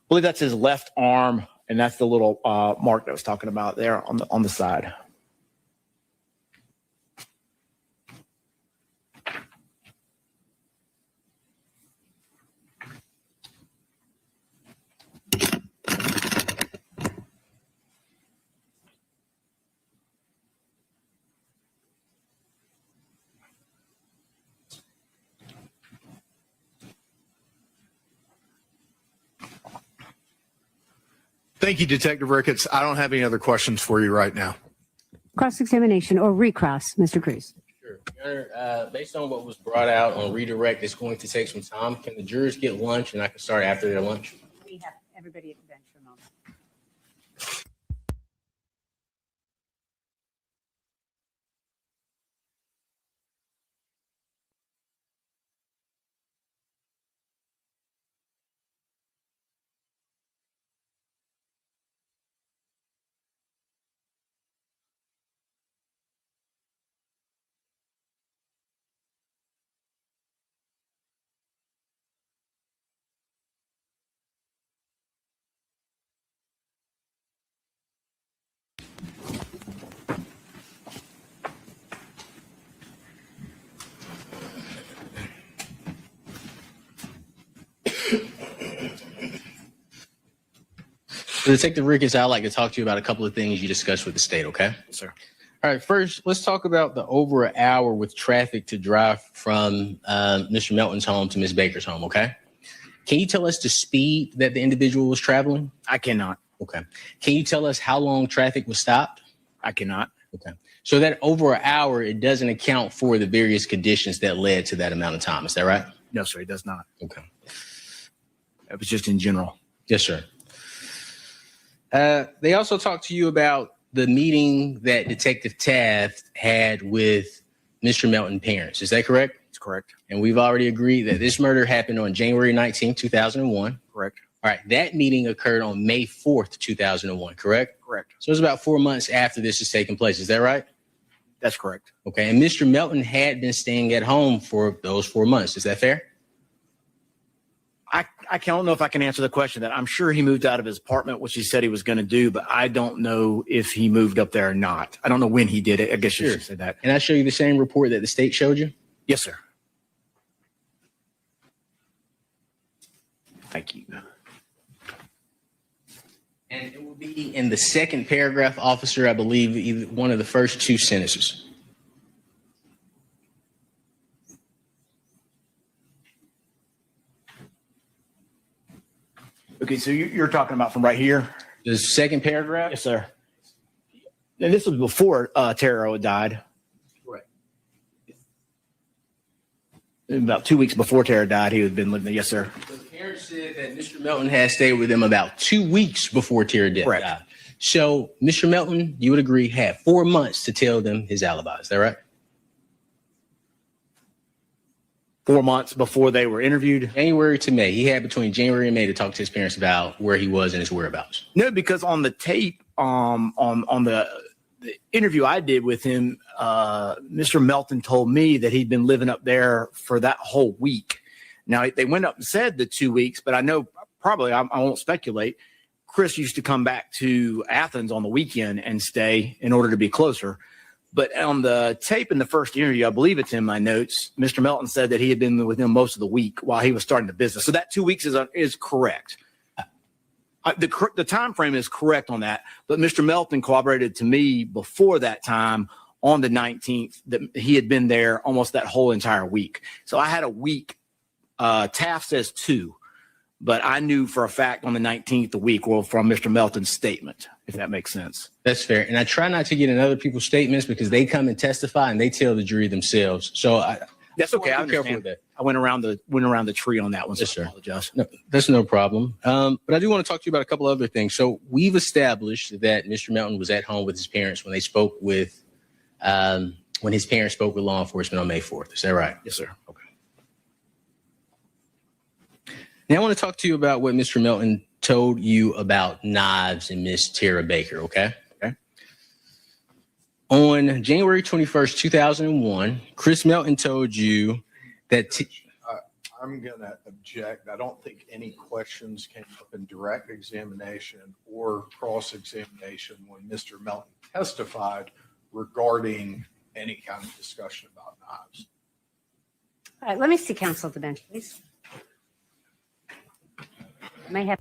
believe that's his left arm, and that's the little mark that I was talking about there on the side. Thank you, Detective Ricketts. I don't have any other questions for you right now. Cross-examination or recross, Mr. Crews. Sure. Your Honor, based on what was brought out on redirect, it's going to take some time. Can the jurors get lunch and I can start after their lunch? We have everybody at the bench for a moment. Detective Ricketts, I'd like to talk to you about a couple of things you discussed with the state, okay? Yes, sir. All right, first, let's talk about the over an hour with traffic to drive from Mr. Melton's home to Ms. Baker's home, okay? Can you tell us the speed that the individual was traveling? I cannot. Okay. Can you tell us how long traffic was stopped? I cannot. Okay. So that over an hour, it doesn't account for the various conditions that led to that amount of time. Is that right? No, sir, it does not. Okay. It was just in general. Yes, sir. They also talked to you about the meeting that Detective Taft had with Mr. Melton's parents. Is that correct? It's correct. And we've already agreed that this murder happened on January 19, 2001. Correct. All right. That meeting occurred on May 4th, 2001, correct? Correct. So it was about 4 months after this is taking place. Is that right? That's correct. Okay. And Mr. Melton had been staying at home for those 4 months. Is that fair? I don't know if I can answer the question. That I'm sure he moved out of his apartment, which he said he was going to do, but I don't know if he moved up there or not. I don't know when he did it. I guess you should say that. Can I show you the same report that the state showed you? Yes, sir. Thank you. And it will be in the second paragraph, officer, I believe, either one of the first two sentences. Okay, so you're talking about from right here? The second paragraph? Yes, sir. And this was before Tara died. Right. About 2 weeks before Tara died, he had been living there. Yes, sir. The parents said that Mr. Melton had stayed with them about 2 weeks before Tara died. Correct. So Mr. Melton, you would agree, had 4 months to tell them his alibi. Is that right? 4 months before they were interviewed. January to May. He had between January and May to talk to his parents about where he was and his whereabouts. No, because on the tape, on the interview I did with him, Mr. Melton told me that he'd been living up there for that whole week. Now they went up and said the 2 weeks, but I know probably I won't speculate. Chris used to come back to Athens on the weekend and stay in order to be closer. But on the tape in the first interview, I believe it's in my notes, Mr. Melton said that he had been with him most of the week while he was starting the business. So that 2 weeks is correct. The time frame is correct on that. But Mr. Melton corroborated to me before that time on the 19th that he had been there almost that whole entire week. So I had a week. Taft says 2. But I knew for a fact on the 19th, the week, well, from Mr. Melton's statement, if that makes sense. That's fair. And I try not to get in other people's statements because they come and testify and they tell the jury themselves. So that's okay. I careful with that. I went around the tree on that one. So Yes, sir. I apologize. No, that's no problem. But I do want to talk to you about a couple other things. So we've established that Mr. Melton was at home with his parents when they spoke with, when his parents spoke with law enforcement on May 4th. Is that right? Yes, sir. Okay. Now I want to talk to you about what Mr. Melton told you about knives and Miss Tara Baker, okay? Okay. On January 21st, 2001, Chris Melton told you that... I'm going to object. I don't think any questions came up in direct examination or cross-examination when Mr. Melton testified regarding any kind of discussion about knives. All right, let me see counsel at the bench, please. May have.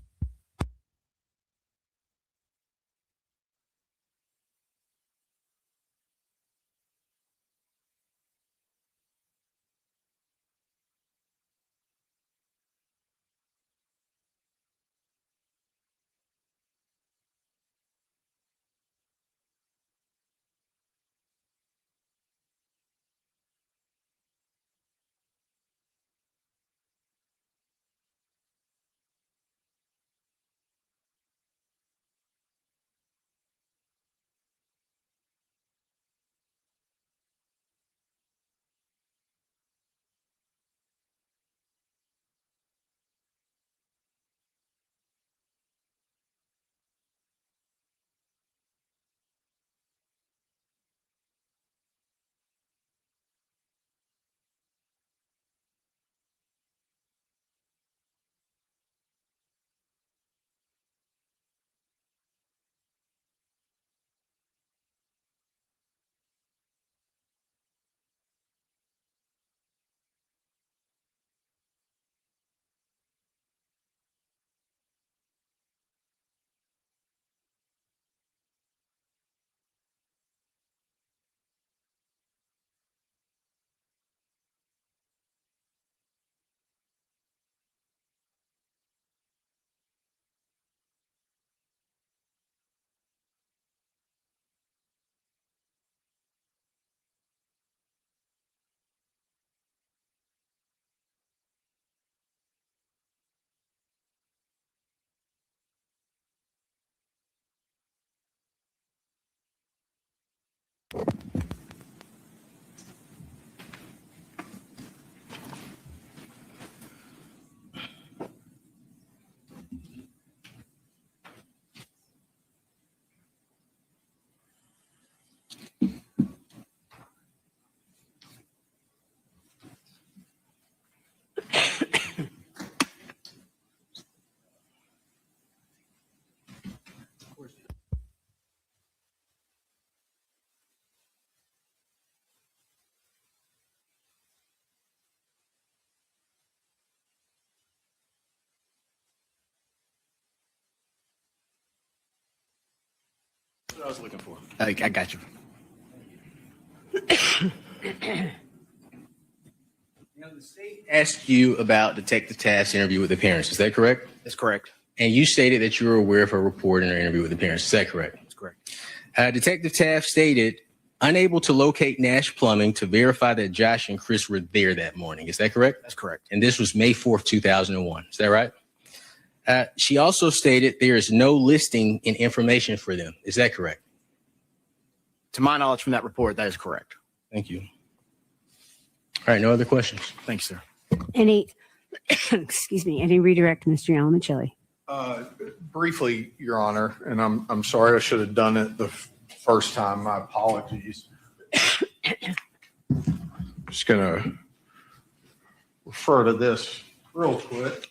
what I was looking for. I got you. Now, the state asked you about Detective Taft's interview with the parents. Is that correct? That's correct. And you stated that you were aware of her report in her interview with the parents. Is that correct? That's correct. Detective Taft stated, unable to locate Nash Plumbing to verify that Josh and Chris were there that morning. Is that correct? That's correct. And this was May 4th, 2001. Is that right? She also stated there is no listing in information for them. Is that correct? To my knowledge from that report, that is correct. Thank you. All right, no other questions. Thanks, sir. Any, excuse me, any redirect, Mr. Almachilli? Briefly, Your Honor, and I'm sorry I should have done it the first time. My apologies. Just gonna refer to this real quick.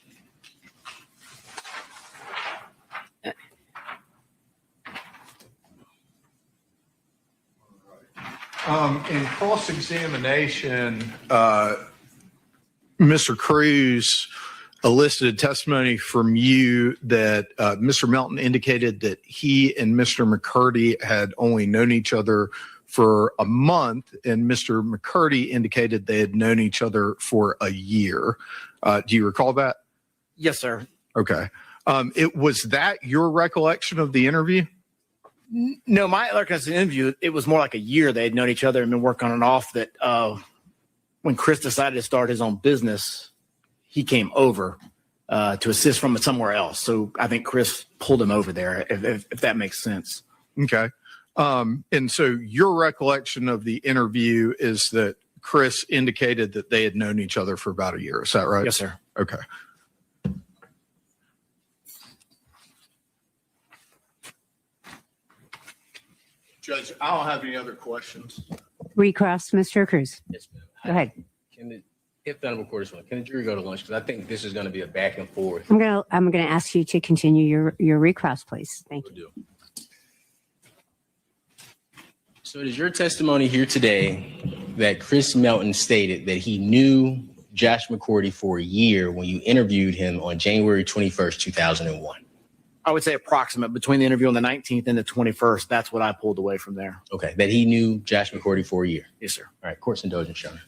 In cross-examination, Mr. Crews elicited testimony from you that Mr. Melton indicated that he and Mr. McCurdy had only known each other for a month, and Mr. McCurdy indicated they had known each other for a year. Do you recall that? Yes, sir. Okay. Was that your recollection of the interview? No, my recollection of the interview, it was more like a year they had known each other and been working on and off. That when Chris decided to start his own business, he came over to assist from somewhere else. So I think Chris pulled him over there, if that makes sense. Okay. And so your recollection of the interview is that Chris indicated that they had known each other for about a year. Is that right? Yes, sir. Okay. Judge, I don't have any other questions. Recross, Mr. Cruz. Yes, ma'am. Go ahead. If the honorable court is willing, can the jury go to lunch? Because I think this is going to be a back and forth. I'm gonna ask you to continue your recross, please. Thank you. So it is your testimony here today that Chris Melton stated that he knew Josh McCordy for a year when you interviewed him on January 21st, 2001. I would say approximate between the interview on the 19th and the 21st. That's what I pulled away from there. Okay, that he knew Josh McCordy for a year. Yes, sir. All right, court's indulgence, Your Honor.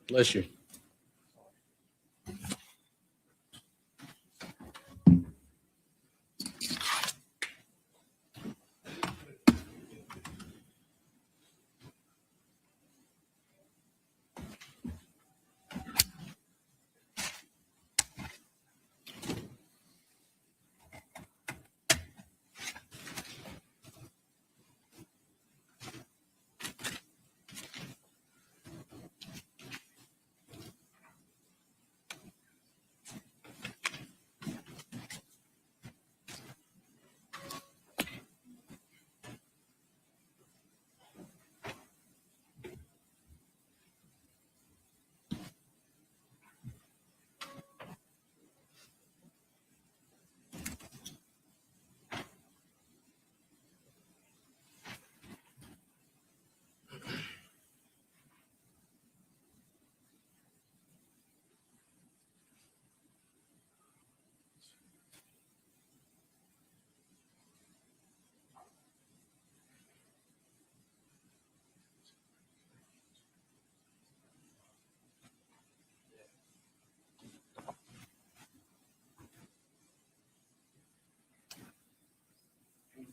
Bless you.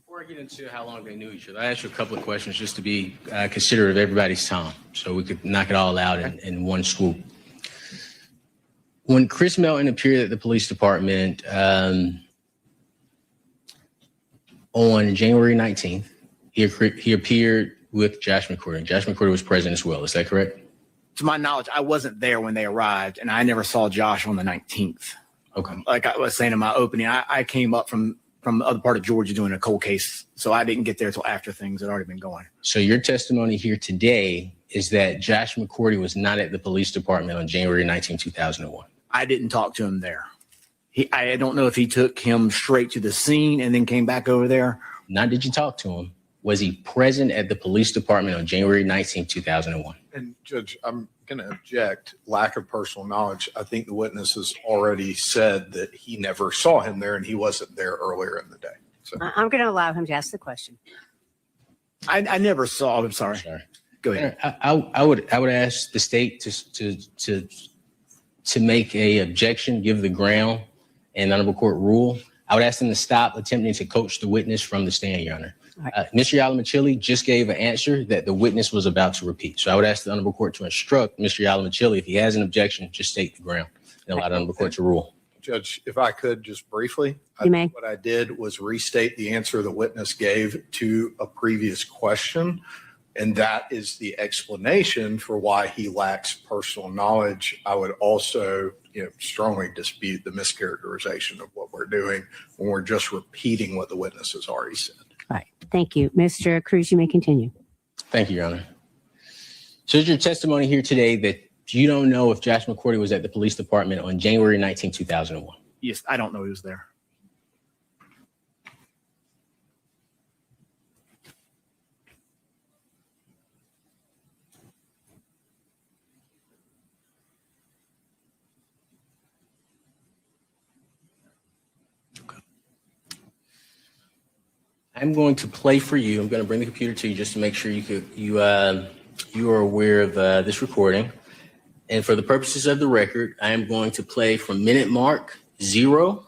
Before I get into how long they knew each other, I asked you a couple of questions just to be considerate of everybody's time, so we could knock it all out in one swoop. When Chris Melton appeared at the police department on January 19th, he appeared with Josh McCourty. Josh McCourty was present as well. Is that correct? To my knowledge, I wasn't there when they arrived, and I never saw Josh on the 19th. Okay. Like I was saying in my opening, I came up from the other part of Georgia doing a cold case, so I didn't get there till after things had already been going. So your testimony here today is that Josh McCourty was not at the police department on January 19, 2001. I didn't talk to him there. I don't know if he took him straight to the scene and then came back over there. Not did you talk to him. Was he present at the police department on January 19, 2001? And Judge, I'm going to object. Lack of personal knowledge. I think the witness has already said that he never saw him there and he wasn't there earlier in the day. So I'm going to allow him to ask the question. I never saw. I'm sorry. Go ahead. I would ask the state to make a objection, give the ground, and the honorable court rule. I would ask them to stop attempting to coach the witness from the stand, Your Honor. Mr. Yalamachili just gave an answer that the witness was about to repeat. So I would ask the honorable court to instruct Mr. Yalamachili, if he has an objection, just state the ground and allow the honorable court to rule. Judge, if I could just briefly, You may. what I did was restate the answer the witness gave to a previous question. And that is the explanation for why he lacks personal knowledge. I would also, strongly dispute the mischaracterization of what we're doing when we're just repeating what the witness has already said. All right. Thank you. Mr. Crews, you may continue. Thank you, Your Honor. So is your testimony here today that you don't know if Josh McCourty was at the police department on January 19, 2001? Yes, I don't know he was there. I'm going to play for you. I'm going to bring the computer to you just to make sure you are aware of this recording. And for the purposes of the record, I am going to play from minute mark 0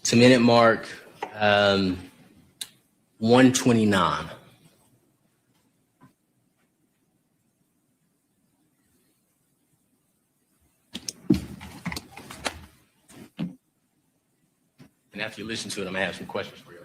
to minute mark 129. And after you listen to it, I'm going to have some questions for you.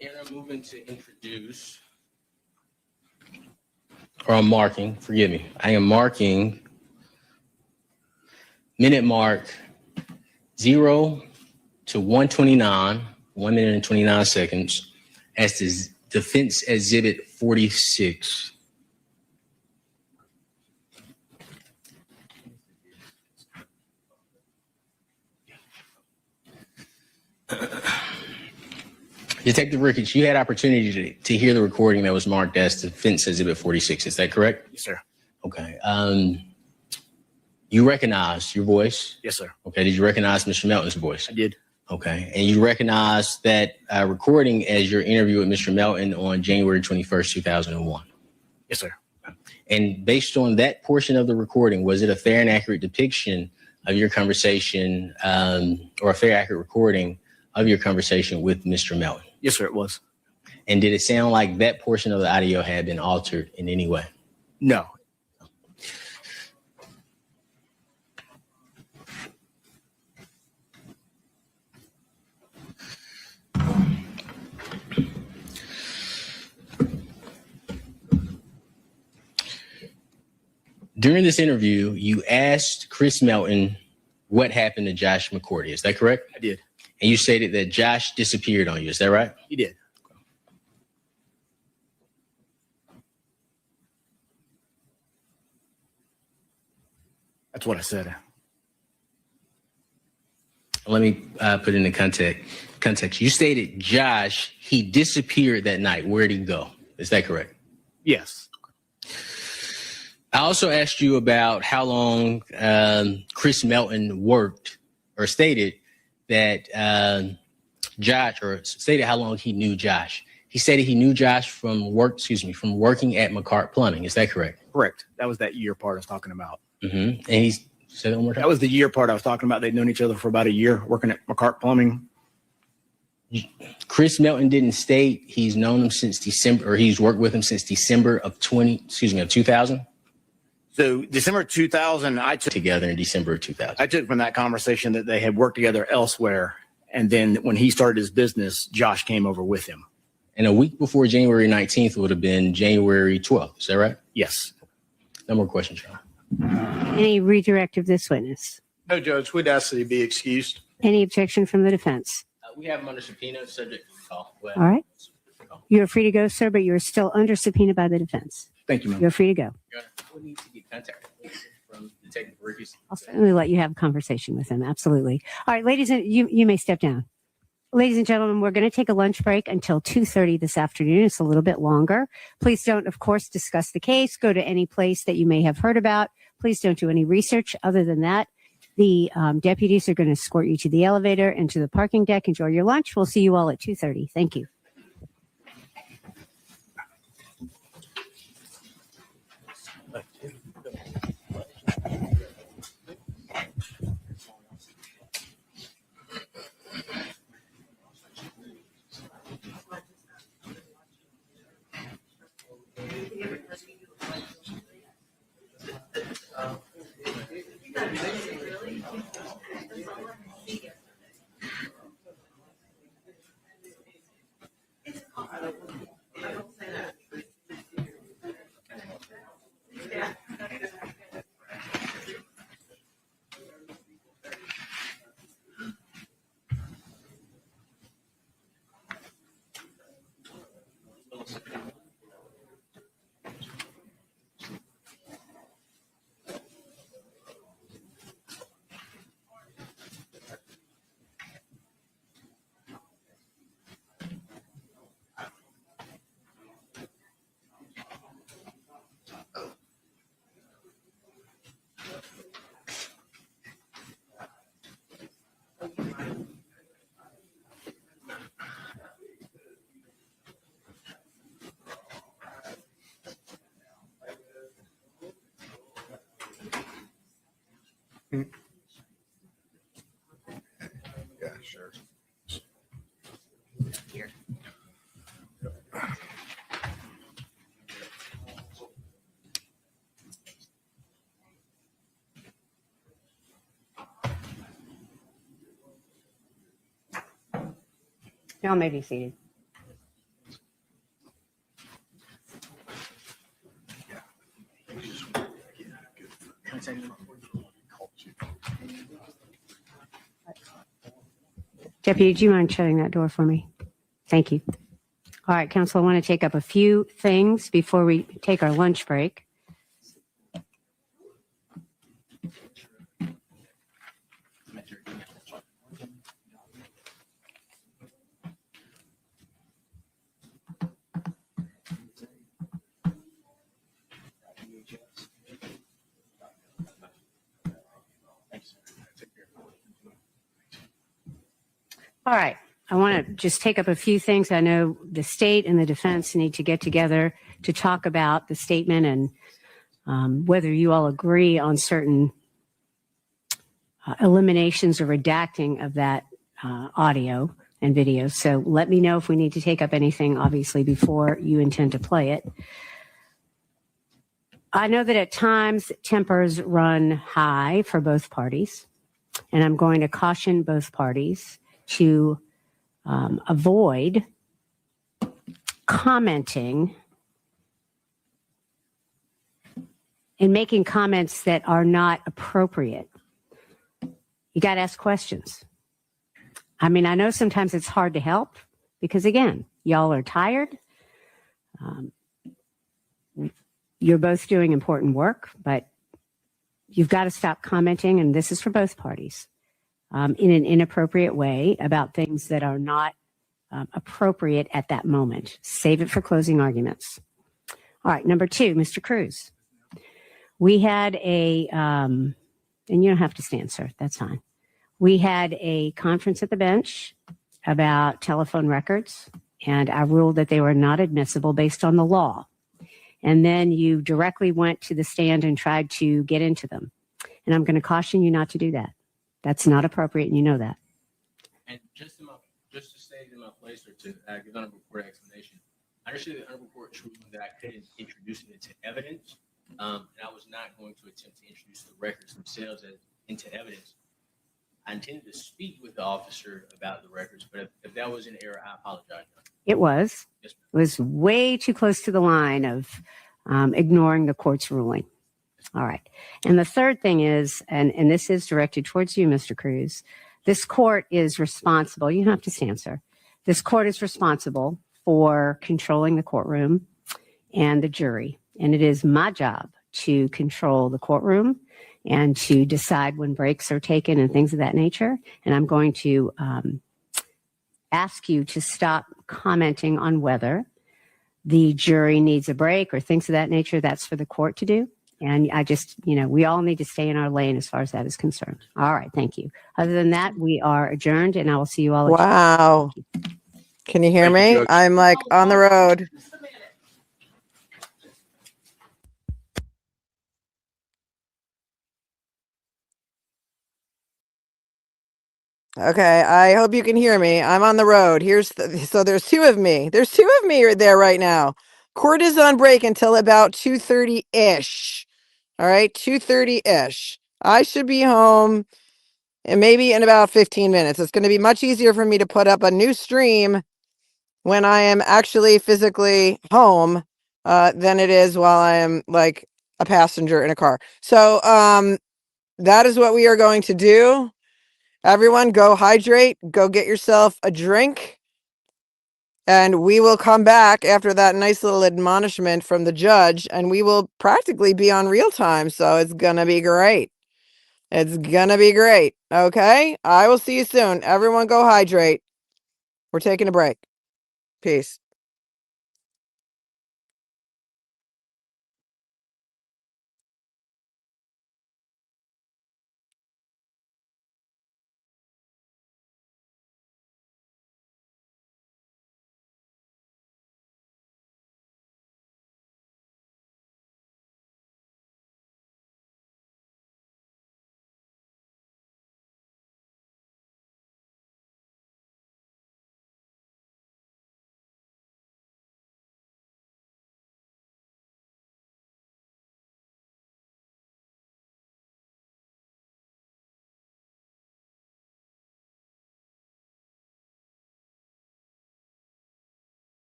And I'm moving to introduce, or I'm marking, forgive me. I am marking minute mark 0 to 129, 1 minute and 29 seconds as the defense exhibit 46. Detective Ricketts, you had opportunity to hear the recording that was marked as defense exhibit 46. Is that correct? Yes, sir. Okay. You recognized your voice? Yes, sir. Okay. Did you recognize Mr. Melton's voice? I did. Okay. And you recognized that recording as your interview with Mr. Melton on January 21st, 2001? Yes, sir. And based on that portion of the recording, was it a fair and accurate depiction of your conversation or a fair, accurate recording of your conversation with Mr. Melton? Yes, sir, it was. And did it sound like that portion of the audio had been altered in any way? No. During this interview, you asked Chris Melton what happened to Josh McCourty. Is that correct? I did. And you stated that Josh disappeared on you. Is that right? He did. That's what I said. Let me put it in the context. You stated Josh, he disappeared that night. Where did he go? Is that correct? Yes. I also asked you about how long Chris Melton worked, or stated that Josh, or stated how long he knew Josh. He stated he knew Josh from working at McCart Plumbing. Is that correct? Correct. That was that year part I was talking about. Mm-hmm. And he said that one more time. That was the year part I was talking about. They'd known each other for about a year working at McCart Plumbing. Chris Melton didn't state he's known him since December, or he's worked with him since December of 2000. So December 2000, I took Together in December of 2000. I took from that conversation that they had worked together elsewhere. And then when he started his business, Josh came over with him. And a week before January 19th would have been January 12th. Is that right? Yes. No more questions, John. Any redirect of this witness? No, Judge, we'd ask that he be excused. Any objection from the defense? We have him under subpoena, subject to call. All right. You're free to go, sir, but you're still under subpoena by the defense. Thank you, ma'am. You're free to go. We need to get contact from Detective Ricketts. I'll certainly let you have a conversation with him. Absolutely. All right, ladies, and you may step down. Ladies and gentlemen, we're going to take a lunch break until 2:30 this afternoon. It's a little bit longer. Please don't, of course, discuss the case. Go to any place that you may have heard about. Please don't do any research other than that. The deputies are going to escort you to the elevator and to the parking deck. Enjoy your lunch. We'll see you all at 2:30. Thank you. here. Y'all may be seated. Deputy, do you mind shutting that door for me? Thank you. All right, council, I want to take up a few things before we take our lunch break. All right. I want to just take up a few things. I know the state and the defense need to get together to talk about the statement and whether you all agree on certain eliminations or redacting of that audio and video. So let me know if we need to take up anything, obviously, before you intend to play it. I know that at times tempers run high for both parties, and I'm going to caution both parties to avoid commenting and making comments that are not appropriate. You got to ask questions. I mean, I know sometimes it's hard to help because, again, y'all are tired. You're both doing important work, but you've got to stop commenting, and this is for both parties, in an inappropriate way about things that are not appropriate at that moment. Save it for closing arguments. All right, number two, Mr. Crews. We had and you don't have to stand, sir. That's fine. We had a conference at the bench about telephone records, and I ruled that they were not admissible based on the law. And then you directly went to the stand and tried to get into them. And I'm going to caution you not to do that. That's not appropriate, and you know that. And just to stay in my place or to give an unreported explanation, I understood the unreported truth that I couldn't introduce it into evidence, and I was not going to attempt to introduce the records themselves into evidence. I intended to speak with the officer about the records, but if that was an error, I apologize. It was. Yes, It was way too close to the line of ignoring the court's ruling. All right. And the third thing is, and this is directed towards you, Mr. Crews, this court is responsible. You don't have to stand, sir. This court is responsible for controlling the courtroom and the jury. And it is my job to control the courtroom and to decide when breaks are taken and things of that nature. And I'm going to ask you to stop commenting on whether the jury needs a break or things of that nature. That's for the court to do. And I just, we all need to stay in our lane as far as that is concerned. All right. Thank you. Other than that, we are adjourned, and I will see you all. Wow. Can you hear me? I'm like on the road. Okay, I hope you can hear me. I'm on the road. So there's two of me. There's two of me there right now. Court is on break until about 2:30-ish. All right, 2:30-ish. I should be home and maybe in about 15 minutes. It's going to be much easier for me to put up a new stream when I am actually physically home than it is while I am like a passenger in a car. So that is what we are going to do. Everyone go hydrate, go get yourself a drink, and we will come back after that nice little admonishment from the judge, and we will practically be on real time. So it's going to be great. It's going to be great. Okay. I will see you soon. Everyone go hydrate. We're taking a break. Peace.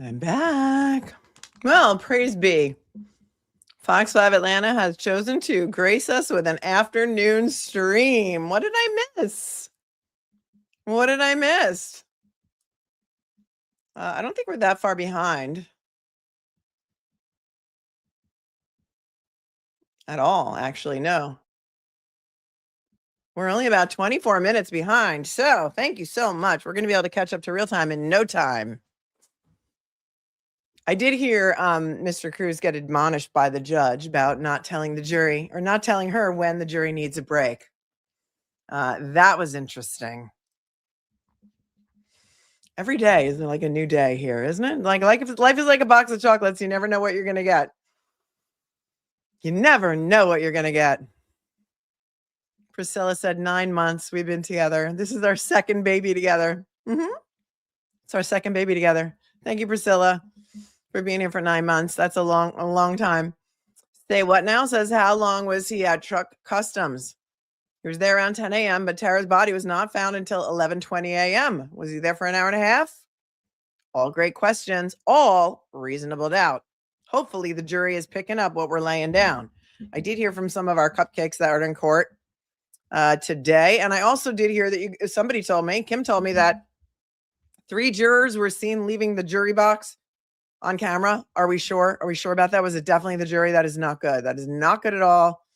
I'm back. Well, praise be. Fox 5 Atlanta has chosen to grace us with an afternoon stream. What did I miss? What did I miss? I don't think we're that far behind at all, actually, no. We're only about 24 minutes behind. So thank you so much. We're going to be able to catch up to real time in no time. I did hear Mr. Crews get admonished by the judge about not telling the jury or not telling her when the jury needs a break. That was interesting. Every day is like a new day here, isn't it? Like if life is like a box of chocolates, you never know what you're going to get. You never know what you're going to get. Priscilla said 9 months we've been together. This is our second baby together. It's our second baby together. Thank you, Priscilla, for being here for 9 months. That's a long time. Say what now? Says, how long was he at Truck Customs? He was there around 10 a.m., but Tara's body was not found until 11:20 a.m. Was he there for an hour and a half? All great questions, all reasonable doubt. Hopefully the jury is picking up what we're laying down. I did hear from some of our cupcakes that are in court today. And I also did hear that somebody told me, Kim told me, that 3 jurors were seen leaving the jury box on camera. Are we sure? Are we sure about that? Was it definitely the jury? That is not good. That is not good at all.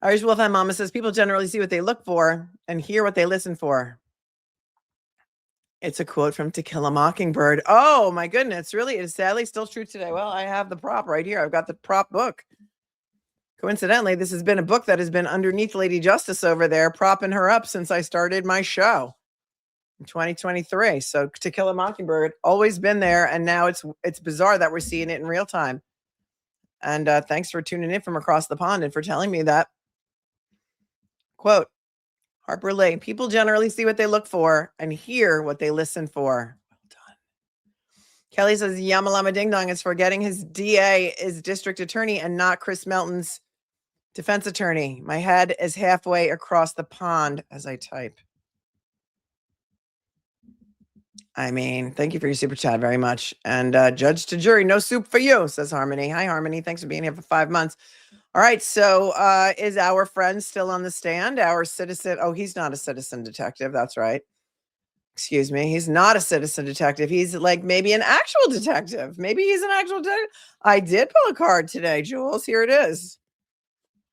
Irish Wolfhound Mama says people generally see what they look for and hear what they listen for. It's a quote from To Kill a Mockingbird. Oh my goodness. Really? It is sadly still true today. Well, I have the prop right here. I've got the prop book. Coincidentally, this has been a book that has been underneath Lady Justice over there, propping her up since I started my show in 2023. So To Kill a Mockingbird, always been there. And now it's bizarre that we're seeing it in real time. And thanks for tuning in from across the pond and for telling me that. Quote, Harper Lee, people generally see what they look for and hear what they listen for. Well done. Kelly says, Yamalama Ding Dong is forgetting his DA is district attorney and not Chris Melton's defense attorney. My head is halfway across the pond as I type. I mean, thank you for your super chat very much. And judge to jury, no soup for you, says Harmony. Hi, Harmony. Thanks for being here for 5 months. All right. So is our friend still on the stand? Our citizen. Oh, he's not a citizen detective. That's right. Excuse me. He's not a citizen detective. He's like maybe an actual detective. Maybe he's an actual detective. I did pull a card today, Jules. Here it is.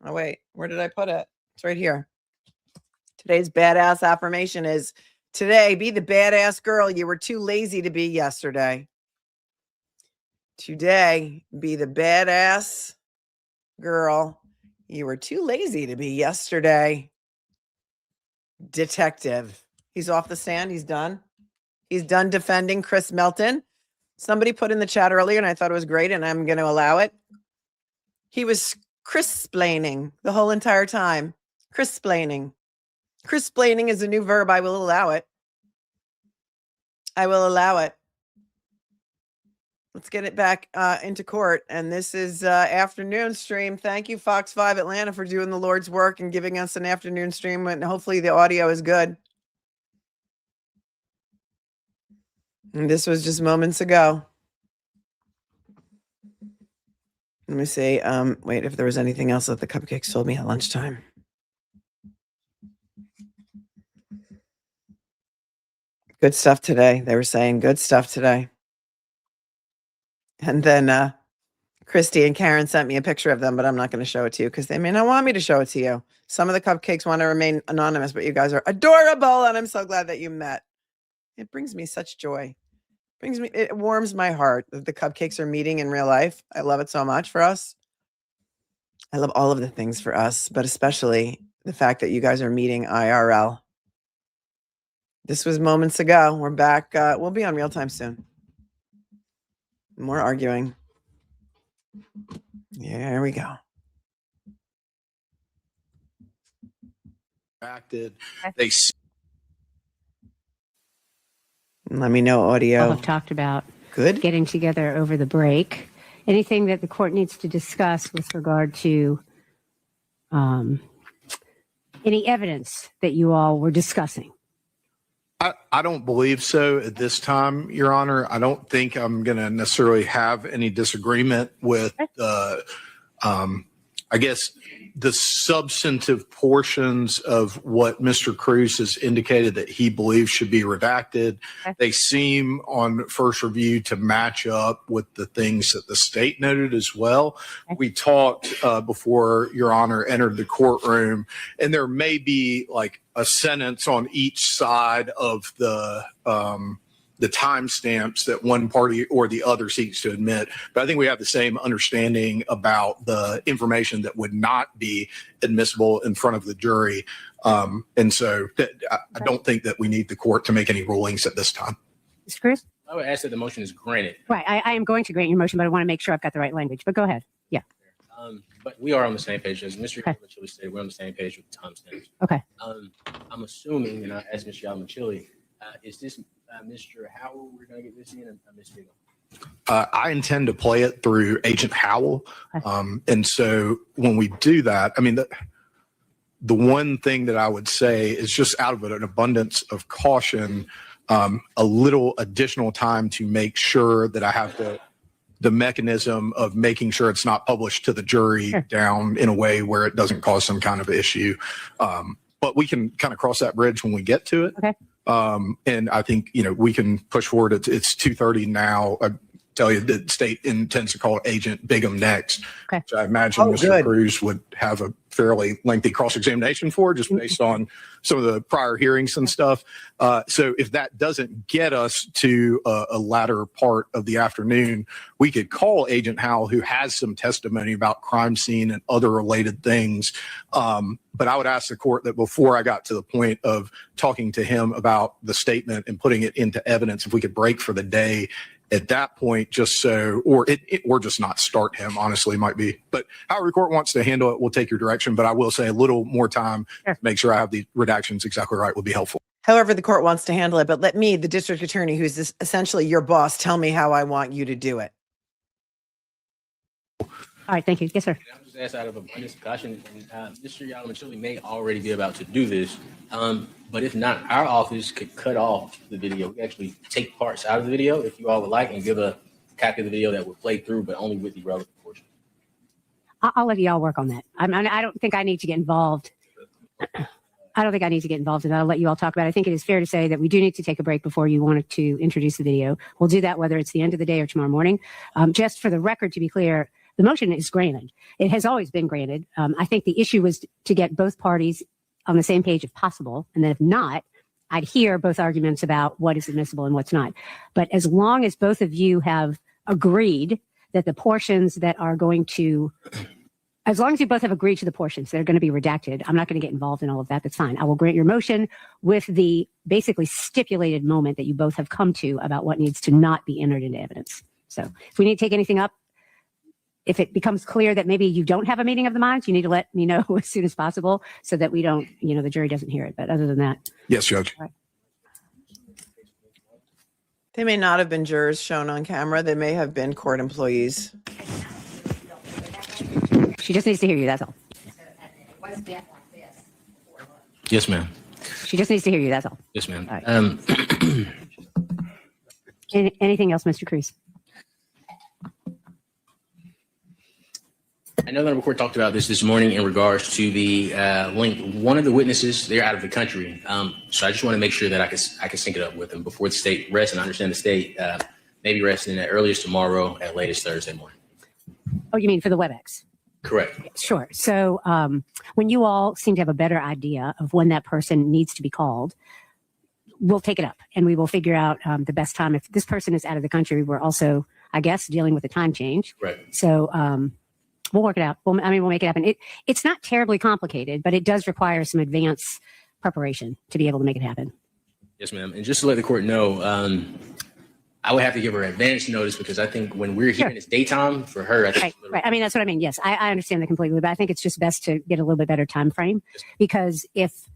Oh, wait. Where did I put it? It's right here. Today's badass affirmation is, today, be the badass girl you were too lazy to be yesterday. Today, be the badass girl you were too lazy to be yesterday. Detective. He's off the stand. He's done. He's done defending Chris Melton. Somebody put in the chat earlier, and I thought it was great, and I'm going to allow it. He was Chris-splaining the whole entire time. Chris-splaining. Chris-splaining is a new verb. I will allow it. I will allow it. Let's get it back into court. And this is afternoon stream. Thank you, Fox 5 Atlanta, for doing the Lord's work and giving us an afternoon stream. And hopefully the audio is good. And this was just moments ago. Let me see. Wait, if there was anything else that the cupcakes told me at lunchtime. Good stuff today. They were saying good stuff today. And then Christy and Karen sent me a picture of them, but I'm not going to show it to you because they may not want me to show it to you. Some of the cupcakes want to remain anonymous, but you guys are adorable. And I'm so glad that you met. It brings me such joy. It warms my heart that the cupcakes are meeting in real life. I love it so much for us. I love all of the things for us, but especially the fact that you guys are meeting IRL. This was moments ago. We're back. We'll be on real time soon. More arguing. Here we go. Acted. Let me know audio. All have talked about Good. getting together over the break. Anything that the court needs to discuss with regard to any evidence that you all were discussing? I don't believe so at this time, Your Honor. I don't think I'm going to necessarily have any disagreement with, I guess, the substantive portions of what Mr. Crews has indicated that he believes should be redacted. Okay. They seem on first review to match up with the things that the state noted as well. Okay. We talked before Your Honor entered the courtroom, and there may be like a sentence on each side of the timestamps that one party or the other seeks to admit. But I think we have the same understanding about the information that would not be admissible in front of the jury. And so I don't think that we need the court to make any rulings at this time. Mr. Crews? I would ask that the motion is granted. Right. I am going to grant your motion, but I want to make sure I've got the right language. But go ahead. Yeah. But we are on the same page. As Mr. Okay. Yalman-Chile said, we're on the same page with the timestamps. Okay. I'm assuming, and I asked Mr. Yalman-Chile, is this Mr. Howell we're going to get this in, and Ms. Bigham? I intend to play it through Agent Howell. Okay. And so when we do that, I mean, the one thing that I would say is just out of an abundance of caution, a little additional time to make sure that I have the mechanism of making sure it's not published to the jury Sure. down in a way where it doesn't cause some kind of issue. But we can kind of cross that bridge when we get to it. Okay. And I think, we can push forward. It's 2:30 now. I tell you the state intends to call Agent Bigham next. Okay. Which I imagine Oh, Mr. good. Crews would have a fairly lengthy cross-examination for, just based on some of the prior hearings and stuff. So if that doesn't get us to a latter part of the afternoon, we could call Agent Howell, who has some testimony about crime scene and other related things. But I would ask the court that before I got to the point of talking to him about the statement and putting it into evidence, if we could break for the day at that point, just so, or just not start him, honestly, might be. But however the court wants to handle it, we'll take your direction. But I will say a little more time Sure. to make sure I have the redactions exactly right would be helpful. However the court wants to handle it, but let me, the district attorney, who's essentially your boss, tell me how I want you to do it. All right. Thank you. Yes, sir. And I'm just asked out of abundance of caution, and Mr. Yalman-Chile may already be about to do this. But if not, our office could cut off the video. We could actually take parts out of the video if you all would like, and give a copy of the video that would play through, but only with the relevant portion. I'll let y'all work on that. I don't think I need to get involved. I don't think I need to get involved in that. I'll let you all talk about it. I think it is fair to say that we do need to take a break before you wanted to introduce the video. We'll do that whether it's the end of the day or tomorrow morning. Just for the record, to be clear, the motion is granted. It has always been granted. I think the issue was to get both parties on the same page if possible. And then if not, I'd hear both arguments about what is admissible and what's not. But as long as both of you have agreed that the portions that are going to, as long as you both have agreed to the portions that are going to be redacted, I'm not going to get involved in all of that. That's fine. I will grant your motion with the basically stipulated moment that you both have come to about what needs to not be entered into evidence. So if we need to take anything up, if it becomes clear that maybe you don't have a meeting of the minds, you need to let me know as soon as possible so that we don't, the jury doesn't hear it. But other than that. Yes, Judge. They may not have been jurors shown on camera. They may have been court employees. She just needs to hear you. That's all. Yes, ma'am. She just needs to hear you. That's all. Yes, ma'am. All right. Anything else, Mr. Crews? I know that the court talked about this morning in regards to the link. One of the witnesses, they're out of the country. So I just want to make sure that I can sync it up with them before the state rests. And I understand the state may be resting at earliest tomorrow, at latest Thursday morning. Oh, you mean for the WebEx? Correct. Sure. So when you all seem to have a better idea of when that person needs to be called, we'll take it up and we will figure out the best time. If this person is out of the country, we're also, I guess, dealing with a time change. Right. So we'll work it out. We'll make it happen. It's not terribly complicated, but it does require some advance preparation to be able to make it happen. Yes, ma'am. And just to let the court know, I would have to give her advance notice because I think when we're here, Sure. it's daytime for her. I think Right, right. I mean, that's what I mean. Yes, I understand that completely, but I think it's just best to get a little bit better time frame because if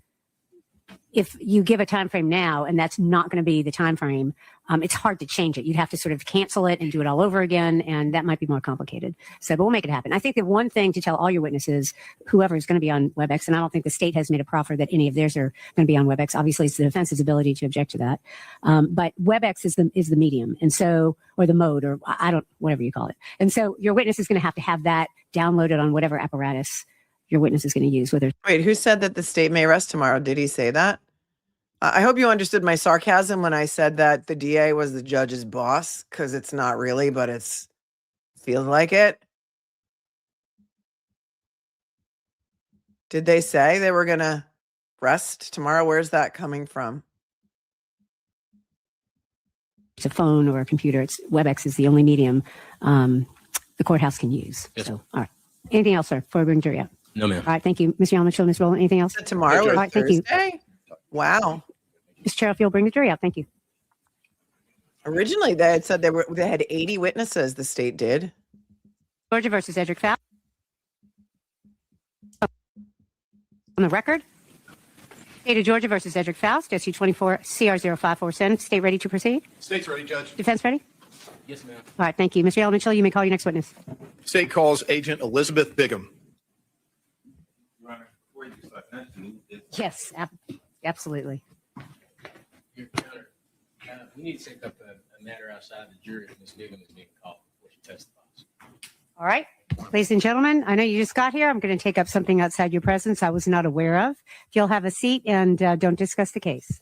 if you give a time frame now and that's not going to be the time frame, it's hard to change it. You'd have to sort of cancel it and do it all over again, and that might be more complicated. So, but we'll make it happen. I think the one thing to tell all your witnesses, whoever is going to be on WebEx, and I don't think the state has made a proffer that any of theirs are going to be on WebEx. Obviously, it's the defense's ability to object to that. But WebEx is the medium, and so, or the mode, or whatever you call it. And so your witness is going to have that downloaded on whatever apparatus your witness is going to use. Wait, who said that the state may rest tomorrow? Did he say that? I hope you understood my sarcasm when I said that the DA was the judge's boss, because it's not really, but it's feels like it. Did they say they were going to rest tomorrow? Where's that coming from? It's a phone or a computer. WebEx is the only medium the courthouse can use. Yes. So, all right. Anything else, sir, before we bring jury out? No, ma'am. All right. Thank you. Mr. Yalman, Ms. Rowland, anything else? Tomorrow or All right, thank you. Thursday? Wow. Mr. Chair, if you'll bring the jury out. Thank you. Originally, they had said they had 80 witnesses, the state did. Georgia versus Edrick Faust. On the record. State of Georgia versus Edrick Faust, SU 24 CR 054 State ready to proceed? State's ready, Judge. Defense ready? Yes, ma'am. All right, thank you. Mr. Yalman, you may call your next witness. State calls Agent Elizabeth Bigham. Yes, absolutely. Your Honor, we need to take up a matter outside the jury if Ms. Bigham is being called before she testifies. All right. Ladies and gentlemen, I know you just got here. I'm going to take up something outside your presence I was not aware of. If you'll have a seat and don't discuss the case.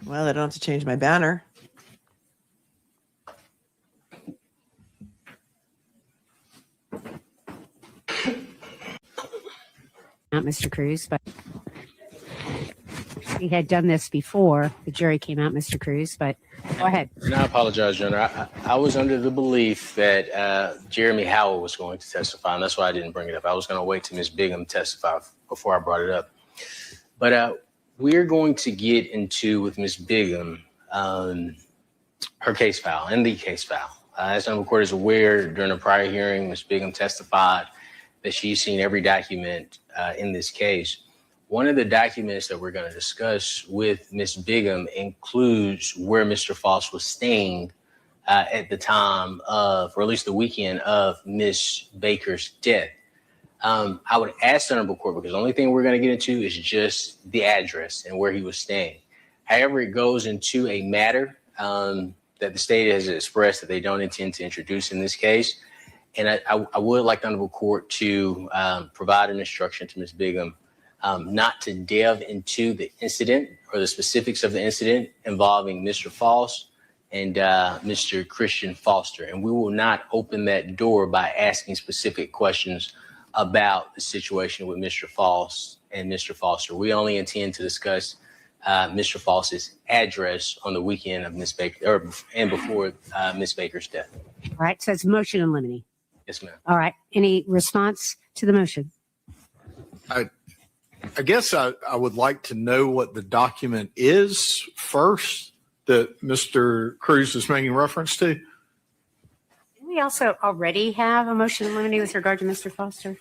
Well, I don't have to change my banner. Not Mr. Crews, but we had done this before the jury came out, Mr. Crews, but go ahead. And I apologize, Your Honor. I was under the belief that Jeremy Howell was going to testify, and that's why I didn't bring it up. I was going to wait till Ms. Bigham testify before I brought it up. But we're going to get into, with Ms. Bigham, her case file and the case file. As the court is aware, during a prior hearing, Ms. Bigham testified that she's seen every document in this case. One of the documents that we're going to discuss with Ms. Bigham includes where Mr. Faust was staying at the time of, or at least the weekend of Ms. Baker's death. I would ask the Honorable Court, because the only thing we're going to get into is just the address and where he was staying. However, it goes into a matter that the state has expressed that they don't intend to introduce in this case. And I would like the Honorable Court to provide an instruction to Ms. Bigham not to delve into the incident or the specifics of the incident involving Mr. Faust and Mr. Christian Foster. And we will not open that door by asking specific questions about the situation with Mr. Faust and Mr. Foster. We only intend to discuss Mr. Faust's address on the weekend of Ms. Baker, and before Ms. Baker's death. All right, so it's motion and limine. Yes, ma'am. All right, any response to the motion? I guess I would like to know what the document is first that Mr. Crews is making reference to. Didn't we also already have a motion and limine with regard to Mr. Foster?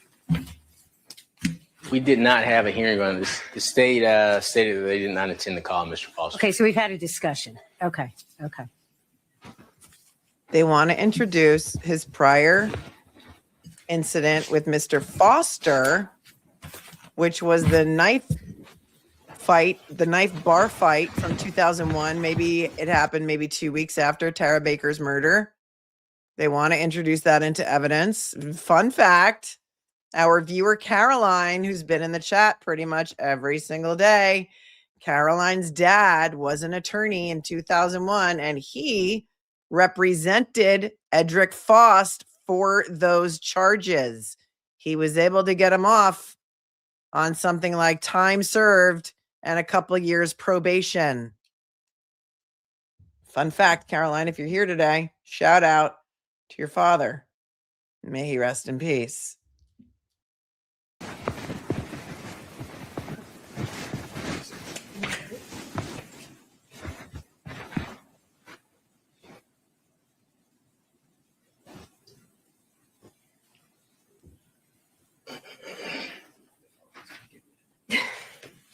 We did not have a hearing on this. The state stated that they did not intend to call Mr. Foster. Okay, so we've had a discussion. Okay. They want to introduce his prior incident with Mr. Foster, which was the knife bar fight from 2001. Maybe it happened maybe 2 weeks after Tara Baker's murder. They want to introduce that into evidence. Fun fact, our viewer Caroline, who's been in the chat pretty much every single day, Caroline's dad was an attorney in 2001, and he represented Edrick Faust for those charges. He was able to get him off on something like time served and a couple of years probation. Fun fact, Caroline, if you're here today, shout out to your father. May he rest in peace.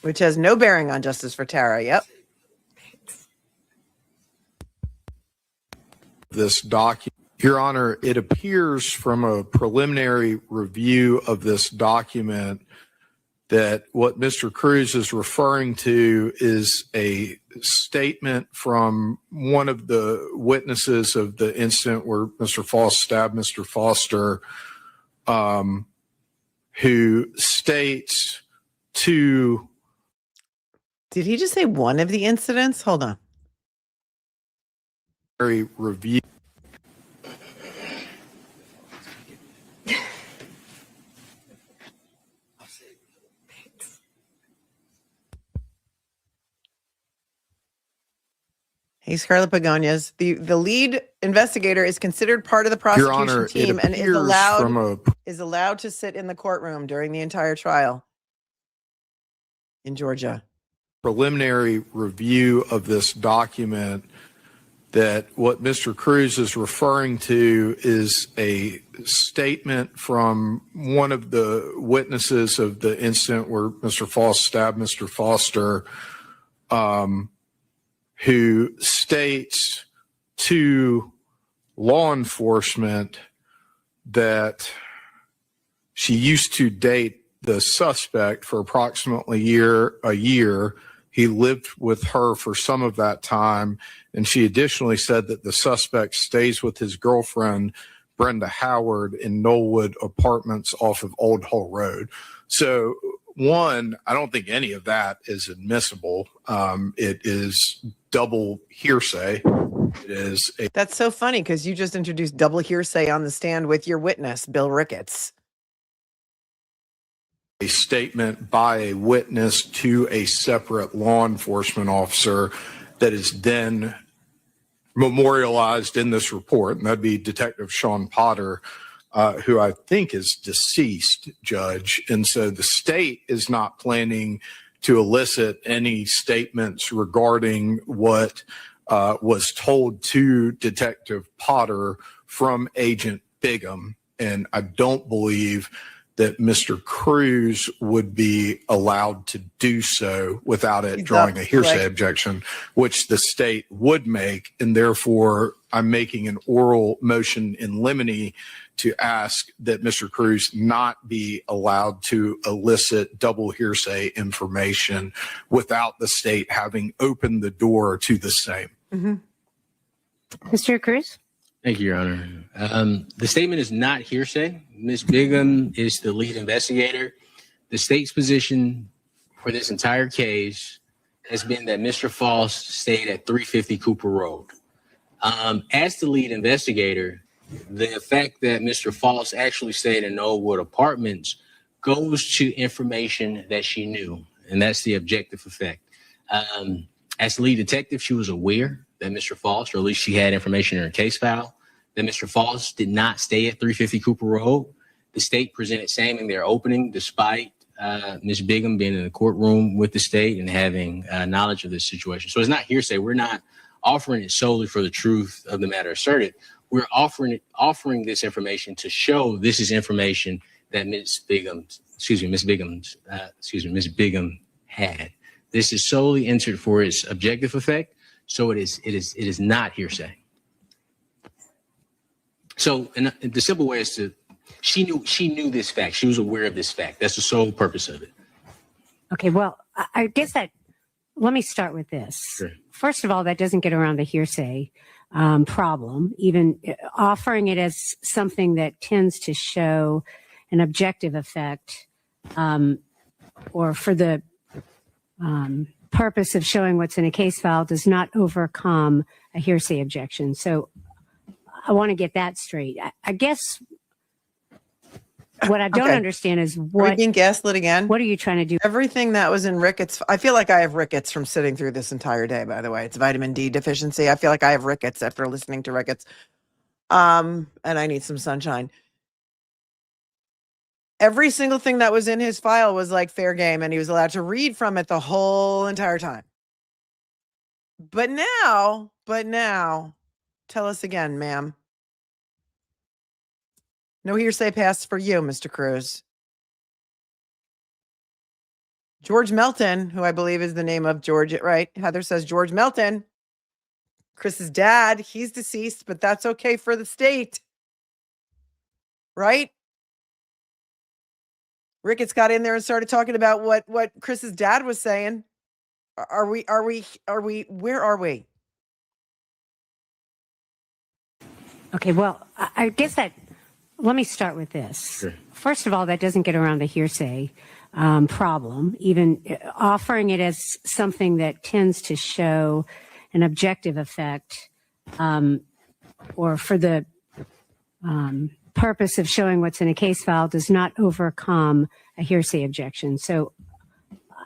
Which has no bearing on justice for Tara. Yep. This document, Your Honor, it appears from a preliminary review of this document that what Mr. Crews is referring to is a statement from one of the witnesses of the incident where Mr. Faust stabbed Mr. Foster, who states to... Did he just say one of the incidents? Hold on. Review. Hey, Scarlett Begonias. The lead investigator is considered part of the prosecution Honor, team it and appears from a is allowed to sit in the courtroom during the entire trial in Georgia. preliminary review of this document that what Mr. Crews is referring to is a statement from one of the witnesses of the incident where Mr. Faust stabbed Mr. Foster, who states to law enforcement that she used to date the suspect for approximately a year. He lived with her for some of that time. And she additionally said that the suspect stays with his girlfriend, Brenda Howard, in Knollwood Apartments off of Old Hull Road. So one, I don't think any of that is admissible. It is double hearsay. It is a That's so funny because you just introduced double hearsay on the stand with your witness, Bill Ricketts. statement by a witness to a separate law enforcement officer that is then memorialized in this report, and that'd be Detective Sean Potter, who I think is deceased, Judge. And so the state is not planning to elicit any statements regarding what was told to Detective Potter from Agent Bigham. And I don't believe that Mr. Crews would be allowed to do so without it drawing a hearsay objection, which the state would make. And therefore, I'm making an oral motion in limine to ask that Mr. Crews not be allowed to elicit double hearsay information without the state having opened the door to the same. Mm-hmm. Mr. Crews? Thank you, Your Honor. The statement is not hearsay. Ms. Bigham is the lead investigator. The state's position for this entire case has been that Mr. Faust stayed at 350 Cooper Road. As the lead investigator, the fact that Mr. Faust actually stayed in Knollwood Apartments goes to information that she knew, and that's the objective effect. As the lead detective, she was aware that Mr. Faust, or at least she had information in her case file, that Mr. Faust did not stay at 350 Cooper Road. The state presented same in their opening, despite Ms. Bigham being in the courtroom with the state and having knowledge of this situation. So it's not hearsay. We're not offering it solely for the truth of the matter asserted. We're offering this information to show this is information that Ms. Bigham had. This is solely entered for its objective effect. So it is not hearsay. So and the simple way is to, she knew this fact. She was aware of this fact. That's the sole purpose of it. Okay, well, I guess let me start with this. Sure. First of all, that doesn't get around the hearsay problem, even offering it as something that tends to show an objective effect or for the purpose of showing what's in a case file does not overcome a hearsay objection. So I want to get that straight. I guess what I don't understand is Are we being gaslit again? What are you trying to do? Everything that was in rickets. I feel like I have rickets from sitting through this entire day, by the way. It's vitamin D deficiency. I feel like I have rickets after listening to rickets. And I need some sunshine. Every single thing that was in his file was like fair game, and he was allowed to read from it the whole entire time. But now, tell us again, ma'am. No hearsay passed for you, Mr. Crews. George Melton, who I believe is the name of George, right? Heather says George Melton, Chris's dad, he's deceased, but that's okay for the state. Right? Ricketts got in there and started talking about what Chris's dad was saying. Are we, where are we? Okay, well, I guess let me start with this. Sure. First of all, that doesn't get around the hearsay problem, even offering it as something that tends to show an objective effect or for the purpose of showing what's in a case file does not overcome a hearsay objection. So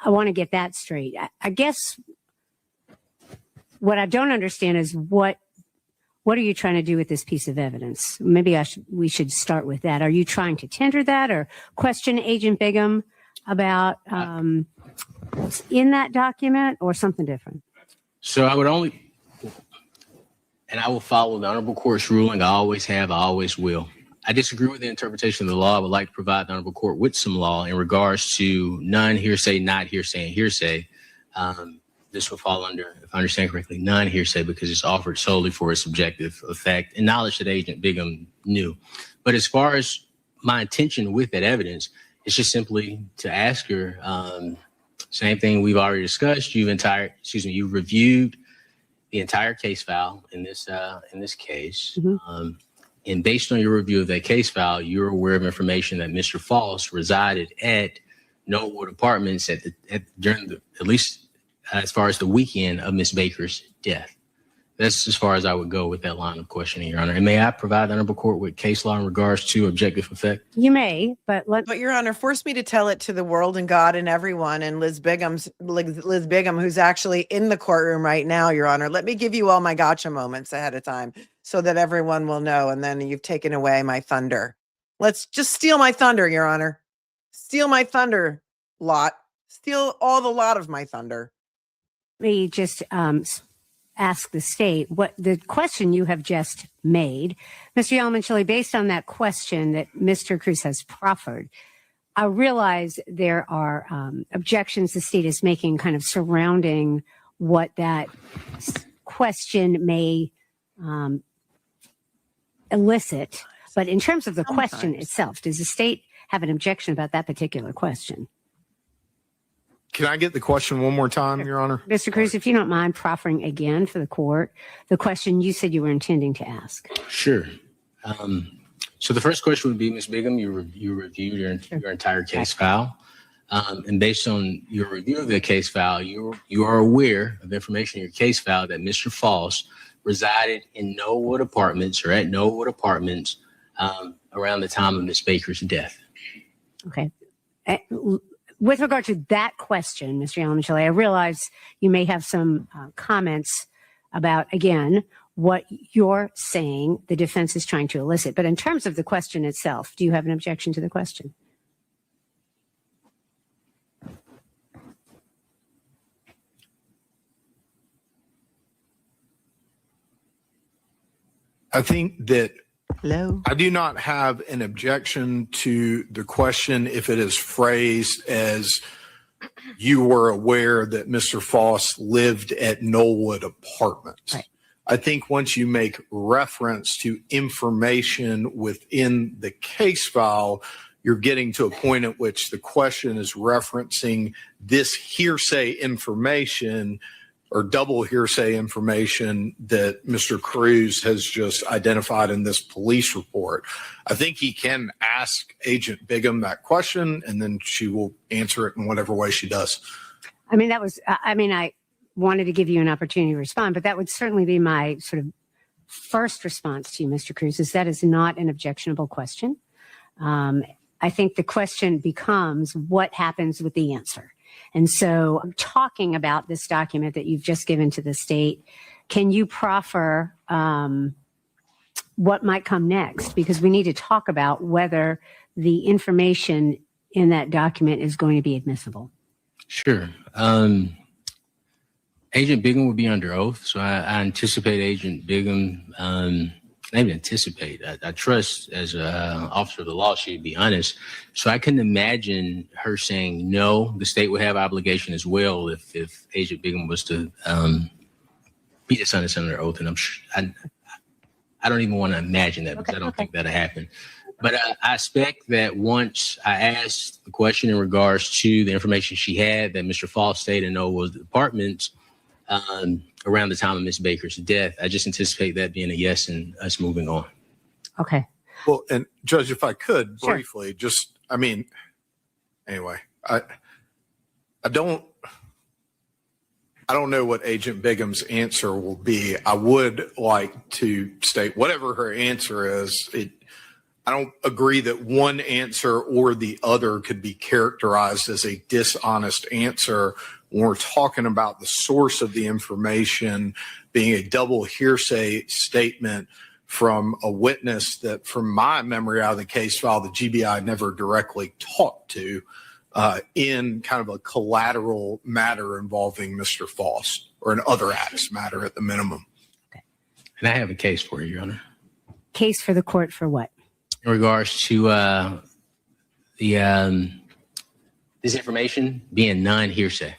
I want to get that straight. I guess what I don't understand is what are you trying to do with this piece of evidence? Maybe we should start with that. Are you trying to tender that or question Agent Bigham about what's in that document or something different? So I would only, and I will follow the Honorable Court's ruling. I always have, I always will. I disagree with the interpretation of the law. I would like to provide the Honorable Court with some law in regards to non-hearsay, not hearsay, and hearsay. This will fall under, if I understand correctly, non-hearsay because it's offered solely for its subjective effect and knowledge that Agent Bigham knew. But as far as my intention with that evidence, it's just simply to ask her, same thing we've already discussed. You've reviewed the entire case file in this case. Mm-hmm. And based on your review of that case file, you're aware of information that Mr. Faust resided at Knollwood Apartments at least as far as the weekend of Miss Baker's death. That's as far as I would go with that line of questioning, Your Honor. And may I provide the Honorable Court with case law in regards to objective effect? You may, but Your Honor, force me to tell it to the world and God and everyone and Liz Bigham, who's actually in the courtroom right now, Your Honor. Let me give you all my gotcha moments ahead of time so that everyone will know. And then you've taken away my thunder. Let's just steal my thunder, Your Honor. Steal my thunder lot. Steal all the lot of my thunder. me just ask the state what the question you have just made, Mr. Yalamanchili, based on that question that Mr. Crews has proffered. I realize there are objections the state is making kind of surrounding what that question may elicit. But in terms of the question itself, does the state have an objection about that particular question? Can I get the question one more time, Your Honor? Mr. Crews, if you don't mind proffering again for the court, the question you said you were intending to ask. Sure. So the first question would be, Ms. Bigham, you reviewed your entire case file. And based on your review of the case file, you are aware of information in your case file that Mr. Faust resided in Knollwood Apartments or at Knollwood Apartments around the time of Ms. Baker's death. Okay. With regard to that question, Mr. Yalamanchili, I realize you may have some comments about, again, what you're saying the defense is trying to elicit. But in terms of the question itself, do you have an objection to the question? I think that Hello. I do not have an objection to the question if it is phrased as you were aware that Mr. Faust lived at Knollwood Apartments. Right. I think once you make reference to information within the case file, you're getting to a point at which the question is referencing this hearsay information or double hearsay information that Mr. Crews has just identified in this police report. I think he can ask Agent Bigham that question and then she will answer it in whatever way she does. I mean, I wanted to give you an opportunity to respond, but that would certainly be my sort of first response to you, Mr. Crews, is that is not an objectionable question. I think the question becomes what happens with the answer. And so I'm talking about this document that you've just given to the state. Can you proffer what might come next? Because we need to talk about whether the information in that document is going to be admissible. Sure. Agent Bigham will be under oath. So I anticipate Agent Bigham I even anticipate. I trust as an officer of the law, she'd be honest. So I couldn't imagine her saying no. The state would have obligation as well if Agent Bigham was to be dishonest under oath. And I don't even want to imagine that because I don't think that'll happen. But I expect that once I asked the question in regards to the information she had that Mr. Faust stated no was the department's around the time of Ms. Baker's death, I just anticipate that being a yes and us moving on. Okay. Well, and Judge, if I could Sure. briefly, just, I mean, anyway, I don't know what Agent Bigham's answer will be. I would like to state whatever her answer is. I don't agree that one answer or the other could be characterized as a dishonest answer when we're talking about the source of the information being a double hearsay statement from a witness that, from my memory out of the case file, the GBI never directly talked to in kind of a collateral matter involving Mr. Faust, or an other acts matter at the minimum. And I have a case for you, Your Honor. Case for the court for what? In regards to this information being non-hearsay.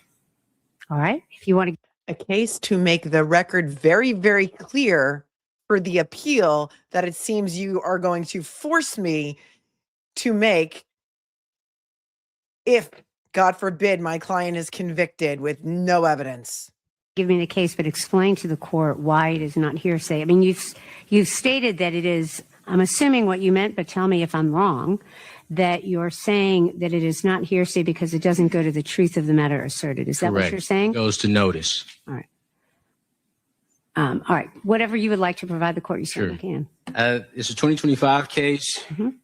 All right. If you want to. A case to make the record very, very clear for the appeal that it seems you are going to force me to make if, God forbid, my client is convicted with no evidence. Give me the case, but explain to the court why it is not hearsay. I mean, you've stated that it is, I'm assuming what you meant, but tell me if I'm wrong, that you're saying that it is not hearsay because it doesn't go to the truth of the matter asserted. Is that Correct. what you're saying? It goes to notice. All right. All right. Whatever you would like to provide the court, you certainly can. It's a 2025 case. Mhm.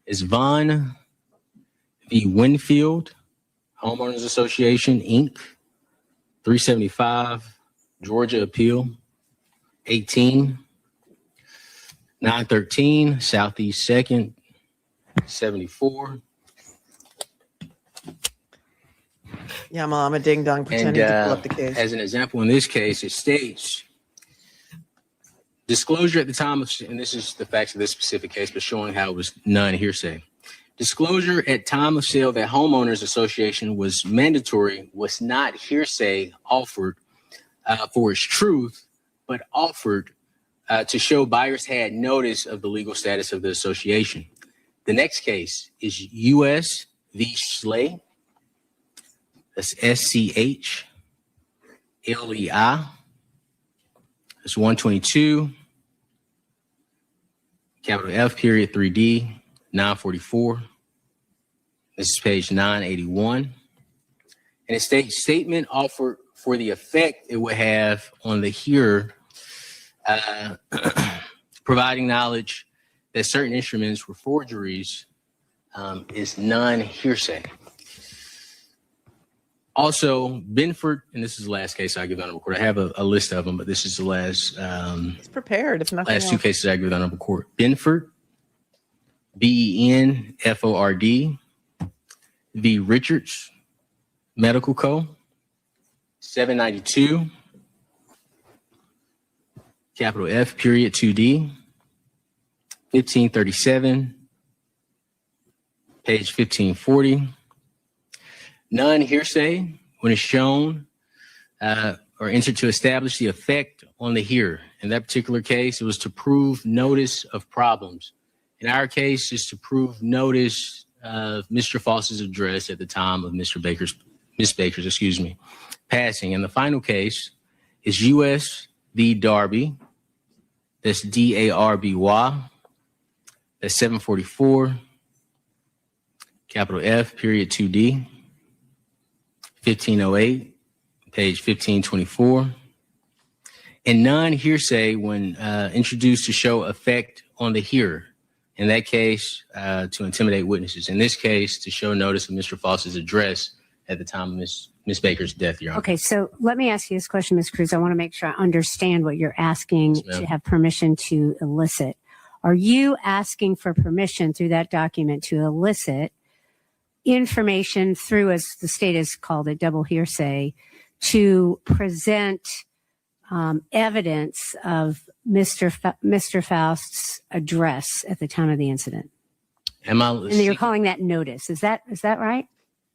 It's Vaughn v. Winfield, Homeowners Association, Inc., 375, Georgia Appeal, 18-913, Southeast 2nd, 74. Yeah, well, I'm a ding dong pretending to pull up the case. As an example, in this case, it states disclosure at the time of, and this is the facts of this specific case, but showing how it was non-hearsay. Disclosure at time of sale that homeowners association was mandatory was not hearsay offered for its truth, but offered to show buyers had notice of the legal status of the association. The next case is U.S. v. Schley. That's SCHLEI. That's 122. Capital F period 3D 944. This is page 981. And it states statement offered for the effect it would have on the hearer, providing knowledge that certain instruments were forgeries is non-hearsay. Also, Benford, and this is the last case I give on record. I have a list of them, but this is the last It's prepared. If nothing last else. two cases I give on record. Benford, BENFORD, v. Richards Medical Co., 792, capital F period 2D, 1537, page 1540. Non-hearsay when it's shown or entered to establish the effect on the hearer. In that particular case, it was to prove notice of problems. In our case, it's to prove notice of Mr. Faust's address at the time of Miss Baker's, passing. And the final case is U.S. v. Darby. That's DARBY. That's 744, capital F period 2D. 1508, page 1524. And non-hearsay when introduced to show effect on the hearer. In that case, to intimidate witnesses. In this case, to show notice of Mr. Faust's address at the time of Miss Baker's death, Your Honor. Okay, so let me ask you this question, Ms. Crews. I want to make sure I understand what you're asking Yes, ma'am. to have permission to elicit. Are you asking for permission through that document to elicit information through, as the state has called it, double hearsay, to present evidence of Mr. Faust's address at the time of the incident. Am I? And you're calling that notice. Is that right?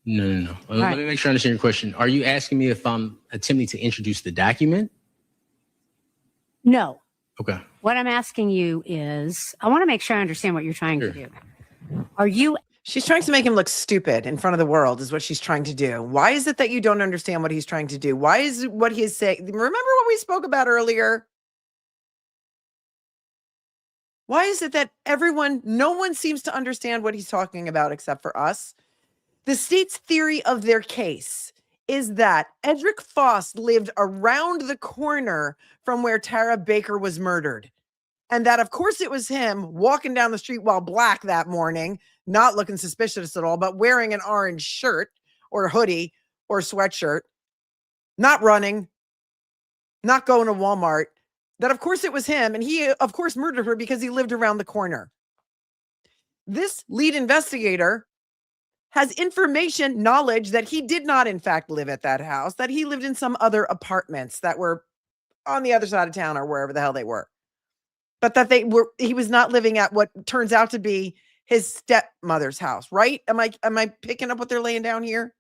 No. Let right. me make sure I understand your question. Are you asking me if I'm attempting to introduce the document? No. Okay. What I'm asking you is, I want to make sure I understand what you're trying to do. Are you? She's trying to make him look stupid in front of the world is what she's trying to do. Why is it that you don't understand what he's trying to do? Why is what he is saying? Remember what we spoke about earlier? Why is it that no one seems to understand what he's talking about except for us? The state's theory of their case is that Edrick Faust lived around the corner from where Tara Baker was murdered. And that, of course, it was him walking down the street while black that morning, not looking suspicious at all, but wearing an orange shirt or hoodie or sweatshirt, not running, not going to Walmart. That, of course, it was him. And he, of course, murdered her because he lived around the corner. This lead investigator has information, knowledge that he did not, in fact, live at that house, that he lived in some other apartments that were on the other side of town or wherever the hell they were. But that he was not living at what turns out to be his stepmother's house, right? Am I picking up what they're laying down here?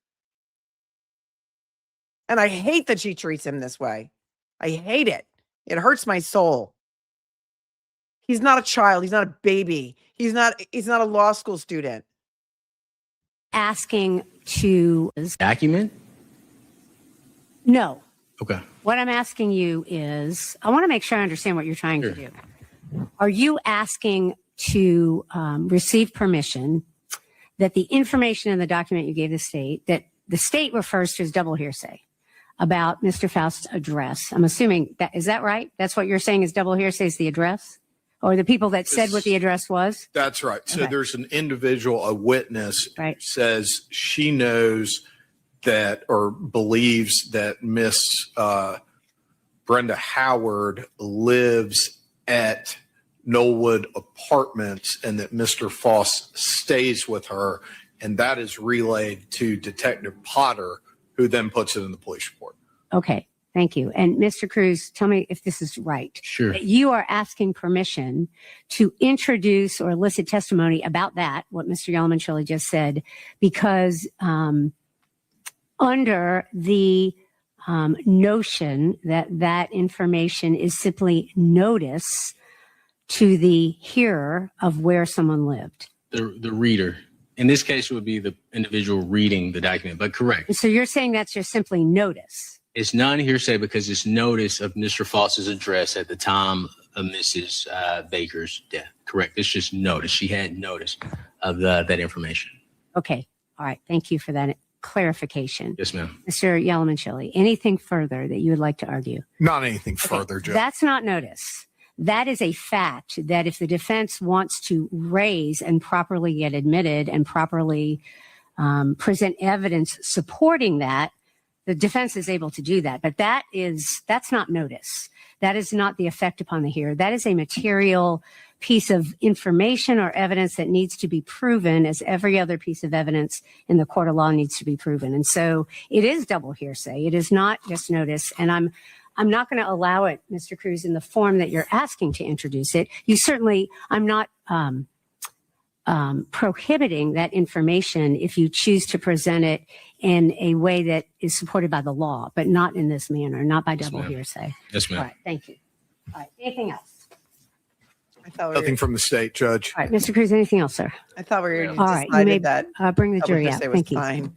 And I hate that she treats him this way. I hate it. It hurts my soul. He's not a child. He's not a baby. He's not a law school student. Asking to Document? No. Okay. What I'm asking you is, I want to make sure I understand what you're trying to do. Are you asking to receive permission that the information in the document you gave the state, that the state refers to as double hearsay, about Mr. Faust's address? I'm assuming is that right? That's what you're saying is double hearsay is the address? Or the people that said what the address was? That's right. So Okay. there's an individual, a witness, Right. who says she knows that or believes that Miss Brenda Howard lives at Knollwood Apartments and that Mr. Faust stays with her. And that is relayed to Detective Potter, who then puts it in the police report. Okay. Thank you. And Mr. Crews, tell me if this is right. Sure. You are asking permission to introduce or elicit testimony about that, what Mr. Yalamanchili just said, because under the notion that that information is simply notice to the hearer of where someone lived. The reader. In this case, it would be the individual reading the document, but correct. So you're saying that's just simply notice? It's non-hearsay because it's notice of Mr. Faust's address at the time of Mrs. Baker's death. Correct. It's just notice. She had notice of that information. Okay. All right. Thank you for that clarification. Yes, ma'am. Mr. Yalamanchili, anything further that you would like to argue? Not anything further, Judge. That's not notice. That is a fact that if the defense wants to raise and properly get admitted and properly present evidence supporting that, the defense is able to do that. But that's not notice. That is not the effect upon the hearer. That is a material piece of information or evidence that needs to be proven, as every other piece of evidence in the court of law needs to be proven. And so it is double hearsay. It is not just notice. And I'm not going to allow it, Mr. Crews, in the form that you're asking to introduce it. I'm not prohibiting that information if you choose to present it in a way that is supported by the law, but not in this manner, not by double hearsay. Yes, ma'am. All right. Thank you. All right. Anything else? I thought Nothing from the state, Judge. All right. Mr. Cruz, anything else, sir? I thought we were All right. You may decided that bring the jury double out. hearsay was Thank you. fine.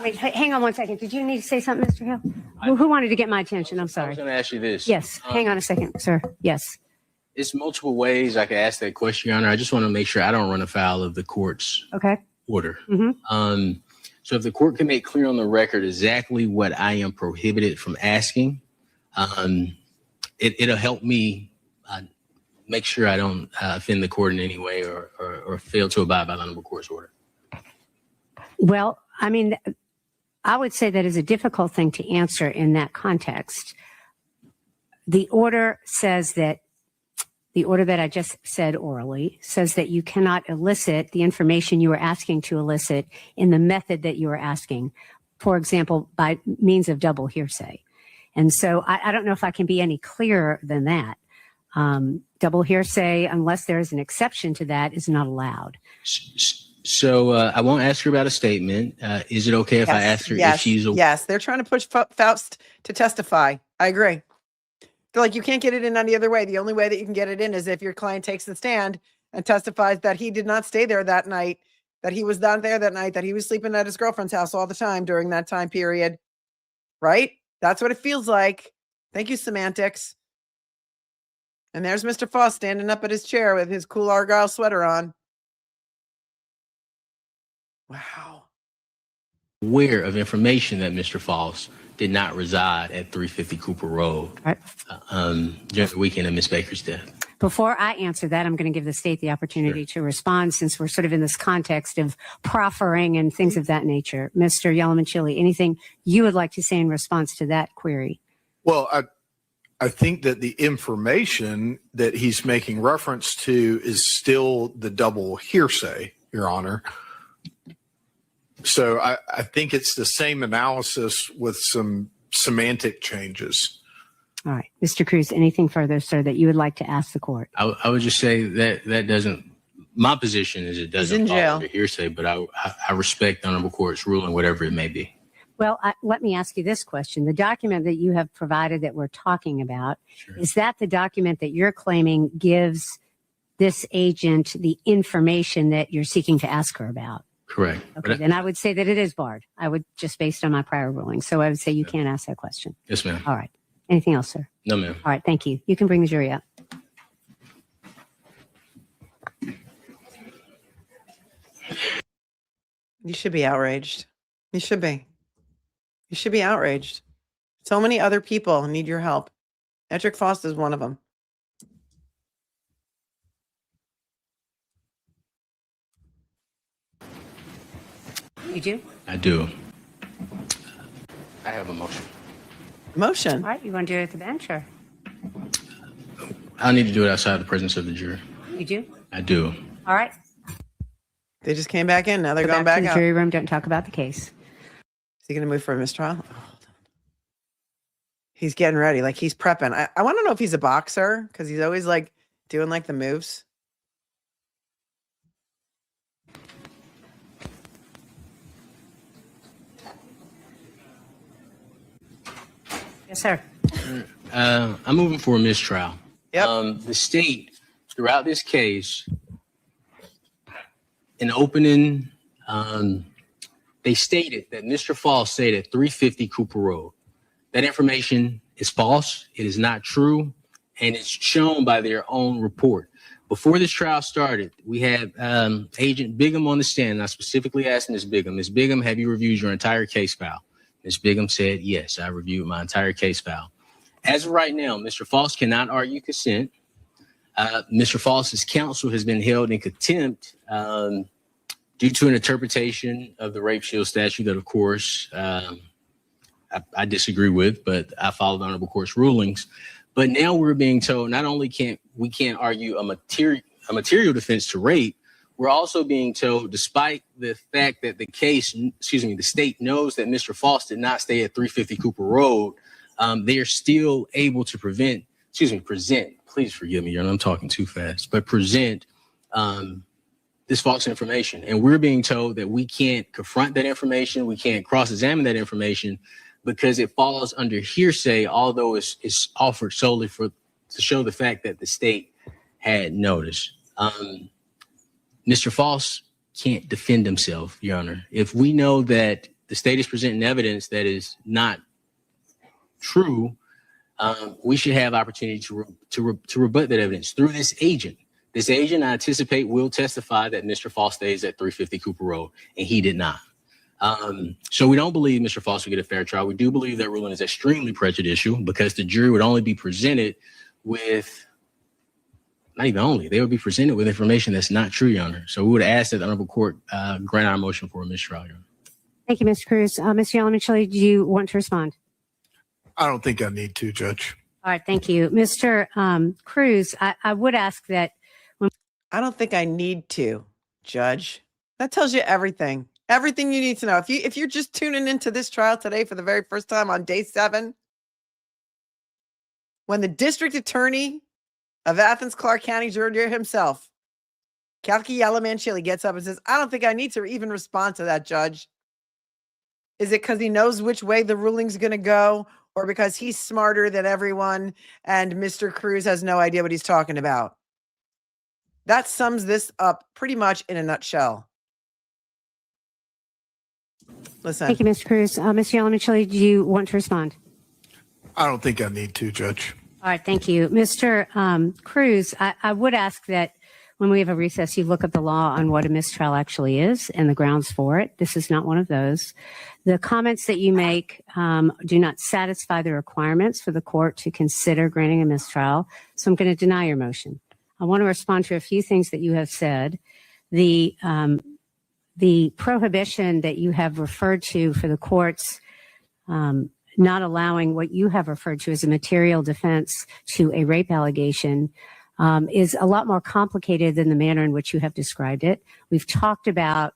Wait, hang on one second. Did you need to say something, Mr. Hill? Who wanted to get my attention? I'm I sorry. was going to ask you this. Yes. Hang on a second, sir. Yes. It's multiple ways I could ask that question, Your Honor. I just want to make sure I don't run afoul of the court's Okay. order. Mhm. So if the court can make clear on the record exactly what I am prohibited from asking, it'll help me make sure I don't offend the court in any way or fail to abide by the honorable court's order. Well, I mean, I would say that is a difficult thing to answer in that context. The order that I just said orally says that you cannot elicit the information you are asking to elicit in the method that you are asking. for example, by means of double hearsay. And so I don't know if I can be any clearer than that. Double hearsay, unless there's an exception to that, is not allowed. So I won't ask her about a statement. Is it okay if I ask her if she's a... Yes, they're trying to push Faust to testify. I agree. They're like, you can't get it in any other way. The only way that you can get it in is if your client takes the stand and testifies that he did not stay there that night, that he was not there that night, that he was sleeping at his girlfriend's house all the time during that time period. Right? That's what it feels like. Thank you, semantics. And there's Mr. Faust standing up at his chair with his cool Argyle sweater on. Wow. Aware of information that Mr. Faust did not reside at 350 Cooper Road during the weekend of Miss Baker's death. Before I answer that, I'm going to give the state the opportunity to respond, since we're sort of in this context of proffering and things of that nature. Mr. Yalamanchili, anything you would like to say in response to that query? Well, I think that the information that he's making reference to is still the double hearsay, Your Honor. So I think it's the same analysis with some semantic changes. All right. Mr. Crews, anything further, sir, that you would like to ask the court? I would just say that doesn't, my position is it doesn't fall under hearsay, but I respect the Honorable Court's ruling, whatever it may be. Well, let me ask you this question. The document that you have provided that we're talking about, is that the document that you're claiming gives this agent the information that you're seeking to ask her about? Correct. Okay, then I would say that it is barred. I would, just based on my prior ruling. So I would say you can't ask that question. Yes, ma'am. All right. Anything else, sir? No, ma'am. All right. Thank you. You can bring the jury up. You should be outraged. You should be. You should be outraged. So many other people need your help. Edrick Faust is one of them. You do? I do. I have a motion. Motion. All right. You want to do it at the bench, or? I need to do it outside the presence of the jury. You do? I do. All right. They just came back in. Now they're Go going back back to the out. jury room. Don't talk about the case. Is he going to move for a mistrial? Oh, hold on. He's getting ready. Like he's prepping. I want to know if he's a boxer, because he's always like doing like the moves. Yes, sir. I'm moving for a mistrial. Yep. The state, throughout this case, in opening, they stated that Mr. Faust stayed at 350 Cooper Road. That information is false. It is not true. And it's shown by their own report. Before this trial started, we had Agent Bigham on the stand. And I specifically asked Ms. Bigham, have you reviewed your entire case file? Ms. Bigham said, yes, I reviewed my entire case file. As of right now, Mr. Faust cannot argue consent. Mr. Faust's counsel has been held in contempt due to an interpretation of the rape shield statute that, of course, I disagree with, but I follow the Honorable Court's rulings. But now we're being told not only can't argue a material defense to rape, we're also being told, despite the fact that the state knows that Mr. Faust did not stay at 350 Cooper Road, they are still able to present, please forgive me, I'm talking too fast, but present this false information. And we're being told that we can't confront that information, we can't cross-examine that information because it falls under hearsay, although it's offered solely to show the fact that the state had notice. Mr. Faust can't defend himself, Your Honor. If we know that the state is presenting evidence that is not true, we should have opportunity to rebut that evidence through this agent. This agent, I anticipate, will testify that Mr. Faust stays at 350 Cooper Road, and he did not. So we don't believe Mr. Faust will get a fair trial. We do believe that ruling is extremely prejudicial because the jury would only be presented with, not even only, they would be presented with information that's not true, Your Honor. So we would ask that the Honorable Court grant our motion for a mistrial, Your Honor. Thank you, Mr. Crews. Mr. Yalamanchili, do you want to respond? I don't think I need to, Judge. All right, thank you. Mr. Crews, I would ask that. I don't think I need to, Judge. That tells you everything. Everything you need to know. If you're just tuning into this trial today for the very first time on day 7, when the district attorney of Athens, Clarke County, Georgia himself, Kalki Yalamanchili, gets up and says, I don't think I need to even respond to that, judge. Is it because he knows which way the ruling's going to go, or because he's smarter than everyone and Mr. Crews has no idea what he's talking about? That sums this up pretty much in a nutshell. Listen. Thank you, Mr. Crews. Mr. Yalamanchili, do you want to respond? I don't think I need to, Judge. All right, thank you. Mr. Crews, I would ask that when we have a recess, you look up the law on what a mistrial actually is and the grounds for it. This is not one of those. The comments that you make do not satisfy the requirements for the court to consider granting a mistrial, so I'm going to deny your motion. I want to respond to a few things that you have said. The prohibition that you have referred to for the courts not allowing what you have referred to as a material defense to a rape allegation is a lot more complicated than the manner in which you have described it. We've talked about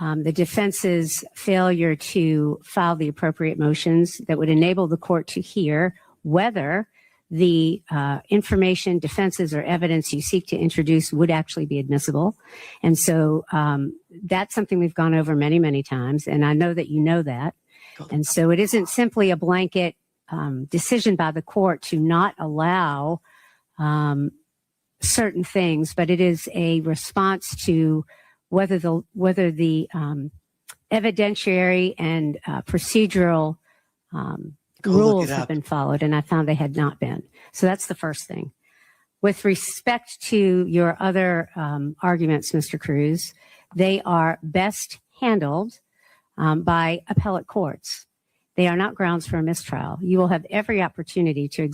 the defense's failure to file the appropriate motions that would enable the court to hear whether the information, defenses, or evidence you seek to introduce would actually be admissible. And so that's something we've gone over many, many times, and I know that you know that. And so it isn't simply a blanket decision by the court to not allow certain things, but it is a response to whether the evidentiary and procedural rules have been followed, and I found they had not been. So that's the first thing. With respect to your other arguments, Mr. Crews, they are best handled by appellate courts. They are not grounds for a mistrial. You will have every opportunity to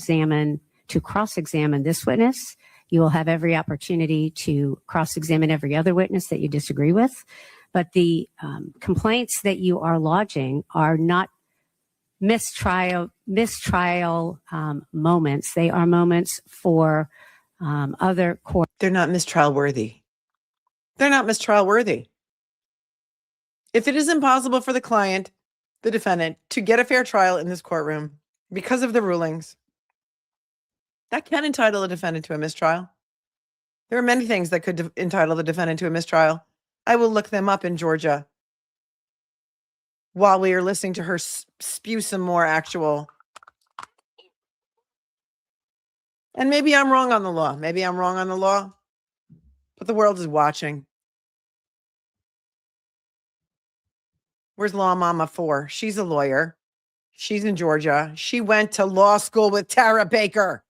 cross-examine this witness. You will have every opportunity to cross-examine every other witness that you disagree with. But the complaints that you are lodging are not mistrial moments. They are moments for other court. They're not mistrial worthy. They're not mistrial worthy. If it is impossible for the client, the defendant, to get a fair trial in this courtroom because of the rulings, that can entitle a defendant to a mistrial. There are many things that could entitle the defendant to a mistrial. I will look them up in Georgia while we are listening to her spew some more actual. And maybe I'm wrong on the law. Maybe I'm wrong on the law, but the world is watching. Where's Law Mama 4? She's a lawyer. She's in Georgia. She went to law school with Tara Baker.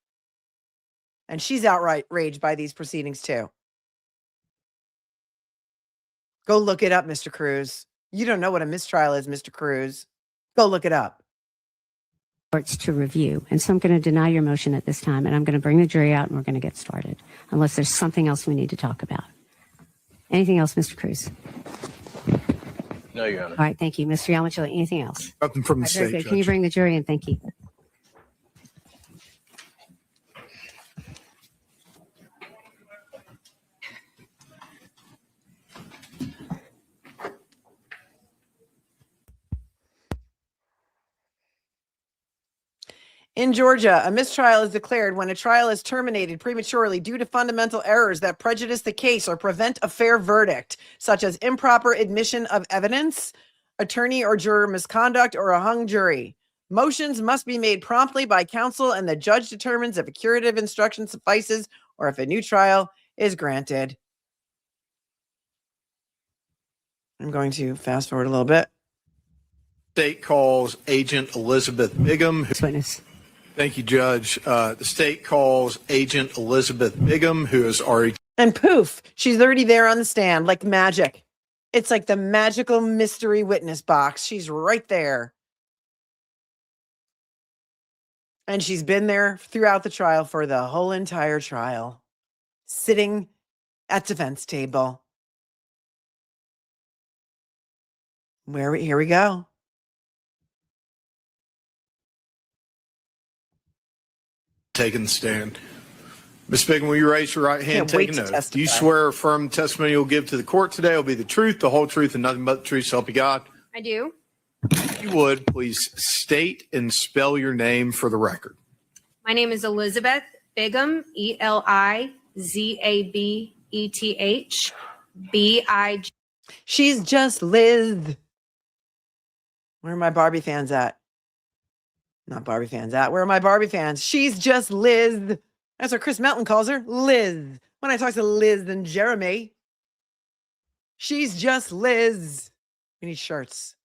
And she's outraged by these proceedings too. Go look it up, Mr. Crews. You don't know what a mistrial is, Mr. Crews. Go look it up. Courts to review. And so I'm going to deny your motion at this time, and I'm going to bring the jury out, and we're going to get started, unless there's something else we need to talk about. Anything else, Mr. Crews? No, Your Honor. All right, thank you. Mr. Yalamanchili, anything else? Nothing from the All right, very state, good. Judge. Can you bring the jury in? Thank you. In Georgia, a mistrial is declared when a trial is terminated prematurely due to fundamental errors that prejudice the case or prevent a fair verdict, such as improper admission of evidence, attorney or juror misconduct, or a hung jury. Motions must be made promptly by counsel, and the judge determines if a curative instruction suffices or if a new trial is granted. I'm going to fast forward a little bit. State calls Agent Elizabeth Bigham. Witness. Thank you, Judge. The state calls Agent Elizabeth Bigham, who is already. And poof, she's already there on the stand like magic. It's like the magical mystery witness box. She's right there. And she's been there throughout the trial for the whole entire trial, sitting at defense table. Here we go. Taking the stand. Ms. Bigham, will you raise your right hand and Can't wait take to an oath? testify. Do you swear or affirm the testimony you'll give to the court today will be the truth, the whole truth, and nothing but the truth, so help you God? I do. If you would, please state and spell your name for the record. My name is Elizabeth Bigham, Elizabeth Big. She's just Liz. Where are my Barbie fans at? Not Barbie fans at. Where are my Barbie fans? She's just Liz. That's what Chris Melton calls her, Liz. When I talk to Liz and Jeremy, she's just Liz. We need shirts.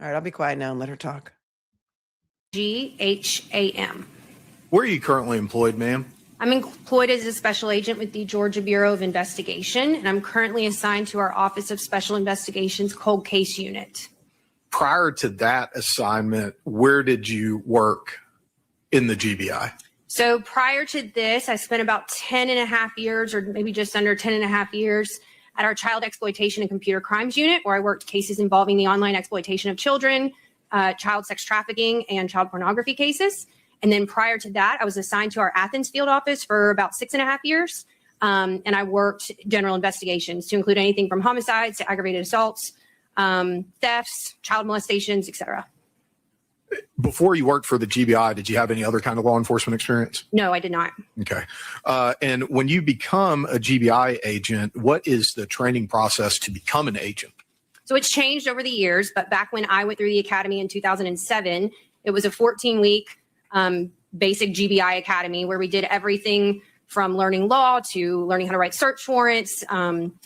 All right, I'll be quiet now and let her talk. GHAM. Where are you currently employed, ma'am? I'm employed as a special agent with the Georgia Bureau of Investigation, and I'm currently assigned to our Office of Special Investigations Cold Case Unit. Prior to that assignment, where did you work in the GBI? So prior to this, I spent about 10 and a half years, or maybe just under 10 and a half years, at our Child Exploitation and Computer Crimes Unit, where I worked cases involving the online exploitation of children, child sex trafficking, and child pornography cases. And then prior to that, I was assigned to our Athens field office for about 6.5 years. And I worked general investigations to include anything from homicides to aggravated assaults, thefts, child molestations, etc. Before you worked for the GBI, did you have any other kind of law enforcement experience? No, I did not. Okay. And when you become a GBI agent, what is the training process to become an agent? So it's changed over the years, but back when I went through the academy in 2007, it was a 14-week basic GBI academy where we did everything from learning law to learning how to write search warrants,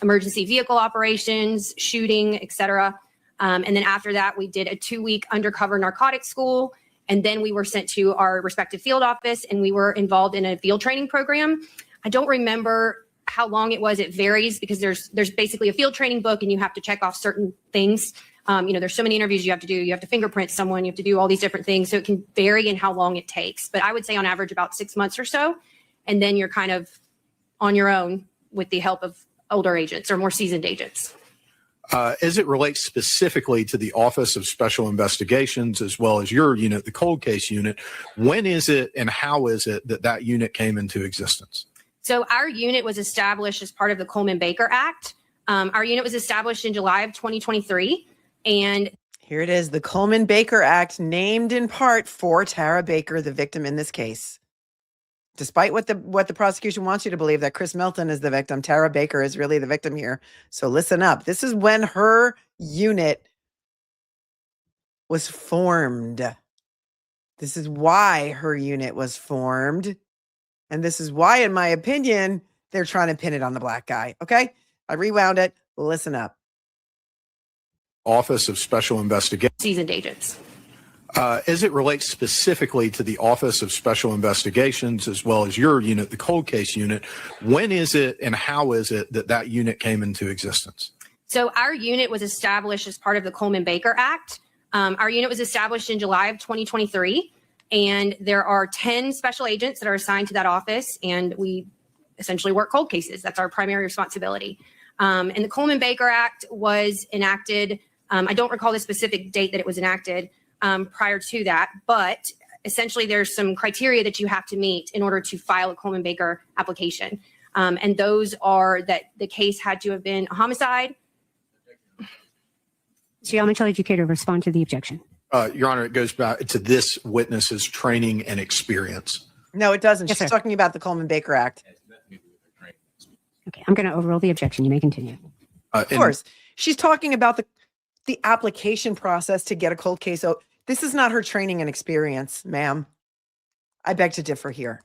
emergency vehicle operations, shooting, etc. And then after that, we did a 2-week undercover narcotics school. And then we were sent to our respective field office and we were involved in a field training program. I don't remember how long it was. It varies because there's basically a field training book and you have to check off certain things. There's so many interviews you have to do. You have to fingerprint someone. You have to do all these different things. So it can vary in how long it takes. But I would say on average about 6 months or so. And then you're kind of on your own with the help of older agents or more seasoned agents. As it relates specifically to the Office of Special Investigations, as well as your unit, the Cold Case Unit, when is it and how is it that that unit came into existence? So our unit was established as part of the Coleman-Baker Act. Our unit was established in July of 2023. And here it is, the Coleman-Baker Act, named in part for Tara Baker, the victim in this case. Despite what the prosecution wants you to believe, that Chris Melton is the victim, Tara Baker is really the victim here. So listen up. This is when her unit was formed. This is why her unit was formed. And this is why, in my opinion, they're trying to pin it on the black guy. Okay? I rewound it. Listen up. Office of Special Investigations. Seasoned agents. As it relates specifically to the Office of Special Investigations, as well as your unit, the Cold Case Unit, when is it and how is it that that unit came into existence? So our unit was established as part of the Coleman-Baker Act. Our unit was established in July of 2023, and there are 10 special agents that are assigned to that office, and we essentially work cold cases. That's our primary responsibility. And the Coleman-Baker Act was enacted. I don't recall the specific date that it was enacted. Prior to that, but essentially there's some criteria that you have to meet in order to file a Coleman-Baker application. And those are that the case had to have been a homicide. Mr. Yelman, shall educator respond to the objection? Your Honor, it goes back to this witness's training and experience. No, it doesn't. Yes, She's sir. talking about the Coleman-Baker Act. Okay, I'm going to overrule the objection. You may continue. Of course. She's talking about the application process to get a cold case. So this is not her training and experience, ma'am. I beg to differ here.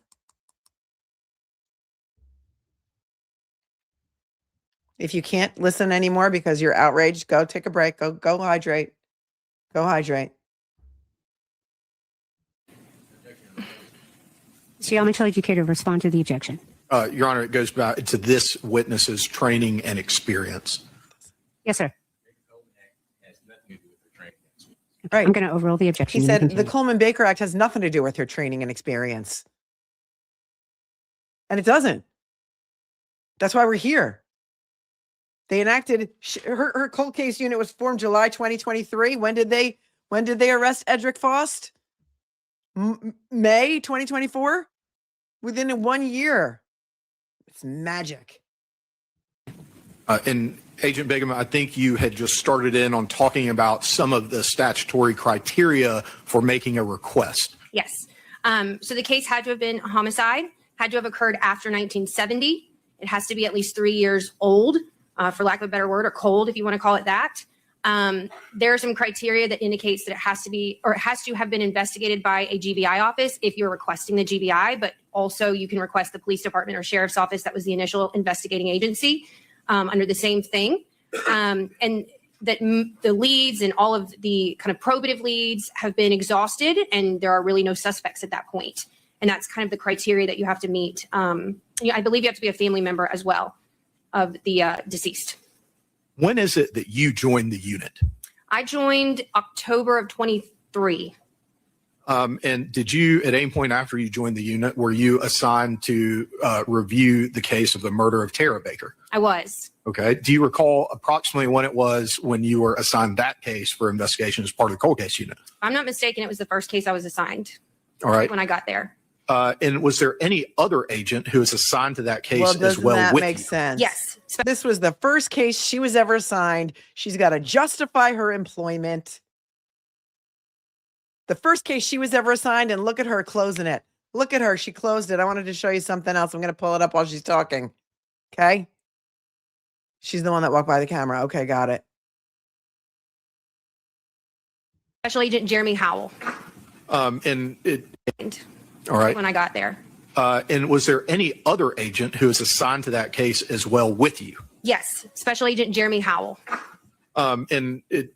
If you can't listen anymore because you're outraged, go take a break. Go hydrate. Go hydrate. Mr. Yelman, shall educator respond to the objection? Your Honor, it goes back to this witness's training and experience. Yes, sir. Right. I'm going to overrule the objection. He You may said the continue. Coleman-Baker Act has nothing to do with her training and experience. And it doesn't. That's why we're here. They enacted her cold case unit was formed July 2023. When did they arrest Edrick Faust? May 2024. within 1 year. It's magic. And Agent Bigham, I think you had just started in on talking about some of the statutory criteria for making a request. Yes. So the case had to have been a homicide, had to have occurred after 1970. It has to be at least 3 years old, for lack of a better word, or cold, if you want to call it that. There are some criteria that indicates that it has to be, or it has to have been investigated by a GBI office if you're requesting the GBI, but also you can request the police department or sheriff's office. That was the initial investigating agency under the same thing. And that the leads and all of the kind of probative leads have been exhausted and there are really no suspects at that point. And that's kind of the criteria that you have to meet. I believe you have to be a family member as well of the deceased. When is it that you joined the unit? I joined October of 23. And did you, at any point after you joined the unit, were you assigned to review the case of the murder of Tara Baker? I was. Okay. Do you recall approximately when it was when you were assigned that case for investigation as part of the cold case unit? If I'm not mistaken, it was the first case I was assigned. All right. When I got there. And was there any other agent who was assigned to that case Well, as doesn't well that with make you? sense? Yes. This was the first case she was ever assigned. She's got to justify her employment. The first case she was ever assigned, and look at her closing it. Look at her. She closed it. I wanted to show you something else. I'm going to pull it up while she's talking. Okay. She's the one that walked by the camera. Okay, got it. Special Agent Jeremy Howell. And it, all right. When I got there. And was there any other agent who was assigned to that case as well with you? Yes. Special Agent Jeremy Howell. And it,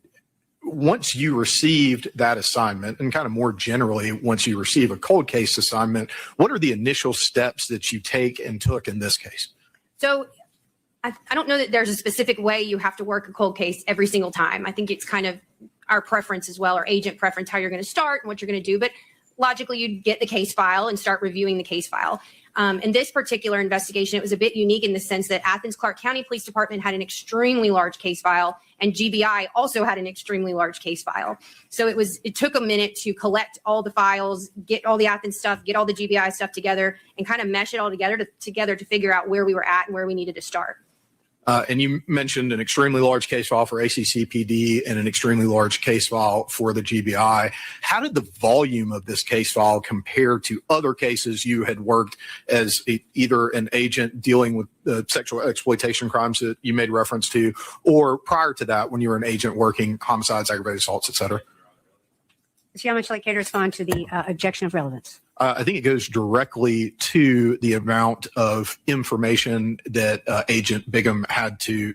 once you received that assignment, and kind of more generally, once you receive a cold case assignment, what are the initial steps that you take and took in this case? So I don't know that there's a specific way you have to work a cold case every single time. I think it's kind of our preference as well, or agent preference, how you're going to start and what you're going to do. But logically, you'd get the case file and start reviewing the case file. In this particular investigation, it was a bit unique in the sense that Athens-Clarke County Police Department had an extremely large case file, and GBI also had an extremely large case file. So it took a minute to collect all the files, get all the Athens stuff, get all the GBI stuff together, and kind of mesh it all together to figure out where we were at and where we needed to start. And you mentioned an extremely large case file for ACCPD and an extremely large case file for the GBI. How did the volume of this case file compare to other cases you had worked as either an agent dealing with the sexual exploitation crimes that you made reference to, or prior to that when you were an agent working homicides, aggravated assaults, et cetera? See how much like to respond to the objection of relevance. I think it goes directly to the amount of information that Agent Bigham had to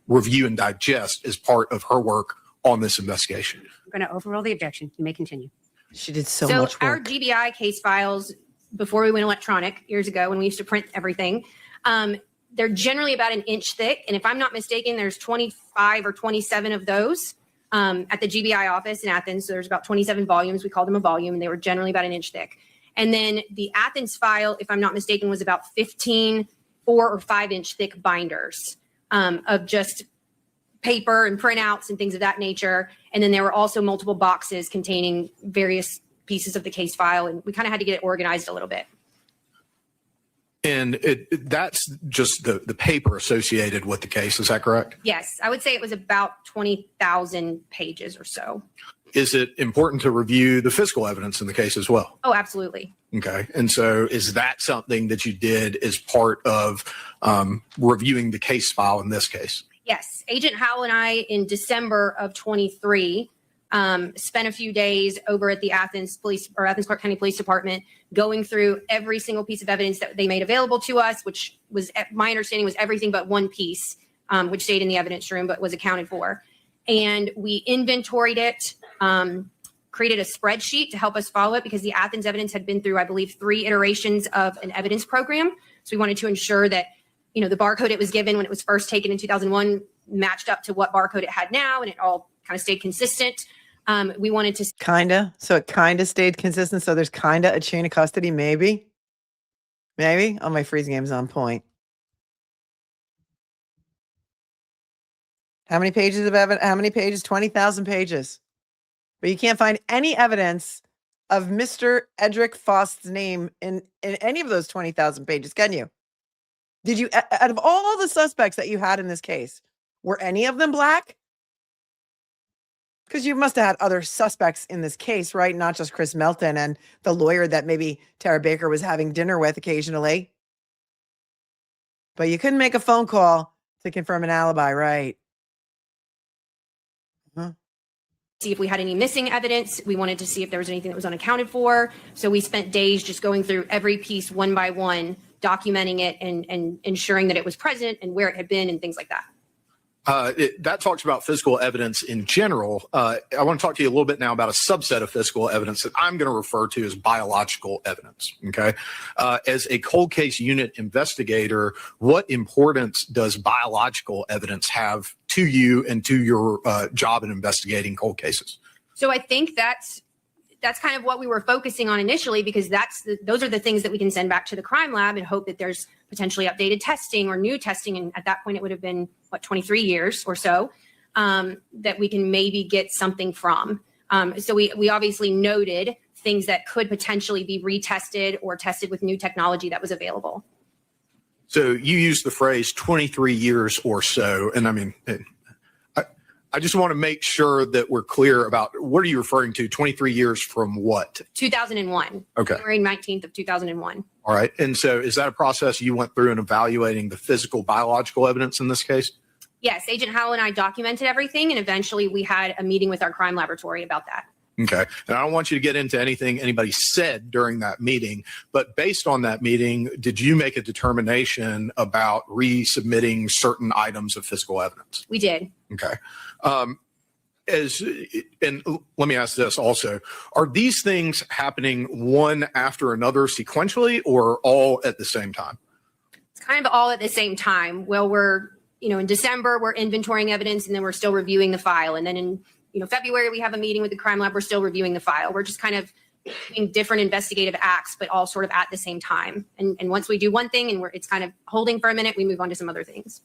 review and digest as part of her work on this investigation. I'm going to overrule the objection. You may continue. She did so much work. Our GBI case files, before we went electronic years ago when we used to print everything, they're generally about an inch thick. And if I'm not mistaken, there's 25 or 27 of those at the GBI office in Athens. So there's about 27 volumes. We call them a volume, and they were generally about an inch thick. And then the Athens file, if I'm not mistaken, was about 15 4 or 5 inch thick binders of just paper and printouts and things of that nature. And then there were also multiple boxes containing various pieces of the case file. And we kind of had to get it organized a little bit. And that's just the paper associated with the case. Is that correct? Yes, I would say it was about 20,000 pages or so. Is it important to review the physical evidence in the case as well? Oh, absolutely. Okay. And so is that something that you did as part of reviewing the case file in this case? Yes. Agent Howell and I, in December of 23, spent a few days over at the Athens Clarke County Police Department going through every single piece of evidence that they made available to us, which was, my understanding, was everything but one piece, which stayed in the evidence room but was accounted for. And we inventoried it, created a spreadsheet to help us follow it because the Athens evidence had been through, I believe, 3 iterations of an evidence program. So we wanted to ensure that, you know, the barcode it was given when it was first taken in 2001 matched up to what barcode it had now, and it all kind of stayed consistent. We wanted to So it kind of stayed consistent. So there's kind of a chain of custody, maybe. Oh, my freeze game's on point. How many pages of evidence? How many pages? 20,000 pages. But you can't find any evidence of Mr. Edrick Faust's name in any of those 20,000 pages, can you? Did you, out of all the suspects that you had in this case, were any of them black? Because you must have had other suspects in this case, right? Not just Chris Melton and the lawyer that maybe Tara Baker was having dinner with occasionally. But you couldn't make a phone call to confirm an alibi, right? Huh? See if we had any missing evidence. We wanted to see if there was anything that was unaccounted for. So we spent days just going through every piece one by one, documenting it and ensuring that it was present and where it had been and things like that. That talks about physical evidence in general. I want to talk to you a little bit now about a subset of physical evidence that I'm going to refer to as biological evidence. Okay. As a cold case unit investigator, what importance does biological evidence have to you and to your job in investigating cold cases? So I think that's kind of what we were focusing on initially, because those are the things that we can send back to the crime lab and hope that there's potentially updated testing or new testing. And at that point, it would have been, 23 years or so, that we can maybe get something from. So we obviously noted things that could potentially be retested or tested with new technology that was available. So you used the phrase 23 years or so. And I mean, I just want to make sure that we're clear about what are you referring to? 23 years from what? 2001. Okay. January 19th of 2001. All right. And so is that a process you went through in evaluating the physical biological evidence in this case? Yes. Agent Howell and I documented everything. And eventually we had a meeting with our crime laboratory about that. Okay. And I don't want you to get into anything anybody said during that meeting, but based on that meeting, did you make a determination about resubmitting certain items of physical evidence? We did. Okay. And let me ask this also, are these things happening one after another sequentially or all at the same time? It's kind of all at the same time. Well, we're, in December, we're inventorying evidence and then we're still reviewing the file. And then in, February, we have a meeting with the crime lab. We're still reviewing the file. We're just kind of doing different investigative acts, but all sort of at the same time. And once we do one thing and it's kind of holding for a minute, we move on to some other things.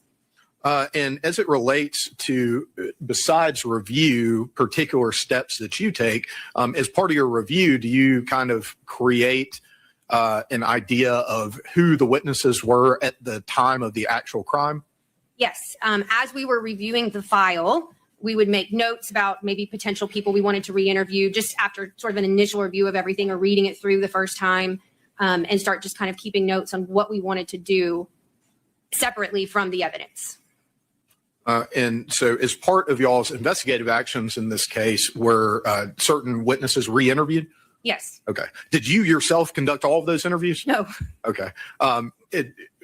And as it relates to, besides review, particular steps that you take, as part of your review, do you kind of create an idea of who the witnesses were at the time of the actual crime? Yes. As we were reviewing the file, we would make notes about maybe potential people we wanted to re-interview just after sort of an initial review of everything or reading it through the first time, and start just kind of keeping notes on what we wanted to do separately from the evidence. And so as part of y'all's investigative actions in this case, were certain witnesses re-interviewed? Yes. Okay. Did you yourself conduct all of those interviews? No. Okay.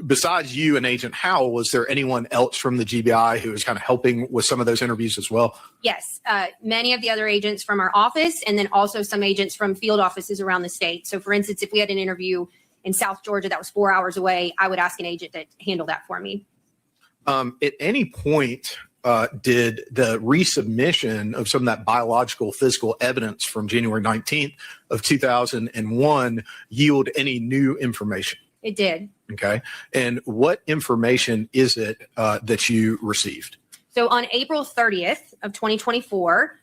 Besides you and Agent Howell, was there anyone else from the GBI who was kind of helping with some of those interviews as well? Yes. Many of the other agents from our office, and then also some agents from field offices around the state. So for instance, if we had an interview in South Georgia that was 4 hours away, I would ask an agent to handle that for me. At any point, did the resubmission of some of that biological physical evidence from January 19th of 2001 yield any new information? It did. Okay. And what information is it that you received? So on April 30th of 2024,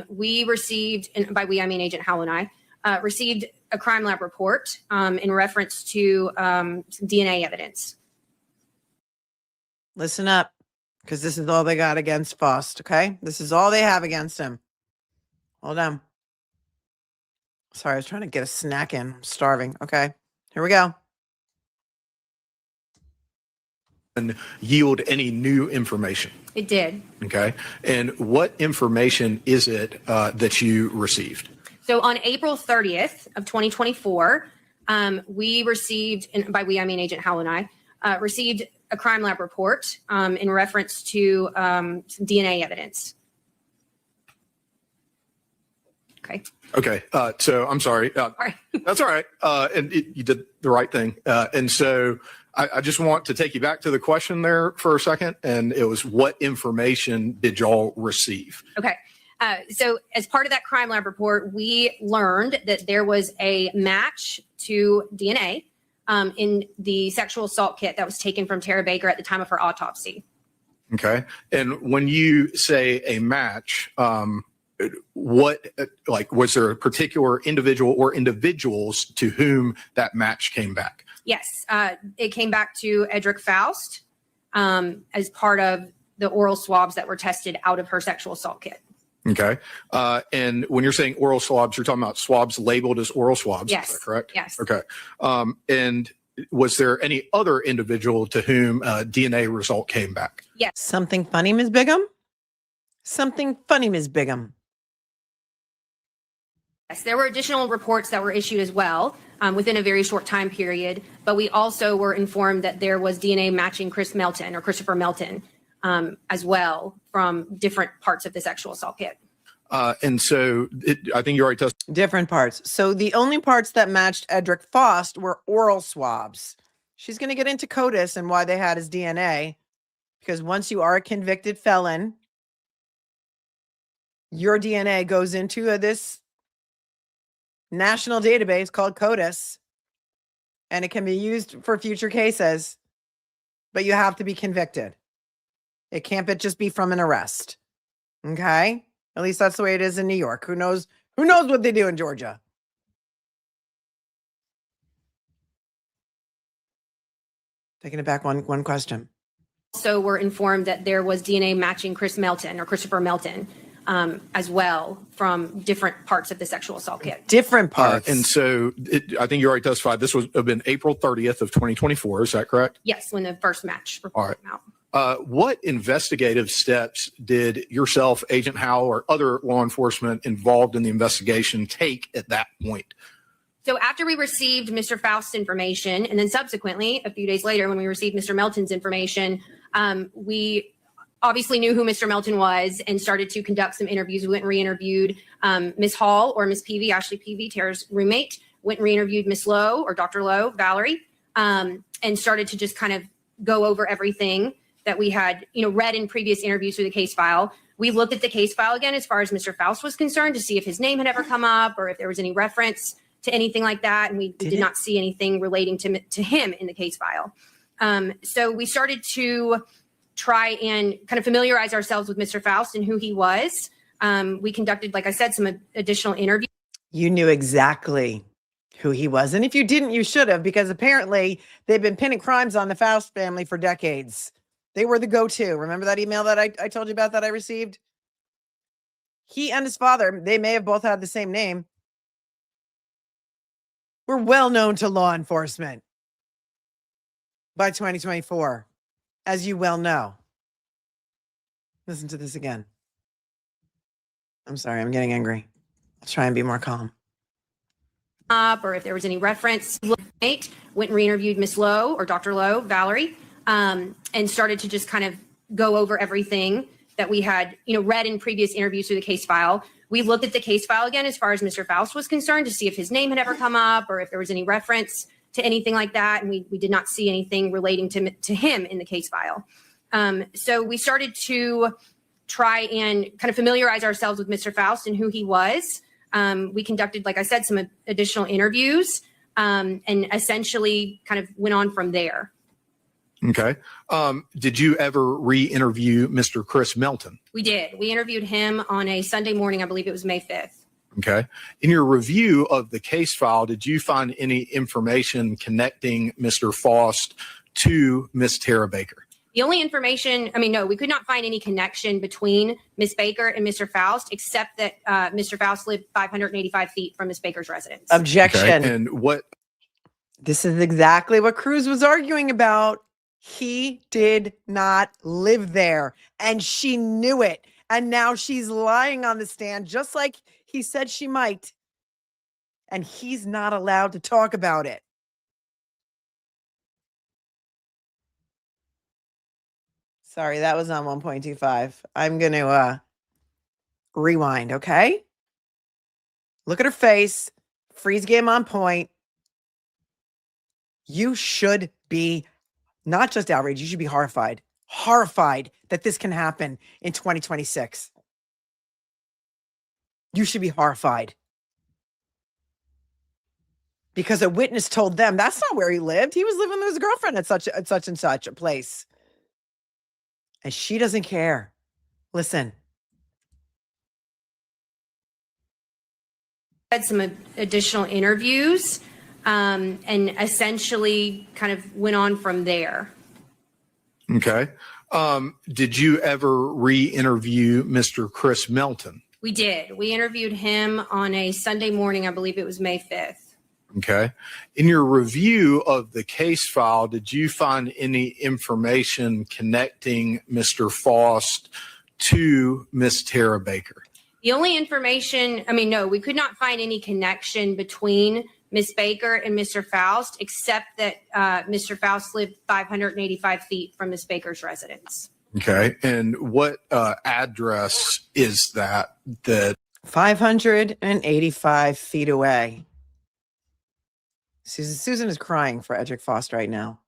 we received, and by we, I mean Agent Howell and I, received a crime lab report in reference to some DNA evidence. Listen up, because this is all they got against Faust, okay? This is all they have against him. Hold on. Sorry, I was trying to get a snack in. I'm starving. Okay, here we go. And yield any new information? It did. Okay. And what information is it that you received? So on April 30th of 2024, we received, and by we, I mean Agent Howell and I, received a crime lab report in reference to some DNA evidence. Okay. Okay. So I'm sorry. All right. That's all right. And you did the right thing. And so I just want to take you back to the question there for a second. And it was, what information did y'all receive? Okay. So as part of that crime lab report, we learned that there was a match to DNA in the sexual assault kit that was taken from Tara Baker at the time of her autopsy. Okay. And when you say a match, what, like, was there a particular individual or individuals to whom that match came back? Yes, it came back to Edrick Faust as part of the oral swabs that were tested out of her sexual assault kit. Okay. And when you're saying oral swabs, you're talking about swabs labeled as oral swabs. Yes. Is that correct? Yes. Okay. And was there any other individual to whom a DNA result came back? Yes. Something funny, Ms. Bigham? Something funny, Ms. Bigham. Yes, there were additional reports that were issued as well within a very short time period, but we also were informed that there was DNA matching Chris Melton or Christopher Melton as well from different parts of the sexual assault kit. And so I think you already testified. Different parts. So the only parts that matched Edrick Faust were oral swabs. She's going to get into CODIS and why they had his DNA, because once you are a convicted felon, your DNA goes into this national database called CODIS, and it can be used for future cases, but you have to be convicted. It can't just be from an arrest. Okay? At least that's the way it is in New York. Who knows what they do in Georgia? Taking it back one question. Also, we're informed that there was DNA matching Chris Melton or Christopher Melton as well from different parts of the sexual assault kit. Different parts. And so I think you already testified. This would have been April 30th of 2024. Is that correct? Yes, when the first match report came out. What investigative steps did yourself, Agent Howell, or other law enforcement involved in the investigation take at that point? So after we received Mr. Faust's information, and then subsequently, a few days later, when we received Mr. Melton's information, we obviously knew who Mr. Melton was and started to conduct some interviews. We went and re-interviewed Ms. Hall or Ms. Peavy, Ashley Peavy, Tara's roommate, went and re-interviewed Ms. Lowe or Dr. Lowe, Valerie, and started to just kind of go over everything that we had, read in previous interviews through the case file. We looked at the case file again as far as Mr. Faust was concerned to see if his name had ever come up or if there was any reference to anything like that. And we did not see anything relating to him in the case file. So we started to try and kind of familiarize ourselves with Mr. Faust and who he was. We conducted, like I said, some additional interviews. You knew exactly who he was. And if you didn't, you should have, because apparently they've been pinning crimes on the Faust family for decades. They were the go-to. Remember that email that I told you about that I received? He and his father, they may have both had the same name, were well known to law enforcement by 2024, as you well know. Listen to this again. I'm sorry, I'm getting angry. I'll try and be more calm. Or if there was any reference, went and re-interviewed Ms. Lowe or Dr. Lowe, Valerie, and started to just kind of go over everything that we had, read in previous interviews through the case file. We looked at the case file again as far as Mr. Faust was concerned to see if his name had ever come up or if there was any reference to anything like that. And we did not see anything relating to him in the case file. So we started to try and kind of familiarize ourselves with Mr. Faust and who he was. We conducted, like I said, some additional interviews and essentially kind of went on from there. Okay. Did you ever re-interview Mr. Chris Melton? We did. We interviewed him on a Sunday morning. I believe it was May 5th. Okay. In your review of the case file, did you find any information connecting Mr. Faust to Miss Tara Baker? The only information, no, we could not find any connection between Miss Baker and Mr. Faust, except that Mr. Faust lived 585 feet from Miss Baker's residence. Objection. Okay. And what? This is exactly what Crews was arguing about. He did not live there, and she knew it. And now she's lying on the stand, just like he said she might. And he's not allowed to talk about it. Sorry, that was on 1.25. I'm going to rewind, okay? Look at her face. Freeze game on point. You should be not just outraged, you should be horrified. Horrified that this can happen in 2026. You should be horrified. Because a witness told them that's not where he lived. He was living with his girlfriend at such and such a place. And she doesn't care. Listen. Had some additional interviews and essentially kind of went on from there. Okay. Did you ever re-interview Mr. Chris Melton? We did. We interviewed him on a Sunday morning. I believe it was May 5th. Okay. In your review of the case file, did you find any information connecting Mr. Faust to Miss Tara Baker? The only information, no, we could not find any connection between Miss Baker and Mr. Faust, except that Mr. Faust lived 585 feet from Miss Baker's residence. Okay. And what address is that? 585 feet away. Susan is crying for Edrick Faust right now.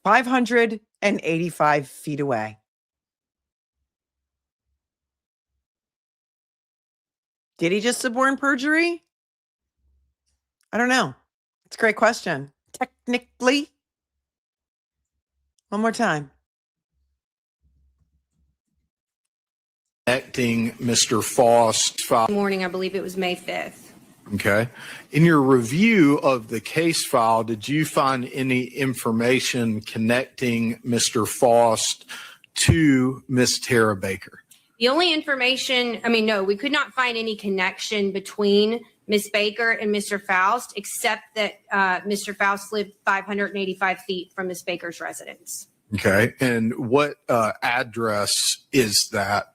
585 feet away. Did he just suborn perjury? I don't know. It's a great question. Technically. One more time. Connecting Mr. Faust file. Morning, I believe it was May 5th. Okay. In your review of the case file, did you find any information connecting Mr. Faust to Miss Tara Baker? The only information, no, we could not find any connection between Miss Baker and Mr. Faust, except that Mr. Faust lived 585 feet from Miss Baker's residence. Okay. And what address is that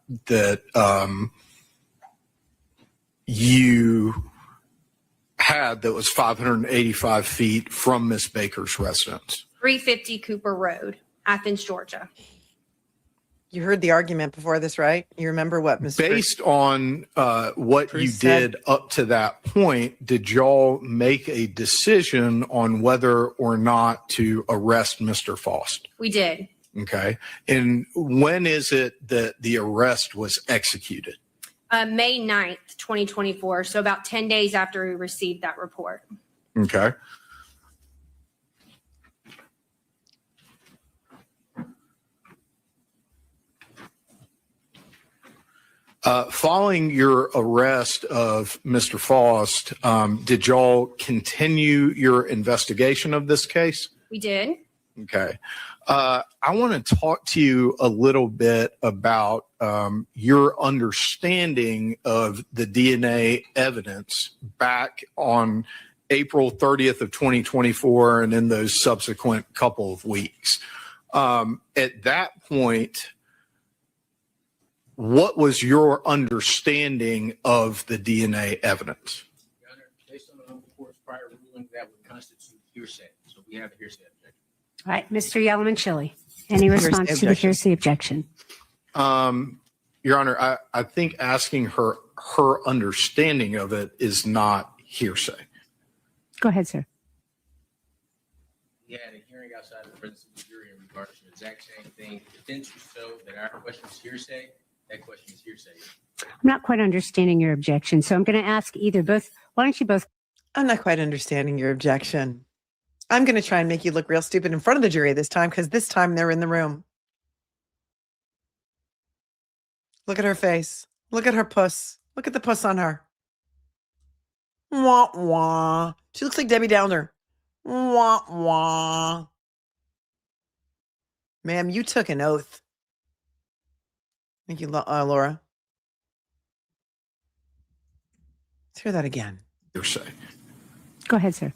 you had that was 585 feet from Miss Baker's residence? 350 Cooper Road, Athens, Georgia. You heard the argument before this, right? You remember what Mr. Based on what you Crews said? did up to that point, did y'all make a decision on whether or not to arrest Mr. Faust? We did. Okay. And when is it that the arrest was executed? May 9th, 2024. So about 10 days after we received that report. Okay. Following your arrest of Mr. Faust, did y'all continue your investigation of this case? We did. Okay. I want to talk to you a little bit about your understanding of the DNA evidence back on April 30th of 2024 and in those subsequent couple of weeks. At that point, what was your understanding of the DNA evidence? Your Honor, based on the court's prior ruling, that would constitute hearsay. So we have a hearsay objection. All right, Mr. Yellowman Chili, any Hearsay response to the objection. hearsay objection? Your Honor, I think asking her understanding of it is not hearsay. Go ahead, sir. We had a hearing outside of the presence of the jury in regards to the exact same thing. Defense was so that our question is hearsay, that question is hearsay. I'm not quite understanding your objection, so I'm going to ask either both. Why don't you both? I'm not quite understanding your objection. I'm going to try and make you look real stupid in front of the jury this time, because this time they're in the room. Look at her face. Look at her puss. Look at the puss on her. Wah, wah. She looks like Debbie Downer. Wah, wah. Ma'am, you took an oath. Thank you, Laura. Let's hear that again. Hearsay. Go ahead, sir.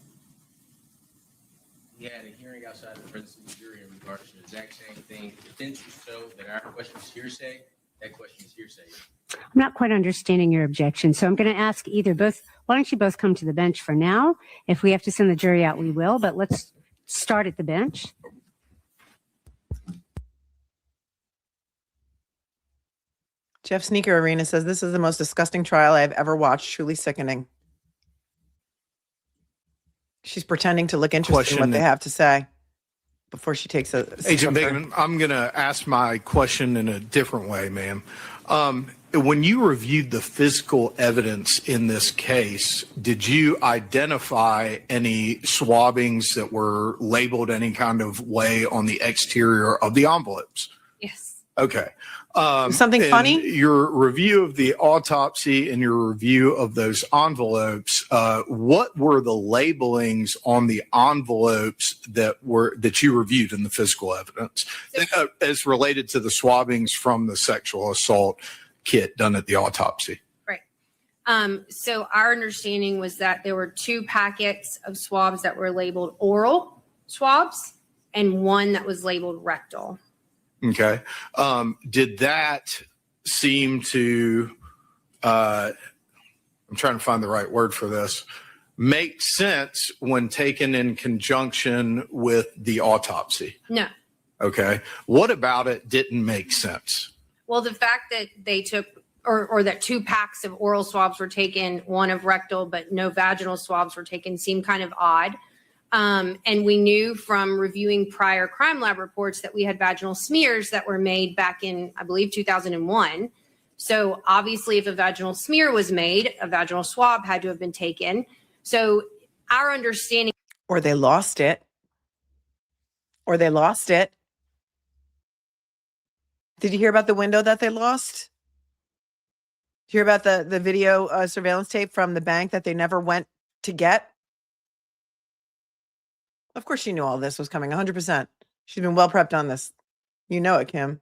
We had a hearing outside of the presence of the jury in regards to the exact same thing. Defense was so that our question is hearsay, that question is hearsay. I'm not quite understanding your objection, so I'm going to ask either both. Why don't you both come to the bench for now? If we have to send the jury out, we will, but let's start at the bench. Jeff Sneaker Arena says, this is the most disgusting trial I have ever watched. Truly sickening. She's pretending to look interested in what they have to say before she takes a sip Agent of her- Bigham, I'm going to ask my question in a different way, ma'am. When you reviewed the physical evidence in this case, did you identify any swabbings that were labeled any kind of way on the exterior of the envelopes? Yes. Okay. Something in funny? your review of the autopsy and your review of those envelopes, what were the labelings on the envelopes that you reviewed in the physical evidence as related to the swabbings from the sexual assault kit done at the autopsy? So our understanding was that there were 2 packets of swabs that were labeled oral swabs and one that was labeled rectal. Okay. Did that seem to, I'm trying to find the right word for this, make sense when taken in conjunction with the autopsy? No. Okay. What about it didn't make sense? Well, the fact that they took or that 2 packs of oral swabs were taken, one of rectal, but no vaginal swabs were taken seemed kind of odd. And we knew from reviewing prior crime lab reports that we had vaginal smears that were made back in, I believe, 2001. So obviously, if a vaginal smear was made, a vaginal swab had to have been taken. So our understanding. Or they lost it. Or they lost it. Did you hear about the window that they lost? Did you hear about the video surveillance tape from the bank that they never went to get? Of course she knew all this was coming, 100%. She's been well prepped on this. You know it, Kim.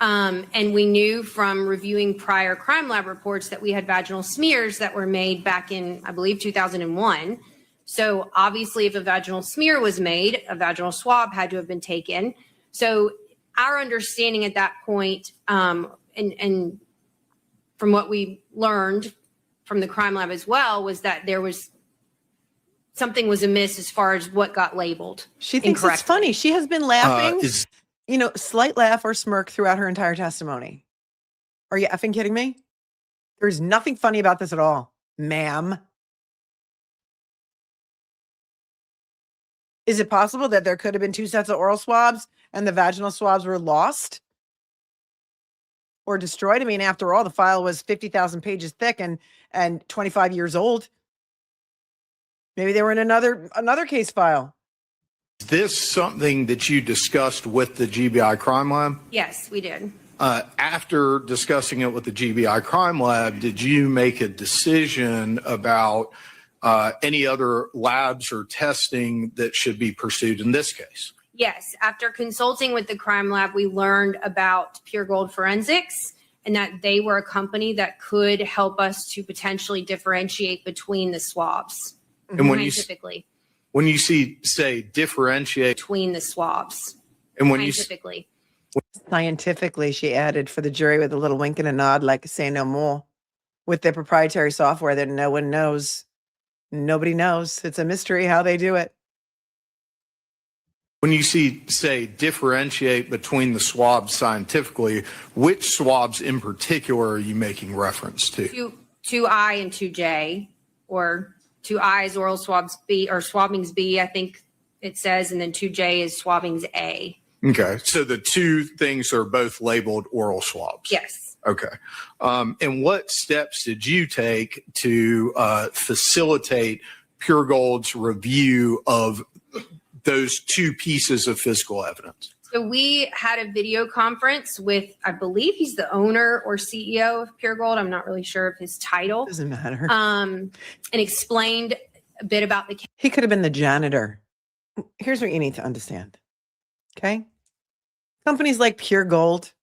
And we knew from reviewing prior crime lab reports that we had vaginal smears that were made back in, I believe, 2001. So obviously, if a vaginal smear was made, a vaginal swab had to have been taken. So our understanding at that point, and from what we learned from the crime lab as well, was that there was something was amiss as far as what got labeled. She thinks it's funny. She has been laughing, slight laugh or smirk throughout her entire testimony. Are you effing kidding me? There's nothing funny about this at all, ma'am. Is it possible that there could have been 2 sets of oral swabs and the vaginal swabs were lost or destroyed? I mean, after all, the file was 50,000 pages thick and 25 years old. Maybe they were in another case file. Is this something that you discussed with the GBI Crime Lab? Yes, we did. After discussing it with the GBI Crime Lab, did you make a decision about any other labs or testing that should be pursued in this case? Yes. After consulting with the crime lab, we learned about Pure Gold Forensics and that they were a company that could help us to potentially differentiate between the swabs. And when scientifically. When you say differentiate between the swabs. And when scientifically. Scientifically, she added for the jury with a little wink and a nod, like say no more, with their proprietary software that no one knows. Nobody knows. It's a mystery how they do it. When you say differentiate between the swabs scientifically, which swabs in particular are you making reference to? 2I and 2J, or 2I is oral swabs B or swabbings B, I think it says, and then 2J is swabbings A. Okay, so the 2 things are both labeled oral swabs. Yes. Okay. And what steps did you take to facilitate Pure Gold's review of those 2 pieces of physical evidence? So we had a video conference with, I believe he's the owner or CEO of Pure Gold. I'm not really sure of his title. Doesn't matter. And explained a bit about the case. He could have been the janitor. Here's what you need to understand. Okay? Companies like Pure Gold,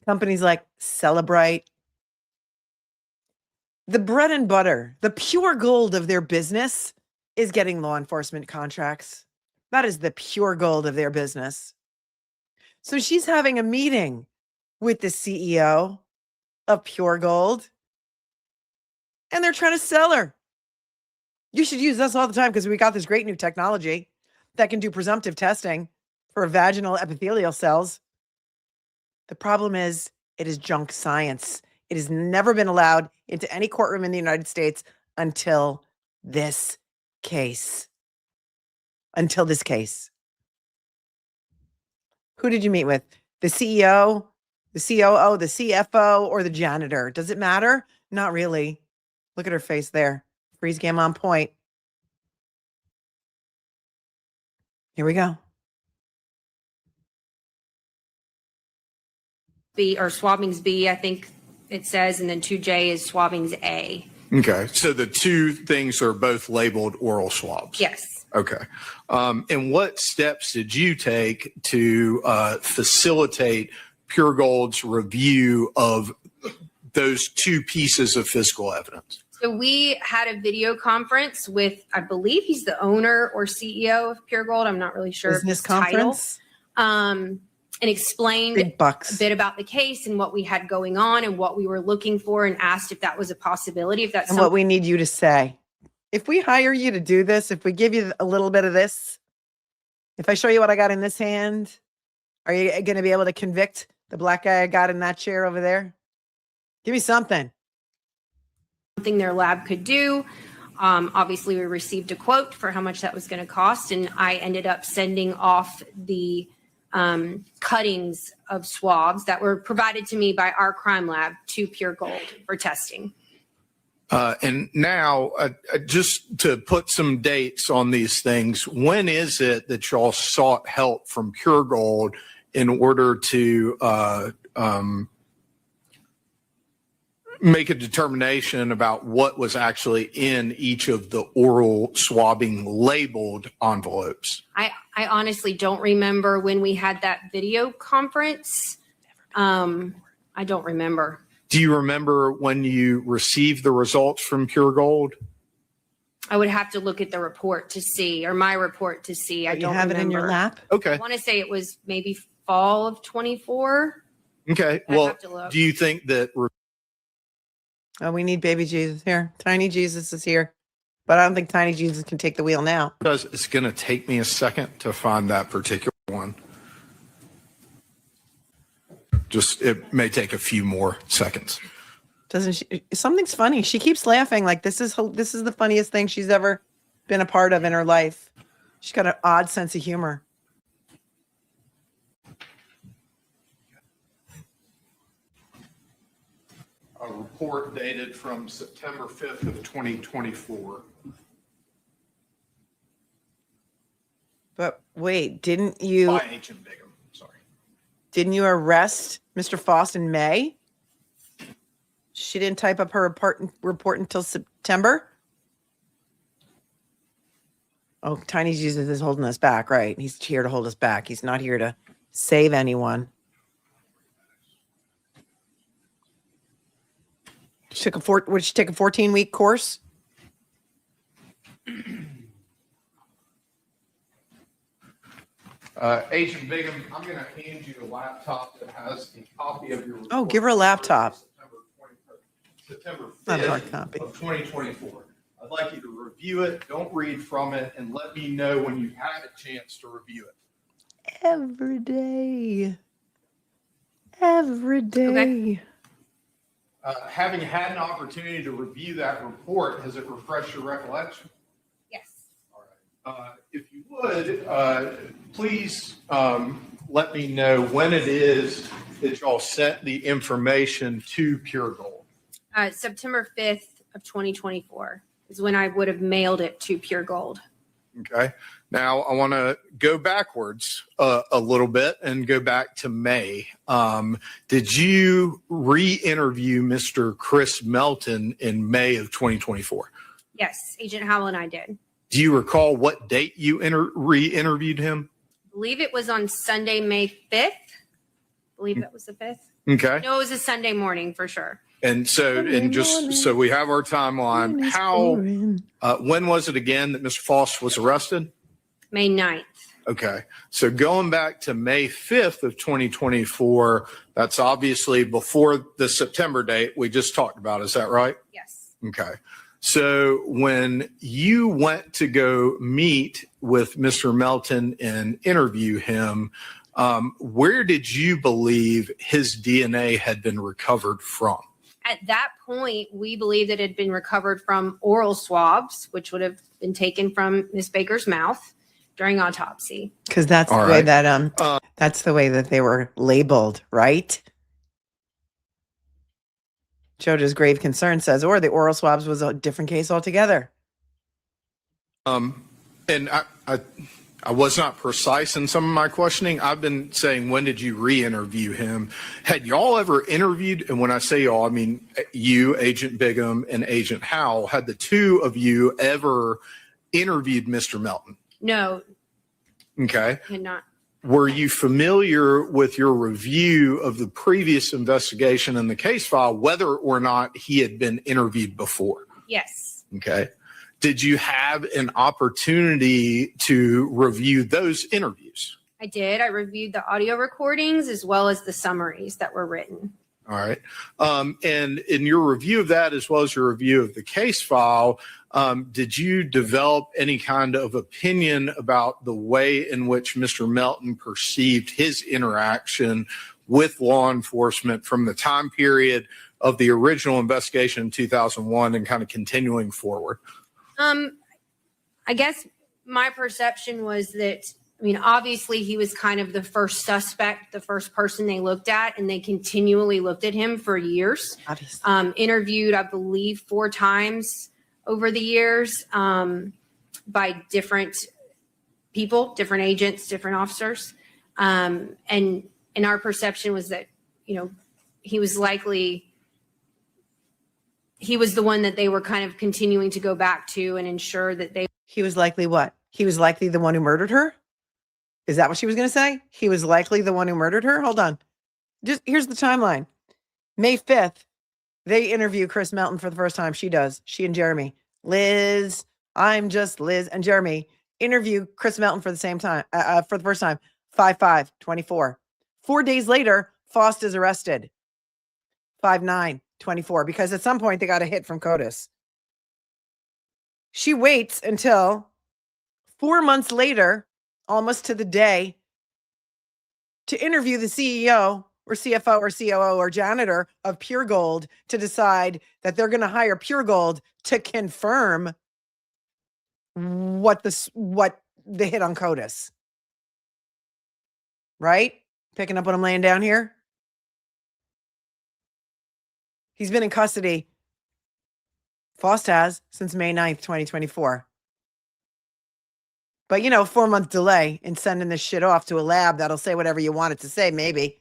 companies like Celebrite, the bread and butter, the pure gold of their business is getting law enforcement contracts. That is the pure gold of their business. So she's having a meeting with the CEO of Pure Gold, and they're trying to sell her. You should use us all the time because we got this great new technology that can do presumptive testing for vaginal epithelial cells. The problem is it is junk science. It has never been allowed into any courtroom in the United States until this case. Until this case. Who did you meet with? The CEO, the COO, the CFO, or the janitor? Does it matter? Not really. Look at her face there. Freeze game on point. Here we go. B or swabbings B, I think it says, and then 2J is swabbings A. Okay, so the two things are both labeled oral swabs? Yes. Okay. And what steps did you take to facilitate Pure Gold's review of those two pieces of physical evidence? So we had a video conference with, I believe he's the owner or CEO of Pure Gold. I'm not really sure of Business his title. conference. And explained Big bucks. a bit about the case and what we had going on and what we were looking for, and asked if that was a possibility, if that's And something. what we need you to say. If we hire you to do this, if we give you a little bit of this, if I show you what I got in this hand, are you going to be able to convict the black guy I got in that chair over there? Give me something. Their lab could do. Obviously, we received a quote for how much that was going to cost, and I ended up sending off the cuttings of swabs that were provided to me by our crime lab to Pure Gold for testing. And now, just to put some dates on these things, when is it that y'all sought help from Pure Gold in order to make a determination about what was actually in each of the oral swabbing labeled envelopes? I honestly don't remember when we had that video conference. I don't remember. Do you remember when you received the results from Pure Gold? I would have to look at the report to see, or my report to see. I You don't have remember. it in your lap? Okay. I want to say it was maybe fall of 24. Okay. I'd Well, have to look. do you think that Oh, we need baby Jesus here. Tiny Jesus is here. But I don't think Tiny Jesus can take the wheel now. because it's going to take me a second to find that particular one? Just, it may take a few more seconds. Doesn't she? Something's funny. She keeps laughing like this is the funniest thing she's ever been a part of in her life. She's got an odd sense of humor. A report dated from September 5th of 2024. But wait, didn't you By Agent Bigham, sorry. arrest Mr. Faust in May? She didn't type up her report until September? Oh, Tiny Jesus is holding us back, right? He's here to hold us back. He's not here to save anyone. She took would she take a 14-week course? Agent Bigham, I'm going to hand you a laptop that has a copy of your report. Oh, give her a laptop. September Not a hard 5th copy. of 2024. I'd like you to review it. Don't read from it, and let me know when you've had a chance to review it. Every day. Every day. Okay. Having had an opportunity to review that report, has it refreshed your recollection? Yes. All right. If you would, please let me know when it is that y'all sent the information to Pure Gold. September 5th of 2024 is when I would have mailed it to Pure Gold. Okay. Now I want to go backwards a little bit and go back to May. Did you re-interview Mr. Chris Melton in May of 2024? Yes, Agent Howell and I did. Do you recall what date you re-interviewed him? I believe it was on Sunday, May 5th. I believe that was the 5th. Okay. No, it was a Sunday morning for sure. And so, and just so we have our timeline, when was it again that Mr. Faust was arrested? May 9th. Okay. So going back to May 5th of 2024, that's obviously before the September date we just talked about. Is that right? Yes. Okay. So when you went to go meet with Mr. Melton and interview him, where did you believe his DNA had been recovered from? At that point, we believed that it had been recovered from oral swabs, which would have been taken from Miss Baker's mouth during autopsy. Because that's the All way right. that that's the way that they were labeled, right? Joda's grave concern says, or the oral swabs was a different case altogether. And I was not precise in some of my questioning. I've been saying, when did you re-interview him? Had y'all ever interviewed, and when I say y'all, I mean you, Agent Bigham, and Agent Howell, had the two of you ever interviewed Mr. Melton? No, Okay. had not. Were you familiar with your review of the previous investigation in the case file, whether or not he had been interviewed before? Yes. Okay. Did you have an opportunity to review those interviews? I did. I reviewed the audio recordings as well as the summaries that were written. All right. And in your review of that, as well as your review of the case file, did you develop any kind of opinion about the way in which Mr. Melton perceived his interaction with law enforcement from the time period of the original investigation in 2001 and kind of continuing forward? I guess my perception was that, I mean, obviously he was kind of the first suspect, the first person they looked at, and they continually looked at him for years. Obviously. Interviewed, I believe, 4 times over the years by different people, different agents, different officers. And our perception was that, you know, he was the one that they were kind of continuing to go back to and ensure that they. He was likely what? He was likely the one who murdered her? Is that what she was going to say? He was likely the one who murdered her? Hold on. Just here's the timeline. May 5th, they interview Chris Melton for the first time. She does. She and Jeremy. Liz, I'm just Liz, and Jeremy interview Chris Melton for the same time, for the first time, 5/5/24. 4 days later, Faust is arrested. 5/9/24, because at some point they got a hit from CODIS. She waits until 4 months later, almost to the day, to interview the CEO or CFO or COO or janitor of Pure Gold to decide that they're going to hire Pure Gold to confirm what the hit on CODIS. Right? Picking up what I'm laying down here? He's been in custody, Faust has, since May 9th, 2024. But, 4-month delay in sending this shit off to a lab that'll say whatever you want it to say, maybe,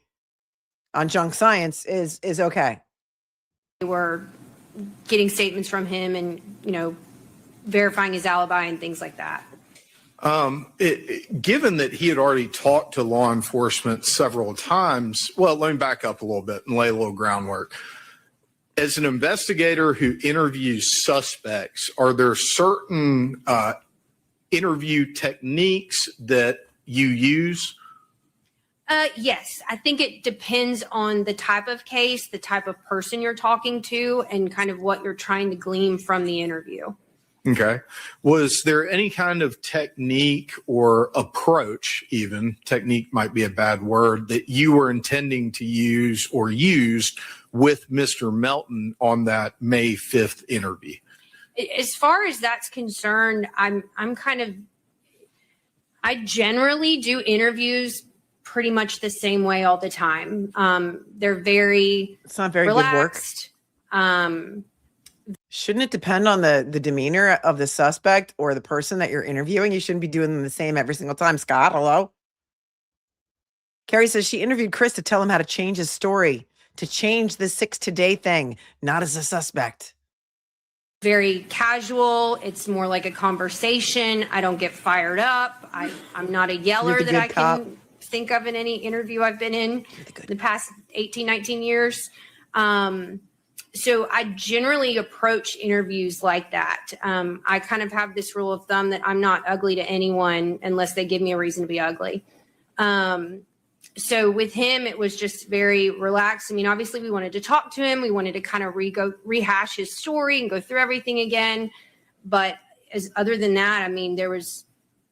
on junk science is okay. They were getting statements from him and, verifying his alibi and things like that. Given that he had already talked to law enforcement several times, well, let me back up a little bit and lay a little groundwork. As an investigator who interviews suspects, are there certain interview techniques that you use? Yes, I think it depends on the type of case, the type of person you're talking to, and kind of what you're trying to glean from the interview. Okay. Was there any kind of technique or approach, even technique might be a bad word, that you were intending to use or used with Mr. Melton on that May 5th interview? As far as that's concerned, I generally do interviews pretty much the same way all the time. They're very It's not very relaxed. good work. Shouldn't it depend on the demeanor of the suspect or the person that you're interviewing? You shouldn't be doing them the same every single time. Scott, hello? Carrie says she interviewed Chris to tell him how to change his story, to change the 6 today thing, not as a suspect. Very casual. It's more like a conversation. I don't get fired up. I'm not a yeller You're the that good I cop. can think of in any interview I've been in the past 18, 19 years. So I generally approach interviews like that. I kind of have this rule of thumb that I'm not ugly to anyone unless they give me a reason to be ugly. So with him, it was just very relaxed. I mean, obviously we wanted to talk to him. We wanted to kind of rehash his story and go through everything again. But other than that, I mean, there was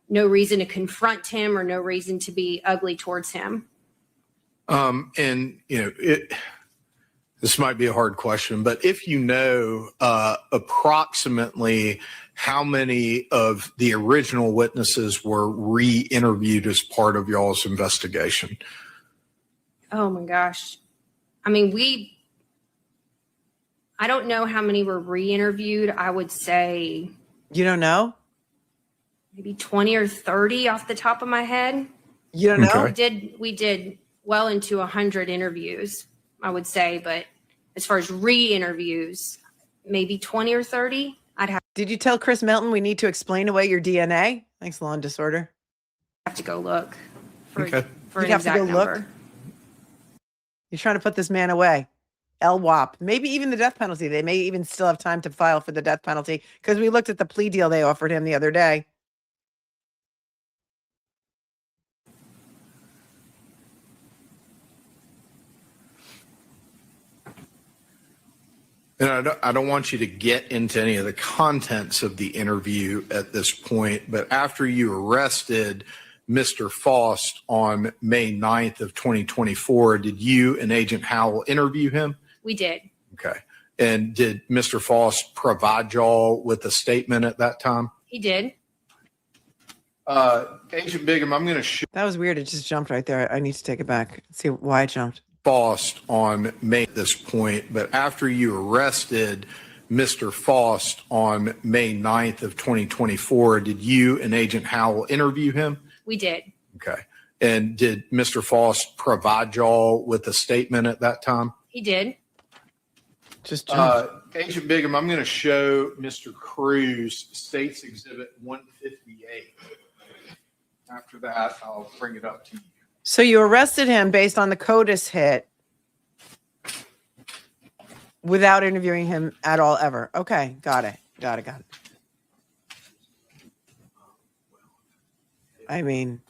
no reason to confront him or no reason to be ugly towards him. This might be a hard question, but if you know approximately how many of the original witnesses were re-interviewed as part of y'all's investigation? Oh my gosh. I mean, I don't know how many were re-interviewed. I would say. You don't know? maybe 20 or 30 off the top of my head. You don't know? Okay. We did well into 100 interviews, I would say, but as far as re-interviews, maybe 20 or 30. I'd Did you tell Chris Melton we need to explain away your DNA? Thanks, Law and Disorder. have to go look for, Okay. for You'd an have to exact go look? number. You're trying to put this man away. LWAP, maybe even the death penalty. They may even still have time to file for the death penalty because we looked at the plea deal they offered him the other day. And I don't want you to get into any of the contents of the interview at this point, but after you arrested Mr. Faust on May 9th of 2024, did you and Agent Howell interview him? We did. Okay. And did Mr. Faust provide y'all with a statement at that time? He did. Agent Bigham, I'm going to show That was weird. It just jumped right there. I need to take it back. See why it jumped. Faust on May at this point, but after you arrested Mr. Faust on May 9th of 2024, did you and Agent Howell interview him? We did. Okay. And did Mr. Faust provide y'all with a statement at that time? He did. Just jumped. Agent Bigham, I'm going to show Mr. Crews State's Exhibit 158. After that, I'll bring it up to you. So you arrested him based on the CODIS hit without interviewing him at all ever. Okay, got it. Got it. I mean,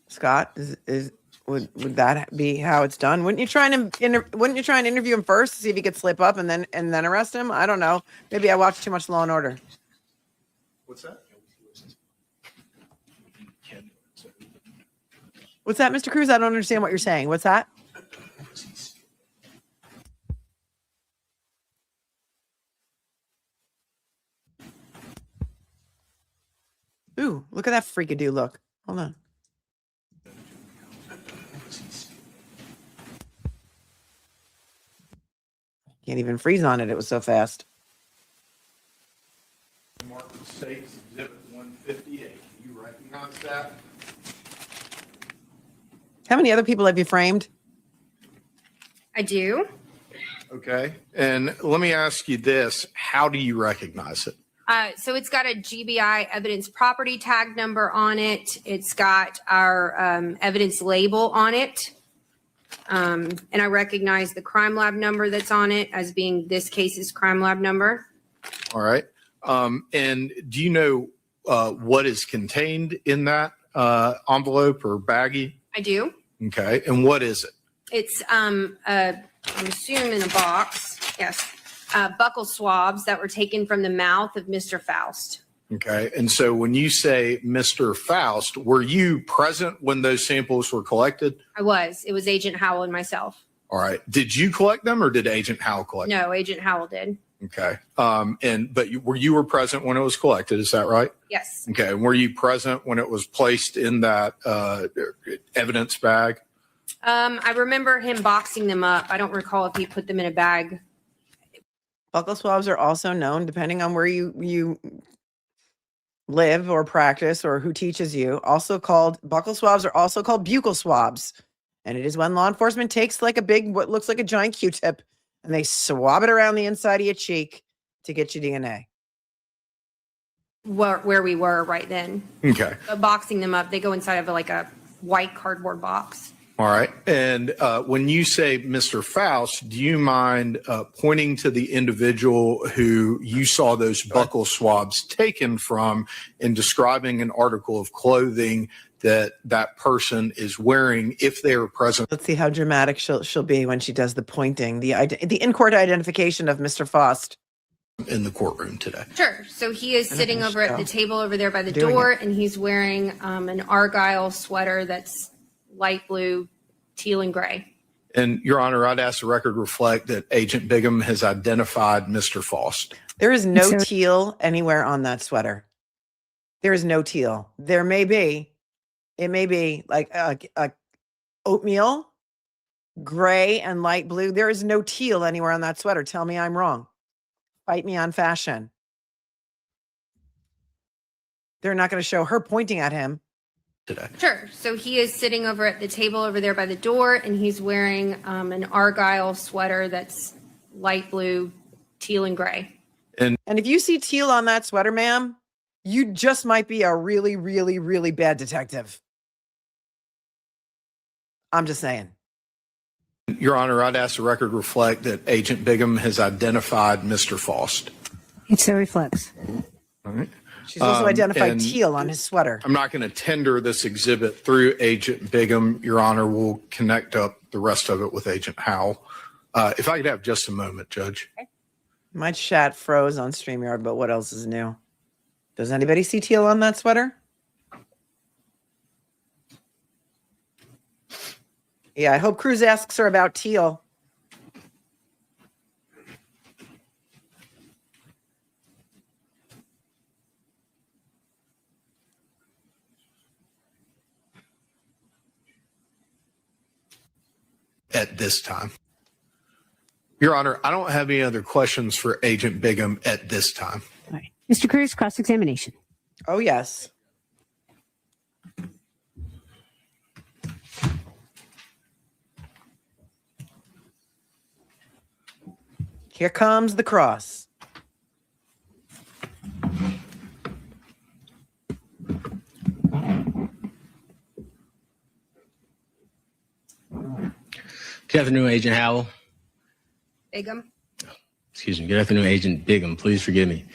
Scott, would that be how it's done? Wouldn't you try and interview him first to see if he could slip up and then arrest him? I don't know. Maybe I watched too much Law and Order. What's that? What's that, Mr. Crews? I don't understand what you're saying. What's that? Ooh, look at that freakadoo look. Hold on. Can't even freeze on it. It was so fast. Mark the State's Exhibit 158. You recognize that? How many other people have you framed? I do. Okay. And let me ask you this. How do you recognize it? So it's got a GBI evidence property tag number on it. It's got our evidence label on it. And I recognize the crime lab number that's on it as being this case's crime lab number. All right. And do you know what is contained in that envelope or baggie? I do. Okay. And what is it? It's, I'm assuming a box. Yes. Buccal swabs that were taken from the mouth of Mr. Faust. Okay. And so when you say Mr. Faust, were you present when those samples were collected? I was. It was Agent Howell and myself. All right. Did you collect them or did Agent Howell collect them? No, Agent Howell did. Okay. But you were present when it was collected. Is that right? Yes. Okay. And were you present when it was placed in that evidence bag? I remember him boxing them up. I don't recall if he put them in a bag. Buccal swabs are also known, depending on where you live or practice or who teaches you, buccal swabs are also called buccal swabs. And it is when law enforcement takes like what looks like a giant Q-tip and they swab it around the inside of your cheek to get your DNA. Where we were right then. Okay. Boxing them up. They go inside of like a white cardboard box. All right. And when you say Mr. Faust, do you mind pointing to the individual who you saw those buccal swabs taken from and describing an article of clothing that person is wearing if they are present? Let's see how dramatic she'll be when she does the pointing, the in-court identification of Mr. Faust. In the courtroom today. Sure. So he is sitting over at the table over there by the Doing door, it. and he's wearing an Argyle sweater that's light blue, teal, and gray. And Your Honor, I'd ask the record reflect that Agent Bigham has identified Mr. Faust. There is no teal anywhere on that sweater. There is no teal. It may be like a oatmeal, gray and light blue. There is no teal anywhere on that sweater. Tell me I'm wrong. Fight me on fashion. they're not going to show her pointing at him. Today. Sure. So he is sitting over at the table over there by the door, and he's wearing an Argyle sweater that's light blue, teal, and gray. And if you see teal on that sweater, ma'am, you just might be a really, really, really bad detective. I'm just saying. Your Honor, I'd ask the record reflect that Agent Bigham has identified Mr. Faust. It so reflects. All right. She's also identified and teal on his sweater. I'm not going to tender this exhibit through Agent Bigham. Your Honor, we'll connect up the rest of it with Agent Howell. If I could have just a moment, Judge. My chat froze on StreamYard, but what else is new? Does anybody see teal on that sweater? Yeah, I hope Crews asks her about teal. At this time. Your Honor, I don't have any other questions for Agent Bigham at this time. All right. Mr. Crews, cross-examination. Oh, yes. Here comes the cross. Good afternoon, Agent Howell. Bigham. Excuse me. Good afternoon, Agent Bigham. Please forgive me.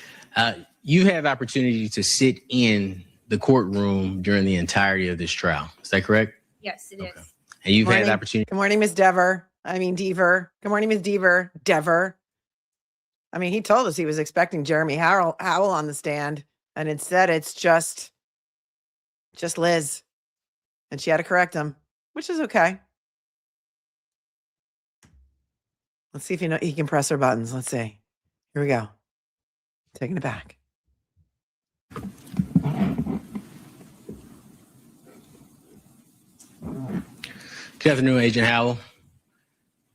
You have opportunity to sit in the courtroom during the entirety of this trial. Is that correct? Yes, it is. And you've had Morning. the opportunity. Good morning, Miss Dever. Dever. Good morning, Miss Dever. Dever. I mean, he told us he was expecting Jeremy Howell on the stand, and instead it's just Liz. And she had to correct him, which is okay. Let's see if he can press her buttons. Let's see. Here we go. Taking it back. Good afternoon, Agent Howell.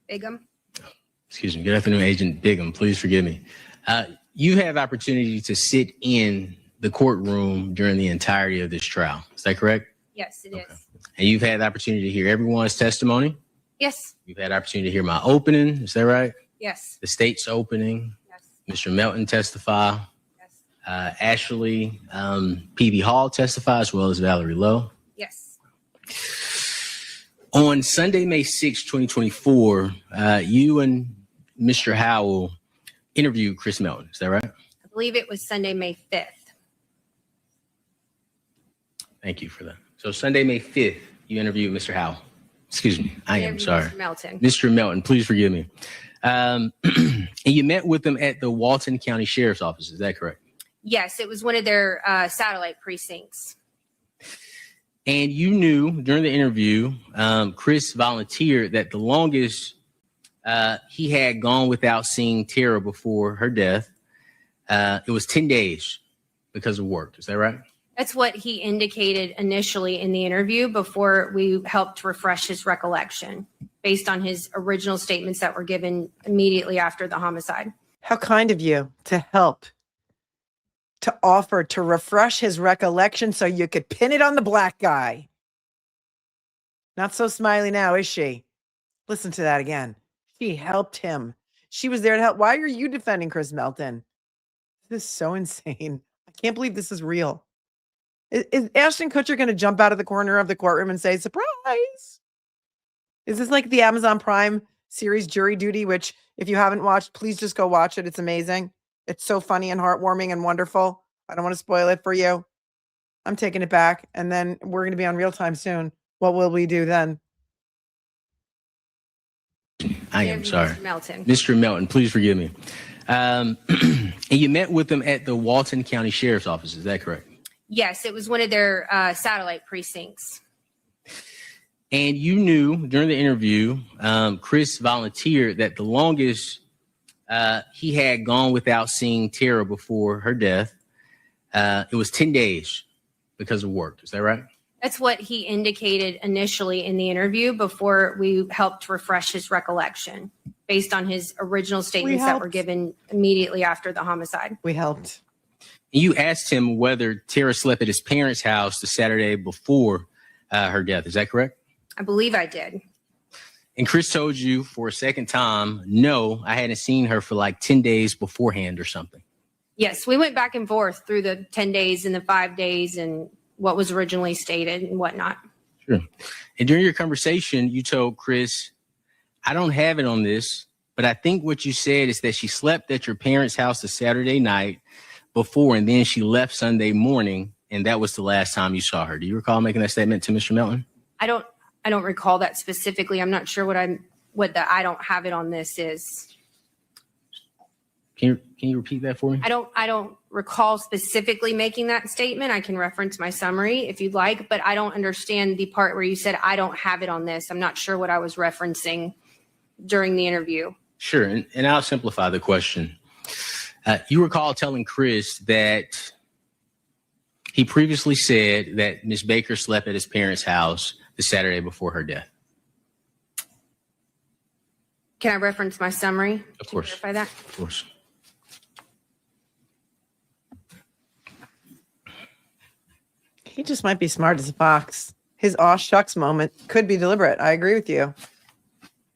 Bigham. Excuse me. Good afternoon, Agent Bigham. Please forgive me. You have opportunity to sit in the courtroom during the entirety of this trial. Is that correct? Yes, it is. And you've had the opportunity to hear everyone's testimony. Yes. You've had the opportunity to hear my opening. Is that right? Yes. The state's opening. Yes. Mr. Melton testify. Yes. Ashley P.B. Hall testify, as well as Valerie Lowe. Yes. On Sunday, May 6, 2024, you and Mr. Howell interviewed Chris Melton. Is that right? I believe it was Sunday, May 5th. Thank you for that. So Sunday, May 5th, you interviewed Mr. Howell. Excuse me. I am Interviewed sorry. Mr. Melton. Mr. Melton, please forgive me. And you met with them at the Walton County Sheriff's Office. Is that correct? Yes, it was one of their satellite precincts. And you knew during the interview, Chris volunteered that the longest he had gone without seeing Tara before her death, it was 10 days because of work. Is that right? That's what he indicated initially in the interview before we helped refresh his recollection based on his original statements that were given immediately after the homicide. How kind of you to help, to offer to refresh his recollection so you could pin it on the black guy. Not so smiley now, is she? Listen to that again. She helped him. She was there to help. Why are you defending Chris Melton? This is so insane. I can't believe this is real. Is Ashton Kutcher going to jump out of the corner of the courtroom and say, surprise? Is this like the Amazon Prime series Jury Duty, which if you haven't watched, please just go watch it. It's amazing. It's so funny and heartwarming and wonderful. I don't want to spoil it for you. I'm taking it back. And then we're going to be on Real Time soon. What will we do then? I am sorry. Mr. Melton. Mr. Melton, please forgive me. And you met with them at the Walton County Sheriff's Office. Is that correct? Yes, it was one of their satellite precincts. And you knew during the interview, Chris volunteered that the longest he had gone without seeing Tara before her death, it was 10 days because of work. Is that right? That's what he indicated initially in the interview before we helped refresh his recollection based on his original statements that were helped. given immediately after the homicide. We helped. You asked him whether Tara slept at his parents' house the Saturday before her death. Is that correct? I believe I did. And Chris told you for a second time, no, I hadn't seen her for like 10 days beforehand or something. Yes, we went back and forth through the 10 days and the 5 days and what was originally stated and whatnot. Sure. And during your conversation, you told Chris, I don't have it on this, but I think what you said is that she slept at your parents' house the Saturday night before, and then she left Sunday morning, and that was the last time you saw her. Do you recall making that statement to Mr. Melton? I don't recall that specifically. I'm not sure what the I don't have it on this is. Can you repeat that for me? I don't recall specifically making that statement. I can reference my summary if you'd like, but I don't understand the part where you said I don't have it on this. I'm not sure what I was referencing during the interview. Sure, and I'll simplify the question. You recall telling Chris that he previously said that Ms. Baker slept at his parents' house the Saturday before her death. Can I reference my summary? Of course. To verify that? Of course. He just might be smart as a fox. His aw shucks moment could be deliberate. I agree with you.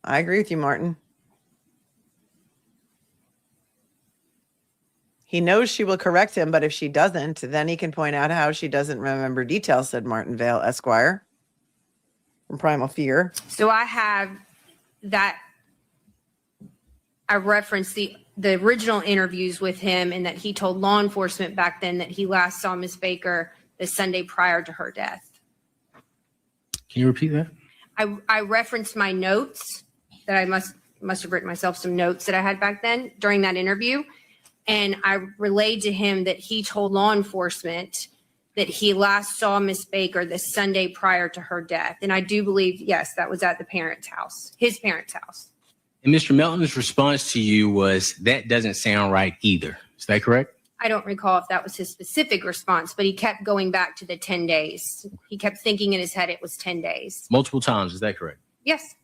I agree with you, Martin. He knows she will correct him, but if she doesn't, then he can point out how she doesn't remember details, said Martin Vale, Esquire, from Primal Fear. So I have that. I referenced the original interviews with him and that he told law enforcement back then that he last saw Miss Baker the Sunday prior to her death. Can you repeat that? I referenced my notes that I must have written myself some notes that I had back then during that interview. And I relayed to him that he told law enforcement that he last saw Miss Baker the Sunday prior to her death. And I do believe, yes, that was at the parents' house, his parents' house. And Mr. Melton's response to you was, that doesn't sound right either. Is that correct? I don't recall if that was his specific response, but he kept going back to the 10 days. He kept thinking in his head it was 10 days. Multiple times. Is that correct? Yes.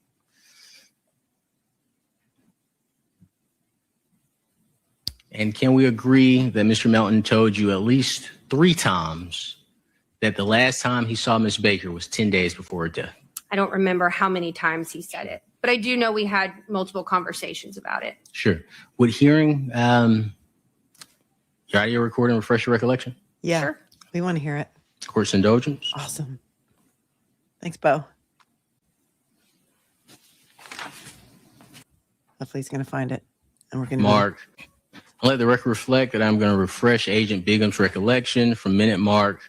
And can we agree that Mr. Melton told you at least 3 times that the last time he saw Miss Baker was 10 days before her death? I don't remember how many times he said it, but I do know we had multiple conversations about it. Sure. Would hearing your audio recording refresh your recollection? Yeah, Sure. we want to hear it. Court's indulgence. Awesome. Thanks, Bo. Hopefully he's going to find it. And we're going to Mark. I'll let the record reflect that I'm going to refresh Agent Bigham's recollection from minute mark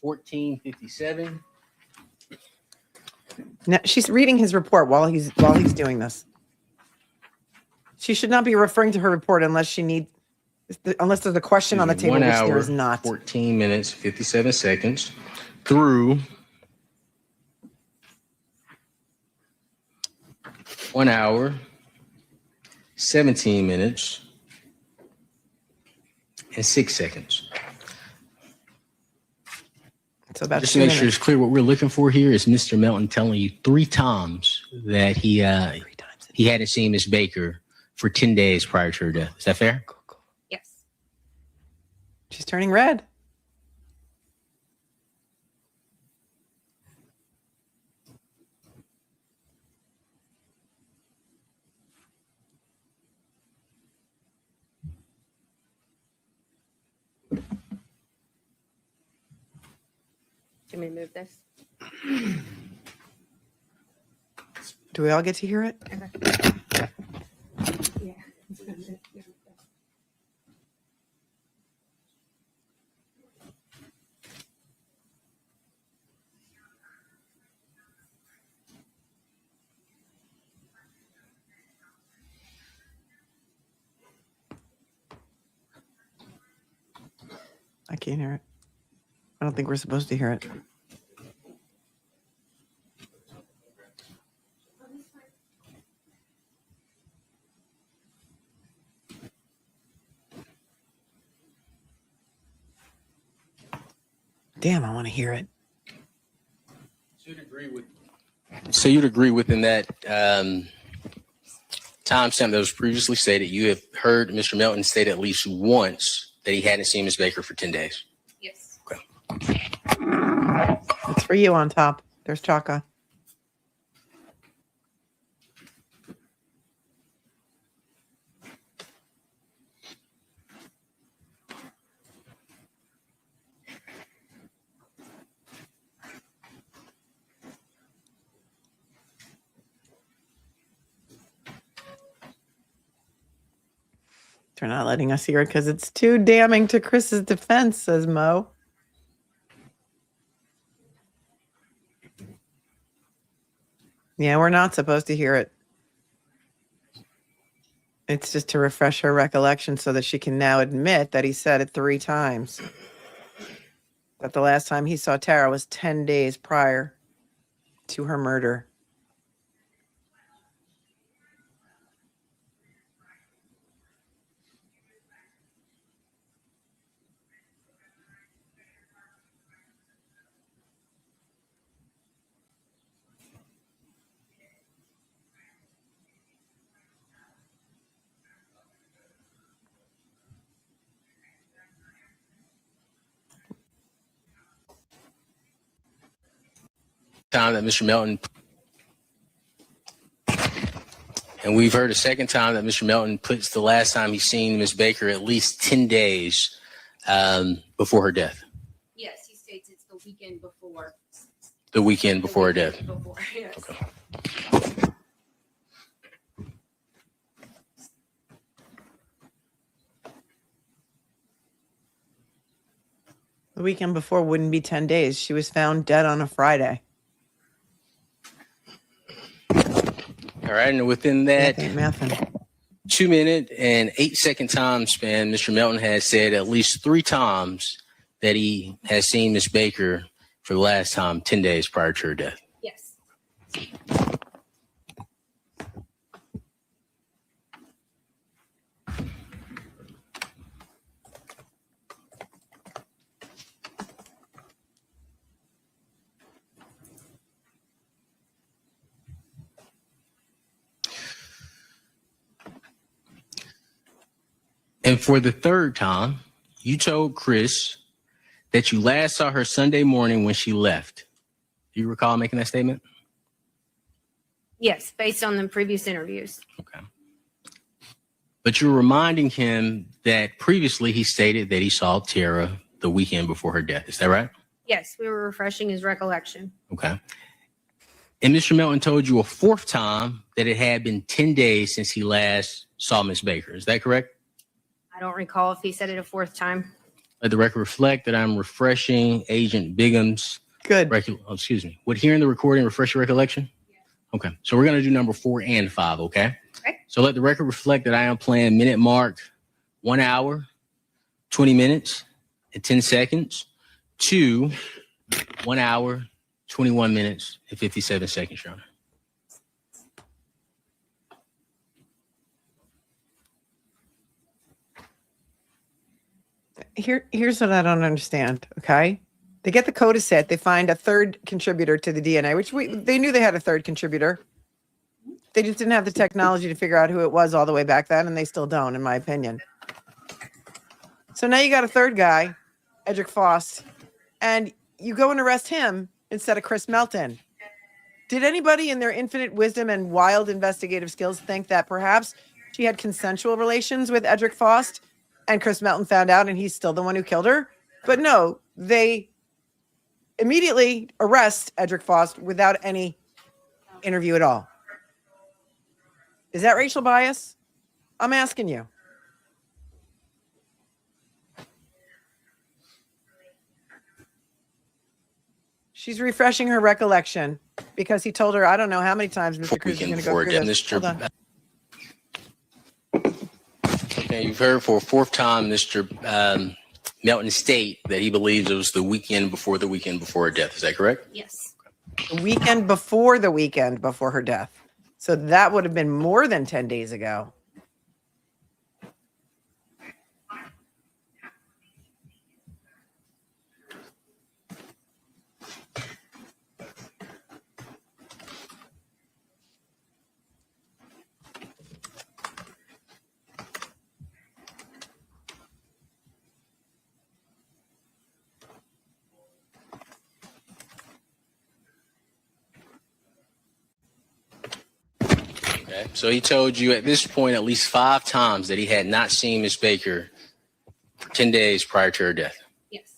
1457. Now, she's reading his report while he's doing this. She should not be referring to her report unless there's a question on the table, 1 which hour, there is not. 14 minutes, 57 seconds through 1 hour, 17 minutes, and 6 seconds. So about Just 2 to make sure minutes. it's clear, what we're looking for here is Mr. Melton telling you 3 times that he hadn't seen Miss Baker for 10 days prior to her death. Is that fair? Cool. Yes. She's turning red. Can we move this? Do we all get to hear it? Yeah. I can't hear it. I don't think we're supposed to hear it. Damn, I want to hear it. So you'd agree within that timestamp that was previously stated, you have heard Mr. Melton state at least once that he hadn't seen Ms. Baker for 10 days? Yes. It's for you on top. There's Chaka. They're not letting us hear it because it's too damning to Chris's defense, says Mo. Yeah, we're not supposed to hear it. It's just to refresh her recollection so that she can now admit that he said it 3 times. That the last time he saw Tara was 10 days prior to her murder. Time that Mr. Melton, and we've heard a second time that Mr. Melton puts the last time he's seen Ms. Baker at least 10 days before her death. Yes, he states it's the weekend before. The weekend before her death. Before, yes. Okay. The weekend before wouldn't be 10 days. She was found dead on a Friday. All right, and within that Mathin. 2-minute and 8-second time span, Mr. Melton has said at least 3 times that he has seen Ms. Baker for the last time 10 days prior to her death. Yes. And for the 3rd time, you told Chris that you last saw her Sunday morning when she left. Do you recall making that statement? Yes, based on the previous interviews. Okay. But you're reminding him that previously he stated that he saw Tara the weekend before her death. Is that right? Yes, we were refreshing his recollection. Okay. And Mr. Melton told you a 4th time that it had been 10 days since he last saw Ms. Baker. Is that correct? I don't recall if he said it a 4th time. Let the record reflect that I'm refreshing Agent Bigham's. Good. Would hearing the recording refresh your recollection? Yeah. Okay. So we're going to do number 4 and 5, okay? Okay. So let the record reflect that I am playing minute mark 1 hour, 20 minutes, and 10 seconds to 1 hour, 21 minutes, and 57 seconds, Your Honor. Here's what I don't understand, okay? They get the CODIS set. They find a 3rd contributor to the DNA, which they knew they had a 3rd contributor. They just didn't have the technology to figure out who it was all the way back then, and they still don't, in my opinion. So now you got a 3rd guy, Edrick Faust, and you go and arrest him instead of Chris Melton. Did anybody in their infinite wisdom and wild investigative skills think that perhaps she had consensual relations with Edrick Faust and Chris Melton found out and he's still the one who killed her? But no, they immediately arrest Edrick Faust without any interview at all. Is that racial bias? I'm asking you. She's refreshing her recollection because he told her, I don't know how many times Mr. Crews is going to go through this. Hold on. Okay, you've heard for a 4th time Mr. Melton state that he believes it was the weekend before her death. Is that correct? Yes. The weekend before her death. So that would have been more than 10 days ago. Okay. So he told you at this point at least 5 times that he had not seen Miss Baker for 10 days prior to her death. Yes.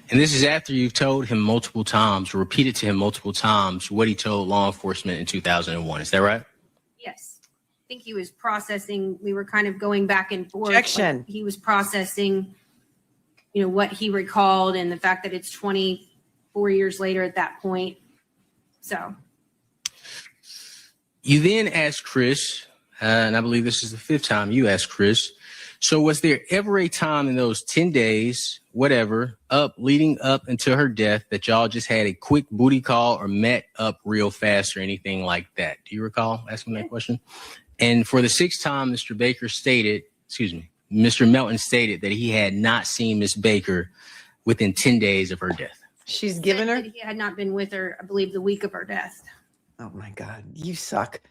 And this is after you've told him multiple times, or repeated to him multiple times, what he told law enforcement in 2001. Is that right? Yes. I think he was processing, we were kind of going back and forth. Objection. He was processing, you know, what he recalled and the fact that it's 24 years later at that point. So. You then asked Chris, and I believe this is the 5th time you asked Chris, so was there ever a time in those 10 days, whatever, leading up until her death that y'all just had a quick booty call or met up real fast or anything like that? Do you recall asking that question? And for the 6th time, Mr. Melton stated that he had not seen Miss Baker within 10 days of her death. She's given her. He had not been with her, I believe, the week of her death. Oh my God, you suck.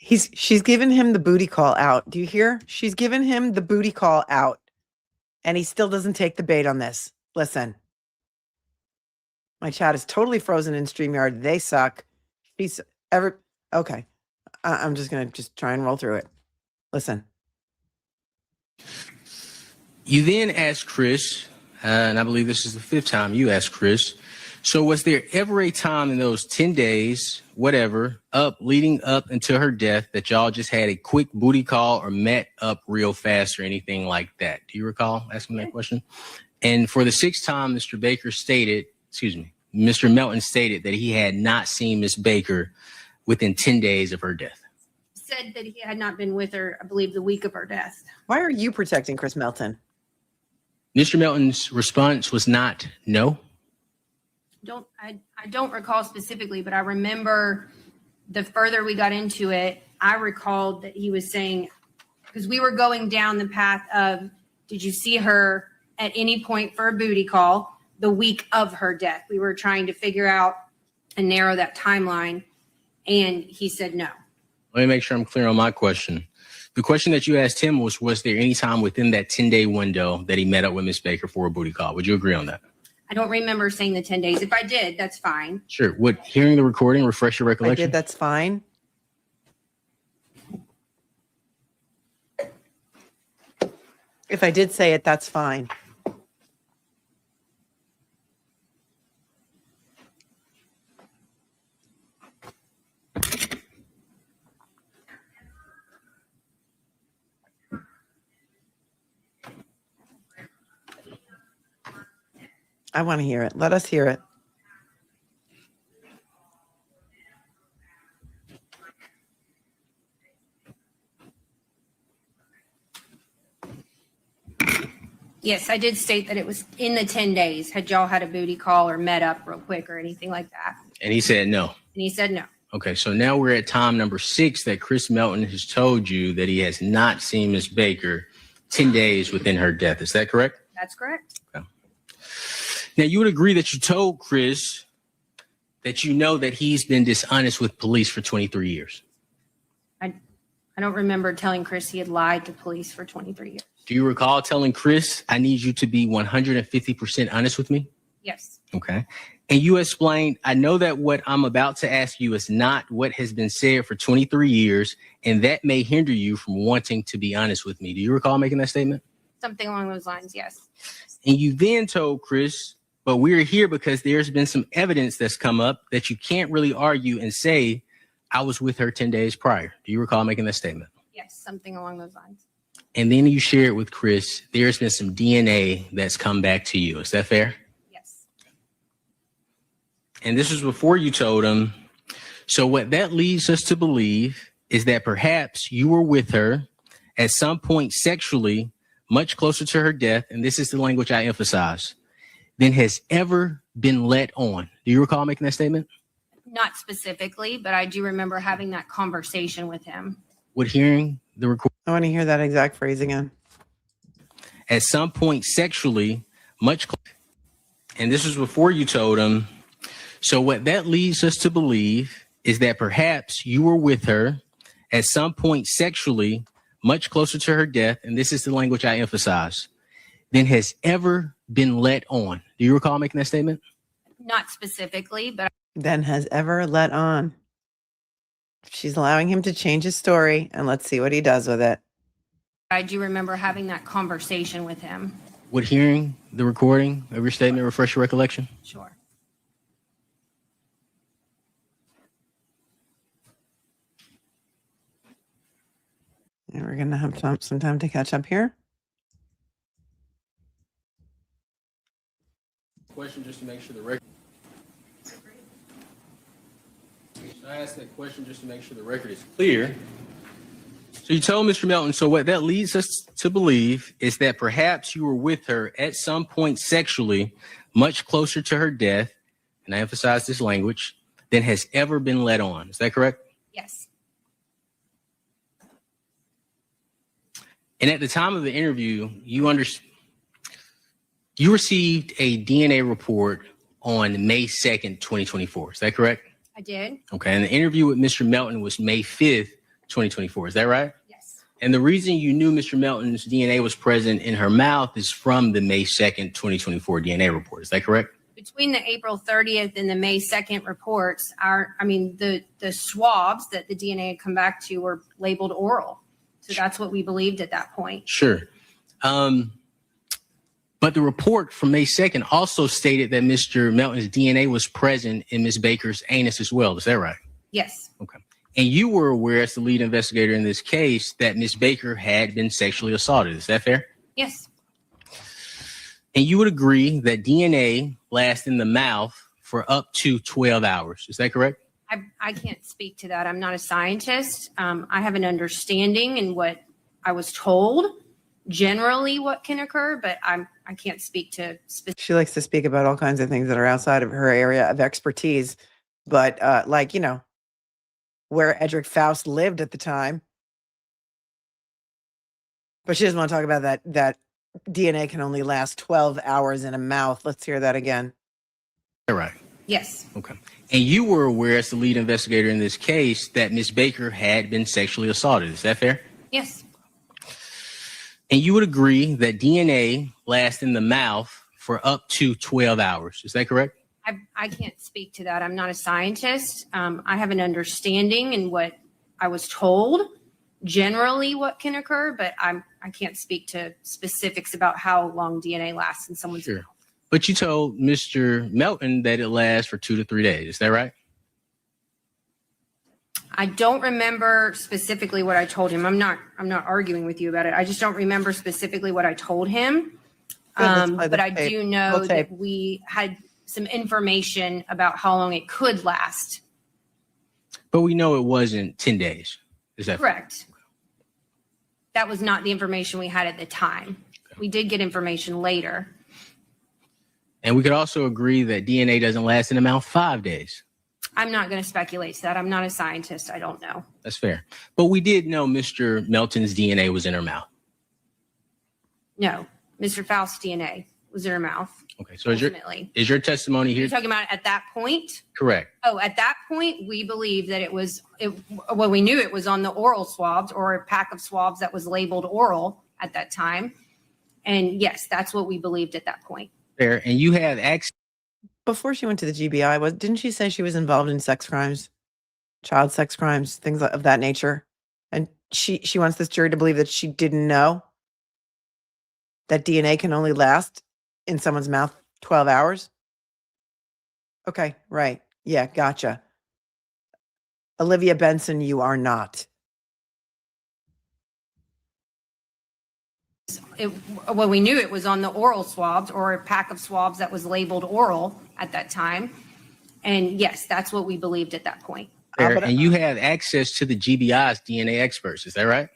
She's given him the booty call out. Do you hear? She's given him the booty call out, and he still doesn't take the bait on this. Listen, my chat is totally frozen in StreamYard. They suck. Okay. I'm just gonna try and roll through it. Listen. You then asked Chris, and I believe this is the 5th time you asked Chris, so was there ever a time in those 10 days, whatever, leading up until her death that y'all just had a quick booty call or met up real fast or anything like that? Do you recall asking that question? And for the 6th time, Mr. Melton stated that he had not seen Miss Baker within 10 days of her death. Said that he had not been with her, I believe, the week of her death. Why are you protecting Chris Melton? Mr. Melton's response was not no. I don't recall specifically, but I remember the further we got into it, I recalled that he was saying, because we were going down the path of, did you see her at any point for a booty call the week of her death? We were trying to figure out and narrow that timeline, and he said no. Let me make sure I'm clear on my question. The question that you asked him was there any time within that 10-day window that he met up with Miss Baker for a booty call? Would you agree on that? I don't remember saying the 10 days. If I did, that's fine. Sure. Would hearing the recording refresh your I recollection? did. That's fine. If I did say it, that's fine. I want to hear it. Let us hear it. Yes, I did state that it was in the 10 days. Had y'all had a booty call or met up real quick or anything like that? And he said no. And he said no. Okay, so now we're at time number 6 that Chris Melton has told you that he has not seen Miss Baker 10 days within her death. Is that correct? That's correct. Okay. Now, you would agree that you told Chris that you know that he's been dishonest with police for 23 years. I don't remember telling Chris he had lied to police for 23 years. Do you recall telling Chris, I need you to be 150% honest with me? Yes. Okay. And you explained, I know that what I'm about to ask you is not what has been said for 23 years, and that may hinder you from wanting to be honest with me. Do you recall making that statement? Something along those lines, yes. And you then told Chris, but we're here because there's been some evidence that's come up that you can't really argue and say, I was with her 10 days prior. Do you recall making that statement? Yes, something along those lines. And then you shared with Chris, there's been some DNA that's come back to you. Is that fair? Yes. And this was before you told him. So what that leads us to believe is that perhaps you were with her at some point sexually, much closer to her death, and this is the language I emphasize, than has ever been let on. Do you recall making that statement? Not specifically, but I do remember having that conversation with him. With hearing the recording? I want to hear that exact phrase again. At some point sexually, much closer. And this was before you told him. So what that leads us to believe is that perhaps you were with her at some point sexually, much closer to her death, and this is the language I emphasize, than has ever been let on. Do you recall making that statement? Not specifically, but Than has ever let on. She's allowing him to change his story, and let's see what he does with it. I do remember having that conversation with him. Would hearing the recording of your statement refresh your recollection? Sure. And we're going to have some time to catch up here. Question just to make sure the record. I asked that question just to make sure the record is clear. So you told Mr. Melton, so what that leads us to believe is that perhaps you were with her at some point sexually, much closer to her death, and I emphasize this language, than has ever been let on. Is that correct? Yes. And at the time of the interview, you received a DNA report on May 2nd, 2024. Is that correct? I did. Okay. And the interview with Mr. Melton was May 5th, 2024. Is that right? Yes. And the reason you knew Mr. Melton's DNA was present in her mouth is from the May 2nd, 2024 DNA report. Is that correct? Between the April 30th and the May 2nd reports, the swabs that the DNA had come back to were labeled oral. So that's what we believed at that point. Sure. But the report from May 2nd also stated that Mr. Melton's DNA was present in Ms. Baker's anus as well. Is that right? Yes. Okay. And you were aware as the lead investigator in this case that Ms. Baker had been sexually assaulted. Is that fair? Yes. And you would agree that DNA lasts in the mouth for up to 12 hours. Is that correct? I can't speak to that. I'm not a scientist. I have an understanding in what I was told, generally what can occur, but I can't speak to specific. She likes to speak about all kinds of things that are outside of her area of expertise, but where Edrick Faust lived at the time. But she doesn't want to talk about that DNA can only last 12 hours in a mouth. Let's hear that again. All right. Yes. Okay. And you were aware as the lead investigator in this case that Ms. Baker had been sexually assaulted. Is that fair? Yes. And you would agree that DNA lasts in the mouth for up to 12 hours. Is that correct? I can't speak to that. I'm not a scientist. I have an understanding in what I was told, generally what can occur, but I can't speak to specifics about how long DNA lasts in someone's mouth. But you told Mr. Melton that it lasts for 2 to 3 days. Is that right? I don't remember specifically what I told him. I'm not arguing with you about it. I just don't remember specifically what I told him. But I do know that we had some information about how long it could last. But we know it wasn't 10 days. Is that correct? That was not the information we had at the time. Okay. We did get information later. And we could also agree that DNA doesn't last in the mouth 5 days. I'm not going to speculate to that. I'm not a scientist. I don't know. That's fair. But we did know Mr. Melton's DNA was in her mouth. No, Mr. Faust's DNA was in her mouth. Okay, so is your testimony here? You're talking about at that point? Correct. Oh, at that point, we believe that we knew it was on the oral swabs or a pack of swabs that was labeled oral at that time. And yes, that's what we believed at that point. Fair. And you had access. Before she went to the GBI, didn't she say she was involved in sex crimes, child sex crimes, things of that nature? And she wants this jury to believe that she didn't know that DNA can only last in someone's mouth 12 hours? Okay, right. Yeah, gotcha. Olivia Benson, you are not. We knew it was on the oral swabs or a pack of swabs that was labeled oral at that time. And yes, that's what we believed at that point. And you had access to the GBI's DNA experts. Is that right?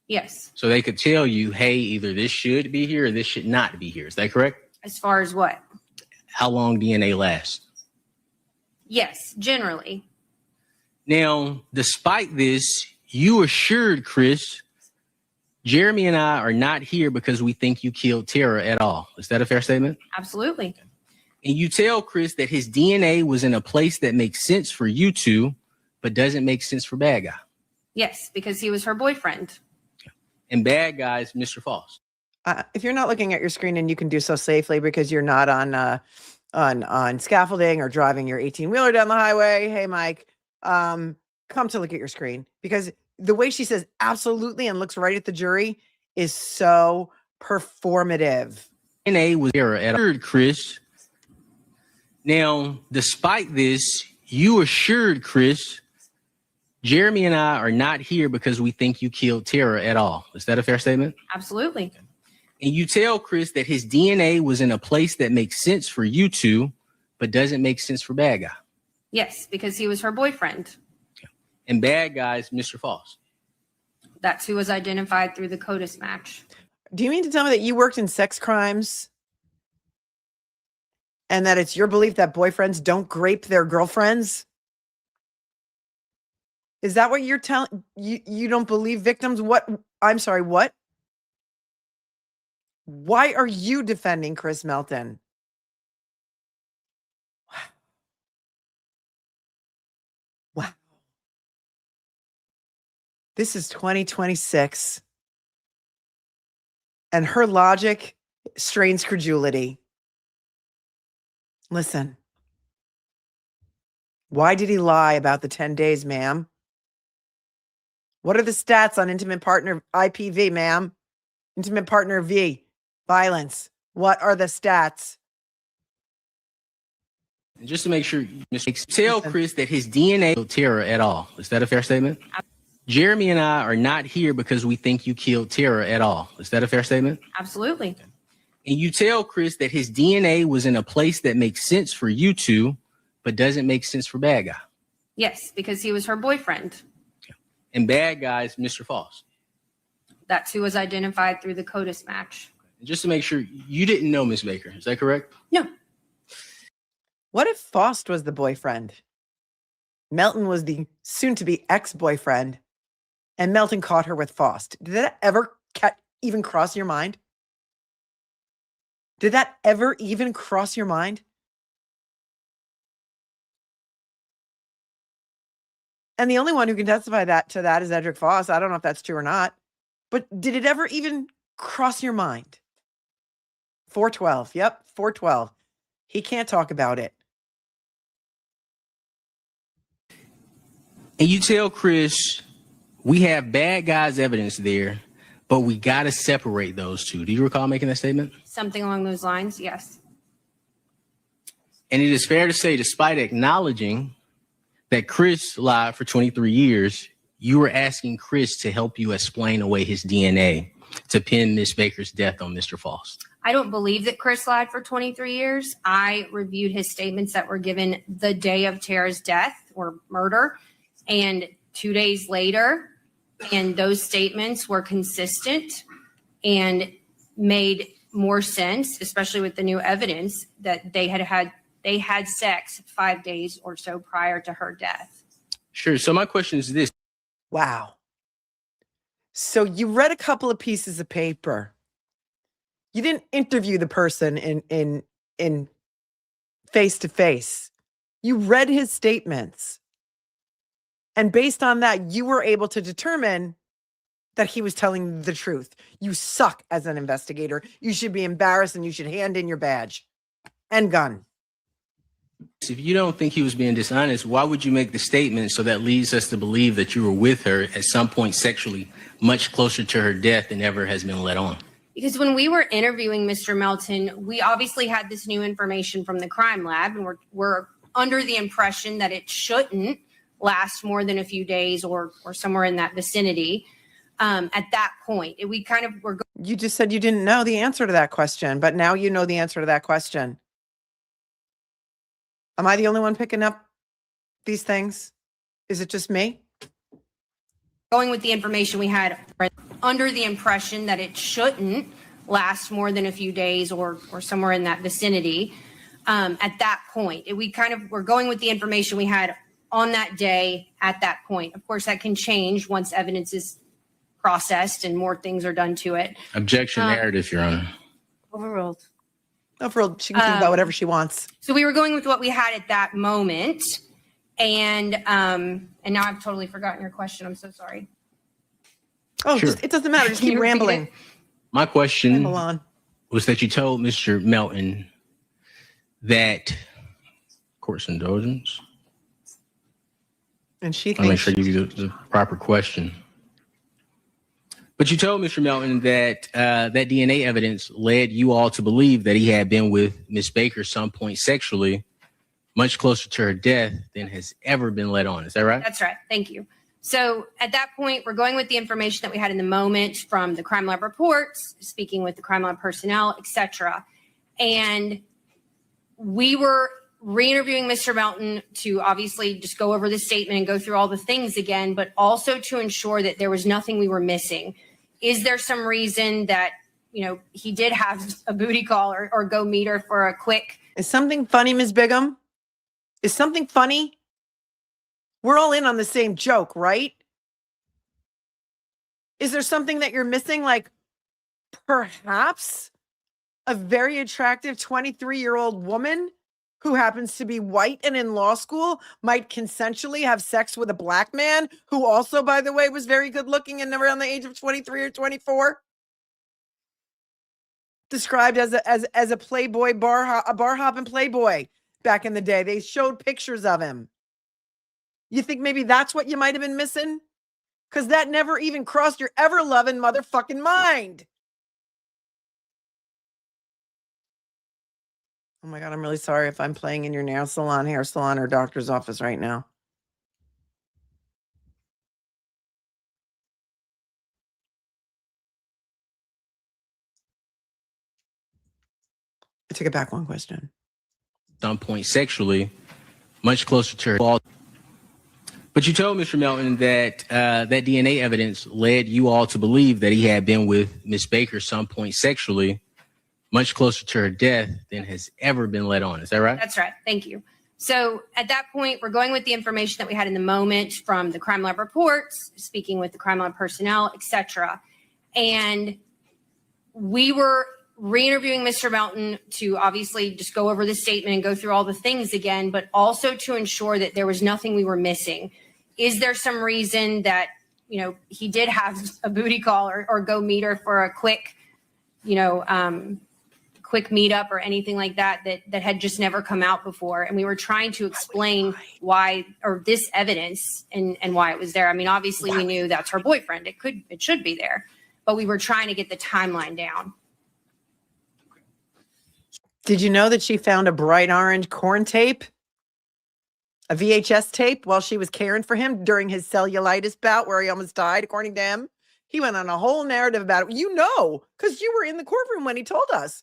Yes. So they could tell you, hey, either this should be here or this should not be here. Is that correct? As far as what? How long DNA lasts? Yes, generally. Now, despite this, you assured Chris, Jeremy and I are not here because we think you killed Tara at all. Is that a fair statement? Absolutely. And you tell Chris that his DNA was in a place that makes sense for you two, but doesn't make sense for bad guy. Yes, because he was her boyfriend. And bad guys, Mr. Faust. If you're not looking at your screen, and you can do so safely because you're not on scaffolding or driving your 18-wheeler down the highway, hey, Mike, come to look at your screen, because the way she says absolutely and looks right at the jury is so performative. DNA was error at all. Chris. Now, despite this, you assured Chris, Jeremy and I are not here because we think you killed Tara at all. Is that a fair statement? Absolutely. And you tell Chris that his DNA was in a place that makes sense for you two, but doesn't make sense for bad guy. Yes, because he was her boyfriend. And bad guys, Mr. Faust. That's who was identified through the CODIS match. Do you mean to tell me that you worked in sex crimes and that it's your belief that boyfriends don't grape their girlfriends? Is that what you're telling? You don't believe victims? What? I'm sorry, what? Why are you defending Chris Melton? Wow. This is 2026. And her logic strains credulity. Listen. Why did he lie about the 10 days, ma'am? What are the stats on intimate partner IPV, ma'am? Intimate partner V, violence. What are the stats? And just to make sure, tell Chris that his DNA killed Tara at all. Is that a fair statement? Jeremy and I are not here because we think you killed Tara at all. Is that a fair statement? Absolutely. And you tell Chris that his DNA was in a place that makes sense for you two, but doesn't make sense for bad guy. Yes, because he was her boyfriend. And bad guys, Mr. Faust. That's who was identified through the CODIS match. And just to make sure, you didn't know Miss Baker. Is that correct? No. What if Faust was the boyfriend? Melton was the soon-to-be ex-boyfriend, and Melton caught her with Faust. Did that ever even cross your mind? Did that ever even cross your mind? And the only one who can testify to that is Edrick Faust. I don't know if that's true or not. But did it ever even cross your mind? 412. Yep, 412. He can't talk about it. And you tell Chris, we have bad guys evidence there, but we got to separate those two. Do you recall making that statement? Something along those lines, yes. And it is fair to say, despite acknowledging that Chris lied for 23 years, you were asking Chris to help you explain away his DNA to pin Miss Baker's death on Mr. Faust. I don't believe that Chris lied for 23 years. I reviewed his statements that were given the day of Tara's death or murder, and 2 days later, and those statements were consistent and made more sense, especially with the new evidence that they had sex 5 days or so prior to her death. Sure. So my question is this. Wow. So you read a couple of pieces of paper. You didn't interview the person in face to face. You read his statements. And based on that, you were able to determine that he was telling the truth. You suck as an investigator. You should be embarrassed and you should hand in your badge and gun. If you don't think he was being dishonest, why would you make the statement so that leads us to believe that you were with her at some point sexually much closer to her death than ever has been let on? Because when we were interviewing Mr. Melton, we obviously had this new information from the crime lab, and we're under the impression that it shouldn't last more than a few days or somewhere in that vicinity. At that point, we kind of were. You just said you didn't know the answer to that question, but now you know the answer to that question. Am I the only one picking up these things? Is it just me? Going with the information we had, under the impression that it shouldn't last more than a few days or somewhere in that vicinity. At that point, we kind of were going with the information we had on that day at that point. Of course, that can change once evidence is processed and more things are done to it. Objection narrative, Your Honor. Overruled. Overall, she can think about whatever she wants. So we were going with what we had at that moment. And now I've totally forgotten your question. I'm so sorry. Oh, Sure. just it doesn't matter. Just Can keep you repeat rambling. it? My question Ramble on. was that you told Mr. Melton that, court's indulgence. And she I'll make thinks sure I give you the proper question. But you told Mr. Melton that that DNA evidence led you all to believe that he had been with Miss Baker some point sexually, much closer to her death than has ever been led on. Is that right? That's right. Thank you. So at that point, we're going with the information that we had in the moment from the crime lab reports, speaking with the crime lab personnel, et cetera. And we were re-interviewing Mr. Melton to obviously just go over the statement and go through all the things again, but also to ensure that there was nothing we were missing. Is there some reason that, you know, he did have a booty call or go meet her for a quick? Is something funny, Ms. Bigham? Is something funny? We're all in on the same joke, right? Is there something that you're missing? Like perhaps a very attractive 23-year-old woman who happens to be white and in law school might consensually have sex with a black man who also, by the way, was very good looking and around the age of 23 or 24? Described as a playboy bar hopping playboy back in the day. They showed pictures of him. You think maybe that's what you might have been missing? Because that never even crossed your ever-loving motherfucking mind. Oh my God, I'm really sorry if I'm playing in your nail salon, hair salon, or doctor's office right now. I take it back one question. Some point sexually, much closer to her. But you told Mr. Melton that that DNA evidence led you all to believe that he had been with Miss Baker some point sexually, much closer to her death than has ever been led on. Is that right? That's right. Thank you. So at that point, we're going with the information that we had in the moment from the crime lab reports, speaking with the crime lab personnel, et cetera. And we were re-interviewing Mr. Melton to obviously just go over the statement and go through all the things again, but also to ensure that there was nothing we were missing. Is there some reason that, you know, he did have a booty call or go meet her for a quick, you know, quick meetup or anything like that had just never come out before? And we were trying to explain why, or this evidence and why it was there. I mean, obviously we knew that's her boyfriend. It should be there, but we were trying to get the timeline down. Did you know that she found a bright orange corn tape, a VHS tape, while she was caring for him during his cellulitis bout where he almost died, according to him? He went on a whole narrative about it. You know, because you were in the courtroom when he told us.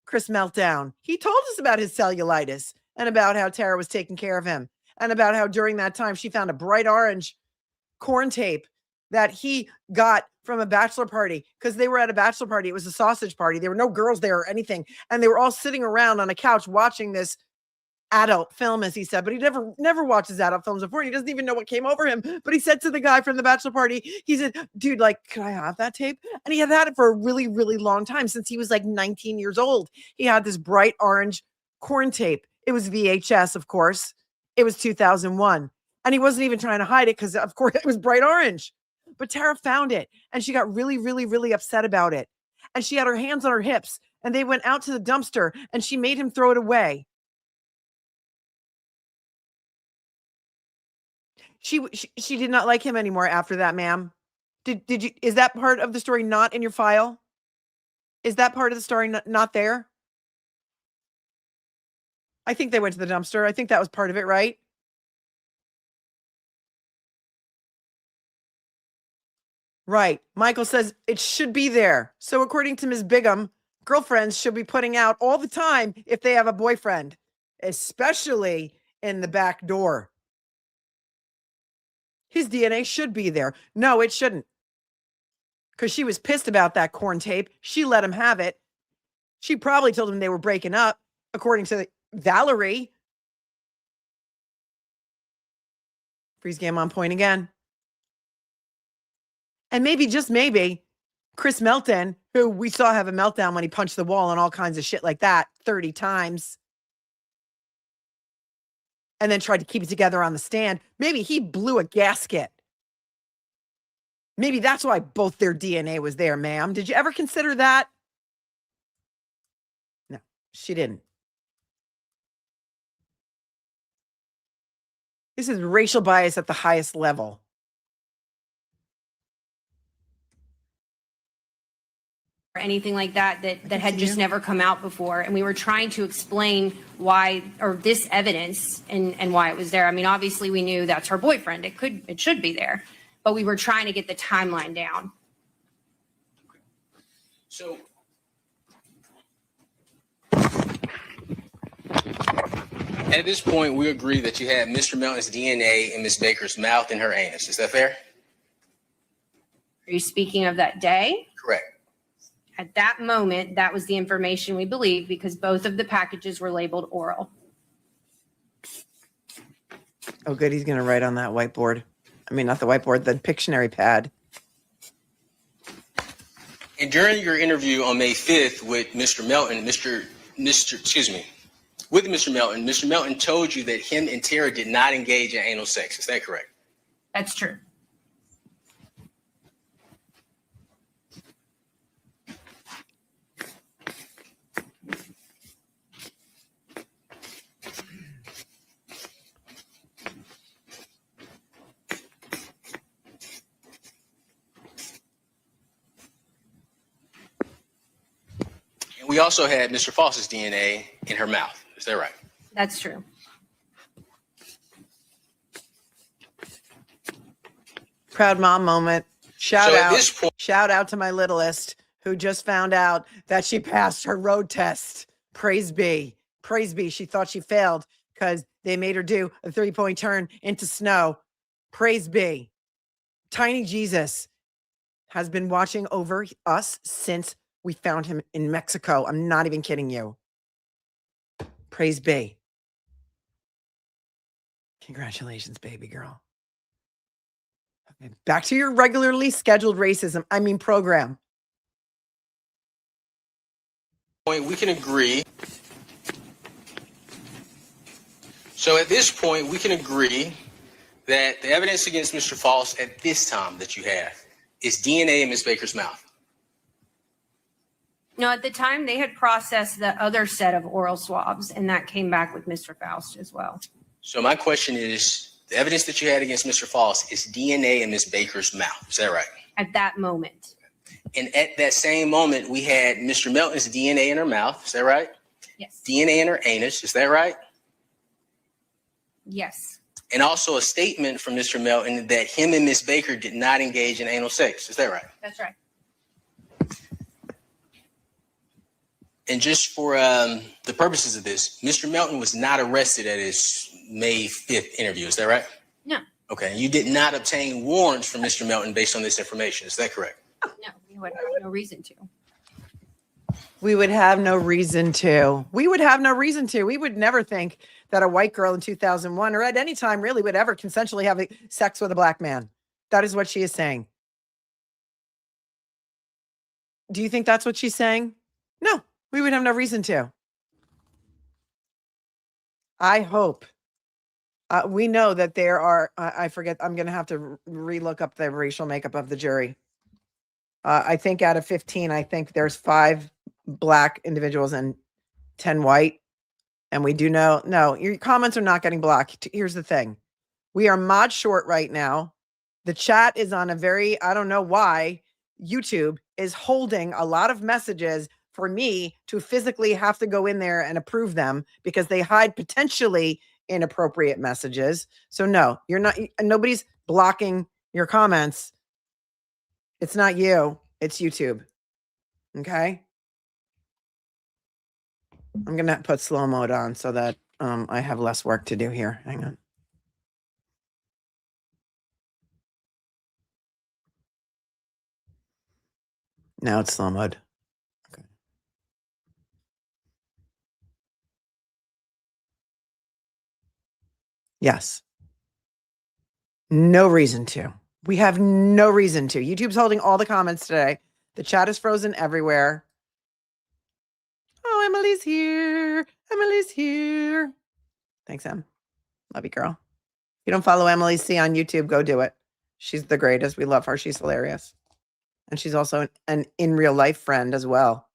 Chris Meltdown. He told us about his cellulitis and about how Tara was taking care of him and about how during that time she found a bright orange corn tape that he got from a bachelor party because they were at a bachelor party. It was a sausage party. There were no girls there or anything. And they were all sitting around on a couch watching this adult film, as he said, but he never watches adult films before. And he doesn't even know what came over him. But he said to the guy from the bachelor party, he said, dude, like, could I have that tape? And he had had it for a really, really long time, since he was like 19 years old. He had this bright orange corn tape. It was VHS, of course. It was 2001. And he wasn't even trying to hide it because, of course, it was bright orange. But Tara found it and she got really, really, really upset about it. And she had her hands on her hips and they went out to the dumpster and she made him throw it away. She did not like him anymore after that, ma'am. Did you, is that part of the story not in your file? Is that part of the story not there? I think they went to the dumpster. I think that was part of it, right? Right. Michael says it should be there. So according to Ms. Bigham, girlfriends should be putting out all the time if they have a boyfriend, especially in the back door. His DNA should be there. No, it shouldn't. Because she was pissed about that corn tape. She let him have it. She probably told him they were breaking up, according to Valerie. Freeze game on point again. And maybe, just maybe, Chris Melton, who we saw have a meltdown when he punched the wall and all kinds of shit like that 30 times, and then tried to keep it together on the stand. Maybe he blew a gasket Maybe that's why both their DNA was there, ma'am. Did you ever consider that? No, she didn't. This is racial bias at the highest level. Or anything like that had just never come out before. And we were trying to explain why, or this evidence and why it was there. I mean, obviously we knew that's her boyfriend. It should be there, but we were trying to get the timeline down. So at this point, we agree that you had Mr. Melton's DNA in Ms. Baker's mouth and her anus. Is that fair? Are you speaking of that day? Correct. At that moment, that was the information we believe because both of the packages were labeled oral. Oh, good. He's going to write on that whiteboard. I mean, not the whiteboard, the Pictionary pad. And during your interview on May 5th with Mr. Melton, with Mr. Melton told you that him and Tara did not engage in anal sex. Is that correct? That's true. And we also had Mr. Faust's DNA in her mouth. Is that right? That's true. Proud mom moment. Shout So at out. this point- Shout out to my littlest who just found out that she passed her road test. Praise be. Praise be. She thought she failed because they made her do a 3-point turn into snow. Praise be. Tiny Jesus has been watching over us since we found him in Mexico. I'm not even kidding you. Praise be. Congratulations, baby girl. Okay, back to your regularly scheduled program. We can agree. So at this point, we can agree that the evidence against Mr. Faust at this time that you have is DNA in Ms. Baker's mouth. No, at the time they had processed the other set of oral swabs and that came back with Mr. Faust as well. So my question is, the evidence that you had against Mr. Faust is DNA in Ms. Baker's mouth. Is that right? At that moment. And at that same moment, we had Mr. Melton's DNA in her mouth. Is that right? Yes. DNA in her anus. Is that right? Yes. And also a statement from Mr. Melton that him and Ms. Baker did not engage in anal sex. Is that right? That's right. And just for the purposes of this, Mr. Melton was not arrested at his May 5th interview. Is that right? No. Okay. You did not obtain warrants from Mr. Melton based on this information. Is that correct? No, we would have no reason to. We would have no reason to. We would have no reason to. We would never think that a white girl in 2001 or at any time really would ever consensually have sex with a black man. That is what she is saying. Do you think that's what she's saying? No, we would have no reason to. I hope. We know that there are, I forget, I'm going to have to relook up the racial makeup of the jury. I think out of 15, I think there's 5 black individuals and 10 white. And we do know, no, your comments are not getting blocked. Here's the thing. We are mod short right now. The chat is on a very, I don't know why, YouTube is holding a lot of messages for me to physically have to go in there and approve them because they hide potentially inappropriate messages. So no, you're not, nobody's blocking your comments. It's not you, it's YouTube. Okay. I'm going to put slow mode on so that I have less work to do here. Hang on. Now it's slow mode. Okay. Yes. No reason to. We have no reason to. YouTube's holding all the comments today. The chat is frozen everywhere. Oh, Emily's here. Emily's here. Thanks, Em. Love you, girl. If you don't follow Emily C on YouTube, go do it. She's the greatest. We love her. She's hilarious. And she's also an in real life friend as well.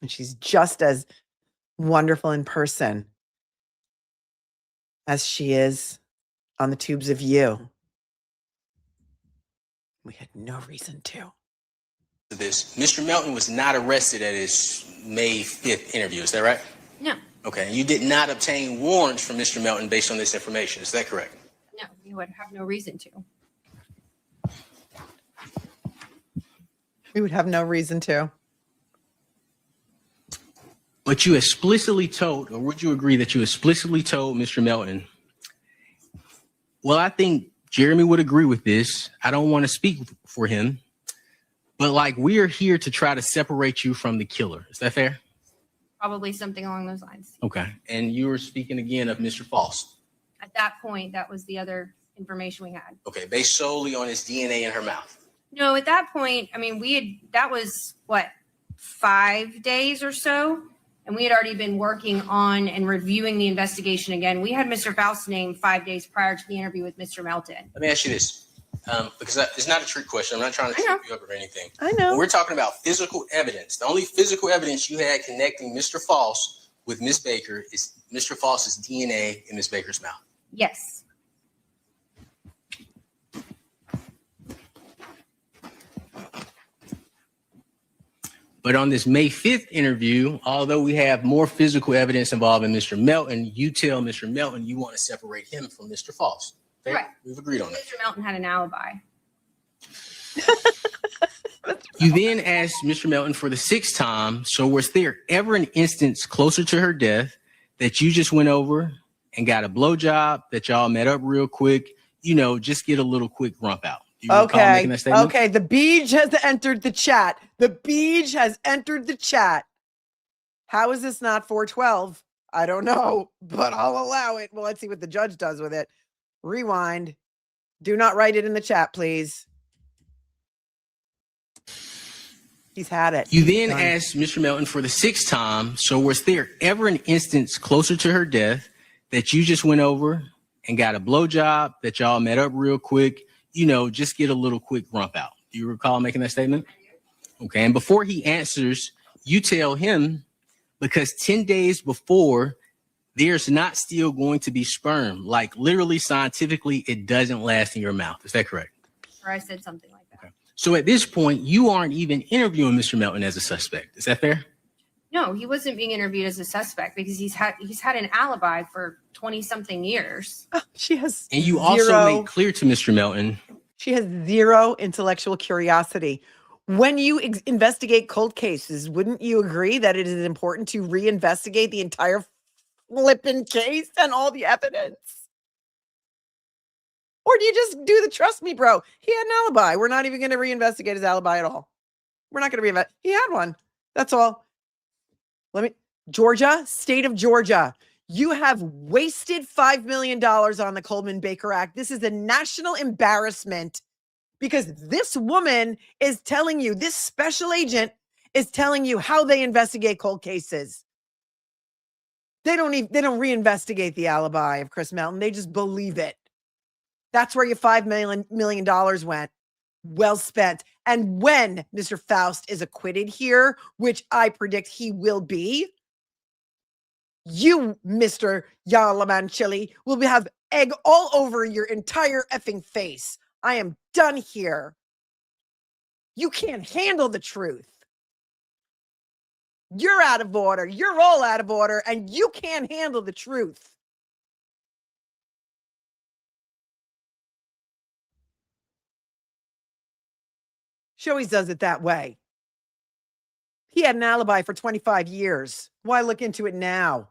And she's just as wonderful in person as she is on the tubes of you. We had no reason to. This, Mr. Melton was not arrested at his May 5th interview. Is that right? No, Okay. And you did not obtain warrants from Mr. Melton based on this information. Is that correct? no, you would have no reason to. We would have no reason to. But you explicitly told, or would you agree that you explicitly told Mr. Melton, well, I think Jeremy would agree with this. I don't want to speak for him, but like we are here to try to separate you from the killer. Is that fair? Probably something along those lines. Okay. And you were speaking again of Mr. Faust. At that point, that was the other information we had. Okay. Based solely on his DNA in her mouth. No, at that point, I mean, that was what, 5 days or so? And we had already been working on and reviewing the investigation again. We had Mr. Faust's name 5 days prior to the interview with Mr. Melton. Let me ask you this, because it's not a trick question. I'm not trying to trip you up or anything. I know. When we're talking about physical evidence, the only physical evidence you had connecting Mr. Faust with Miss Baker is Mr. Faust's DNA in Miss Baker's mouth. Yes. But on this May 5th interview, although we have more physical evidence involving Mr. Melton, you tell Mr. Melton you want to separate him from Mr. Faust. Fair? Right. We've agreed on that. Mr. Melton had an alibi. You then asked Mr. Melton for the 6th time, so was there ever an instance closer to her death that you just went over and got a blowjob, that y'all met up real quick, you know, just get a little quick rump out? Do you recall making that statement? Okay. The Beej has entered the chat. The Beej has entered the chat. How is this not 412? I don't know, but I'll allow it. Well, let's see what the judge does with it. Rewind. Do not write it in the chat, please. He's had it. You then Done. asked Mr. Melton for the 6th time, so was there ever an instance closer to her death that you just went over and got a blowjob, that y'all met up real quick, you know, just get a little quick rump out? Do you recall making that statement? Okay. And before he answers, you tell him, because 10 days before, there's not still going to be sperm. Like literally scientifically, it doesn't last in your mouth. Is that correct? Or I said something like that. Okay. So at this point, you aren't even interviewing Mr. Melton as a suspect. Is that fair? No, he wasn't being interviewed as a suspect because he's had an alibi for 20 something years. She has And you zero, also made clear to Mr. Melton. she has zero intellectual curiosity. When you investigate cold cases, wouldn't you agree that it is important to reinvestigate the entire flipping case and all the evidence? Or do you just do the trust me, bro? He had an alibi. We're not even going to reinvestigate his alibi at all. We're not going to reinvestigate. He had one. That's all. Georgia, state of Georgia, you have wasted $5 million on the Coleman Baker Act. This is a national embarrassment because this woman is telling you, this special agent is telling you how they investigate cold cases. They don't reinvestigate the alibi of Chris Melton. They just believe it. That's where your $5 million went. Well spent. And when Mr. Faust is acquitted here, which I predict he will be, you, Mr. Yalamanchili, will have egg all over your entire effing face. I am done here. You can't handle the truth. You're out of order. You're all out of order, and you can't handle the truth. She always does it that way. He had an alibi for 25 years. Why look into it now?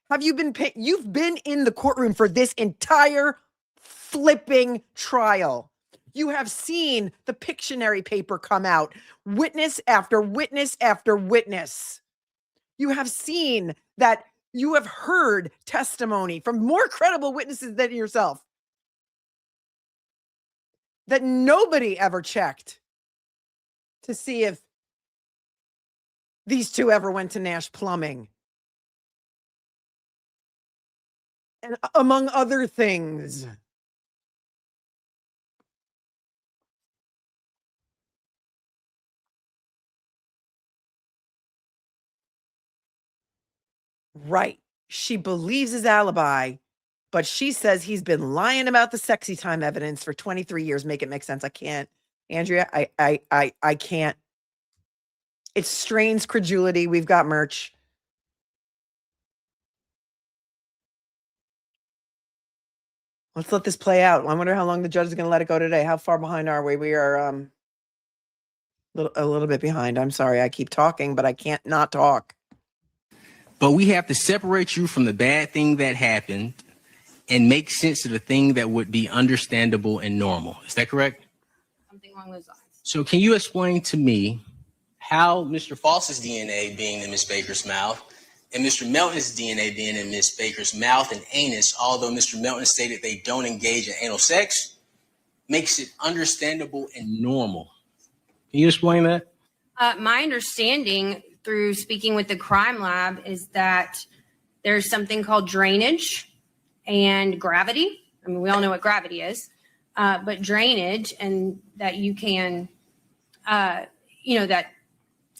Have you been you've been in the courtroom for this entire flipping trial. You have seen the Pictionary paper come out, witness after witness after witness. You have seen that, you have heard testimony from more credible witnesses than yourself that nobody ever checked to see if these two ever went to Nash Plumbing. And among other things. Right. She believes his alibi, but she says he's been lying about the sexy time evidence for 23 years. Make it make sense. I can't. Andrea, I can't. It strains credulity. We've got merch. Let's let this play out. I wonder how long the judge is going to let it go today. How far behind are we? We are a little bit behind. I'm sorry. I keep talking, but I can't not talk. But we have to separate you from the bad thing that happened and make sense of the thing that would be understandable and normal. Is that correct? Something along those lines. So can you explain to me how Mr. Faust's DNA being in Miss Baker's mouth and Mr. Melton's DNA being in Miss Baker's mouth and anus, although Mr. Melton stated they don't engage in anal sex, makes it understandable and normal? Can you explain that? My understanding through speaking with the crime lab is that there's something called drainage and gravity. I mean, we all know what gravity is, but drainage, and that you can, that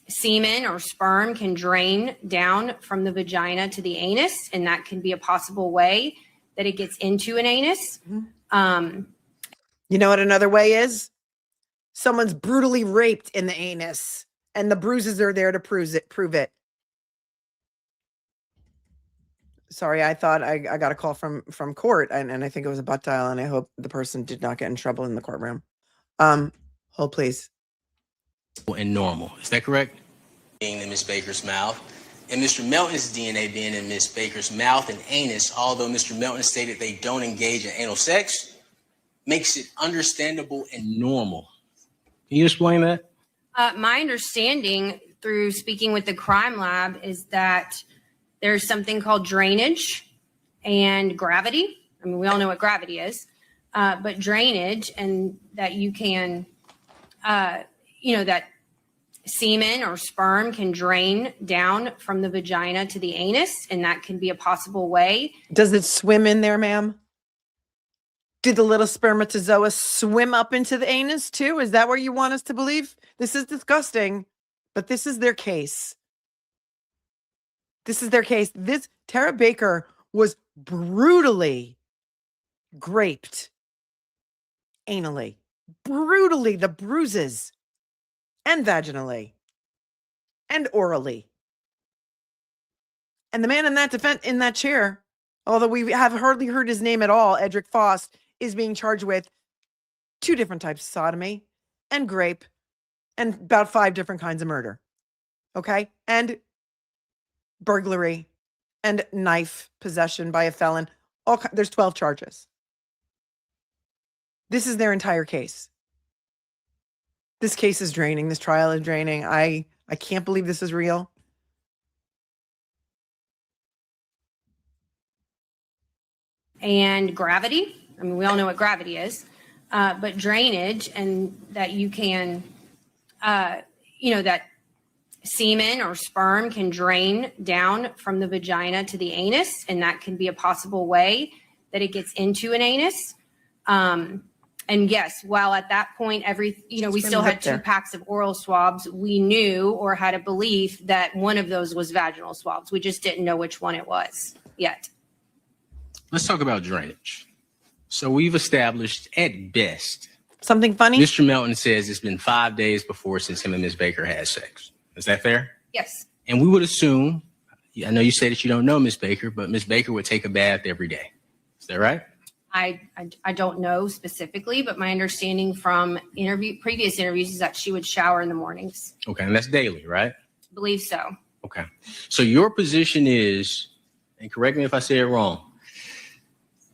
semen or sperm can drain down from the vagina to the anus, and that can be a possible way that it gets into an anus. You know what another way is? Someone's brutally raped in the anus, and the bruises are there to prove it. Sorry, I thought I got a call from court, and I think it was a butt dial, and I hope the person did not get in trouble in the courtroom. Hold, please. And normal. Is that correct? Being in Miss Baker's mouth and Mr. Melton's DNA being in Miss Baker's mouth and anus, although Mr. Melton stated they don't engage in anal sex, makes it understandable and normal. Can you explain that? My understanding through speaking with the crime lab is that there's something called drainage and gravity. I mean, we all know what gravity is, but drainage, and that you can, that semen or sperm can drain down from the vagina to the anus, and that can be a possible way. Does it swim in there, ma'am? Did the little spermatozoa swim up into the anus too? Is that what you want us to believe? This is disgusting, but this is their case. This is their case. This Tara Baker was brutally raped anally, brutally, the bruises, and vaginally, and orally. And the man in that chair, although we have hardly heard his name at all, Edrick Faust, is being charged with 2 different types of sodomy and grape and about 5 different kinds of murder. Okay? And burglary and knife possession by a felon. There's 12 charges. This is their entire case. This case is draining. This trial is draining. I can't believe this is real. And gravity. I mean, we all know what gravity is, but drainage, and that you can, that semen or sperm can drain down from the vagina to the anus, and that can be a possible way that it gets into an anus. And yes, while at that point, we still had 2 packs of oral swabs, we knew or had a belief that one of those was vaginal swabs. We just didn't know which one it was yet. Let's talk about drainage. So we've established at best. Something funny? Mr. Melton says it's been 5 days before since him and Ms. Baker had sex. Is that fair? Yes. And we would assume, I know you say that you don't know Ms. Baker, but Ms. Baker would take a bath every day. Is that right? I don't know specifically, but my understanding from previous interviews is that she would shower in the mornings. Okay, and that's daily, right? I believe so. Okay. So your position is, and correct me if I say it wrong,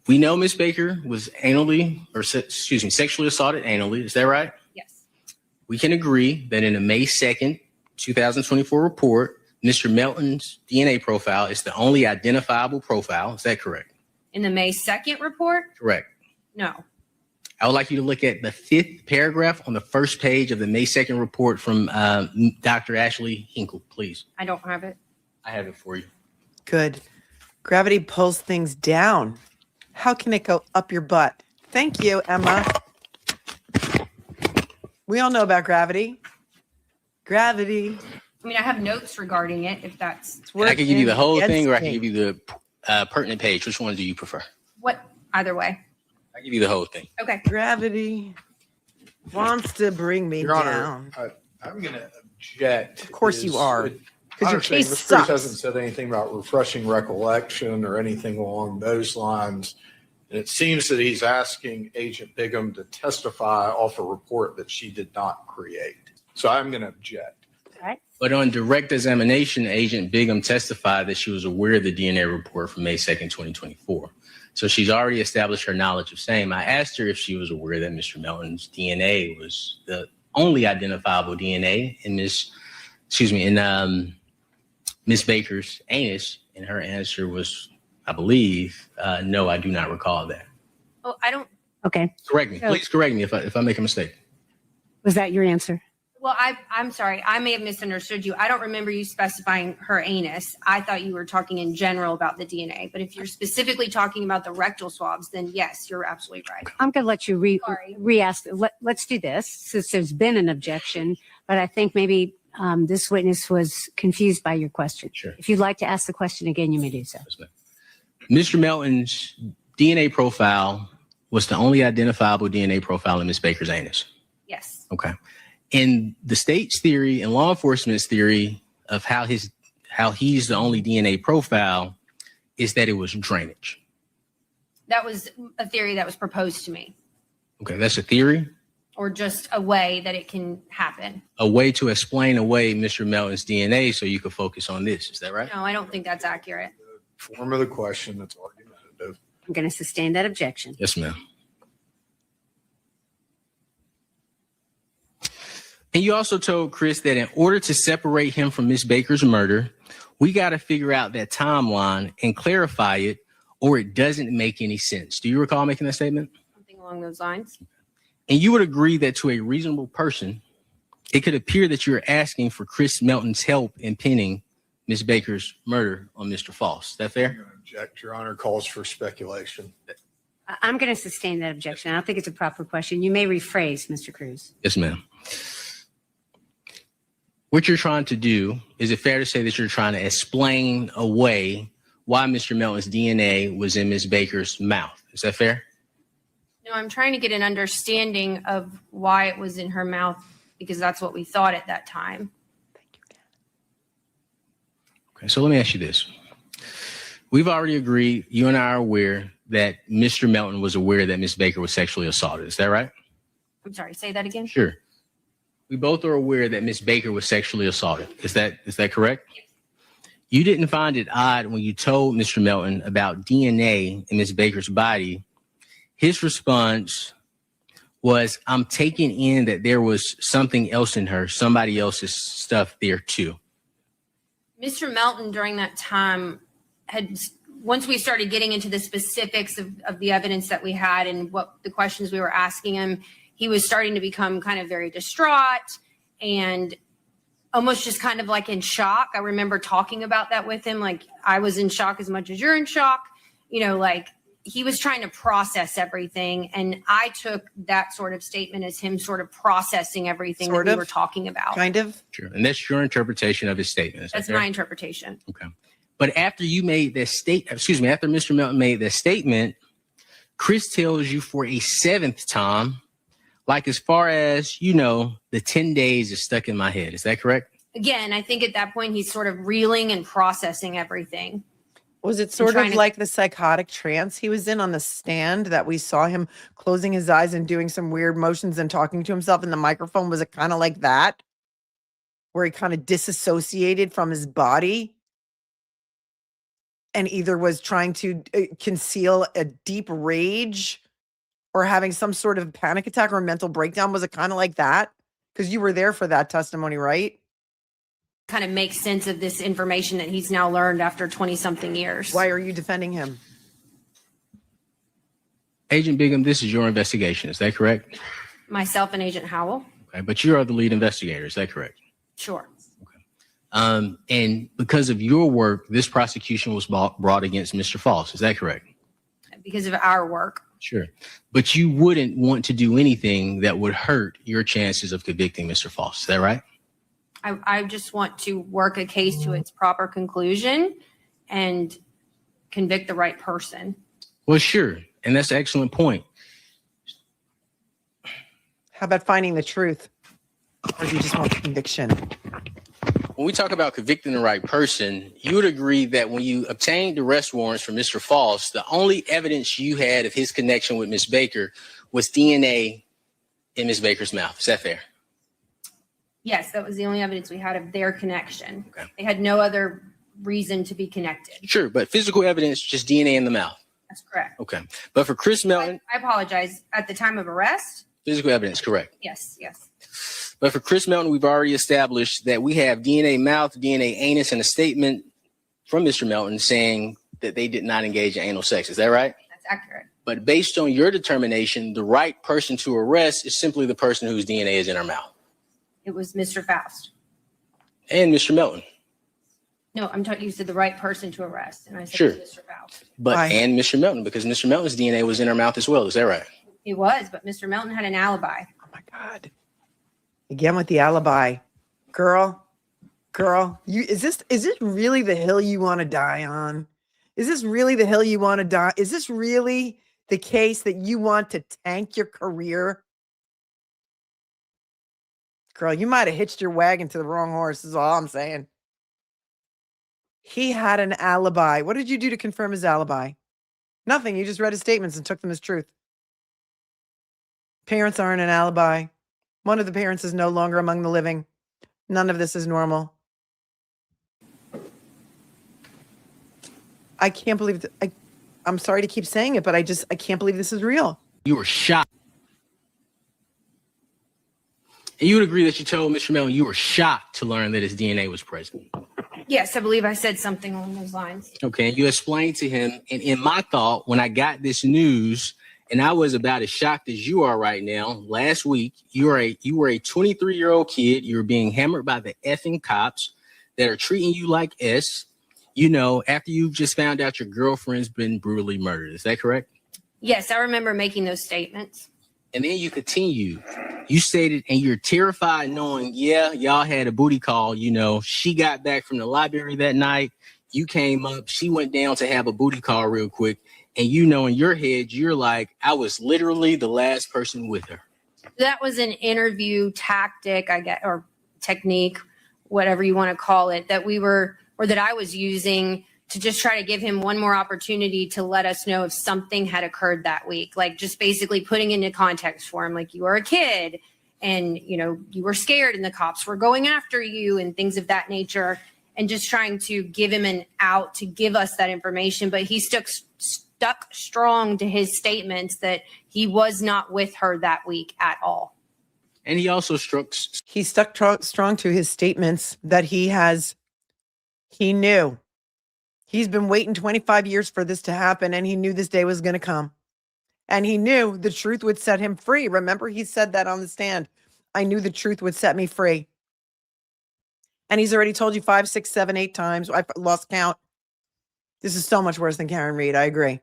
we know Ms. Baker was sexually assaulted anally. Is that right? Yes. We can agree that in the May 2nd, 2024 report, Mr. Melton's DNA profile is the only identifiable profile. Is that correct? In the May 2nd report? Correct. No. I would like you to look at the 5th paragraph on the first page of the May 2nd report from Dr. Ashley Hinkle, please. I don't have it. I have it for you. Good. Gravity pulls things down. How can it go up your butt? Thank you, Emma. We all know about gravity. Gravity I mean, I have notes regarding it if that's And I can give you the whole thing, or I can against give me. you the pertinent page. Which one do you prefer? what, either way. I give you the whole thing. Okay. Gravity wants to bring me Your Honor, down. I'm going to object. Of course you are, I 'cause your understand case Ms. Crews sucks. hasn't said anything about refreshing recollection or anything along those lines. And it seems that he's asking Agent Bigham to testify off a report that she did not create. So I'm going to object. But on direct examination, Agent Bigham testified that she was aware of the DNA report from May 2nd, 2024. So she's already established her knowledge of same. I asked her if she was aware that Mr. Melton's DNA was the only identifiable DNA in Miss Baker's anus, and her answer was, I believe, no, I do not recall that. Oh, I don't, Okay. Correct me. So- Please correct me if I make a mistake. Was that your answer? well, I'm sorry. I may have misunderstood you. I don't remember you specifying her anus. I thought you were talking in general about the DNA. But if you're specifically talking about the rectal swabs, then yes, you're absolutely right. I'm going to let you Sorry. re-ask. Let's do this since there's been an objection, but I think maybe this witness was confused by your question. Sure. If you'd like to ask the question again, you may do so. Mr. Melton's DNA profile was the only identifiable DNA profile in Miss Baker's anus. Yes. Okay. In the state's theory and law enforcement's theory of how he's the only DNA profile is that it was drainage. That was a theory that was proposed to me, Okay, that's a theory, or just a way that it can happen. a way to explain away Mr. Melton's DNA so you could focus on this. Is that right? No, I don't think that's accurate. Form of the question that's argumentative. I'm going to sustain that objection. Yes, ma'am. And you also told Chris that in order to separate him from Miss Baker's murder, we got to figure out that timeline and clarify it, or it doesn't make any sense. Do you recall making that statement? Something along those lines. And you would agree that to a reasonable person, it could appear that you're asking for Chris Melton's help in pinning Miss Baker's murder on Mr. Faust. Is that I'm fair? going to object. Your Honor calls for speculation. I'm going to sustain that objection. I don't think it's a proper question. You may rephrase, Mr. Crews. Yes, ma'am. What you're trying to do, is it fair to say that you're trying to explain away why Mr. Melton's DNA was in Miss Baker's mouth? Is that fair? No, I'm trying to get an understanding of why it was in her mouth, because that's what we thought at that time. Okay, so let me ask you this. We've already agreed, you and I are aware that Mr. Melton was aware that Miss Baker was sexually assaulted. Is that right? I'm sorry, say that again. Sure. We both are aware that Miss Baker was sexually assaulted. Is that correct? You didn't find it odd when you told Mr. Melton about DNA in Miss Baker's body. His response was, I'm taking in that there was something else in her, somebody else's stuff there too. Mr. Melton during that time once we started getting into the specifics of the evidence that we had and what the questions we were asking him, he was starting to become kind of very distraught and almost just kind of like in shock. I remember talking about that with him. Like, I was in shock as much as you're in shock. You know, like, he was trying to process everything. And I took that sort of statement as him sort of processing everything Sort that we of? were talking about. Kind of. Sure. And that's your interpretation of his statement. Is that That's fair? my interpretation. Okay. But after you made that after Mr. Melton made that statement, Chris tells you for a seventh time, like, as far as, you know, the 10 days is stuck in my head. Is that correct? Again, I think at that point he's sort of reeling and processing everything. Was it sort trying of to- like the psychotic trance he was in on the stand that we saw him closing his eyes and doing some weird motions and talking to himself in the microphone? Was it kind of like that? Where he kind of disassociated from his body and either was trying to conceal a deep rage or having some sort of panic attack or a mental breakdown? Was it kind of like that? Because you were there for that testimony, right? Kind of make sense of this information that he's now learned after 20 something years. Why are you defending him? Agent Bigham, this is your investigation. Is that correct? Myself and Agent Howell? Okay. But you are the lead investigator. Is that correct? Sure. And because of your work, this prosecution was brought against Mr. Faust. Is that correct? Because of our work. Sure. But you wouldn't want to do anything that would hurt your chances of convicting Mr. Faust. Is that right? I just want to work a case to its proper conclusion and convict the right person. Well, sure. And that's an excellent point. How about finding the truth? Or do you just want conviction? When we talk about convicting the right person, you would agree that when you obtained arrest warrants for Mr. Faust, the only evidence you had of his connection with Ms. Baker was DNA in Ms. Baker's mouth. Is that fair? Yes, that was the only evidence we had of their connection. Okay. They had no other reason to be connected. Sure, but physical evidence, just DNA in the mouth. That's correct. Okay. But for Chris Melton, I apologize. At the time of arrest? physical evidence, correct. Yes, yes. But for Chris Melton, we've already established that we have DNA mouth, DNA anus, and a statement from Mr. Melton saying that they did not engage in anal sex. Is that right? That's accurate. But based on your determination, the right person to arrest is simply the person whose DNA is in her mouth. It was Mr. Faust. And Mr. Melton. No, I'm talking, you said the right person to arrest. And I said Sure. Mr. Faust. But Why? and Mr. Melton, because Mr. Melton's DNA was in her mouth as well. Is that right? He was, but Mr. Melton had an alibi. Oh my God. Again with the alibi. Girl, is this really the hill you want to die on? Is this really the hill you want to die? Is this really the case that you want to tank your career? Girl, you might have hitched your wagon to the wrong horse, is all I'm saying. He had an alibi. What did you do to confirm his alibi? Nothing. You just read his statements and took them as truth. Parents aren't an alibi. One of the parents is no longer among the living. None of this is normal. I can't believe I'm sorry to keep saying it, but I can't believe this is real. You were shocked. And you would agree that you told Mr. Melton you were shocked to learn that his DNA was present. Yes, I believe I said something along those lines. Okay, and you explained to him, and in my thought, when I got this news, and I was about as shocked as you are right now, last week, you were a 23-year-old kid. You were being hammered by the effing cops that are treating you like S, you know, after you just found out your girlfriend's been brutally murdered. Is that correct? Yes, I remember making those statements. And then you continue. You stated, and you're terrified knowing, yeah, y'all had a booty call. You know, she got back from the library that night. You came up. She went down to have a booty call real quick. And you know, in your head, you're like, I was literally the last person with her. That was an interview tactic, I guess, or technique, whatever you want to call it, that we were, or that I was using to just try to give him one more opportunity to let us know if something had occurred that week. Like just basically putting into context for him, like you were a kid and, you know, you were scared and the cops were going after you and things of that nature. And just trying to give him an out to give us that information. But he stuck strong to his statements that he was not with her that week at all. And he also stuck strong to his statements that he knew. He's been waiting 25 years for this to happen, and he knew this day was going to come. And he knew the truth would set him free. Remember, he said that on the stand. I knew the truth would set me free. And he's already told you 5, 6, 7, 8 times. I've lost count. This is so much worse than Karen Reed. I agree.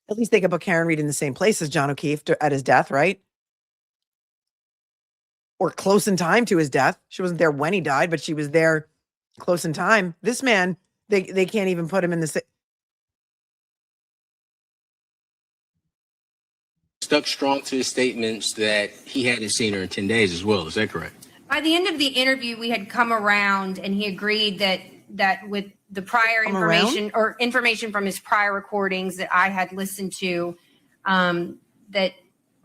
At least they could put Karen Reed in the same place as John O'Keefe at his death, right? Or close in time to his death. She wasn't there when he died, but she was there close in time. This man, they can't even put him in the same. Stuck strong to his statements that he hadn't seen her in 10 days as well. Is that correct? By the end of the interview, we had come around and he agreed that with the prior information or information from his prior recordings that I had listened to, that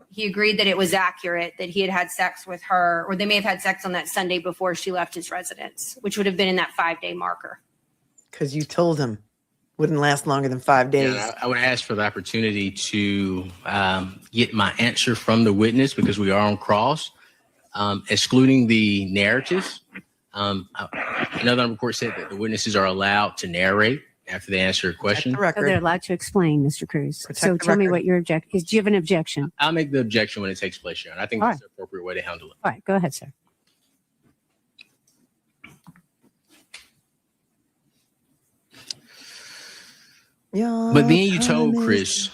he agreed that it was accurate, that he had had sex with her, or they may have had sex on that Sunday before she left his residence, which would have been in that 5-day marker. Because you told him wouldn't last longer than 5 days. Yeah, I would ask for the opportunity to get my answer from the witness because we are on cross, excluding the narratives. Another report said that the witnesses are allowed to narrate after they answer a question. The record. So they're allowed to explain, Mr. Crews. Protect So the tell me record. what your objection is. Do you have an objection? I'll make the objection when it takes place, Sharon. I think All that's the appropriate way to handle it. All right, go ahead, sir. But then you told Chris,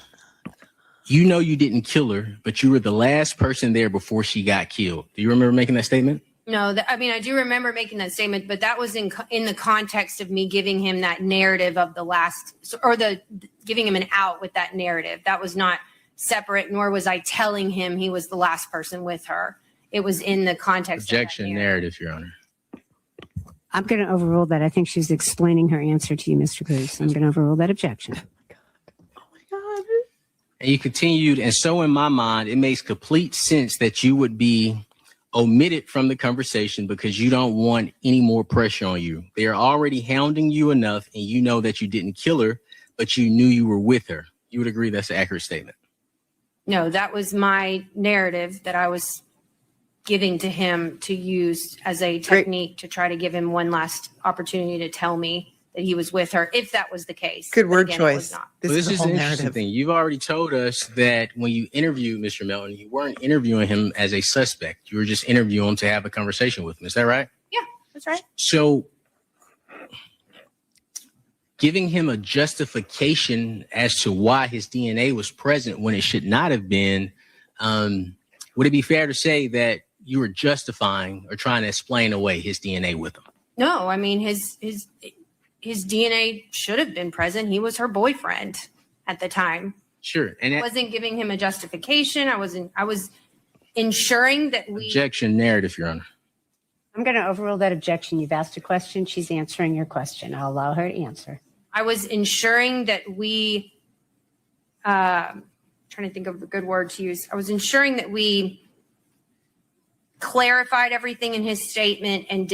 you know you didn't kill her, but you were the last person there before she got killed. Do you remember making that statement? No, I mean, I do remember making that statement, but that was in the context of me giving him that narrative of the last, or giving him an out with that narrative. That was not separate, nor was I telling him he was the last person with her. It was in the context Objection, of that narrative, Your Honor. I'm going to overrule that. I think she's explaining her answer to you, Mr. Crews. I'm going to overrule that objection. And you continued, and so in my mind, it makes complete sense that you would be omitted from the conversation because you don't want any more pressure on you. They are already hounding you enough, and you know that you didn't kill her, but you knew you were with her. You would agree that's an accurate statement? No, that was my narrative that I was giving to him to use as a technique to try to give him one last opportunity to tell me that he was with her, if that was the case. Good But word again, it was choice. not. This the is whole an interesting narrative. thing. You've already told us that when you interviewed Mr. Melton, you weren't interviewing him as a suspect. You were just interviewing him to have a conversation with him. Is that right? Yeah, that's right. So giving him a justification as to why his DNA was present when it should not have been, would it be fair to say that you were justifying or trying to explain away his DNA with him? No, I mean, his DNA should have been present. He was her boyfriend at the time. Sure. And I that wasn't giving him a justification. I was ensuring that we. objection, narrative, Your Honor. I'm going to overrule that objection. You've asked a question. She's answering your question. I'll allow her to answer. I was ensuring that we. Trying to think of a good word to use. I was ensuring that we clarified everything in his statement and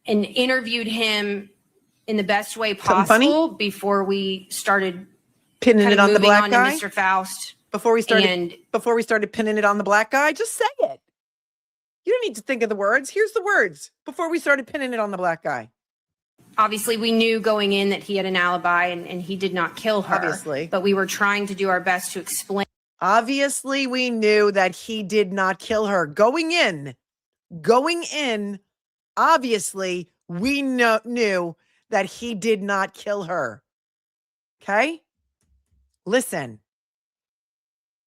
interviewed him in the best way Something funny? possible before we started Pinning kind it of on the moving black on guy. to Mr. Faust. Before we started And pinning it on the black guy, just say it. You don't need to think of the words. Here's the words. Before we started pinning it on the black guy. obviously we knew going in that he had an alibi and he did not kill her. Obviously. But we were trying to do our best to explain. Obviously, we knew that he did not kill her. Going in, obviously, we knew that he did not kill her. Okay? Listen,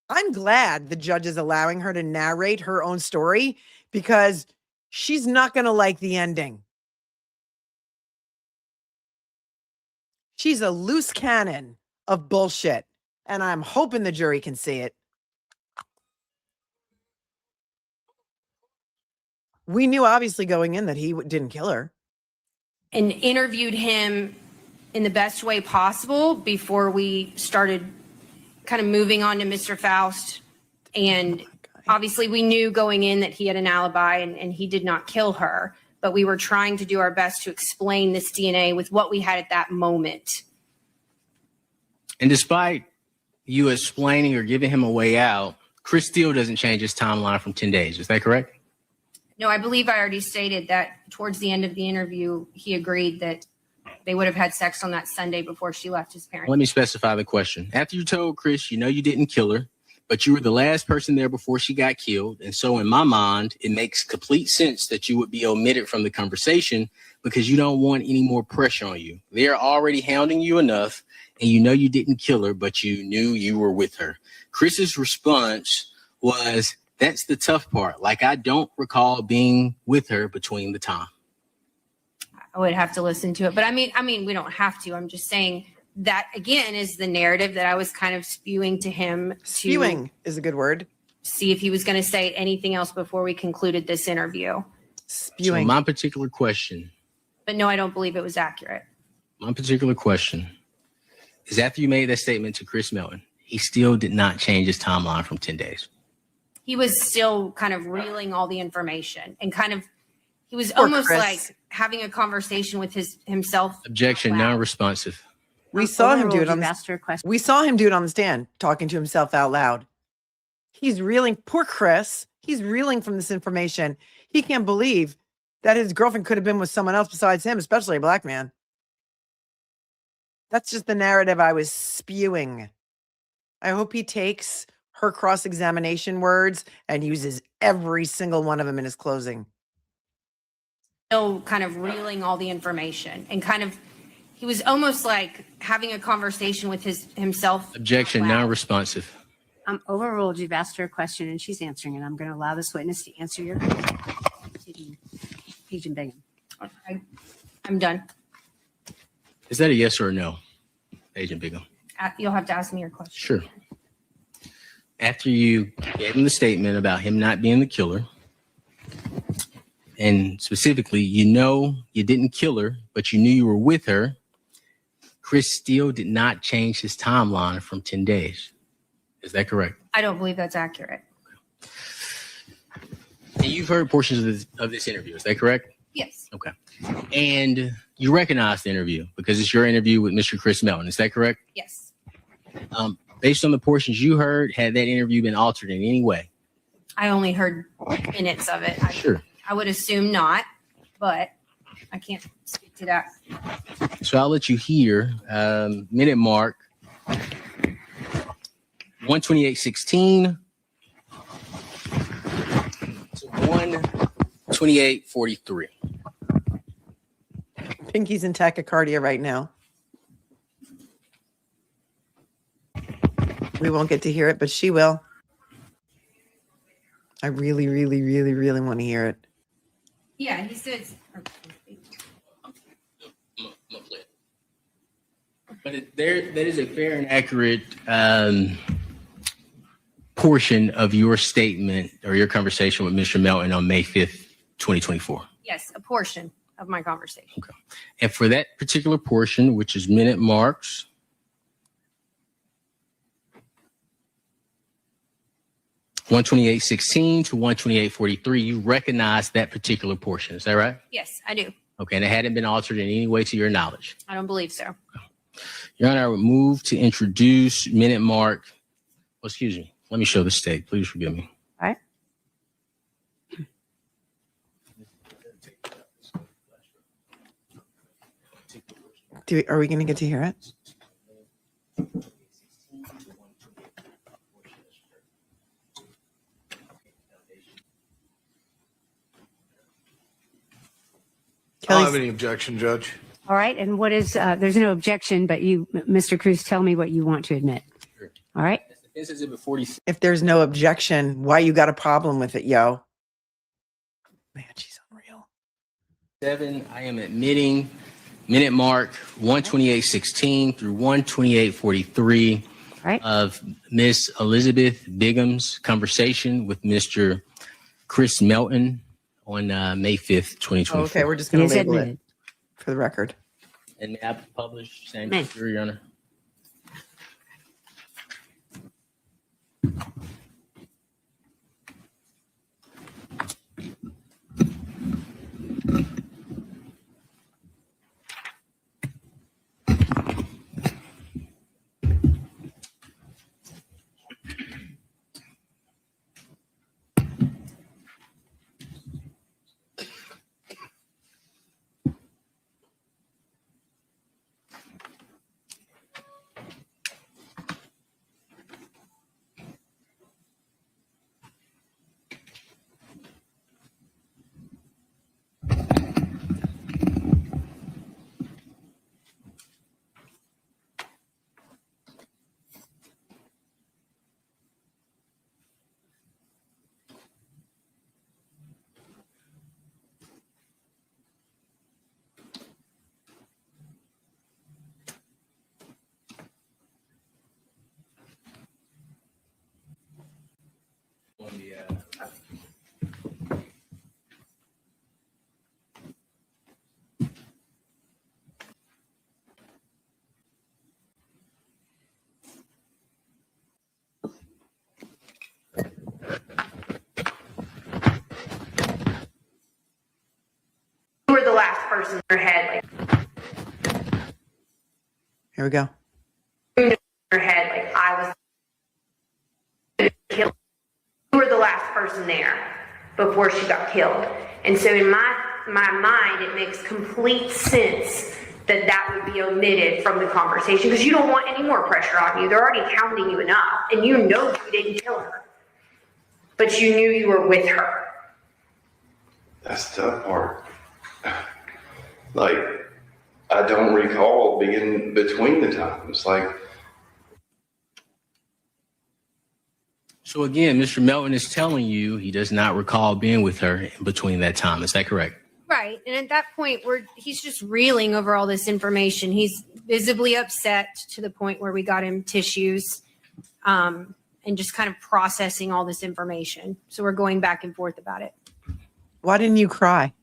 I'm glad the judge is allowing her to narrate her own story because she's not going to like the ending. She's a loose cannon of bullshit, and I'm hoping the jury can see it. We knew obviously going in that he didn't kill her. And interviewed him in the best way possible before we started kind of moving on to Mr. Faust. And obviously we knew going in that he had an alibi and he did not kill her, but we were trying to do our best to explain this DNA with what we had at that moment. And despite you explaining or giving him a way out, Chris still doesn't change his timeline from 10 days. Is that correct? No, I believe I already stated that towards the end of the interview, he agreed that they would have had sex on that Sunday before she left his parents. Let me specify the question. After you told Chris, you know you didn't kill her, but you were the last person there before she got killed. And so in my mind, it makes complete sense that you would be omitted from the conversation because you don't want any more pressure on you. They're already hounding you enough and you know you didn't kill her, but you knew you were with her. Chris's response was, that's the tough part. Like, I don't recall being with her between the time. I would have to listen to it, but I mean, we don't have to. I'm just saying that again is the narrative that I was kind of spewing to him. Spewing is a good word. See if he was going to say anything else before we concluded this interview. Spewing. So my particular question But no, I don't believe it was accurate. is after you made that statement to Chris Melton, he still did not change his timeline from 10 days. He was still kind of reeling all the information and he was Poor almost Chris. like having a conversation with himself. Objection, out loud. non-responsive. We saw him do it Overruled. on You've the asked her a question. We saw him do it on the stand, talking to himself out loud. He's reeling. Poor Chris. He's reeling from this information. He can't believe that his girlfriend could have been with someone else besides him, especially a black man. That's just the narrative I was spewing. I hope he takes her cross-examination words and uses every single one of them in his closing. Still kind of reeling all the information and he was almost like having a conversation with himself. Objection, out loud. non-responsive. Overruled. You've asked her a question and she's answering it. I'm going to allow this witness to answer your question. Agent Bigham. I'm done. Is that a yes or a no, Agent Bigham? You'll have to ask me your question. Sure. After you gave him the statement about him not being the killer, and specifically, you know you didn't kill her, but you knew you were with her, Chris still did not change his timeline from 10 days. Is that correct? I don't believe that's accurate. And you've heard portions of this interview. Is that correct? Yes. Okay. And you recognize the interview because it's your interview with Mr. Chris Melton. Is that correct? Yes. Based on the portions you heard, had that interview been altered in any way? I only heard minutes of it. Sure. I would assume not, but I can't speak to that. So I'll let you hear minute mark 128:16 to 128:43. Pinky's in tachycardia right now. We won't get to hear it, but she will. I really, really, really, really want to hear it. Yeah, he says. But that is a fair and accurate portion of your statement or your conversation with Mr. Melton on May 5th, 2024. Yes, a portion of my conversation. Okay. And for that particular portion, which is minute marks 128:16 to 128:43, you recognize that particular portion. Is that right? Yes, I do. Okay. And it hadn't been altered in any way to your knowledge. I don't believe so. Your Honor, I would move to introduce minute mark. Oh, excuse me. Let me show the state. Please forgive me. All right. Are we going to get to hear it? I don't have Kelly's, any objection, Judge. All right. And what is, there's no objection, but you, Mr. Crews, tell me what you want to admit. Sure. All right. Defense Exhibit 46. if there's no objection, why you got a problem with it, yo? Man, she's unreal. 7, I am admitting minute mark 128:16 through 128:43 Right. of Miss Elizabeth Bigham's conversation with Mr. Chris Melton on May 5th, 2024. Okay, we're just It going is to label admitted. it for the record. And may I publish? Same, May. Your Honor. On the, You were the last person in her head, Here we go. I was killed. You were the last person there before she got killed. And so in my mind, it makes complete sense that that would be omitted from the conversation because you don't want any more pressure on you. They're already hounding you enough and you know you didn't kill her, but you knew you were with her. That's the tough part. Like, I don't recall being between the times. Like, So again, Mr. Melton is telling you he does not recall being with her in between that time. Is that correct? Right. And at that point, he's just reeling over all this information. He's visibly upset to the point where we got him tissues and just kind of processing all this information. So we're going back and forth about it. Why didn't you cry?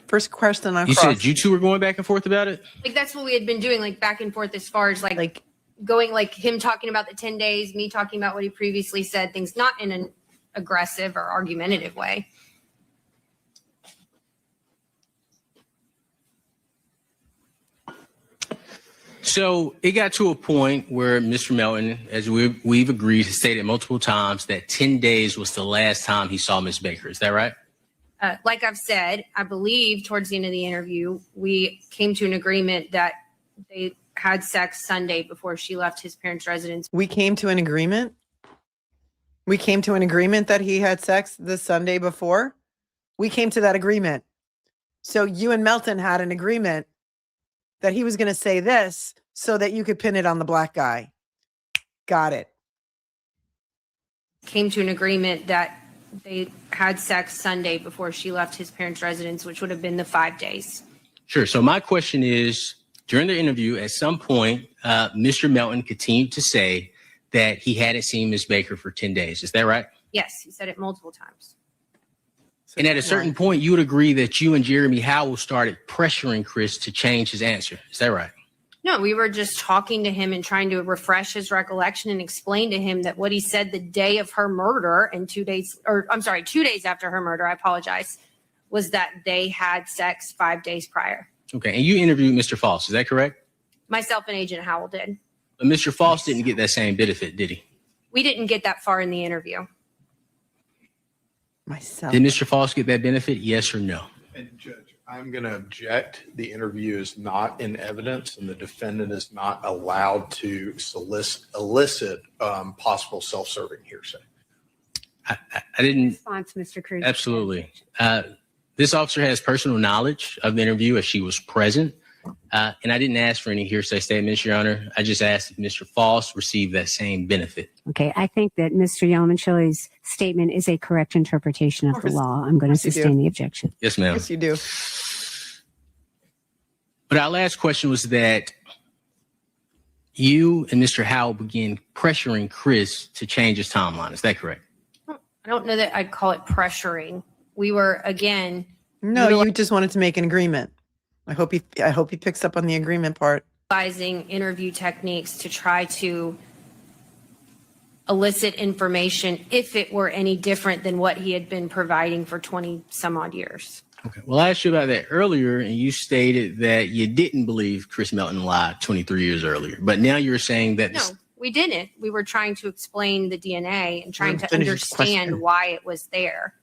First question on You cross. said you two were going back and forth about it? Like that's what we had been doing, like back and forth as far as like going, like him talking about the 10 days, me talking about what he previously said, things not in an aggressive or argumentative way. So it got to a point where Mr. Melton, as we've agreed, has stated multiple times that 10 days was the last time he saw Ms. Baker. Is that right? Like I've said, I believe towards the end of the interview, we came to an agreement that they had sex Sunday before she left his parents' residence. We came to an agreement? We came to an agreement that he had sex the Sunday before? We came to that agreement. So you and Melton had an agreement that he was going to say this so that you could pin it on the black guy. Got it. Came to an agreement that they had sex Sunday before she left his parents' residence, which would have been the 5 days. Sure. So my question is, during the interview, at some point, Mr. Melton continued to say that he hadn't seen Ms. Baker for 10 days. Is that right? Yes, he said it multiple times. And at a certain point, you would agree that you and Jeremy Howell started pressuring Chris to change his answer. Is that right? No, we were just talking to him and trying to refresh his recollection and explain to him that what he said the day of her murder and 2 days, or I'm sorry, 2 days after her murder, I apologize, was that they had sex 5 days prior. Okay. And you interviewed Mr. Faust. Is that correct? Myself and Agent Howell did. But Mr. Faust didn't get that same benefit, did he? We didn't get that far in the interview. Myself. Did Mr. Faust get that benefit? Yes or no? And Judge, I'm going to object. The interview is not in evidence, and the defendant is not allowed to elicit possible self-serving hearsay. I didn't. Response, Mr. Crews. Absolutely. This officer has personal knowledge of the interview as she was present. And I didn't ask for any hearsay statements, Your Honor. I just asked if Mr. Faust received that same benefit. Okay, I think that Mr. Yelman-Chili's statement is a correct interpretation of the law. I'm going to sustain the objection. Yes, ma'am. Yes, you do. But our last question was that you and Mr. Howell began pressuring Chris to change his timeline. Is that correct? I don't know that I'd call it pressuring. We were, again, No, you just wanted to make an agreement. I hope he picks up on the agreement part. utilizing interview techniques to try to elicit information if it were any different than what he had been providing for 20 some odd years. Okay. Well, I asked you about that earlier, and you stated that you didn't believe Chris Melton lied 23 years earlier. But now you're saying that... No, we didn't. We were trying to explain the DNA and trying to Finish his question. understand why it was there.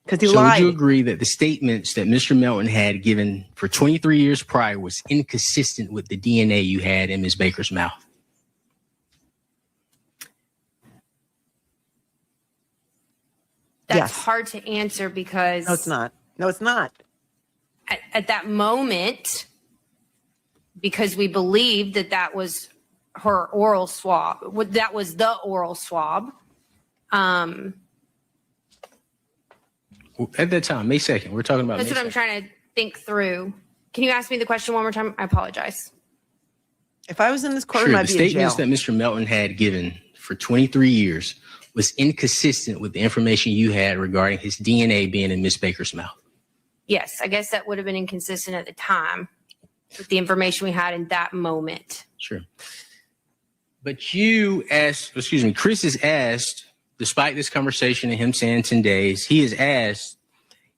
Because he So lied. would you agree that the statements that Mr. Melton had given for 23 years prior was inconsistent with the DNA you had in Ms. Baker's mouth? That's Yes. hard to answer because No, it's not. No, it's not. at that moment, because we believed that that was her oral swab, that was the oral swab. At that time, May 2nd, we're talking about That's May what I'm 2nd. trying to think through. Can you ask me the question one more time? I apologize. If I was in this Sure, courtroom, the I'd be in jail. statements that Mr. Melton had given for 23 years was inconsistent with the information you had regarding his DNA being in Ms. Baker's mouth. Yes, I guess that would have been inconsistent at the time with the information we had in that moment. Sure. But Chris has asked, despite this conversation and him saying 10 days, he has asked,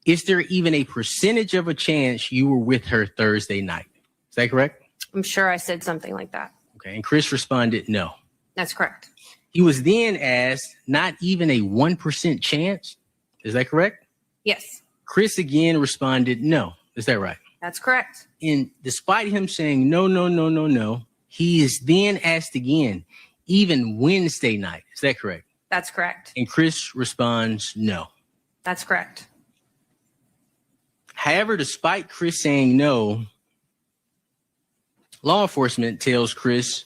is there even a percentage of a chance you were with her Thursday night? Is that correct? I'm sure I said something like that. Okay. And Chris responded, no. That's correct. He was then asked, not even a 1% chance. Is that correct? Yes, Chris again responded, no. Is that right? that's correct. And despite him saying no, he is then asked again, even Wednesday night. Is that correct? That's correct. And Chris responds, no. That's correct. However, despite Chris saying no, law enforcement tells Chris,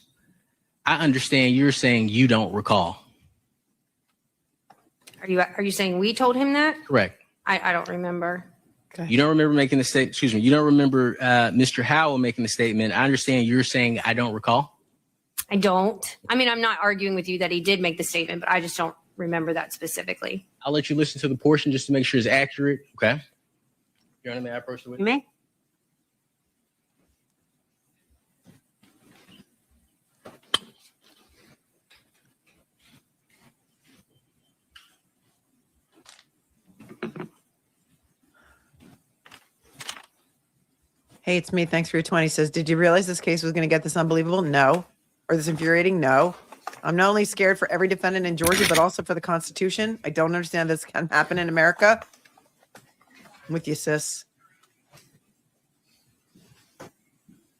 I understand you're saying you don't recall. Are you saying we told him that? Correct. I don't remember. You don't remember making the statement, excuse me, you don't remember Mr. Howell making the statement. I understand you're saying I don't recall. I don't. I mean, I'm not arguing with you that he did make the statement, but I just don't remember that specifically. I'll let you listen to the portion just to make sure it's accurate. Okay. Your Honor, may I approach the witness? You may. Hey, it's me. Thanks for your 20. Says, did you realize this case was going to get this unbelievable? No. Or this infuriating? No. I'm not only scared for every defendant in Georgia, but also for the Constitution. I don't understand this can happen in America. I'm with you, sis.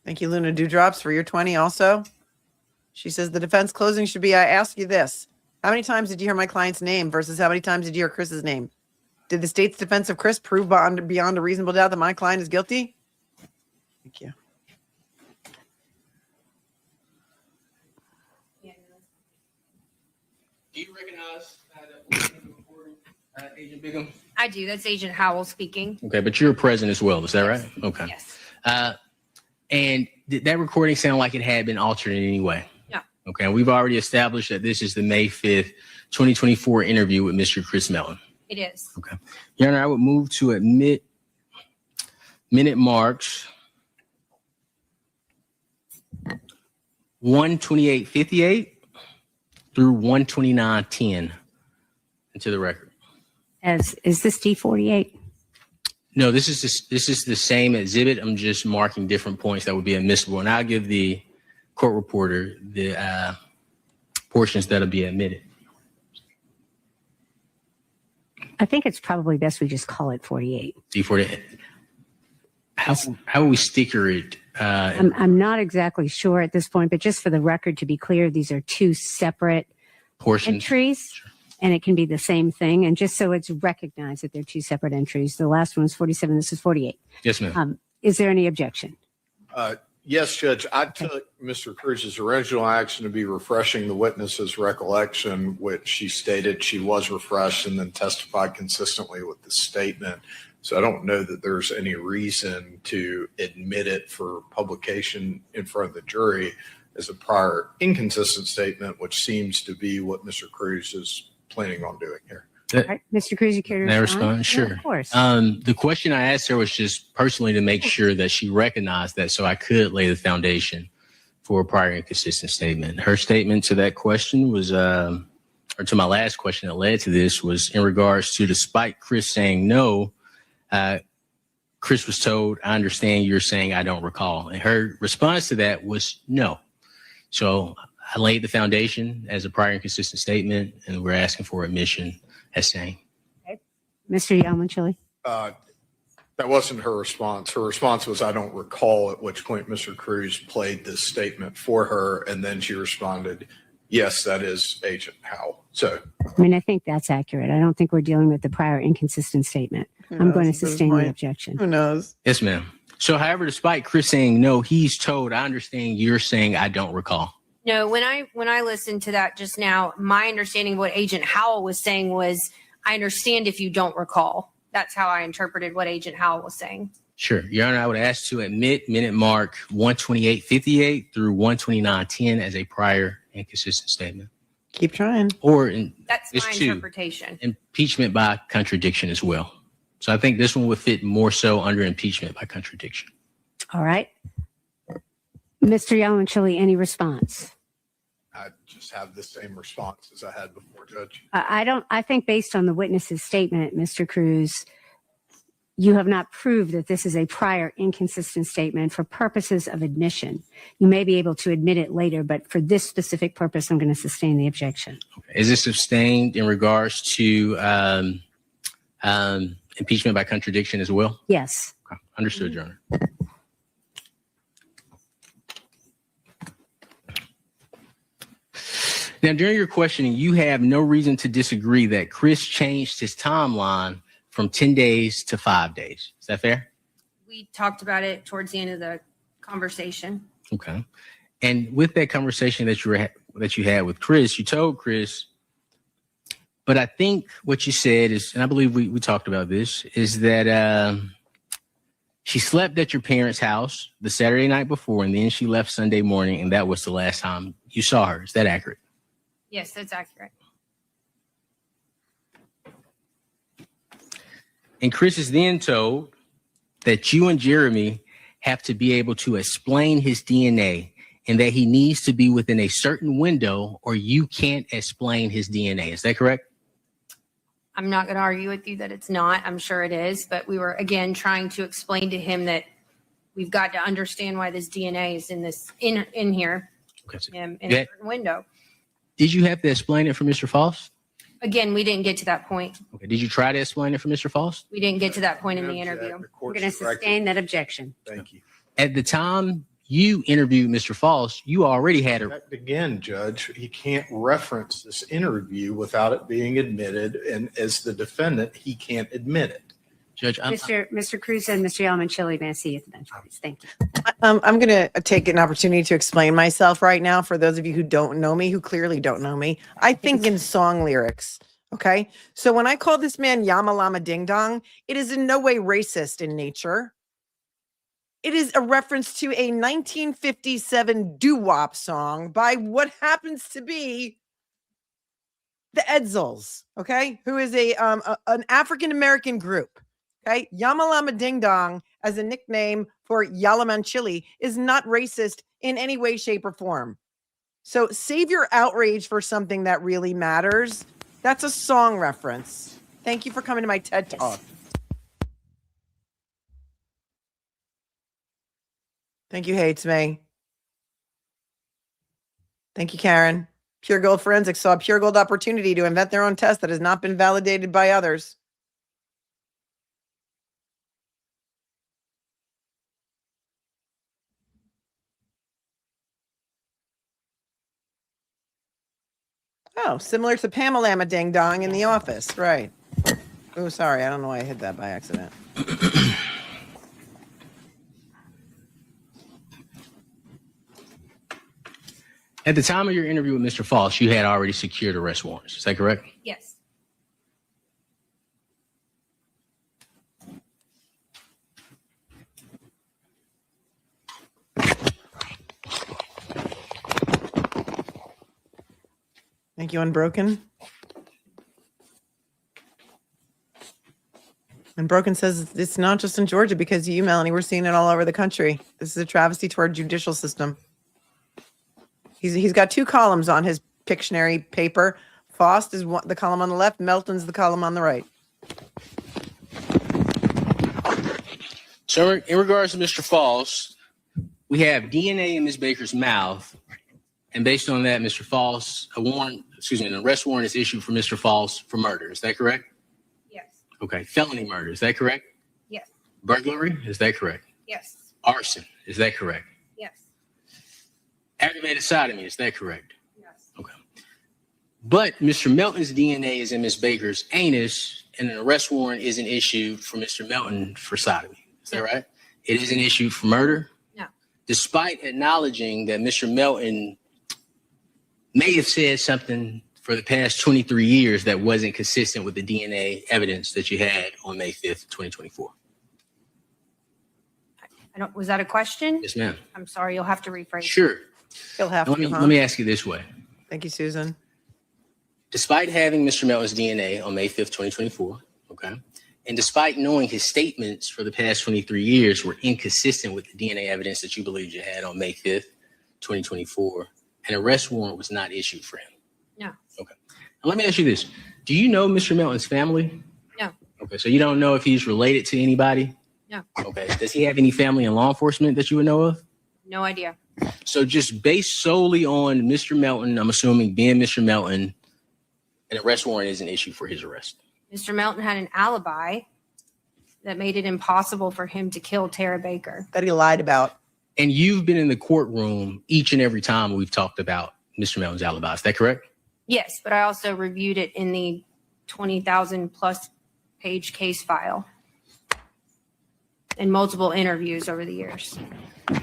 Thank you, Luna Dewdrops, for your 20 also. She says the defense closing should be, I ask you this. How many times did you hear my client's name versus how many times did you hear Chris's name? Did the state's defense of Chris prove beyond a reasonable doubt that my client is guilty? Thank you. Do you recognize Agent Bigham? I do. That's Agent Howell speaking. Okay, but you're present as well. Is that right? Okay. Yes. And did that recording sound like it had been altered in any way? No. Okay, and we've already established that this is the May 5th, 2024 interview with Mr. Chris Melton. It is. Okay. Your Honor, I would move to admit minute marks 128:58 through 129:10 into the record. Is this D48? No, this is the same exhibit. I'm just marking different points that would be admissible, and I'll give the court reporter the portions that'll be admitted. I think it's probably best we just call it 48. D48. How will we sticker it? I'm not exactly sure at this point, but just for the record, to be clear, these are two separate Portions. entries, and it can be the same thing. And just so it's recognized that they're two separate entries, the last one was 47, this is 48. Yes, ma'am. Is there any objection? Yes, Judge, I took Mr. Cruz's original action to be refreshing the witness's recollection, which she stated she was refreshed and then testified consistently with the statement. So I don't know that there's any reason to admit it for publication in front of the jury as a prior inconsistent statement, which seems to be what Mr. Cruz is planning on doing here. All right, Mr. Crews, you care to May I respond? respond? Sure. Yeah, of course. The question I asked her was just personally to make sure that she recognized that so I could lay the foundation for a prior inconsistent statement. Her statement to that question was, or to my last question that led to this was in regards to despite Chris saying no, Chris was told, I understand you're saying I don't recall. And her response to that was no. So I laid the foundation as a prior inconsistent statement, and we're asking for admission as saying. Okay. Mr. Yalmanchili. That wasn't her response. Her response was, I don't recall, at which point Mr. Cruz played this statement for her. And then she responded, yes, that is Agent Howell. So, I mean, I think that's accurate. I don't think we're dealing with the prior inconsistent statement. I'm going to sustain the objection. Who knows? Yes, ma'am. So, however, despite Chris saying no, he's told, I understand you're saying I don't recall. No, when I listened to that just now, my understanding of what Agent Howell was saying was, I understand if you don't recall. That's how I interpreted what Agent Howell was saying. Sure. Your Honor, I would ask to admit minute mark 128:58 through 129:10 as a prior inconsistent statement. Keep trying. Or That's my interpretation. Impeachment by contradiction as well. So I think this one would fit more so under impeachment by contradiction. All right. Mr. Yalmanchili, any response? I just have the same response as I had before, Judge. I think based on the witness's statement, Mr. Cruz, you have not proved that this is a prior inconsistent statement for purposes of admission. You may be able to admit it later, but for this specific purpose, I'm going to sustain the objection. Okay. Is this sustained in regards to impeachment by contradiction as well? Yes. Okay. Understood, Your Honor. Now, during your questioning, you have no reason to disagree that Chris changed his timeline from 10 days to 5 days. Is that fair? We talked about it towards the end of the conversation. Okay. And with that conversation that you had with Chris, you told Chris But I think what you said is, and I believe we talked about this, is that she slept at your parents' house the Saturday night before, and then she left Sunday morning, and that was the last time you saw her. Is that accurate? Yes, that's accurate. And Chris is then told that you and Jeremy have to be able to explain his DNA and that he needs to be within a certain window or you can't explain his DNA. Is that correct? I'm not going to argue with you that it's not. I'm sure it is. But we were, again, trying to explain to him that we've got to understand why this DNA is in here Okay. So in a certain window. did you have to explain it for Mr. Faust? Again, we didn't get to that point. Okay. Did you try to explain it for Mr. Faust? We didn't get to that point in the interview. We're going to sustain that objection. Thank you. At the time you interviewed Mr. Faust, you already had a Again, Judge, he can't reference this interview without it being admitted. And as the defendant, he can't admit it. judge. Mr. Crews and Mr. Yalamanchili, may I see you at the bench, please? Thank you. I'm going to take an opportunity to explain myself right now for those of you who don't know me, who clearly don't know me. I think in song lyrics. Okay. So when I call this man Yama Lama Ding Dong, it is in no way racist in nature. It is a reference to a 1957 doo-wop song by what happens to be the Edzels, okay, who is an African-American group. Okay, Yama Lama Ding Dong as a nickname for Yalamanchili is not racist in any way, shape, or form. So save your outrage for something that really matters. That's a song reference. Thank you for coming to my TED Talk. Thank you, Hates Me. Thank you, Karen. Pure Gold Forensics saw a pure gold opportunity to invent their own test that has not been validated by others. Oh, similar to Pamela Lama Ding Dong in The Office, right. Oh, sorry, I don't know why I hit that by accident. At the time of your interview with Mr. Faust, you had already secured arrest warrants. Is that correct? Yes. Thank you, Unbroken. Unbroken says it's not just in Georgia because of you, Melanie. We're seeing it all over the country. This is a travesty to our judicial system. He's got two columns on his Pictionary paper. Faust is the column on the left. Melton's the column on the right. So in regards to Mr. Faust, we have DNA in Ms. Baker's mouth. And based on that, Mr. Faust, an arrest warrant is issued for Mr. Faust for murder. Is that correct? Yes. Okay. Felony murder. Is that correct? Yes. Burglary. Is that correct? Yes. Arson. Is that correct? Yes. Aggravated sodomy. Is that correct? Yes. Okay. But Mr. Melton's DNA is in Ms. Baker's anus, and an arrest warrant isn't issued for Mr. Melton for sodomy. Is that right? It isn't issued for murder? No. Despite acknowledging that Mr. Melton may have said something for the past 23 years that wasn't consistent with the DNA evidence that you had on May 5th, 2024. Was that a question? Yes, ma'am. I'm sorry, you'll have to rephrase. Sure. He'll have Let me ask you this way. Thank you, Susan. Despite having Mr. Melton's DNA on May 5th, 2024, okay, and despite knowing his statements for the past 23 years were inconsistent with the DNA evidence that you believed you had on May 5th, 2024, an arrest warrant was not issued for him. No. Okay. Now let me ask you this. Do you know Mr. Melton's family? No. Okay. So you don't know if he's related to anybody? No. Okay. Does he have any family in law enforcement that you would know of? No idea. So just based solely on Mr. Melton, I'm assuming being Mr. Melton, an arrest warrant isn't issued for his arrest. Mr. Melton had an alibi that made it impossible for him to kill Tara Baker. That he lied about. And you've been in the courtroom each and every time we've talked about Mr. Melton's alibi. Is that correct? Yes, but I also reviewed it in the 20,000 plus page case file in multiple interviews over the years.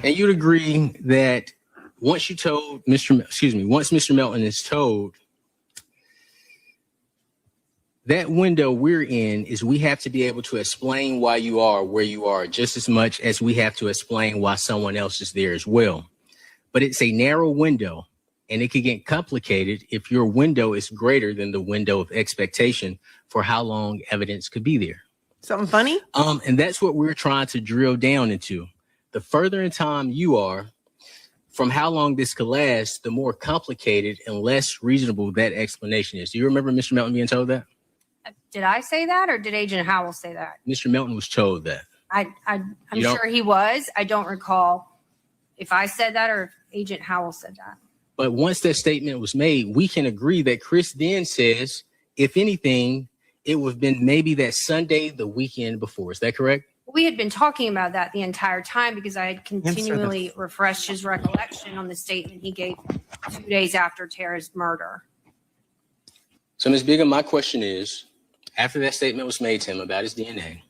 And you'd agree that once Mr. Melton is told That window we're in is we have to be able to explain why you are where you are just as much as we have to explain why someone else is there as well. But it's a narrow window, and it could get complicated if your window is greater than the window of expectation for how long evidence could be there. Something funny? And that's what we're trying to drill down into. The further in time you are from how long this could last, the more complicated and less reasonable that explanation is. Do you remember Mr. Melton being told that? Did I say that, or did Agent Howell say that? Mr. Melton was told that. I'm sure he was. I don't recall if I said that or if Agent Howell said that. But once that statement was made, we can agree that Chris then says, if anything, it would have been maybe that Sunday, the weekend before. Is that correct? We had been talking about that the entire time because I had continually refreshed his recollection on the statement he gave 2 days after Tara's murder. So, Ms. Bigham, my question is, after that statement was made to him about his DNA,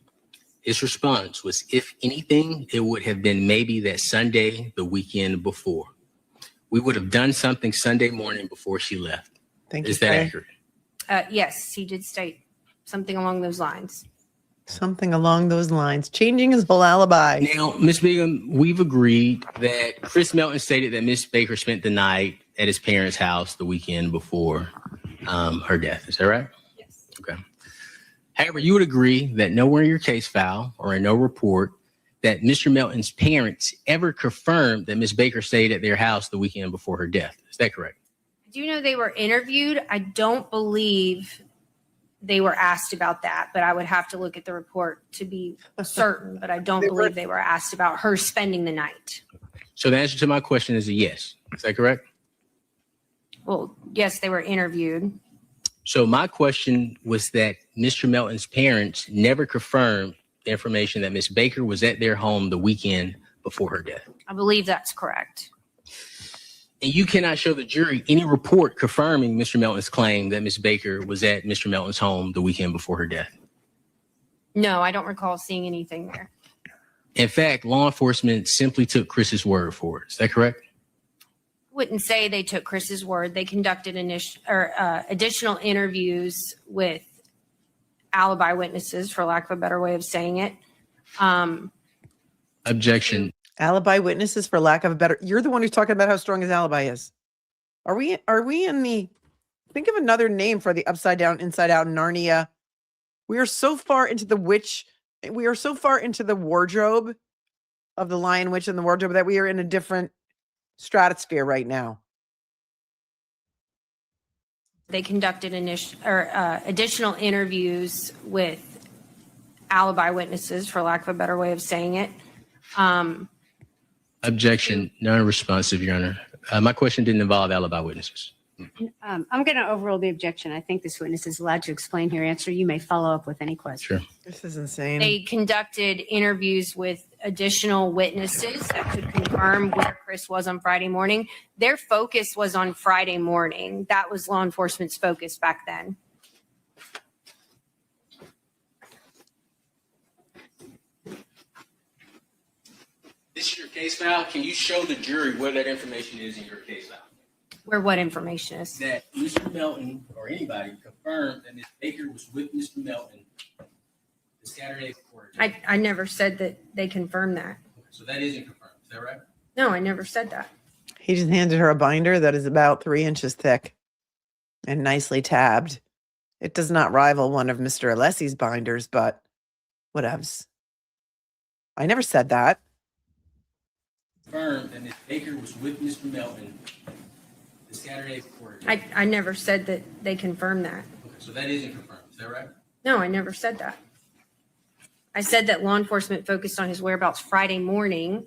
his response was, if anything, it would have been maybe that Sunday, the weekend before. We would have done something Sunday morning before she left. Thank you. Is that accurate? Yes, he did state something along those lines. Something along those lines. Changing his whole alibi. Now, Ms. Bigham, we've agreed that Chris Melton stated that Ms. Baker spent the night at his parents' house the weekend before her death. Is that right? Yes. Okay. However, you would agree that nowhere in your case file or in no report that Mr. Melton's parents ever confirmed that Ms. Baker stayed at their house the weekend before her death. Is that correct? Do you know they were interviewed? I don't believe they were asked about that, but I would have to look at the report to be certain, but I don't believe they were asked about her spending the night. So the answer to my question is a yes. Is that correct? Well, yes, they were interviewed. So my question was that Mr. Melton's parents never confirmed the information that Ms. Baker was at their home the weekend before her death. I believe that's correct. And you cannot show the jury any report confirming Mr. Melton's claim that Ms. Baker was at Mr. Melton's home the weekend before her death. No, I don't recall seeing anything there. In fact, law enforcement simply took Chris's word for it. Is that correct? Wouldn't say they took Chris's word. They conducted additional interviews with alibi witnesses, for lack of a better way of saying it. Objection. Alibi witnesses, for lack of a better. You're the one who's talking about how strong his alibi is. Are we in the? Think of another name for the upside down, inside out Narnia. We are so far into the witch. We are so far into the wardrobe of the Lion, Witch, and the Wardrobe that we are in a different stratosphere right now. They conducted additional interviews with alibi witnesses, for lack of a better way of saying it. Objection. Non-responsive, Your Honor. My question didn't involve alibi witnesses. I'm going to overrule the objection. I think this witness is allowed to explain her answer. You may follow up with any question. Sure. This is insane. They conducted interviews with additional witnesses that could confirm where Chris was on Friday morning. Their focus was on Friday morning. That was law enforcement's focus back then. This is your case file. Can you show the jury where that information is in your case file? Where what information is? That Mr. Melton or anybody confirmed that Ms. Baker was with Mr. Melton the Saturday before. I never said that they confirmed that. So that isn't confirmed. Is that right? No, I never said that. He just handed her a binder that is about 3 inches thick and nicely tabbed. It does not rival one of Mr. Alessi's binders, but whatevs. I never said that. Confirmed that Ms. Baker was with Mr. Melton the Saturday before. I never said that they confirmed that. So that isn't confirmed. Is that right? No, I never said that. I said that law enforcement focused on his whereabouts Friday morning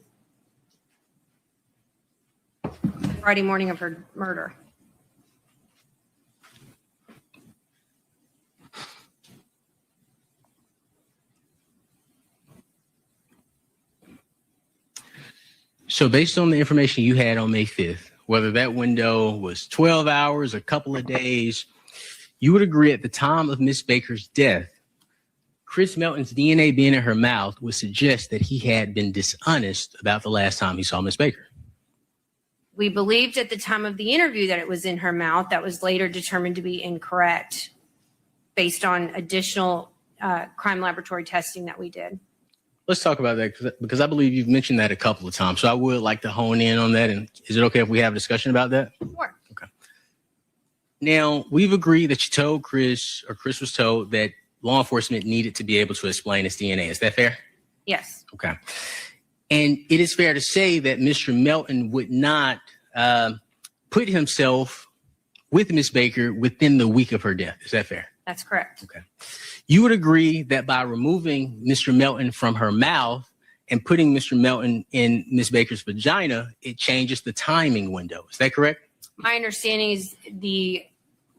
of her murder. So based on the information you had on May 5th, whether that window was 12 hours, a couple of days, you would agree at the time of Miss Baker's death, Chris Melton's DNA being in her mouth would suggest that he had been dishonest about the last time he saw Miss Baker. We believed at the time of the interview that it was in her mouth. That was later determined to be incorrect. based on additional crime laboratory testing that we did. Let's talk about that because I believe you've mentioned that a couple of times. So I would like to hone in on that. And is it okay if we have a discussion about that? Sure. Okay. Now, we've agreed that you told Chris, or Chris was told, that law enforcement needed to be able to explain his DNA. Is that fair? Yes. Okay. And it is fair to say that Mr. Melton would not put himself with Ms. Baker within the week of her death. Is that fair? That's correct. Okay. You would agree that by removing Mr. Melton from her mouth and putting Mr. Melton in Ms. Baker's vagina, it changes the timing window. Is that correct? My understanding is the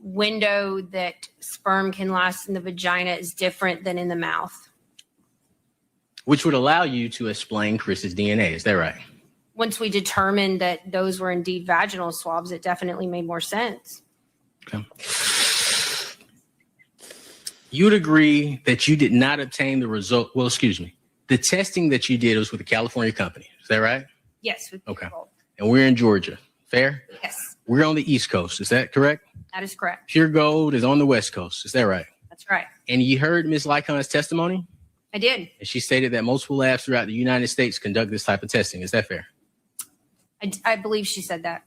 window that sperm can last in the vagina is different than in the mouth. Which would allow you to explain Chris's DNA. Is that right? Once we determined that those were indeed vaginal swabs, it definitely made more sense. Okay. You would agree that you did not obtain the result. Well, excuse me. The testing that you did was with a California company. Is that right? Yes. Okay. And we're in Georgia. Fair? Yes, We're on the East Coast. Is that correct? that is correct. Pure Gold is on the West Coast. Is that right? That's right. And you heard Ms. Lycon's testimony? I did. And she stated that multiple labs throughout the United States conduct this type of testing. Is that fair? I believe she said that.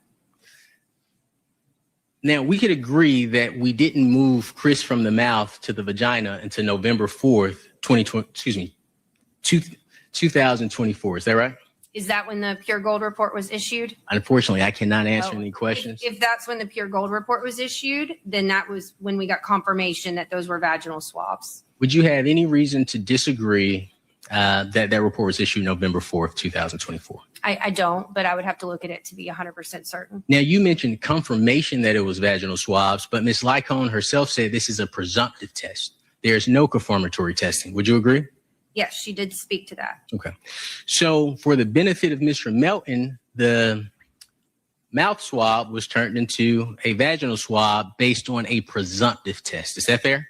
Now, we could agree that we didn't move Chris from the mouth to the vagina until November 4th, 2024. Is that right? Is that when the Pure Gold report was issued? Unfortunately, I cannot answer Oh, any questions. If that's when the Pure Gold report was issued, then that was when we got confirmation that those were vaginal swabs. Would you have any reason to disagree that report was issued November 4th, 2024? I don't, but I would have to look at it to be 100% certain. Now, you mentioned confirmation that it was vaginal swabs, but Ms. Lycon herself said this is a presumptive test. There's no confirmatory testing. Would you agree? Yes, she did speak to that. Okay. So for the benefit of Mr. Melton, the mouth swab was turned into a vaginal swab based on a presumptive test. Is that fair?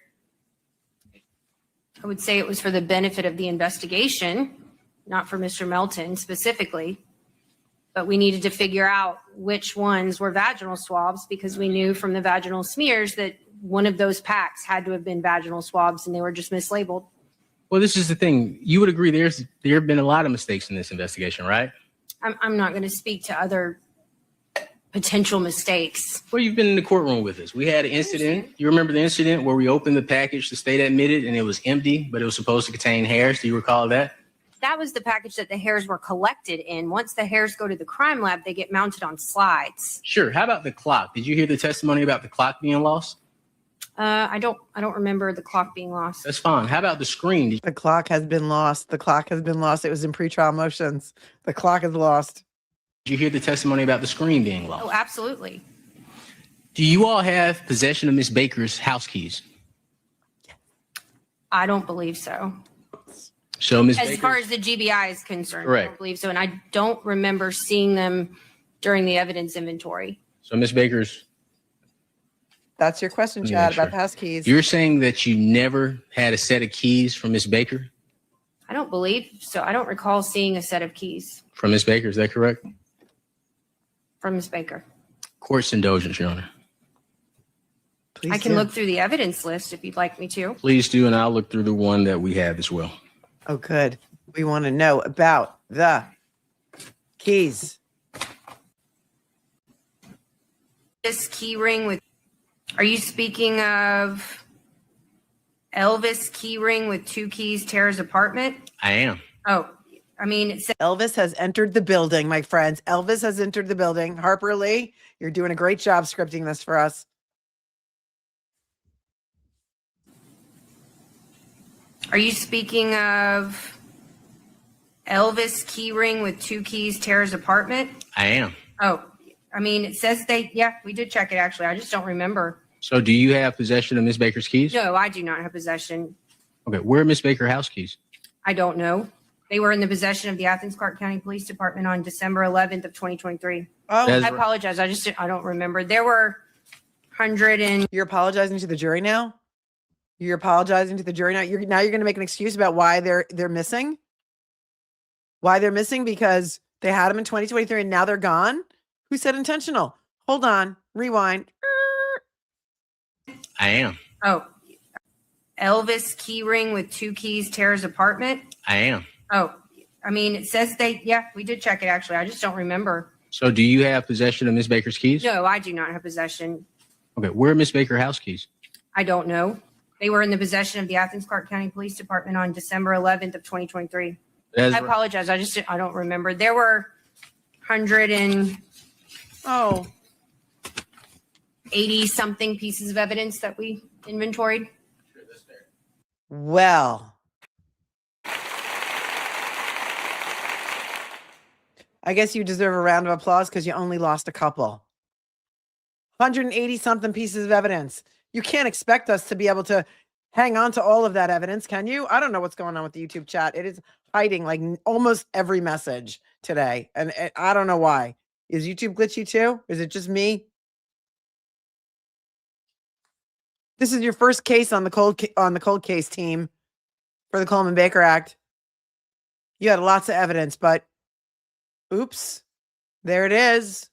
I would say it was for the benefit of the investigation, not for Mr. Melton specifically. But we needed to figure out which ones were vaginal swabs because we knew from the vaginal smears that one of those packs had to have been vaginal swabs and they were just mislabeled. Well, this is the thing. You would agree there have been a lot of mistakes in this investigation, right? I'm not going to speak to other potential mistakes. Well, you've been in the courtroom with us. We had an incident. You remember the incident where we opened the package, the state admitted, and it was empty, but it was supposed to contain hairs. Do you recall that? That was the package that the hairs were collected in. Once the hairs go to the crime lab, they get mounted on slides. Sure. How about the clock? Did you hear the testimony about the clock being lost? I don't remember the clock being lost. That's fine. How about the screen? The clock has been lost. The clock has been lost. It was in pretrial motions. The clock is lost. Did you hear the testimony about the screen being lost? Oh, absolutely. Do you all have possession of Miss Baker's house keys? I don't believe so. So Miss As Baker, far as the GBI is concerned, I Correct. don't believe so. And I don't remember seeing them during the evidence inventory. so Miss Baker's, That's your question, Let me Chad, make about sure. the house keys. you're saying that you never had a set of keys from Miss Baker? I don't believe so. I don't recall seeing a set of keys From Miss Baker, is that correct? from Ms. Baker. Court's indulgence, Your Honor. Please I can do. look through the evidence list if you'd like me to. Please do, and I'll look through the one that we have as well. Oh, good. We want to know about the keys. This key ring with, are you speaking of Elvis key ring with 2 keys, Tara's apartment? I am. Oh, I mean, it said Elvis has entered the building, my friends. Elvis has entered the building. Harper Lee, you're doing a great job scripting this for us. Are you speaking of Elvis key ring with 2 keys, Tara's apartment? I am. Oh, I mean, it says we did check it actually. I just don't remember. So do you have possession of Miss Baker's keys? No, I do not have possession. Okay, where are Miss Baker's house keys? I don't know. They were in the possession of the Athens-Clarke County Police Department on December 11th of 2023. Oh, That's I right. apologize. I don't remember. There were 100 and you're apologizing to the jury now? You're apologizing to the jury now? You're going to make an excuse about why they're missing? Why they're missing? Because they had them in 2023 and now they're gone? Who said intentional? Hold on. Rewind. I am. oh, Elvis key ring with 2 keys, Tara's apartment? I am. Oh, I mean, it says we did check it actually. I just don't remember. So do you have possession of Miss Baker's keys? No, I do not have possession. Okay. Where are Miss Baker's house keys? I don't know. They were in the possession of the Athens-Clarke County Police Department on December 11th of 2023. I apologize. I don't remember. There were 180 something pieces of evidence that we inventoried. Well, I guess you deserve a round of applause because you only lost a couple. 180 something pieces of evidence. You can't expect us to be able to hang on to all of that evidence, can you? I don't know what's going on with the YouTube chat. It is hiding like almost every message today. And I don't know why. Is YouTube glitchy too? Is it just me? This is your first case on the cold case team for the Coleman Baker Act. You had lots of evidence, but oops, there it is.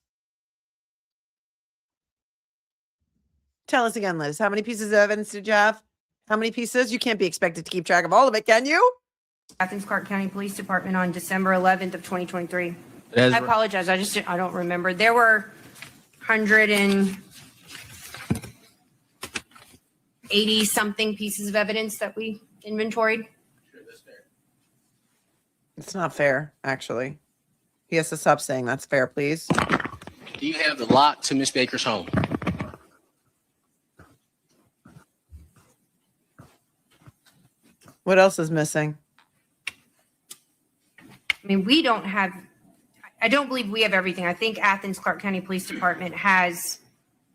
Tell us again, Liz. How many pieces of evidence did you have? How many pieces? You can't be expected to keep track of all of it, can you? Athens-Clarke County Police Department on December 11th of 2023. I apologize. I don't remember. There were 180 something pieces of evidence that we inventoried. It's not fair, actually. He has to stop saying that's fair, please. Do you have the lock to Miss Baker's home? What else is missing? I mean, I don't believe we have everything. I think Athens-Clarke County Police Department has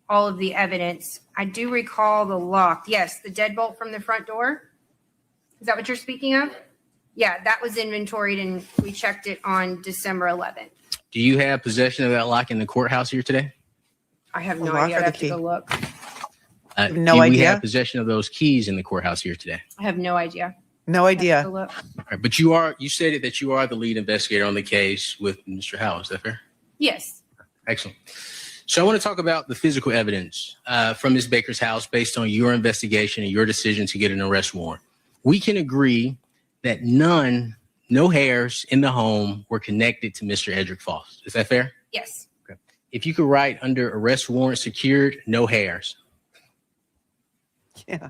all of the evidence. I do recall the lock. Yes, the deadbolt from the front door. Is that what you're speaking of? Yeah, that was inventoried and we checked it on December 11th. Do you have possession of that lock in the courthouse here today? I have no idea. I'd have to go look. No do idea. we have possession of those keys in the courthouse here today? I have no idea. No idea. All right, but you stated that you are the lead investigator on the case with Mr. Howell. Is that fair? Yes. Excellent. So I want to talk about the physical evidence from Ms. Baker's house based on your investigation and your decision to get an arrest warrant. We can agree that no hairs in the home were connected to Mr. Edrick Faust. Is that fair? Yes. Okay. If you could write under arrest warrant secured, no hairs. Yeah.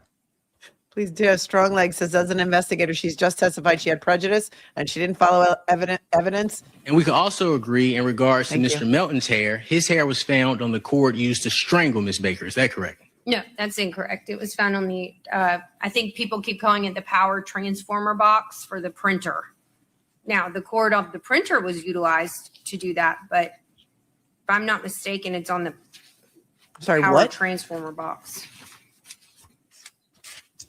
Please do. Strong Leg says, as an investigator, she's just testified she had prejudice and she didn't follow evidence. And we can also agree in regards to Thank Mr. you. Melton's hair. His hair was found on the cord used to strangle Ms. Baker. Is that correct? No, that's incorrect. It was found on the, I think people keep calling it the power transformer box for the printer. Now, the cord of the printer was utilized to do that, but if I'm not mistaken, it's on the power transformer box.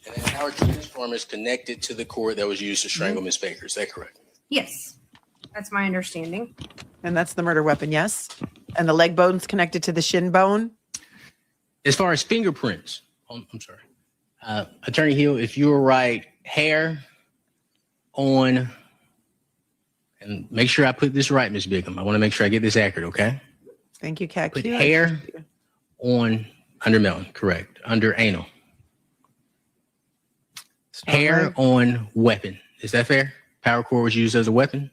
And that power transformer is connected to the cord that was used to strangle Ms. Baker. Is that correct? Yes, that's my understanding. And that's the murder weapon, yes? And the leg bone's connected to the shin bone? As far as fingerprints, I'm sorry. Attorney Hill, if you were right, hair on, and make sure I put this right, Ms. Bigham. I want to make sure I get this accurate, okay? Thank you, Cat. Put hair on under Melton, correct. Under anal. Hair on weapon. Is that fair? Power cord was used as a weapon?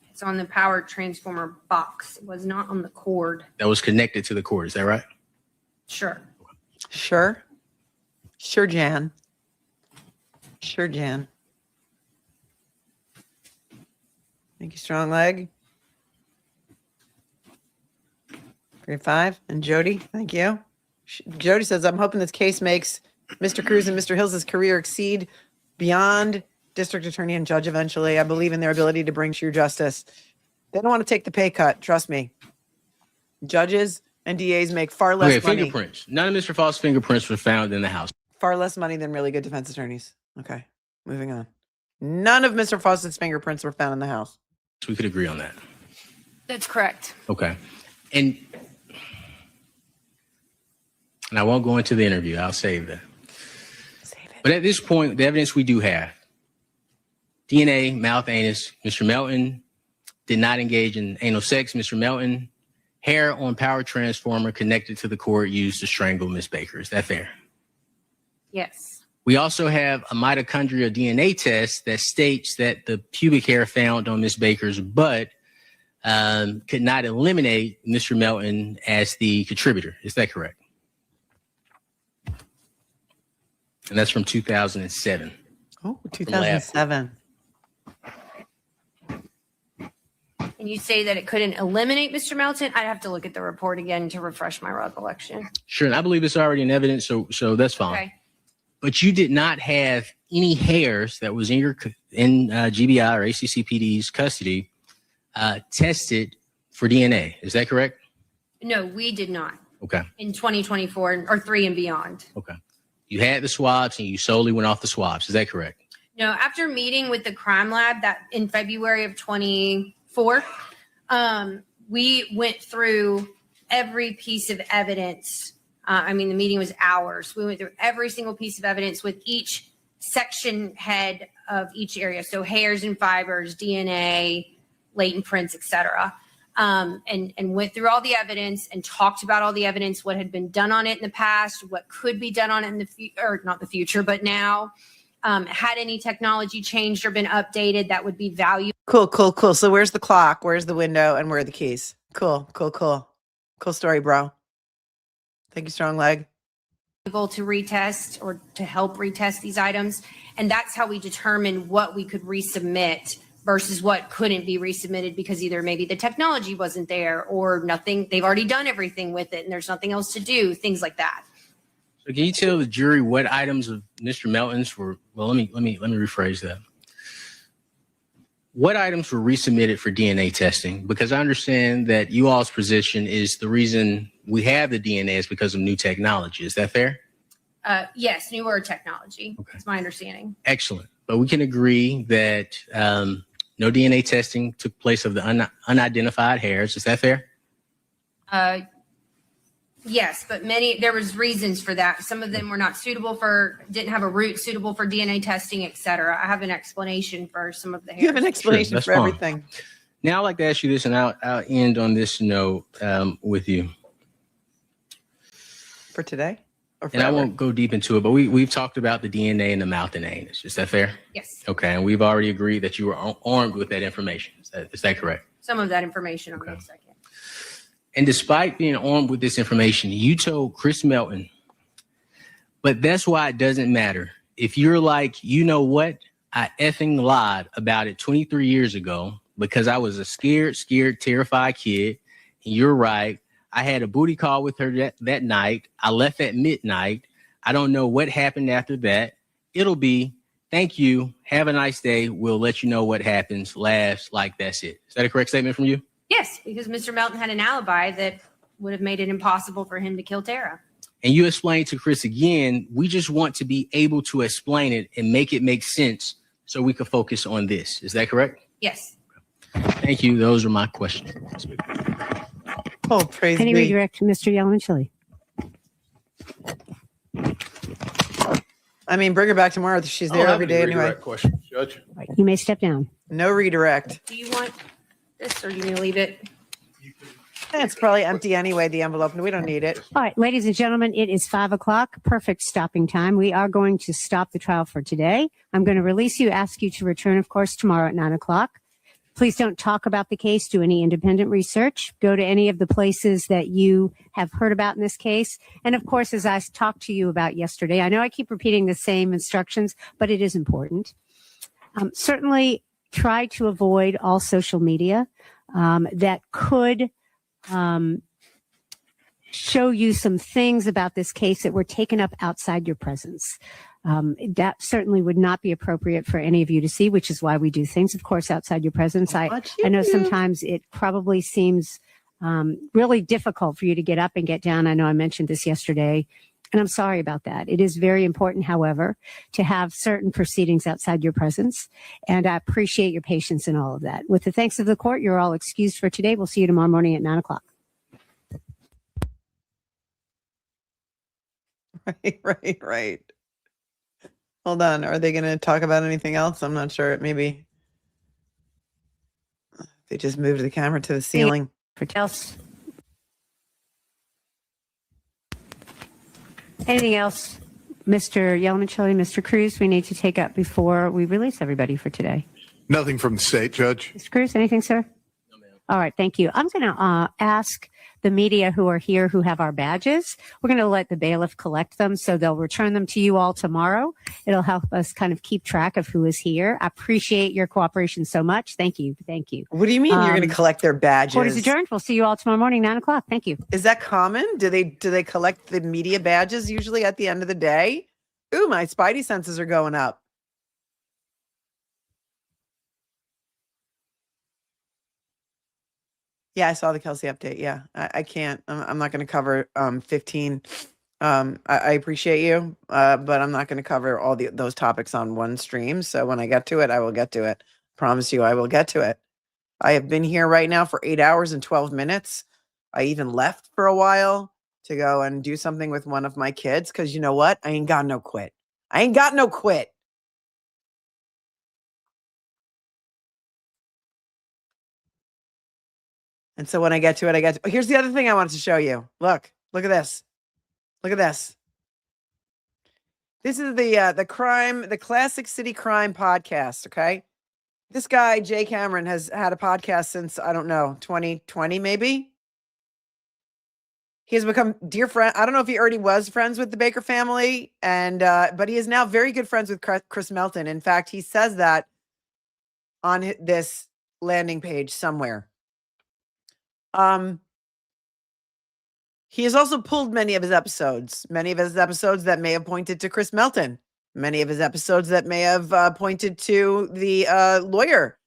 It's on the power transformer box. It was not on the cord. That was connected to the cord. Is that right? Sure. Sure. Sure, Jan. Sure, Jan. Thank you, Strong Leg. 3-5. And Jody, thank you. Jody says, I'm hoping this case makes Mr. Crews and Mr. Hills' career exceed beyond district attorney and judge eventually. I believe in their ability to bring true justice. They don't want to take the pay cut. Trust me. Judges and DAs make far less money. Fingerprints. None of Mr. Faust's fingerprints were found in the house. Far less money than really good defense attorneys. Okay, moving on. None of Mr. Faust's fingerprints were found in the house. So we could agree on that. That's correct. Okay. And I won't go into the interview. I'll save that. But at this point, the evidence we do have, DNA, mouth, anus, Mr. Melton did not engage in anal sex. Mr. Melton, hair on power transformer connected to the cord used to strangle Miss Baker. Is that fair? Yes. We also have a mitochondrial DNA test that states that the pubic hair found on Ms. Baker's butt could not eliminate Mr. Melton as the contributor. Is that correct? And that's from 2007. Oh, 2007. And you say that it couldn't eliminate Mr. Melton? I'd have to look at the report again to refresh my recollection. Sure, and I believe it's already in evidence, so that's fine. Okay. But you did not have any hairs that was in your GBI or ACCPD's custody tested for DNA. Is that correct? No, we did not. Okay. In 2024 or 3 and beyond. Okay. You had the swabs and you solely went off the swabs. Is that correct? No, after meeting with the crime lab that in February of 24, we went through every piece of evidence. The meeting was hours. We went through every single piece of evidence with each section head of each area. So hairs and fibers, DNA, latent prints, etc. And went through all the evidence and talked about all the evidence, what had been done on it in the past, what could be done on it in the future, or not the future, but now. Had any technology changed or been updated that would be valuable. Cool. So where's the clock? Where's the window? And where are the keys? Cool. Cool story, bro. Thank you, Strong Leg. To retest or to help retest these items. And that's how we determine what we could resubmit versus what couldn't be resubmitted because either maybe the technology wasn't there or nothing. They've already done everything with it and there's nothing else to do, things like that. So can you tell the jury what items of Mr. Melton's were, well, let me rephrase that. What items were resubmitted for DNA testing? Because I understand that you all's position is the reason we have the DNA is because of new technology. Is that fair? Yes, newer technology. Okay. That's my understanding. Excellent. But we can agree that no DNA testing took place of the unidentified hairs. Is that fair? Yes, but there was reasons for that. Some of them were not didn't have a route suitable for DNA testing, et cetera. I have an explanation for some of the hairs. You have an explanation for fine. everything. Now I'd like to ask you this, and I'll end on this note with you. For today? Or And I forever? won't go deep into it, but we've talked about the DNA in the mouth and anus. Is that fair? Yes, Okay, and we've already agreed that you were armed with that information. Is that correct? some of that information on Okay. the second. And despite being armed with this information, you told Chris Melton, but that's why it doesn't matter. If you're like, you know what? I effing lied about it 23 years ago because I was a scared, terrified kid. And you're right. I had a booty call with her that night. I left at midnight. I don't know what happened after that. It'll be, thank you. Have a nice day. We'll let you know what happens. Laughs, like that's it. Is that a correct statement from you? Yes, because Mr. Melton had an alibi that would have made it impossible for him to kill Tara. And you explained to Chris again, we just want to be able to explain it and make it make sense so we can focus on this. Is that correct? Yes. Thank you. Those are my questions. Oh, praise Any be. redirect to Mr. Yellow-Chili? I mean, bring her back tomorrow. She's there every day anyway. Question, Judge. Right, you may step down. No redirect. Do you want this or do you need to leave it? It's probably empty anyway, the envelope. We don't need it. All right, ladies and gentlemen, it is 5 o'clock. Perfect stopping time. We are going to stop the trial for today. I'm going to release you, ask you to return, of course, tomorrow at 9 o'clock. Please don't talk about the case. Do any independent research. Go to any of the places that you have heard about in this case. And of course, as I talked to you about yesterday, I know I keep repeating the same instructions, but it is important. Certainly try to avoid all social media that could show you some things about this case that were taken up outside your presence. That certainly would not be appropriate for any of you to see, which is why we do things, of course, outside your presence. I know sometimes it probably seems really difficult for you to get up and get down. I know I mentioned this yesterday, and I'm sorry about that. It is very important, however, to have certain proceedings outside your presence, and I appreciate your patience in all of that. With the thanks of the court, you're all excused for today. We'll see you tomorrow morning at 9 o'clock. Right. Hold on. Are they going to talk about anything else? I'm not sure. Maybe they just moved the camera to the ceiling. For else. Anything else? Mr. Yelmichilli, Mr. Crews, we need to take up before we release everybody for today. Nothing from the state, Judge. Mr. Crews, anything, sir? No, ma'am. All right, thank you. I'm going to ask the media who are here who have our badges. We're going to let the bailiff collect them, so they'll return them to you all tomorrow. It'll help us kind of keep track of who is here. I appreciate your cooperation so much. Thank you. Thank you. What do you mean you're going to collect their badges? Court is adjourned. We'll see you all tomorrow morning, 9 o'clock. Thank you. Is that common? Do they collect the media badges usually at the end of the day? Ooh, my spidey senses are going up. Yeah, I saw the Kelsey update. Yeah, I can't. I'm not going to cover 15. I appreciate you, but I'm not going to cover all those topics on one stream. So when I get to it, I will get to it. Promise you, I will get to it. I have been here right now for 8 hours and 12 minutes. I even left for a while to go and do something with one of my kids because you know what? I ain't got no quit. I ain't got no quit. And so when I get to it, here's the other thing I wanted to show you. Look at this. Look at this. This is the Classic City Crime podcast. Okay. This guy, Jay Cameron, has had a podcast since, I don't know, 2020, maybe. He has become dear friend. I don't know if he already was friends with the Baker family, but he is now very good friends with Chris Melton. In fact, he says that on this landing page somewhere. He has also pulled many of his episodes that may have pointed to Chris Melton, many of his episodes that may have pointed to the lawyer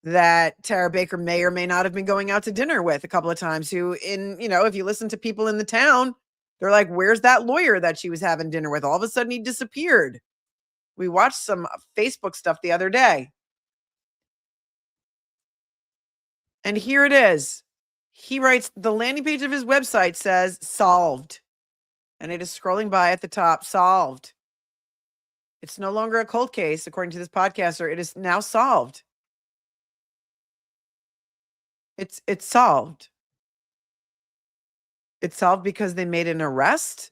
that Tara Baker may or may not have been going out to dinner with a couple of times, who if you listen to people in the town, they're like, where's that lawyer that she was having dinner with? All of a sudden he disappeared. We watched some Facebook stuff the other day. And here it is. He writes, the landing page of his website says solved. And it is scrolling by at the top, solved. It's no longer a cold case, according to this podcaster. It is now solved. It's solved. It's solved because they made an arrest.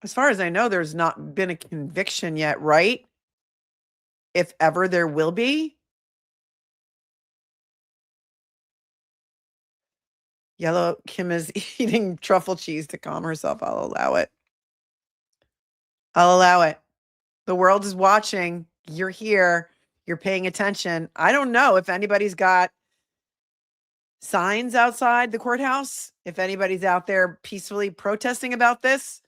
As far as I know, there's not been a conviction yet, right? If ever there will be. Yellow Kim is eating truffle cheese to calm herself. I'll allow it. I'll allow it. The world is watching. You're here. You're paying attention. I don't know if anybody's got signs outside the courthouse, if anybody's out there peacefully protesting about this.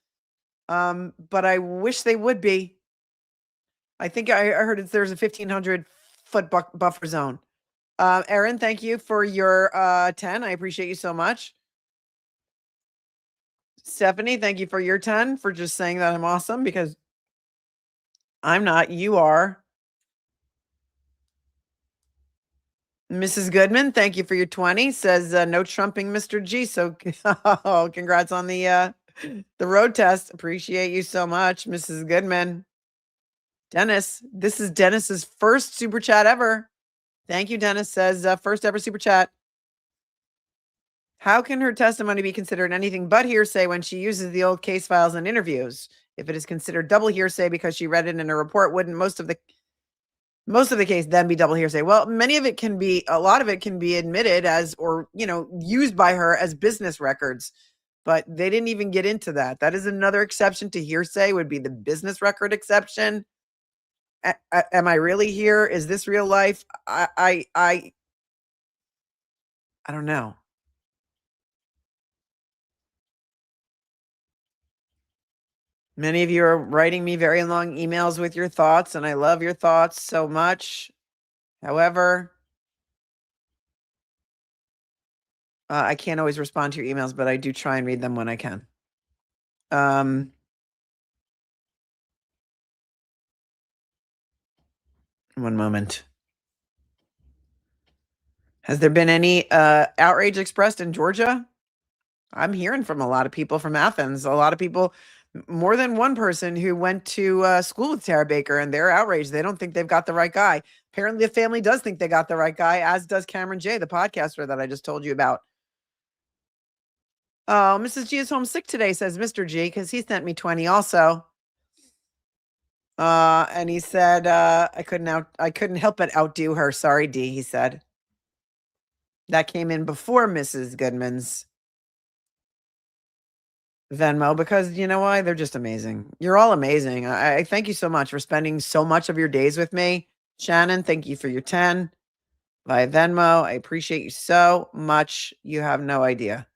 But I wish they would be. I think I heard there's a 1,500 foot buffer zone. Erin, thank you for your 10. I appreciate you so much. Stephanie, thank you for your 10, for just saying that I'm awesome, because I'm not. You are. Mrs. Goodman, thank you for your 20. Says no trumping Mr. G. So congrats on the road test. Appreciate you so much, Mrs. Goodman. Dennis, this is Dennis's first super chat ever. Thank you, Dennis. Says first ever super chat. How can her testimony be considered anything but hearsay when she uses the old case files and interviews? If it is considered double hearsay because she read it in a report, wouldn't most of the case then be double hearsay? Well, a lot of it can be admitted as, or, used by her as business records, but they didn't even get into that. That is another exception to hearsay, would be the business record exception. Am I really here? Is this real life? I don't know. Many of you are writing me very long emails with your thoughts, and I love your thoughts so much. However, I can't always respond to your emails, but I do try and read them when I can. One moment. Has there been any outrage expressed in Georgia? I'm hearing from a lot of people from Athens, a lot of people, more than one person who went to school with Tara Baker, and they're outraged. They don't think they've got the right guy. Apparently the family does think they got the right guy, as does Cameron J., the podcaster that I just told you about. Oh, Mrs. G is homesick today, says Mr. G, because he sent me 20 also. And he said, I couldn't help but outdo her. Sorry, D, he said. That came in before Mrs. Goodman's Venmo, because you know why? They're just amazing. You're all amazing. I thank you so much for spending so much of your days with me. Shannon, thank you for your 10 via Venmo. I appreciate you so much. You have no idea.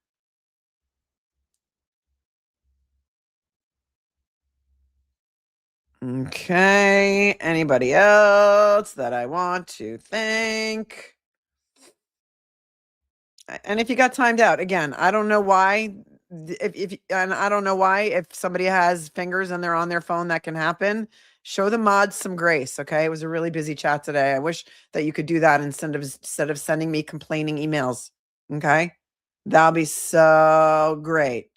Okay. Anybody else that I want to thank? And if you got timed out, again, I don't know why. And I don't know why, if somebody has fingers and they're on their phone, that can happen. Show the mods some grace. Okay. It was a really busy chat today. I wish that you could do that instead of sending me complaining emails. Okay. That'll be so great.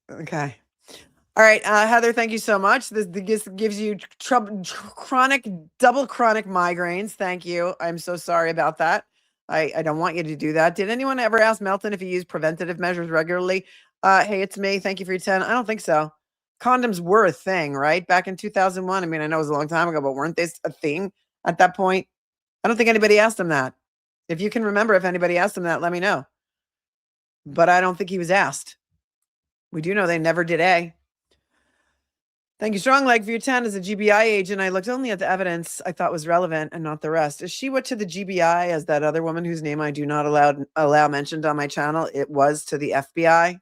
Okay. All right, Heather, thank you so much. This gives you double chronic migraines. Thank you. I'm so sorry about that. I don't want you to do that. Did anyone ever ask Melton if he used preventative measures regularly? Hey, it's me. Thank you for your 10. I don't think so. Condoms were a thing, right? Back in 2001. I mean, I know it was a long time ago, but weren't they a thing at that point? I don't think anybody asked him that. If you can remember if anybody asked him that, let me know. But I don't think he was asked. We do know they never did A. Thank you, Strong Leg, for your 10 as a GBI agent. I looked only at the evidence I thought was relevant and not the rest. Is she what to the GBI as that other woman whose name I do not allow mentioned on my channel? It was to the FBI.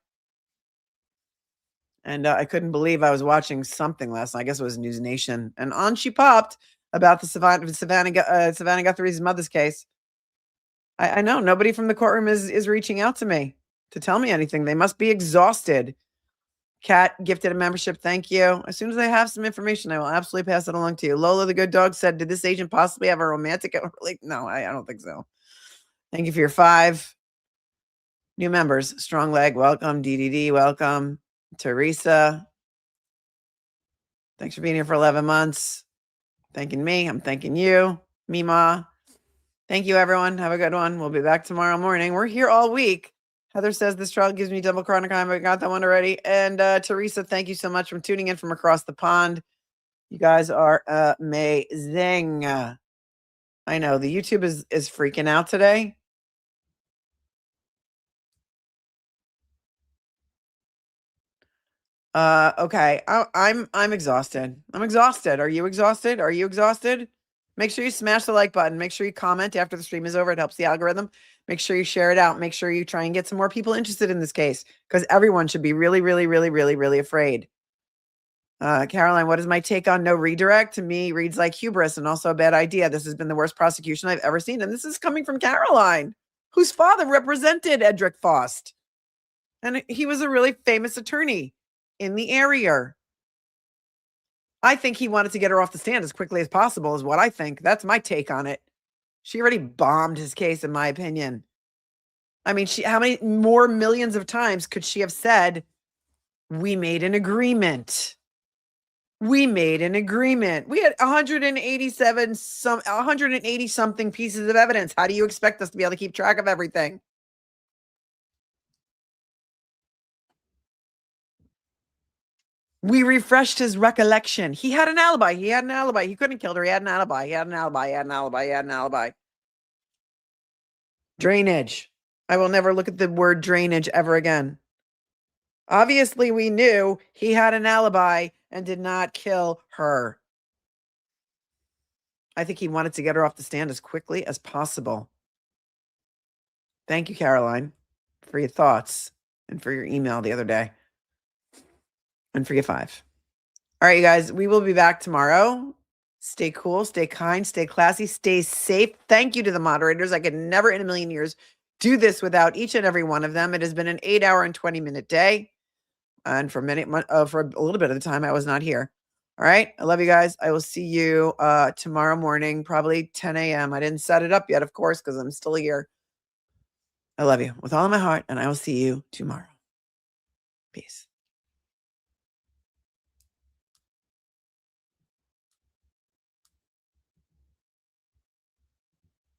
And I couldn't believe I was watching something last night. I guess it was News Nation. And on she popped about the Savannah Guthrie's mother's case. I know nobody from the courtroom is reaching out to me to tell me anything. They must be exhausted. Kat gifted a membership. Thank you. As soon as I have some information, I will absolutely pass it along to you. Lola the good dog said, did this agent possibly have a romantic? No, I don't think so. Thank you for your 5 new members. Strong Leg, welcome. DDD, welcome. Teresa, thanks for being here for 11 months. Thanking me. I'm thanking you. Mima. Thank you, everyone. Have a good one. We'll be back tomorrow morning. We're here all week. Heather says this trial gives me double chronic time. I got that one already. And Teresa, thank you so much for tuning in from across the pond. You guys are amazing. I know the YouTube is freaking out today. Okay. I'm exhausted. I'm exhausted. Are you exhausted? Are you exhausted? Make sure you smash the like button. Make sure you comment after the stream is over. It helps the algorithm. Make sure you share it out. Make sure you try and get some more people interested in this case, because everyone should be really, really, really, really, really afraid. Caroline, what is my take on no redirect? To me, reads like hubris and also a bad idea. This has been the worst prosecution I've ever seen. And this is coming from Caroline, whose father represented Edrick Faust. And he was a really famous attorney in the area. I think he wanted to get her off the stand as quickly as possible is what I think. That's my take on it. She already bombed his case, in my opinion. I mean, how many more millions of times could she have said, we made an agreement? We made an agreement. We had 180 something pieces of evidence. How do you expect us to be able to keep track of everything? We refreshed his recollection. He had an alibi. He had an alibi. He couldn't have killed her. He had an alibi. He had an alibi. He had an alibi. He had an alibi. Drainage. I will never look at the word drainage ever again. Obviously, we knew he had an alibi and did not kill her. I think he wanted to get her off the stand as quickly as possible. Thank you, Caroline, for your thoughts and for your email the other day. And for your 5. All right, you guys, we will be back tomorrow. Stay cool, stay kind, stay classy, stay safe. Thank you to the moderators. I could never in a million years do this without each and every one of them. It has been an 8-hour and 20-minute day. And for a little bit of the time, I was not here. All right. I love you guys. I will see you tomorrow morning, probably 10 a.m. I didn't set it up yet, of course, because I'm still here. I love you with all of my heart, and I will see you tomorrow. Peace.